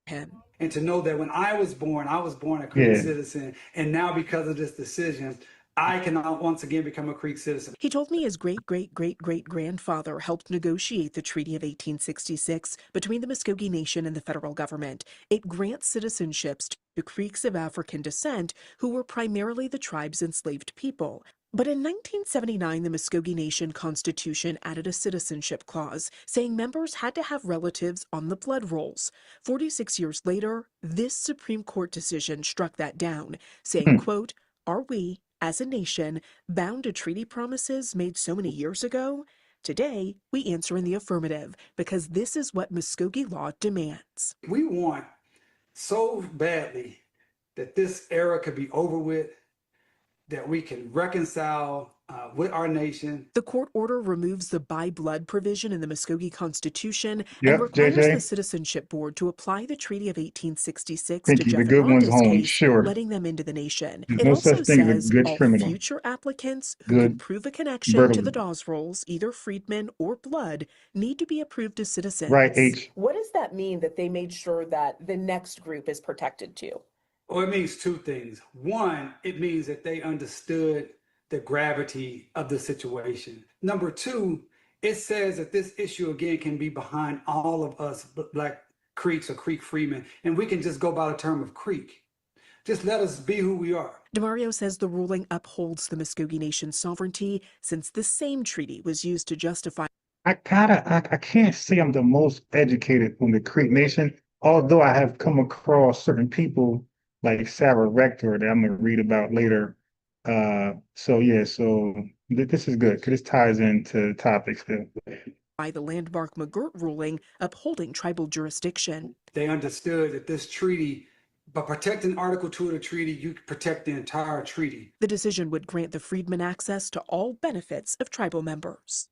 And to know that when I was born a Creek citizen, and now because of this decision, I can once again become a Creek citizen. He told me his great-great-great-great-grandfather helped negotiate the Treaty of 1866 between the Muskogee Nation and the federal government. It grants citizenships to Creeks of African descent who were primarily the tribe's enslaved people. But in 1979, the Muskogee Nation Constitution added a citizenship clause, saying members had to have relatives on the blood rolls. 46 years later, this Supreme Court decision struck that down, saying, quote, "Are we, as a nation, bound to treaty promises made so many years ago? Today, we answer in the affirmative, because this is what Muskogee law demands." We want so badly that this era could be over with, that we can reconcile with our nation. The court order removes the by blood provision in the Muskogee Constitution Yep, and requires JJ. the Citizenship Board to apply the Treaty of 1866 Pinky, to the Jeff good one's Aranda's home, case, sure. letting them into the nation. There's It no also such thing as a says good all criminal. future applicants who can Good prove a connection to the burglar. Dawes rolls, either freedmen or blood, need to be approved as citizens. Right, H. What does that mean that they made sure that the next group is protected too? Well, it means two things. One, it means that they understood the gravity of the situation. Number two, it says that this issue again can be behind all of us Black Creeks or Creek freemen, and we can just go by the term of Creek. Just let us be who we are. DeMario says the ruling upholds the Muskogee Nation's sovereignty since the same treaty was used to justify. I can't say I'm the most educated on the Creek Nation, although I have come across certain people like Sarah Rector that I'm gonna read about later. So this is good because this ties into topics that By the landmark McGirt ruling upholding tribal jurisdiction. They understood that this treaty, by protecting Article 2 of the treaty, you protect the entire treaty. The decision would grant the freedmen access to all benefits of tribal members.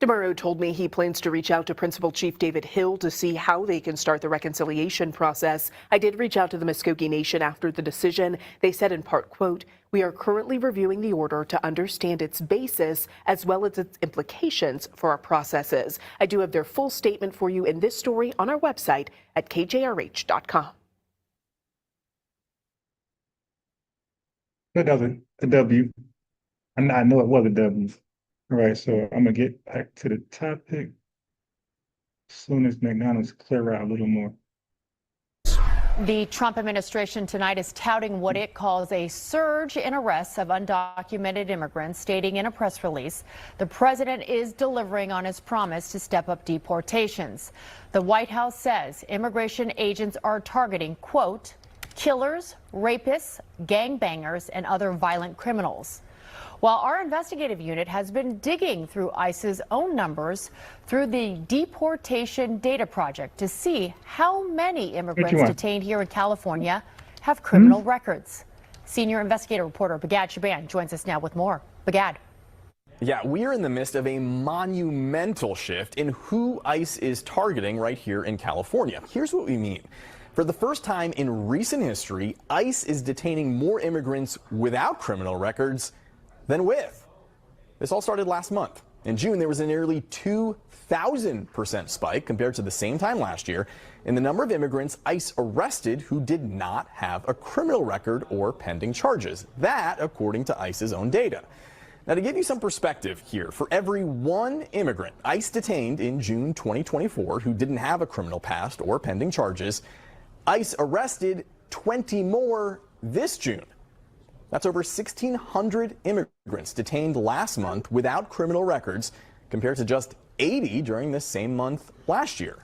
DeMario told me he plans to reach out to Principal Chief David Hill to see how they can start the reconciliation process. I did reach out to the Muskogee Nation after the decision. They said in part, quote, "We are currently reviewing the order to understand its basis as well as its implications for our processes." I do have their full statement for you in this story on our website at kjrh.com. that doesn't a W. I know it was a W. All right, so I'm gonna get back to the topic as soon as McDonald's clear out a little more. The Trump administration tonight is touting what it calls a surge in arrests of undocumented immigrants, stating in a press release the president is delivering on his promise to step up deportations. The White House says immigration agents are targeting, quote, killers, rapists, gangbangers, and other violent criminals. While our investigative unit has been digging through ICE's own numbers through the Deportation Data Project to see how many immigrants detained here in California have criminal records. Senior investigative reporter Bagad Shaban joins us now with more. Bagad. Yeah, we are in the midst of a monumental shift in who ICE is targeting right here in California. Here's what we mean. For the first time in recent history, ICE is detaining more immigrants without criminal records than with. This all started last month. In June, there was a nearly 2,000% spike compared to the same time last year in the number of immigrants ICE arrested who did not have a criminal record or pending charges. That, according to ICE's own data. Now, to give you some perspective here, for every one immigrant ICE detained in June 2024 who didn't have a criminal past or pending charges, ICE arrested 20 more this June. That's over 1,600 immigrants detained last month without criminal records compared to just 80 during this same month last year.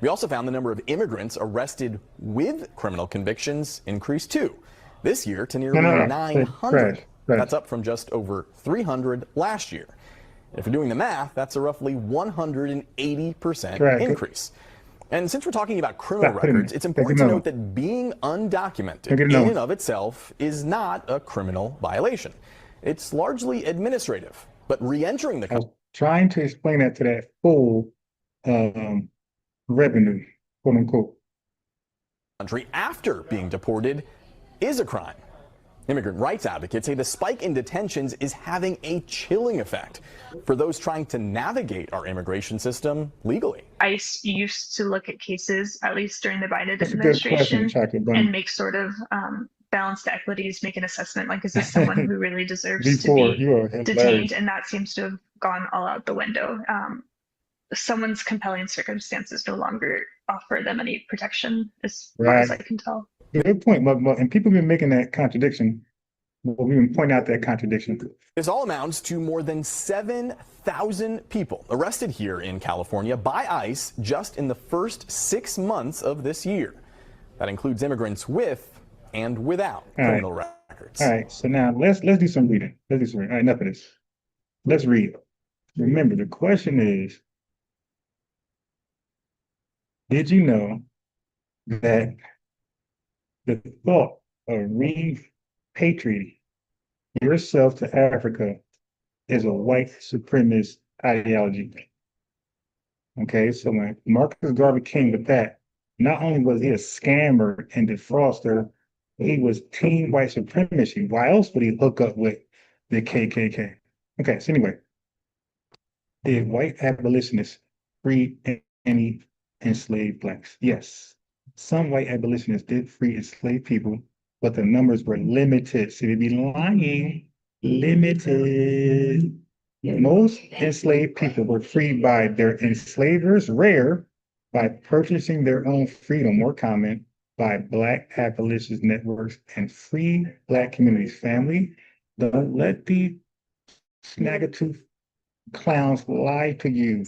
We also found the number of immigrants arrested with criminal convictions increased too, this year to nearly 900. That's up from just over 300 last year. If you're doing the math, that's a roughly 180% increase. And since we're talking about criminal records, it's important to note that being undocumented in and of itself is not a criminal violation. It's largely administrative, but re-entering the country. Trying to explain that to that full revenue, quote unquote. Country after being deported is a crime. Immigrant rights advocates say the spike in detentions is having a chilling effect for those trying to navigate our immigration system legally. ICE used to look at cases, at least during the Biden administration, and make sort of balanced equities, make an assessment like, is this someone who really deserves to be detained? And that seems to have gone all out the window. Someone's compelling circumstances no longer offer them any protection, as far as I can tell. Good point, and people have been making that contradiction. Well, we've been pointing out that contradiction. This all amounts to more than 7,000 people arrested here in California by ICE just in the first 6 months of this year. That includes immigrants with and without criminal records. All right, so now let's do some reading. All right, enough of this. Let's read. Remember, the question is, did you know that the thought of repatriating yourself to Africa is a white supremacist ideology. Okay, so when Marcus Garvey came with that, not only was he a scammer and defrauster, he was team white supremacy. Why else would he hook up with the KKK? Okay, so anyway, did white abolitionists free any enslaved blacks? Yes. Some white abolitionists did free enslaved people, but the numbers were limited. So they'd be lying. Limited. Most enslaved people were freed by their enslavers, rare, by purchasing their own freedom, more common, by Black abolitionist networks and free Black communities. Family, don't let the snagger-tooth clowns lie to you.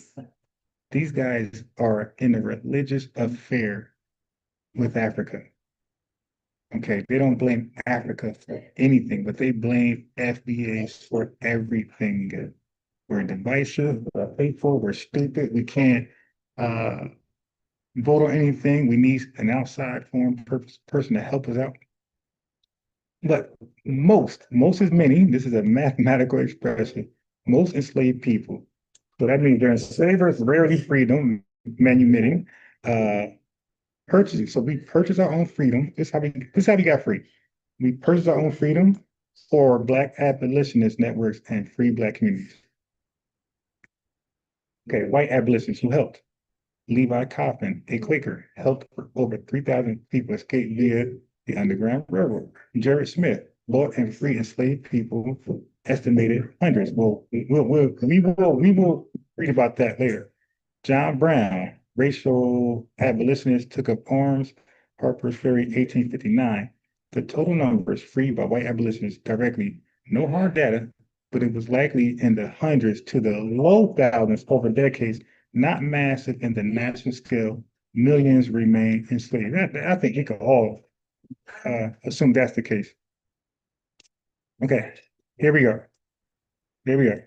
These guys are in a religious affair with Africa. Okay, they don't blame Africa for anything, but they blame FBAs for everything. We're divisive, we're hateful, we're stupid, we can't vote on anything. We need an outside foreign person to help us out. But most is many, this is a mathematical expression, most enslaved people. So that means they're enslavers, rarely freedom, manumitting, purchasing. So we purchase our own freedom. This is how we got free. We purchase our own freedom for Black abolitionist networks and free Black communities. Okay, white abolitionists who helped. Levi Coffin, a Quaker, helped over 3,000 people escape via the Underground Railroad. Jared Smith bought and freed enslaved people, estimated hundreds. Well, we will read about that later. John Brown, racial abolitionist, took up arms, Harper's Ferry, 1859. The total numbers freed by white abolitionists directly, no hard data, but it was likely in the hundreds to the low thousands over decades, not massive in the national scale. Millions remain enslaved. I think you could all assume that's the case. Okay, here we go. Here we go.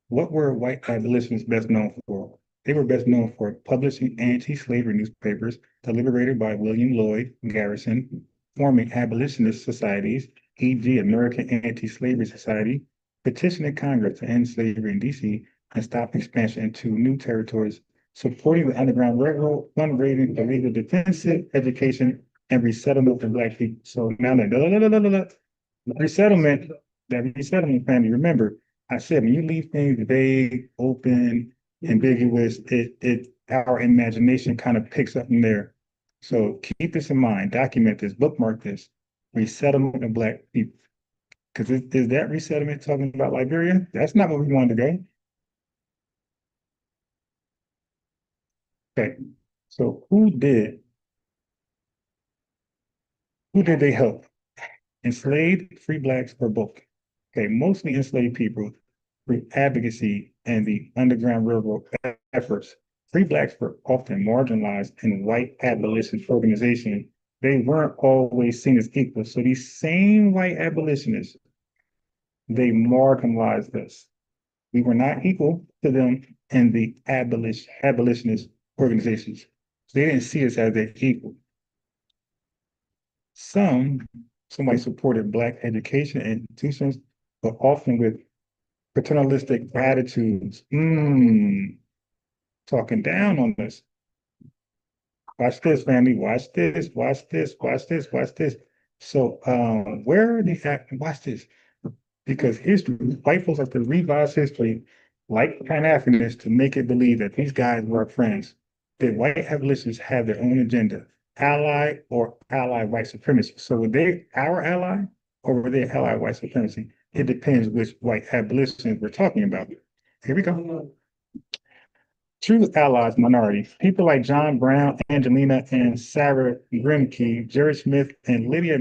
What were white abolitionists best known for? They were best known for publishing anti-slavery newspapers, deliberated by William Lloyd Garrison, forming abolitionist societies, e.g. American Anti-Slavery Society, petitioning Congress to end slavery in D.C. and stop expansion into new territories, supporting the Underground Railroad, fundraising for legal defensive education, and resettlement for Black people. So now that resettlement, family, remember, I said when you leave things vague, open, ambiguous, our imagination kind of picks up from there. So keep this in mind, document this, bookmark this, resettlement of Black people. Because is that resettlement talking about Liberia? That's not where we wanted to go. Okay, so who did they help? Enslaved, free Blacks, or both? Okay, mostly enslaved people, free advocacy, and the Underground Railroad efforts. Free Blacks were often marginalized in white abolitionist organizations. They weren't always seen as equal. So these same white abolitionists, they marginalized us. We were not equal to them in the abolitionist organizations. They didn't see us as their equal. Somebody supported Black education institutions, but often with paternalistic attitudes. Talking down on us. Watch this, family. Watch this. Watch this. Watch this. Watch this. So, where are the watch this? Because history, white folks like to revise history, like Pan-Africanists, to make it believe that these guys were friends. That white abolitionists have their own agenda, ally or ally white supremacy. So were they our ally or were they ally white supremacy? It depends which white abolitionists we're talking about. Here we go. True allies, minorities. People like John Brown, Angelina, and Sarah Grimke, Jerry Smith, and Lydia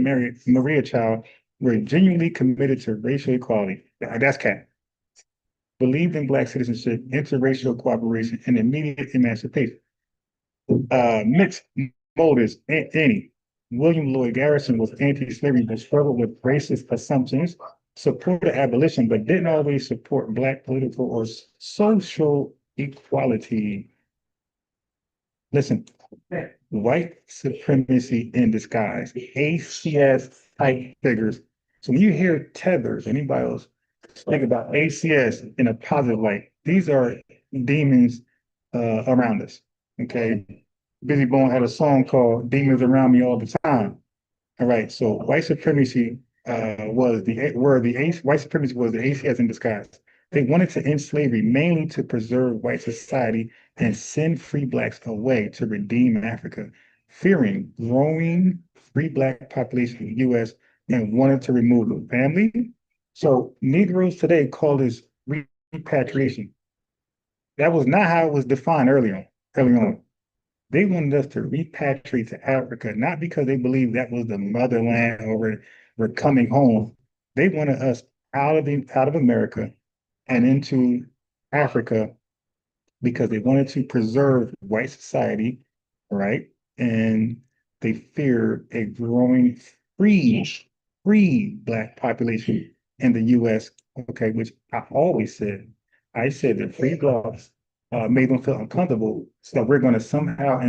Maria Child were genuinely committed to racial equality. That's cat. Believed in Black citizenship, interracial cooperation, and immediate emancipation. Mixed motives, any. William Lloyd Garrison was anti-slavery but struggled with racist assumptions, supported abolition, but didn't always support Black political or social equality. Listen, white supremacy in disguise, ACS type figures So when you hear tethers, anybody else think about ACS in a positive light, these are demons around us. Okay. Busy Bone had a song called Demons Around Me All the Time. All right. So white supremacy was white supremacy was the ACS in disguise. They wanted to end slavery mainly to preserve white society and send free blacks away to redeem Africa, fearing growing free black population in the U.S. and wanted to remove the family. So Negroes today call this repatriation. That was not how it was defined early on. They wanted us to repatriate to Africa, not because they believed that was the motherland or we're coming home. They wanted us out of America and into Africa because they wanted to preserve white society, right? And they feared a growing free black population in the US, okay, which I always said. I said that free blacks made them feel uncomfortable, so we're going to somehow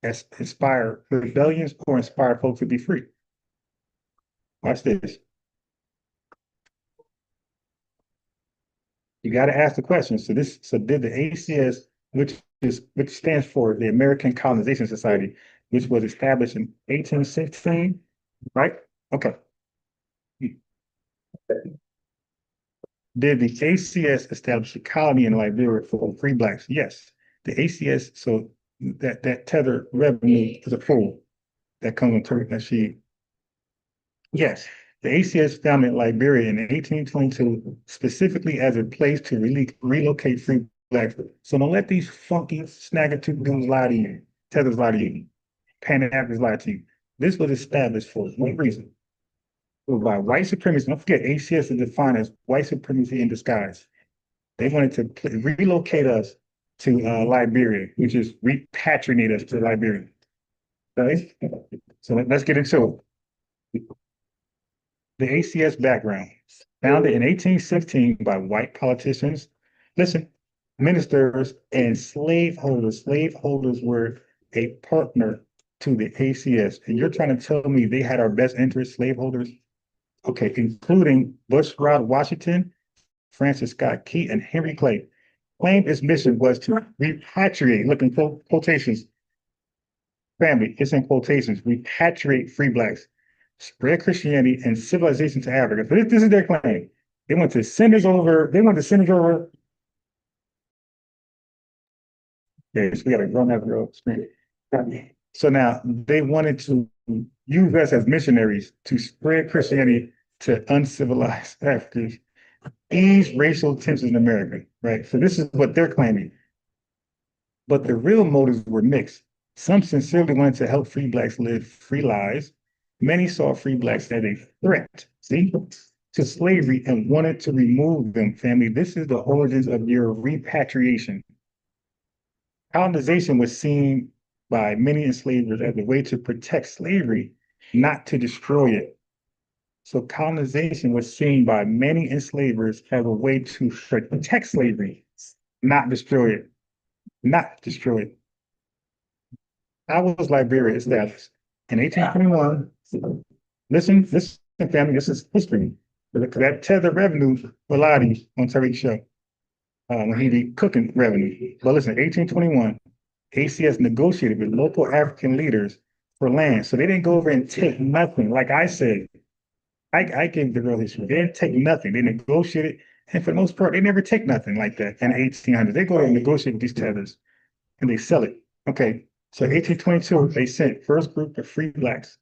inspire rebellions or inspire folks to be free. Watch this. You got to ask the question. So did the ACS, which stands for the American Colonization Society, which was established in 1816, right? Okay. Did the ACS establish a colony in Liberia for free blacks? Yes. The ACS, so that tether revenue is a fool that comes on Turkish Nasheed. Yes. The ACS founded Liberia in 1822 specifically as a place to relocate free blacks. So don't let these funky snagger-tooth dudes lie to you, tethers lie to you, Pan-Africanists lie to you. This was established for one reason. By white supremacy. Don't forget, ACS is defined as white supremacy in disguise. They wanted to relocate us to Liberia, which is repatriate us to Liberia. Okay? So let's get into it. The ACS background, founded in 1816 by white politicians, listen, ministers, and slaveholders. Slaveholders were a partner to the ACS. And you're trying to tell me they had our best interests, slaveholders? Okay, including Bushrod Washington, Francis Scott Key, and Henry Clay. Claimed its mission was to repatriate, look in quotations, family, it's in quotations, repatriate free blacks, spread Christianity and civilization to Africa. So this is their claim. They want to send us over, Okay, so we got to run that real screen. So now they wanted to use us as missionaries to spread Christianity to uncivilized Africans, ease racial tensions in America, right? So this is what they're claiming. But the real motives were mixed. Some sincerely wanted to help free blacks live free lives. Many saw free blacks as a threat, to slavery and wanted to remove them, family. This is the origins of your repatriation. Colonization was seen by many enslavers as a way to protect slavery, not to destroy it. So colonization was seen by many enslavers as a way to protect slavery, not destroy it. Not destroy it. How was Liberia established? In 1821, listen, family, this is history. That tether revenue will lie to you on Tariq's show when he be cooking revenue. But listen, 1821, ACS negotiated with local African leaders for land. So they didn't go over and take nothing. Like I said, I gave the real history. They didn't take nothing. They negotiated. And for the most part, they never take nothing like that in the 1800s. They go and negotiate with these tethers and they sell it. Okay. So 1822, they sent first group of free blacks.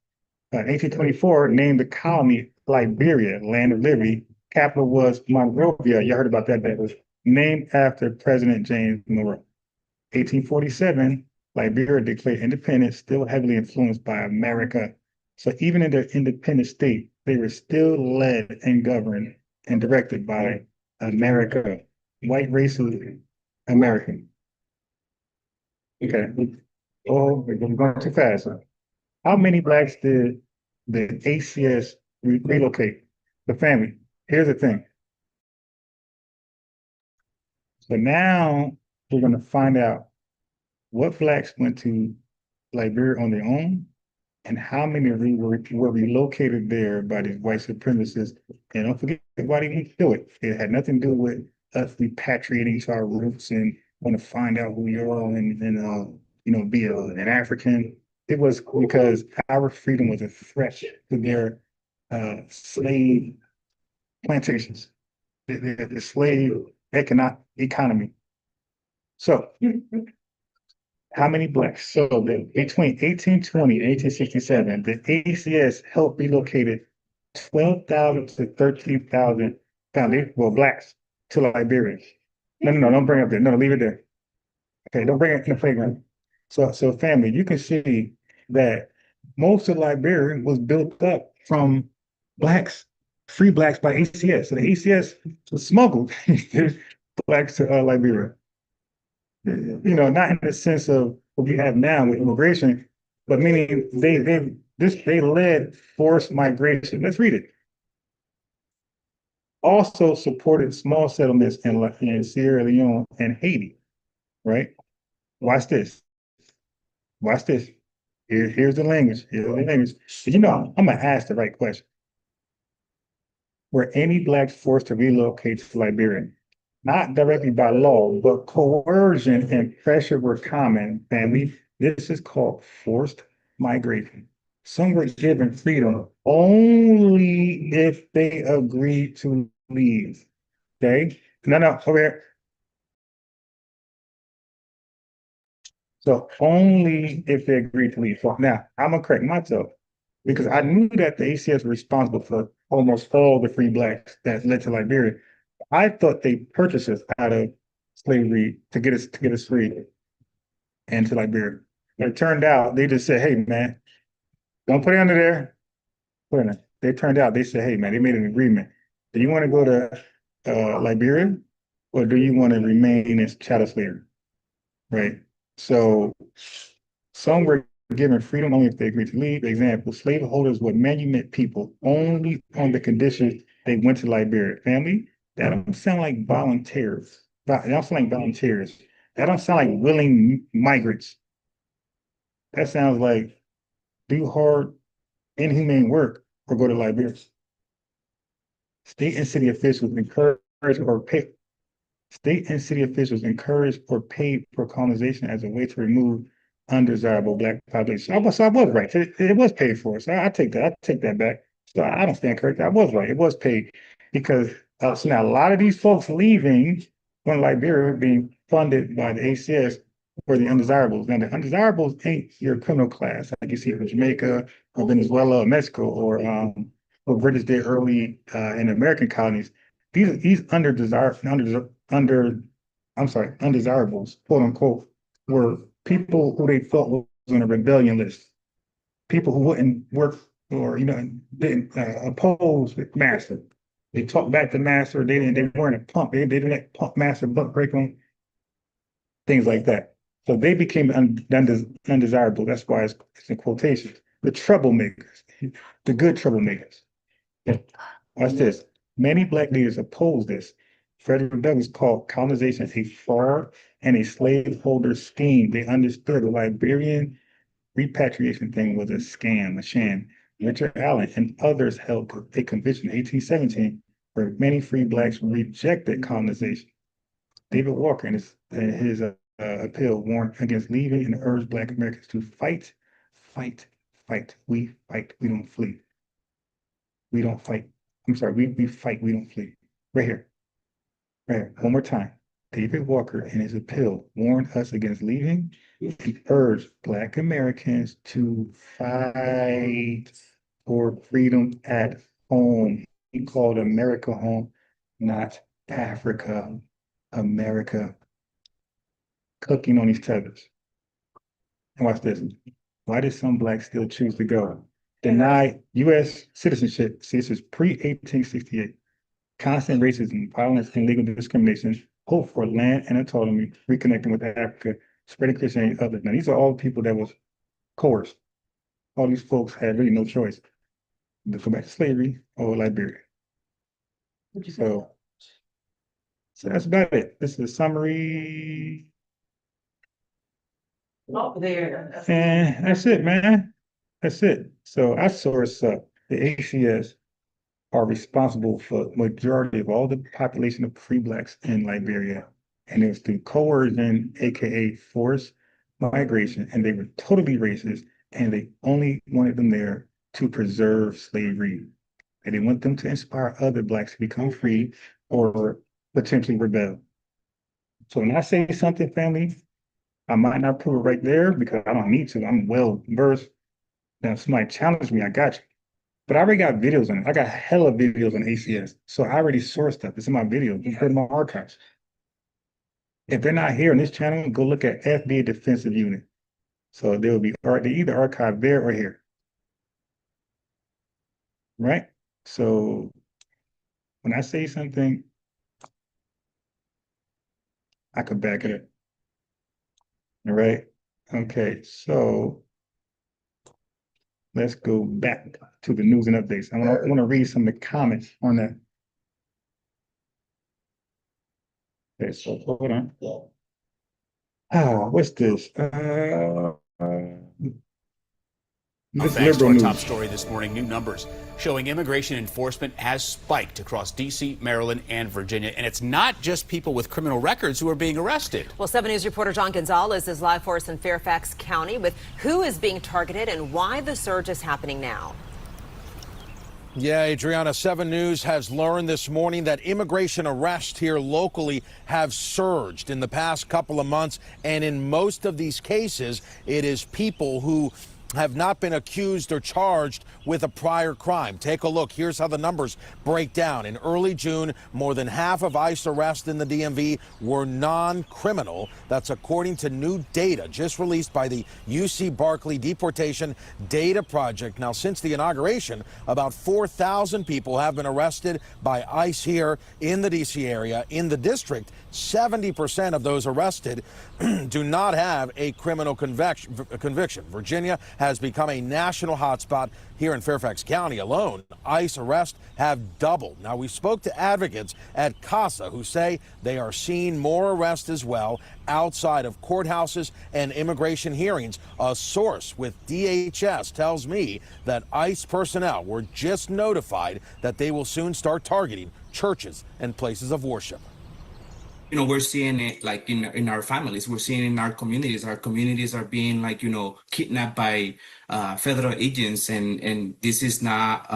1824, named the colony Liberia, land of liberty. Capital was Monrovia. You heard about that. That was named after President James Monroe. 1847, Liberia declared independence, still heavily influenced by America. So even in their independent state, they were still led and governed and directed by America, white racial American. Okay. Oh, we're going too fast. Huh? How many blacks did the ACS relocate? The family. Here's the thing. So now we're going to find out what blacks went to Liberia on their own and how many of them were relocated there by these white supremacists. And don't forget why they didn't do it. It had nothing to do with us repatriating to our roots and want to find out who we are and be an African. It was because our freedom was a threat to their slave plantations, the slave economy. So, how many blacks? So between 1820 and 1867, the ACS helped relocate 12,000 to 13,000 blacks to Liberia. No, don't bring it up there. No, leave it there. Okay, don't bring it in the playground. So family, you can see that most of Liberia was built up from blacks, free blacks by ACS. So the ACS smuggled blacks to Liberia. Not in the sense of what we have now with immigration, but meaning they led forced migration. Let's read it. Also supported small settlements in Sierra Leone and Haiti, right? Watch this. Watch this. Here's the language. I'm gonna ask the right question. Were any blacks forced to relocate to Liberia? Not directly by law, but coercion and pressure were common, family. This is called forced migration. Some were given freedom only if they agreed to leave. Okay? No, over here. So only if they agreed to leave. So now, I'm going to correct myself because I knew that the ACS was responsible for almost all the free blacks that led to Liberia. I thought they purchased us out of slavery to get us free and to Liberia. But it turned out they just said, "Hey man, don't put it under there." Put it in there. They turned out they said, "Hey man," they made an agreement. Do you want to go to Liberia, or do you want to remain as chattel slavery? Right. So some were given freedom only if they agreed to leave. For example, slaveholders were manumit people only on the condition they went to Liberia. Family. That don't sound like volunteers. That don't sound like volunteers. That don't sound like willing migrants. That sounds like do hard, inhumane work or go to Liberia. State and city officials encouraged or paid. State and city officials encouraged or paid for colonization as a way to remove undesirable black population. So I was right. It was paid for. So I take that. I take that back. So I don't stand corrected. I was right. It was paid because so now a lot of these folks leaving from Liberia being funded by the ACS were the undesirables. Now the undesirables ain't your criminal class like you see from Jamaica or Venezuela or Mexico or British did early in American colonies. These undesirables, quote unquote, were people who they thought was on a rebellion list. People who wouldn't work or didn't oppose the master. They talked back to master. They weren't a pump. They didn't let pump master butt break them. Things like that. So they became undesirable. That's why it's in quotations. The troublemakers, the good troublemakers. Watch this. Many black leaders opposed this. Frederick Douglass called colonization a fraud and a slaveholder scheme. They understood the Liberian repatriation thing was a scam, a sham. Richard Allen and others held a convention in 1817 where many free blacks rejected colonization. David Walker in his appeal warned against leaving and urged black Americans to fight, fight, fight. We fight, we don't flee. We don't fight. I'm sorry, we fight, we don't flee. Right here. Right here. One more time. David Walker in his appeal warned us against leaving. He urged Black Americans to fight for freedom at home. He called America home, not Africa, America. Cooking on these tethers. And watch this. Why did some blacks still choose to go? Deny U.S. citizenship. See, this is pre-1868. Constant racism, violence, and legal discrimination. Hope for land and autonomy. Reconnecting with Africa. Spreading Christianity and others. Now, these are all people that was coerced. All these folks had really no choice. To go back to slavery or Liberia. So that's about it. This is a summary. Oh, there. And that's it, man. That's it. So I source up. The ACS are responsible for majority of all the population of free blacks in Liberia. And it was through coercion, aka forced migration, and they were totally racist, and they only wanted them there to preserve slavery. They didn't want them to inspire other blacks to become free or potentially rebel. So when I say something, family, I might not prove it right there because I don't need to. I'm well versed. Now, if somebody challenge me, I got you. But I already got videos on it. I got hella videos on ACS. So I already sourced stuff. It's in my videos. It's in my archives. If they're not here on this channel, go look at FBA Defensive Unit. So they will be they either archived there or here. Right? So when I say something, I could back it up. All right. Okay, so let's go back to the news and updates. I want to read some of the comments on that. Okay, so hold on. What's this? This Thanks to liberal our news. top story this morning, new numbers showing immigration enforcement has spiked across D.C., Maryland, and Virginia. And it's not just people with criminal records who are being arrested. Well, 7 News reporter John Gonzalez is live for us in Fairfax County with who is being targeted and why the surge is happening now. Yeah, Adriana, 7 News has learned this morning that immigration arrests here locally have surged in the past couple of months. And in most of these cases, it is people who have not been accused or charged with a prior crime. Take a look. Here's how the numbers break down. In early June, more than half of ICE arrests in the DMV were non-criminal. That's according to new data just released by the UC Berkeley Deportation Data Project. Now, since the inauguration, about 4,000 people have been arrested by ICE here in the DC area. In the district, 70% of those arrested do not have a criminal conviction. Virginia has become a national hotspot. Here in Fairfax County alone, ICE arrests have doubled. Now, we spoke to advocates at CASA who say they are seeing more arrests as well outside of courthouses and immigration hearings. A source with DHS tells me that ICE personnel were just notified that they will soon start targeting churches and places of worship. You know, we're seeing it like in our families. We're seeing it in our communities. Our communities are being kidnapped by federal agents, and this is not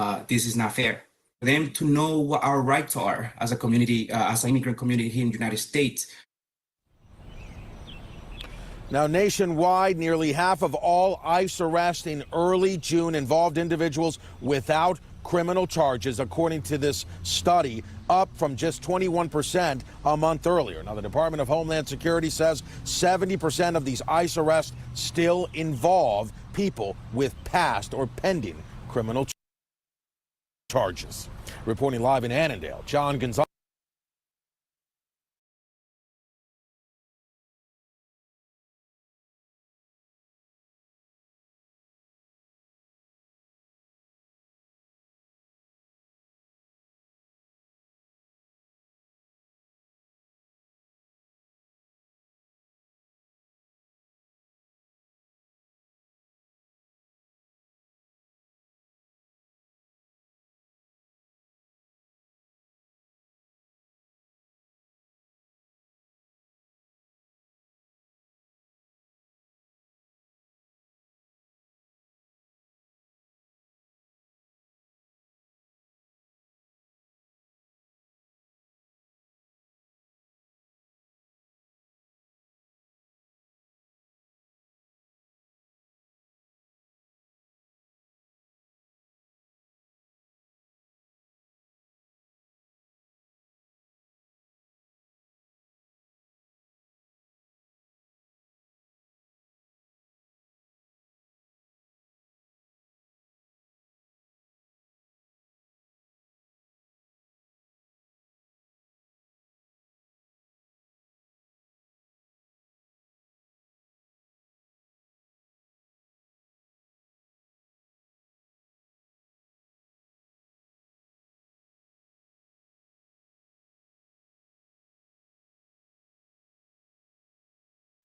fair. For them to know what our rights are as a community, as an immigrant community here in the United States. Now, nationwide, nearly half of all ICE arrests in early June involved individuals without criminal charges, according to this study, up from just 21% a month earlier. Now, the Department of Homeland Security says 70% of these ICE arrests still involve people with past or pending criminal charges. Reporting live in Annandale, John Gonzalez.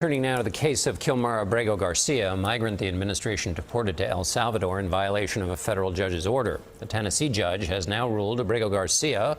Turning now to the case of Kilmar Abrego Garcia, a migrant the administration deported to El Salvador in violation of a federal judge's order. The Tennessee judge has now ruled Abrego Garcia,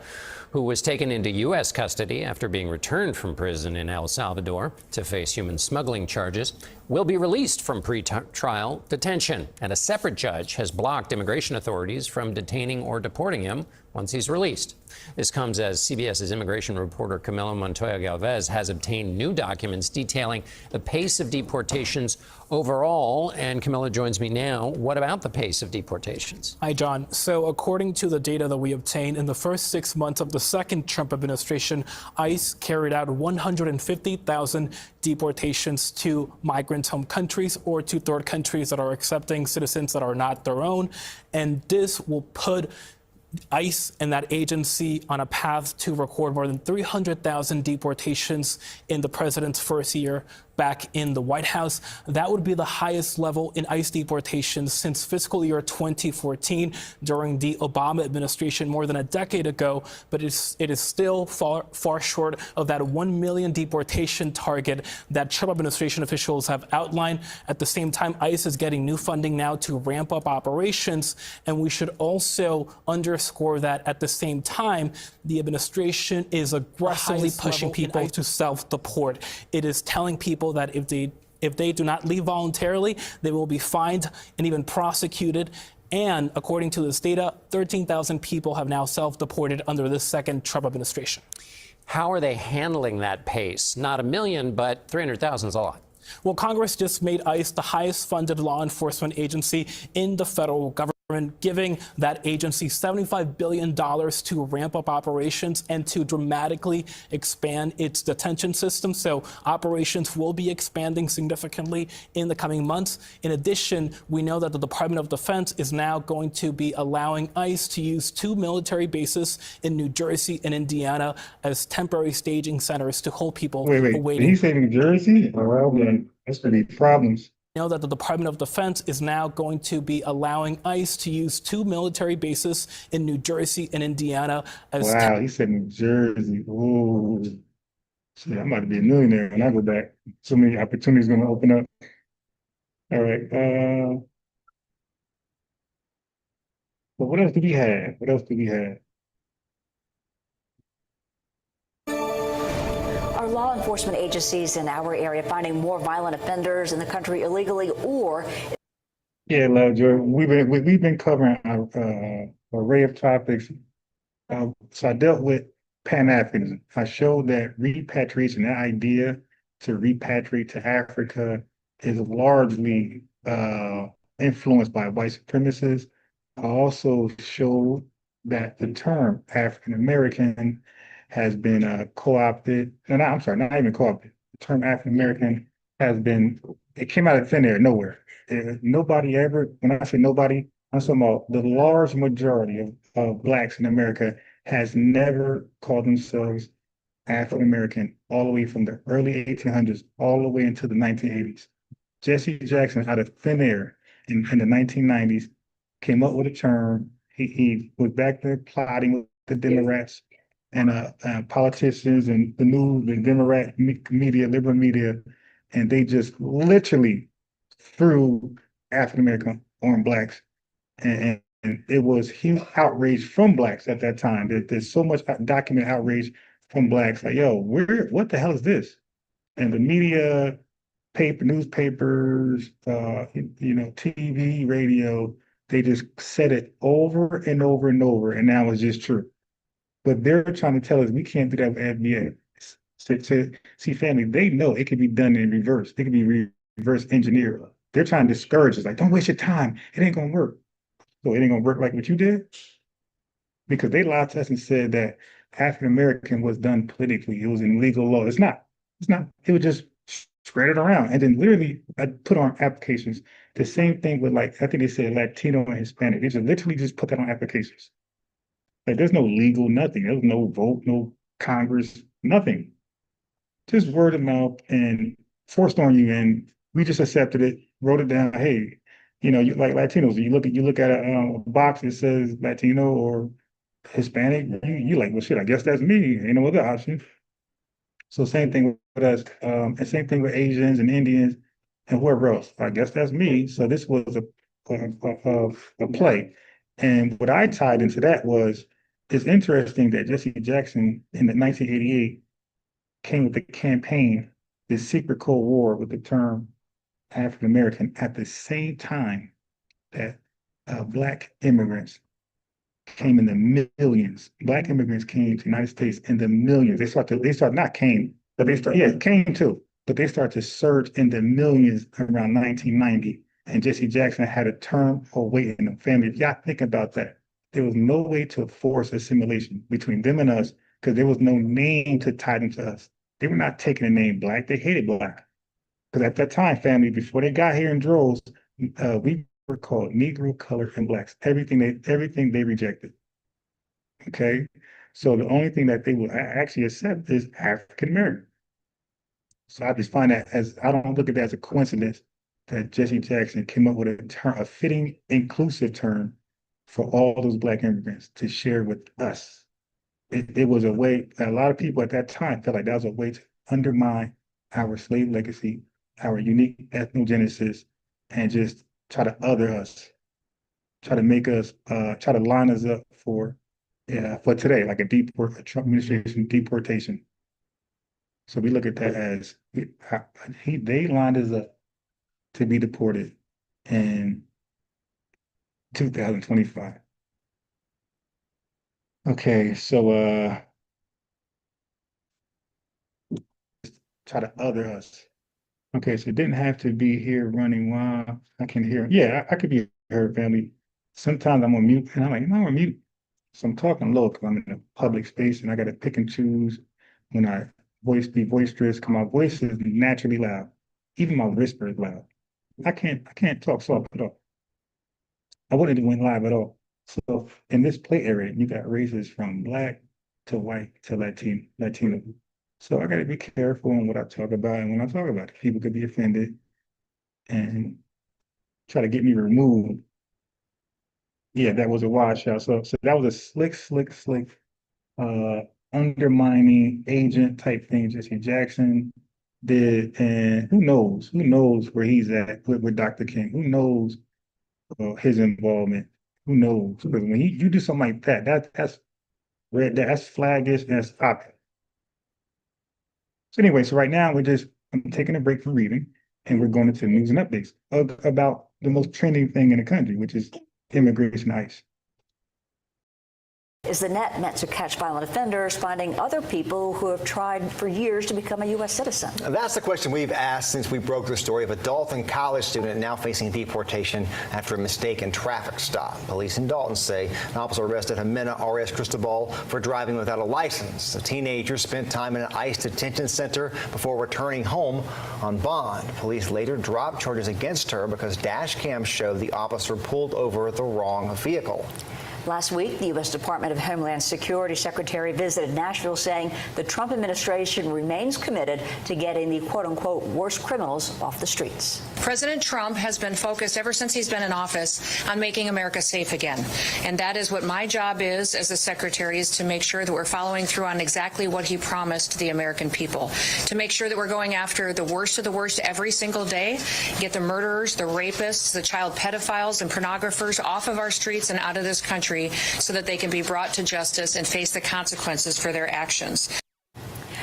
who was taken into U.S. custody after being returned from prison in El Salvador to face human smuggling charges, will be released from pre-trial detention. And a separate judge has blocked immigration authorities from detaining or deporting him once he's released. This comes as CBS's immigration reporter Camila Montoya Galvez has obtained new documents detailing the pace of deportations overall. And Camila joins me now. What about the pace of deportations? Hi, John. So according to the data that we obtained, in the first 6 months of the second Trump administration, ICE carried out 150,000 deportations to migrants' home countries or to third countries that are accepting citizens that are not their own. And this will put ICE and that agency on a path to record more than 300,000 deportations in the president's first year back in the White House. That would be the highest level in ICE deportations since fiscal year 2014 during the Obama administration more than a decade ago, but it is still far short of that 1 million deportation target that Trump administration officials have outlined. At the same time, ICE is getting new funding now to ramp up operations, and we should also underscore that at the same time, the administration is aggressively pushing people to self-deport. It is telling people that if they do not leave voluntarily, they will be fined and even prosecuted. And according to this data, 13,000 people have now self-deported under this second Trump administration. How are they handling that pace? Not 1 million, but 300,000 is a lot. Well, Congress just made ICE the highest funded law enforcement agency in the federal government, giving that agency $75 billion to ramp up operations and to dramatically expand its detention system. So operations will be expanding significantly in the coming months. In addition, we know that the Department of Defense is now going to be allowing ICE to use 2 military bases in New Jersey and Indiana as temporary staging centers to hold people awaiting. Did he say New Jersey? Oh, well, then that's going to be problems. Know that the Department of Defense is now going to be allowing ICE to use 2 military bases in New Jersey and Indiana as wow, he said New Jersey. Ooh. Shit, I'm about to be a millionaire when I go back. So many opportunities going to open up. All right. But what else do we have? What else do we have? Law enforcement agencies in our area finding more violent offenders in the country illegally, or yeah, love Jordan. We've been covering an array of topics. So I dealt with Pan-Africanism. I showed that repatriation, that idea to repatriate to Africa, is largely influenced by white supremacists. I also showed that the term African American has been co-opted. No, I'm sorry, not even co-opted. The term African American has been, it came out of thin air, nowhere. Nobody ever, when I say nobody, I'm talking about the large majority of Blacks in America has never called themselves African American all the way from the early 1800s all the way into the 1980s. Jesse Jackson, out of thin air in the 1990s, came up with a term. He was back there plotting with the Democrats and politicians and the Democrat media, liberal media, and they just literally threw African American on Blacks, and it was huge outrage from Blacks at that time. There's so much documented outrage from Blacks, like, yo, what the hell is this? And the media, newspapers, TV, radio, they just said it over and over and over, and now it's just true. But they're trying to tell us we can't do that with FBA. See, family, they know it can be done in reverse. It can be reverse engineered. They're trying to discourage us, like, don't waste your time. It ain't gonna work. So it ain't gonna work like what you did? Because they lied to us and said that African American was done politically. It was in legal law. It's not. It's not. It was just spread it around. And then literally I put on applications. The same thing with, like, I think they said Latino and Hispanic. They just literally just put that on applications. Like, there's no legal, nothing. There's no vote, no Congress, nothing. Just word of mouth and forced on you. And we just accepted it, wrote it down. Hey, you like Latinos, you look at a box that says Latino or Hispanic, you like, well, shit, I guess that's me. Ain't no other option. So same thing with us, and same thing with Asians and Indians and whoever else. I guess that's me. So this was a play. And what I tied into that was, it's interesting that Jesse Jackson in the 1988 came with the campaign, the secret Cold War with the term African American at the same time that Black immigrants came in the millions. Black immigrants came to the United States in the millions. They came too, but they started to surge in the millions around 1990. And Jesse Jackson had a term or weight in the family. If y'all think about that, there was no way to force assimilation between them and us because there was no name to tie them to us. They were not taking the name Black. They hated Black. Because at that time, family, before they got here in droves, we were called Negro, Color, and Blacks. Everything they rejected. Okay? So the only thing that they would actually accept is African American. So I just find that I don't look at that as a coincidence that Jesse Jackson came up with a fitting, inclusive term for all those Black immigrants to share with us. It was a way, a lot of people at that time felt like that was a way to undermine our slave legacy, our unique ethnogenesis, and just try to other us, try to make us, try to line us up for today, like a Trump administration deportation. So we look at that as they lined us up to be deported in 2025. Okay, so try to other us. Okay, so it didn't have to be here running wild. I can hear. Yeah, I could be her family. Sometimes I'm on mute, and I'm like, no, I'm on mute. So I'm talking low because I'm in a public space, and I got to pick and choose when I be boisterous. Because my voice is naturally loud. Even my whisper is loud. I can't talk soft at all. I wouldn't even went live at all. So in this play area, you got races from Black to white to Latino. So I got to be careful on what I talk about. And when I talk about it, people could be offended and try to get me removed. Yeah, that was a wild shot. So that was a slick, undermining agent type thing Jesse Jackson did. And who knows where he's at with Dr. King? Who knows his involvement? Who knows? Because when you do something like that, that's red, that's flaggish, and that's obvious. So anyway, so right now I'm taking a break from reading, and we're going into news and updates about the most trending thing in the country, which is immigration ICE. Is the net meant to catch violent offenders finding other people who have tried for years to become a U.S. citizen? That's the question we've asked since we broke the story of a Dalton College student now facing deportation after a mistaken traffic stop. Police in Dalton say an officer arrested Jimena R.S. Cristobal for driving without a license. The teenager spent time in an ICE detention center before returning home on bond. Police later dropped charges against her because dash cams showed the officer pulled over the wrong vehicle. Last week, the U.S. Department of Homeland Security Secretary visited Nashville, saying the Trump administration remains committed to getting the quote-unquote worst criminals off the streets. President Trump has been focused ever since he's been in office on making America safe again. And that is what my job is as the secretary, is to make sure that we're following through on exactly what he promised the American people, to make sure that we're going after the worst of the worst every single day, get the murderers, the rapists, the child pedophiles and pornographers off of our streets and out of this country, so that they can be brought to justice and face the consequences for their actions.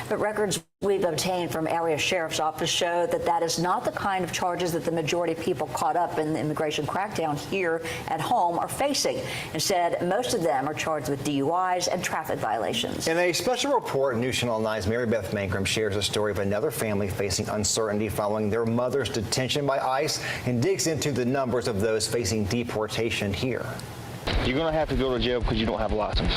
But records we've obtained from area sheriff's office show that is not the kind of charges that the majority of people caught up in the immigration crackdown here at home are facing. Instead, most of them are charged with DUIs and traffic violations. In a special report, News Channel 9's Mary Beth Mangrum shares a story of another family facing uncertainty following their mother's detention by ICE and digs into the numbers of those facing deportation here. You're going to have to go to jail because you don't have a license.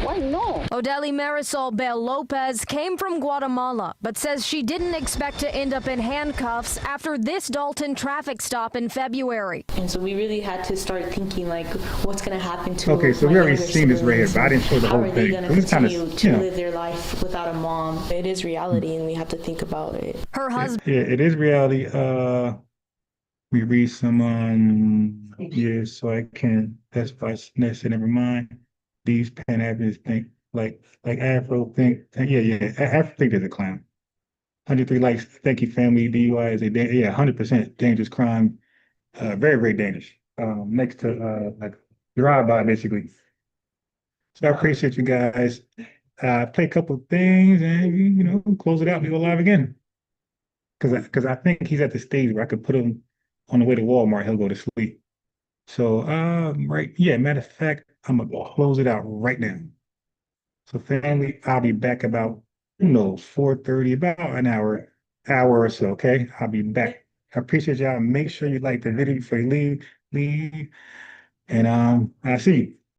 Why no? Odeli Marisol Bell Lopez came from Guatemala, but says she didn't expect to end up in handcuffs after this Dalton traffic stop in February. And so we really had to start thinking, like, what's going to happen to Okay, so we already seen this right here, but I didn't show the whole thing. How are they going to continue to live their life without a mom? It is reality, and we have to think about it. Her husband. Yeah, it is reality. We read some, yeah, so I can, that's never mind. These Pan-Africanists think like Afro think, yeah, Afro think there's a clown. 103 likes, thank you, family. DUI is a, 100% dangerous crime. Very, very dangerous. Next to, like, drive-by, basically. So I appreciate you guys. Play a couple of things and, close it out. We go live again. Because I think he's at the stage where I could put him on the way to Walmart. He'll go to sleep. So, right. Yeah, matter of fact, I'm going to close it out right now. So family, I'll be back about, 4:30, about an hour or so, okay? I'll be back. I appreciate y'all. Make sure you like the video before you leave. And I'll see you.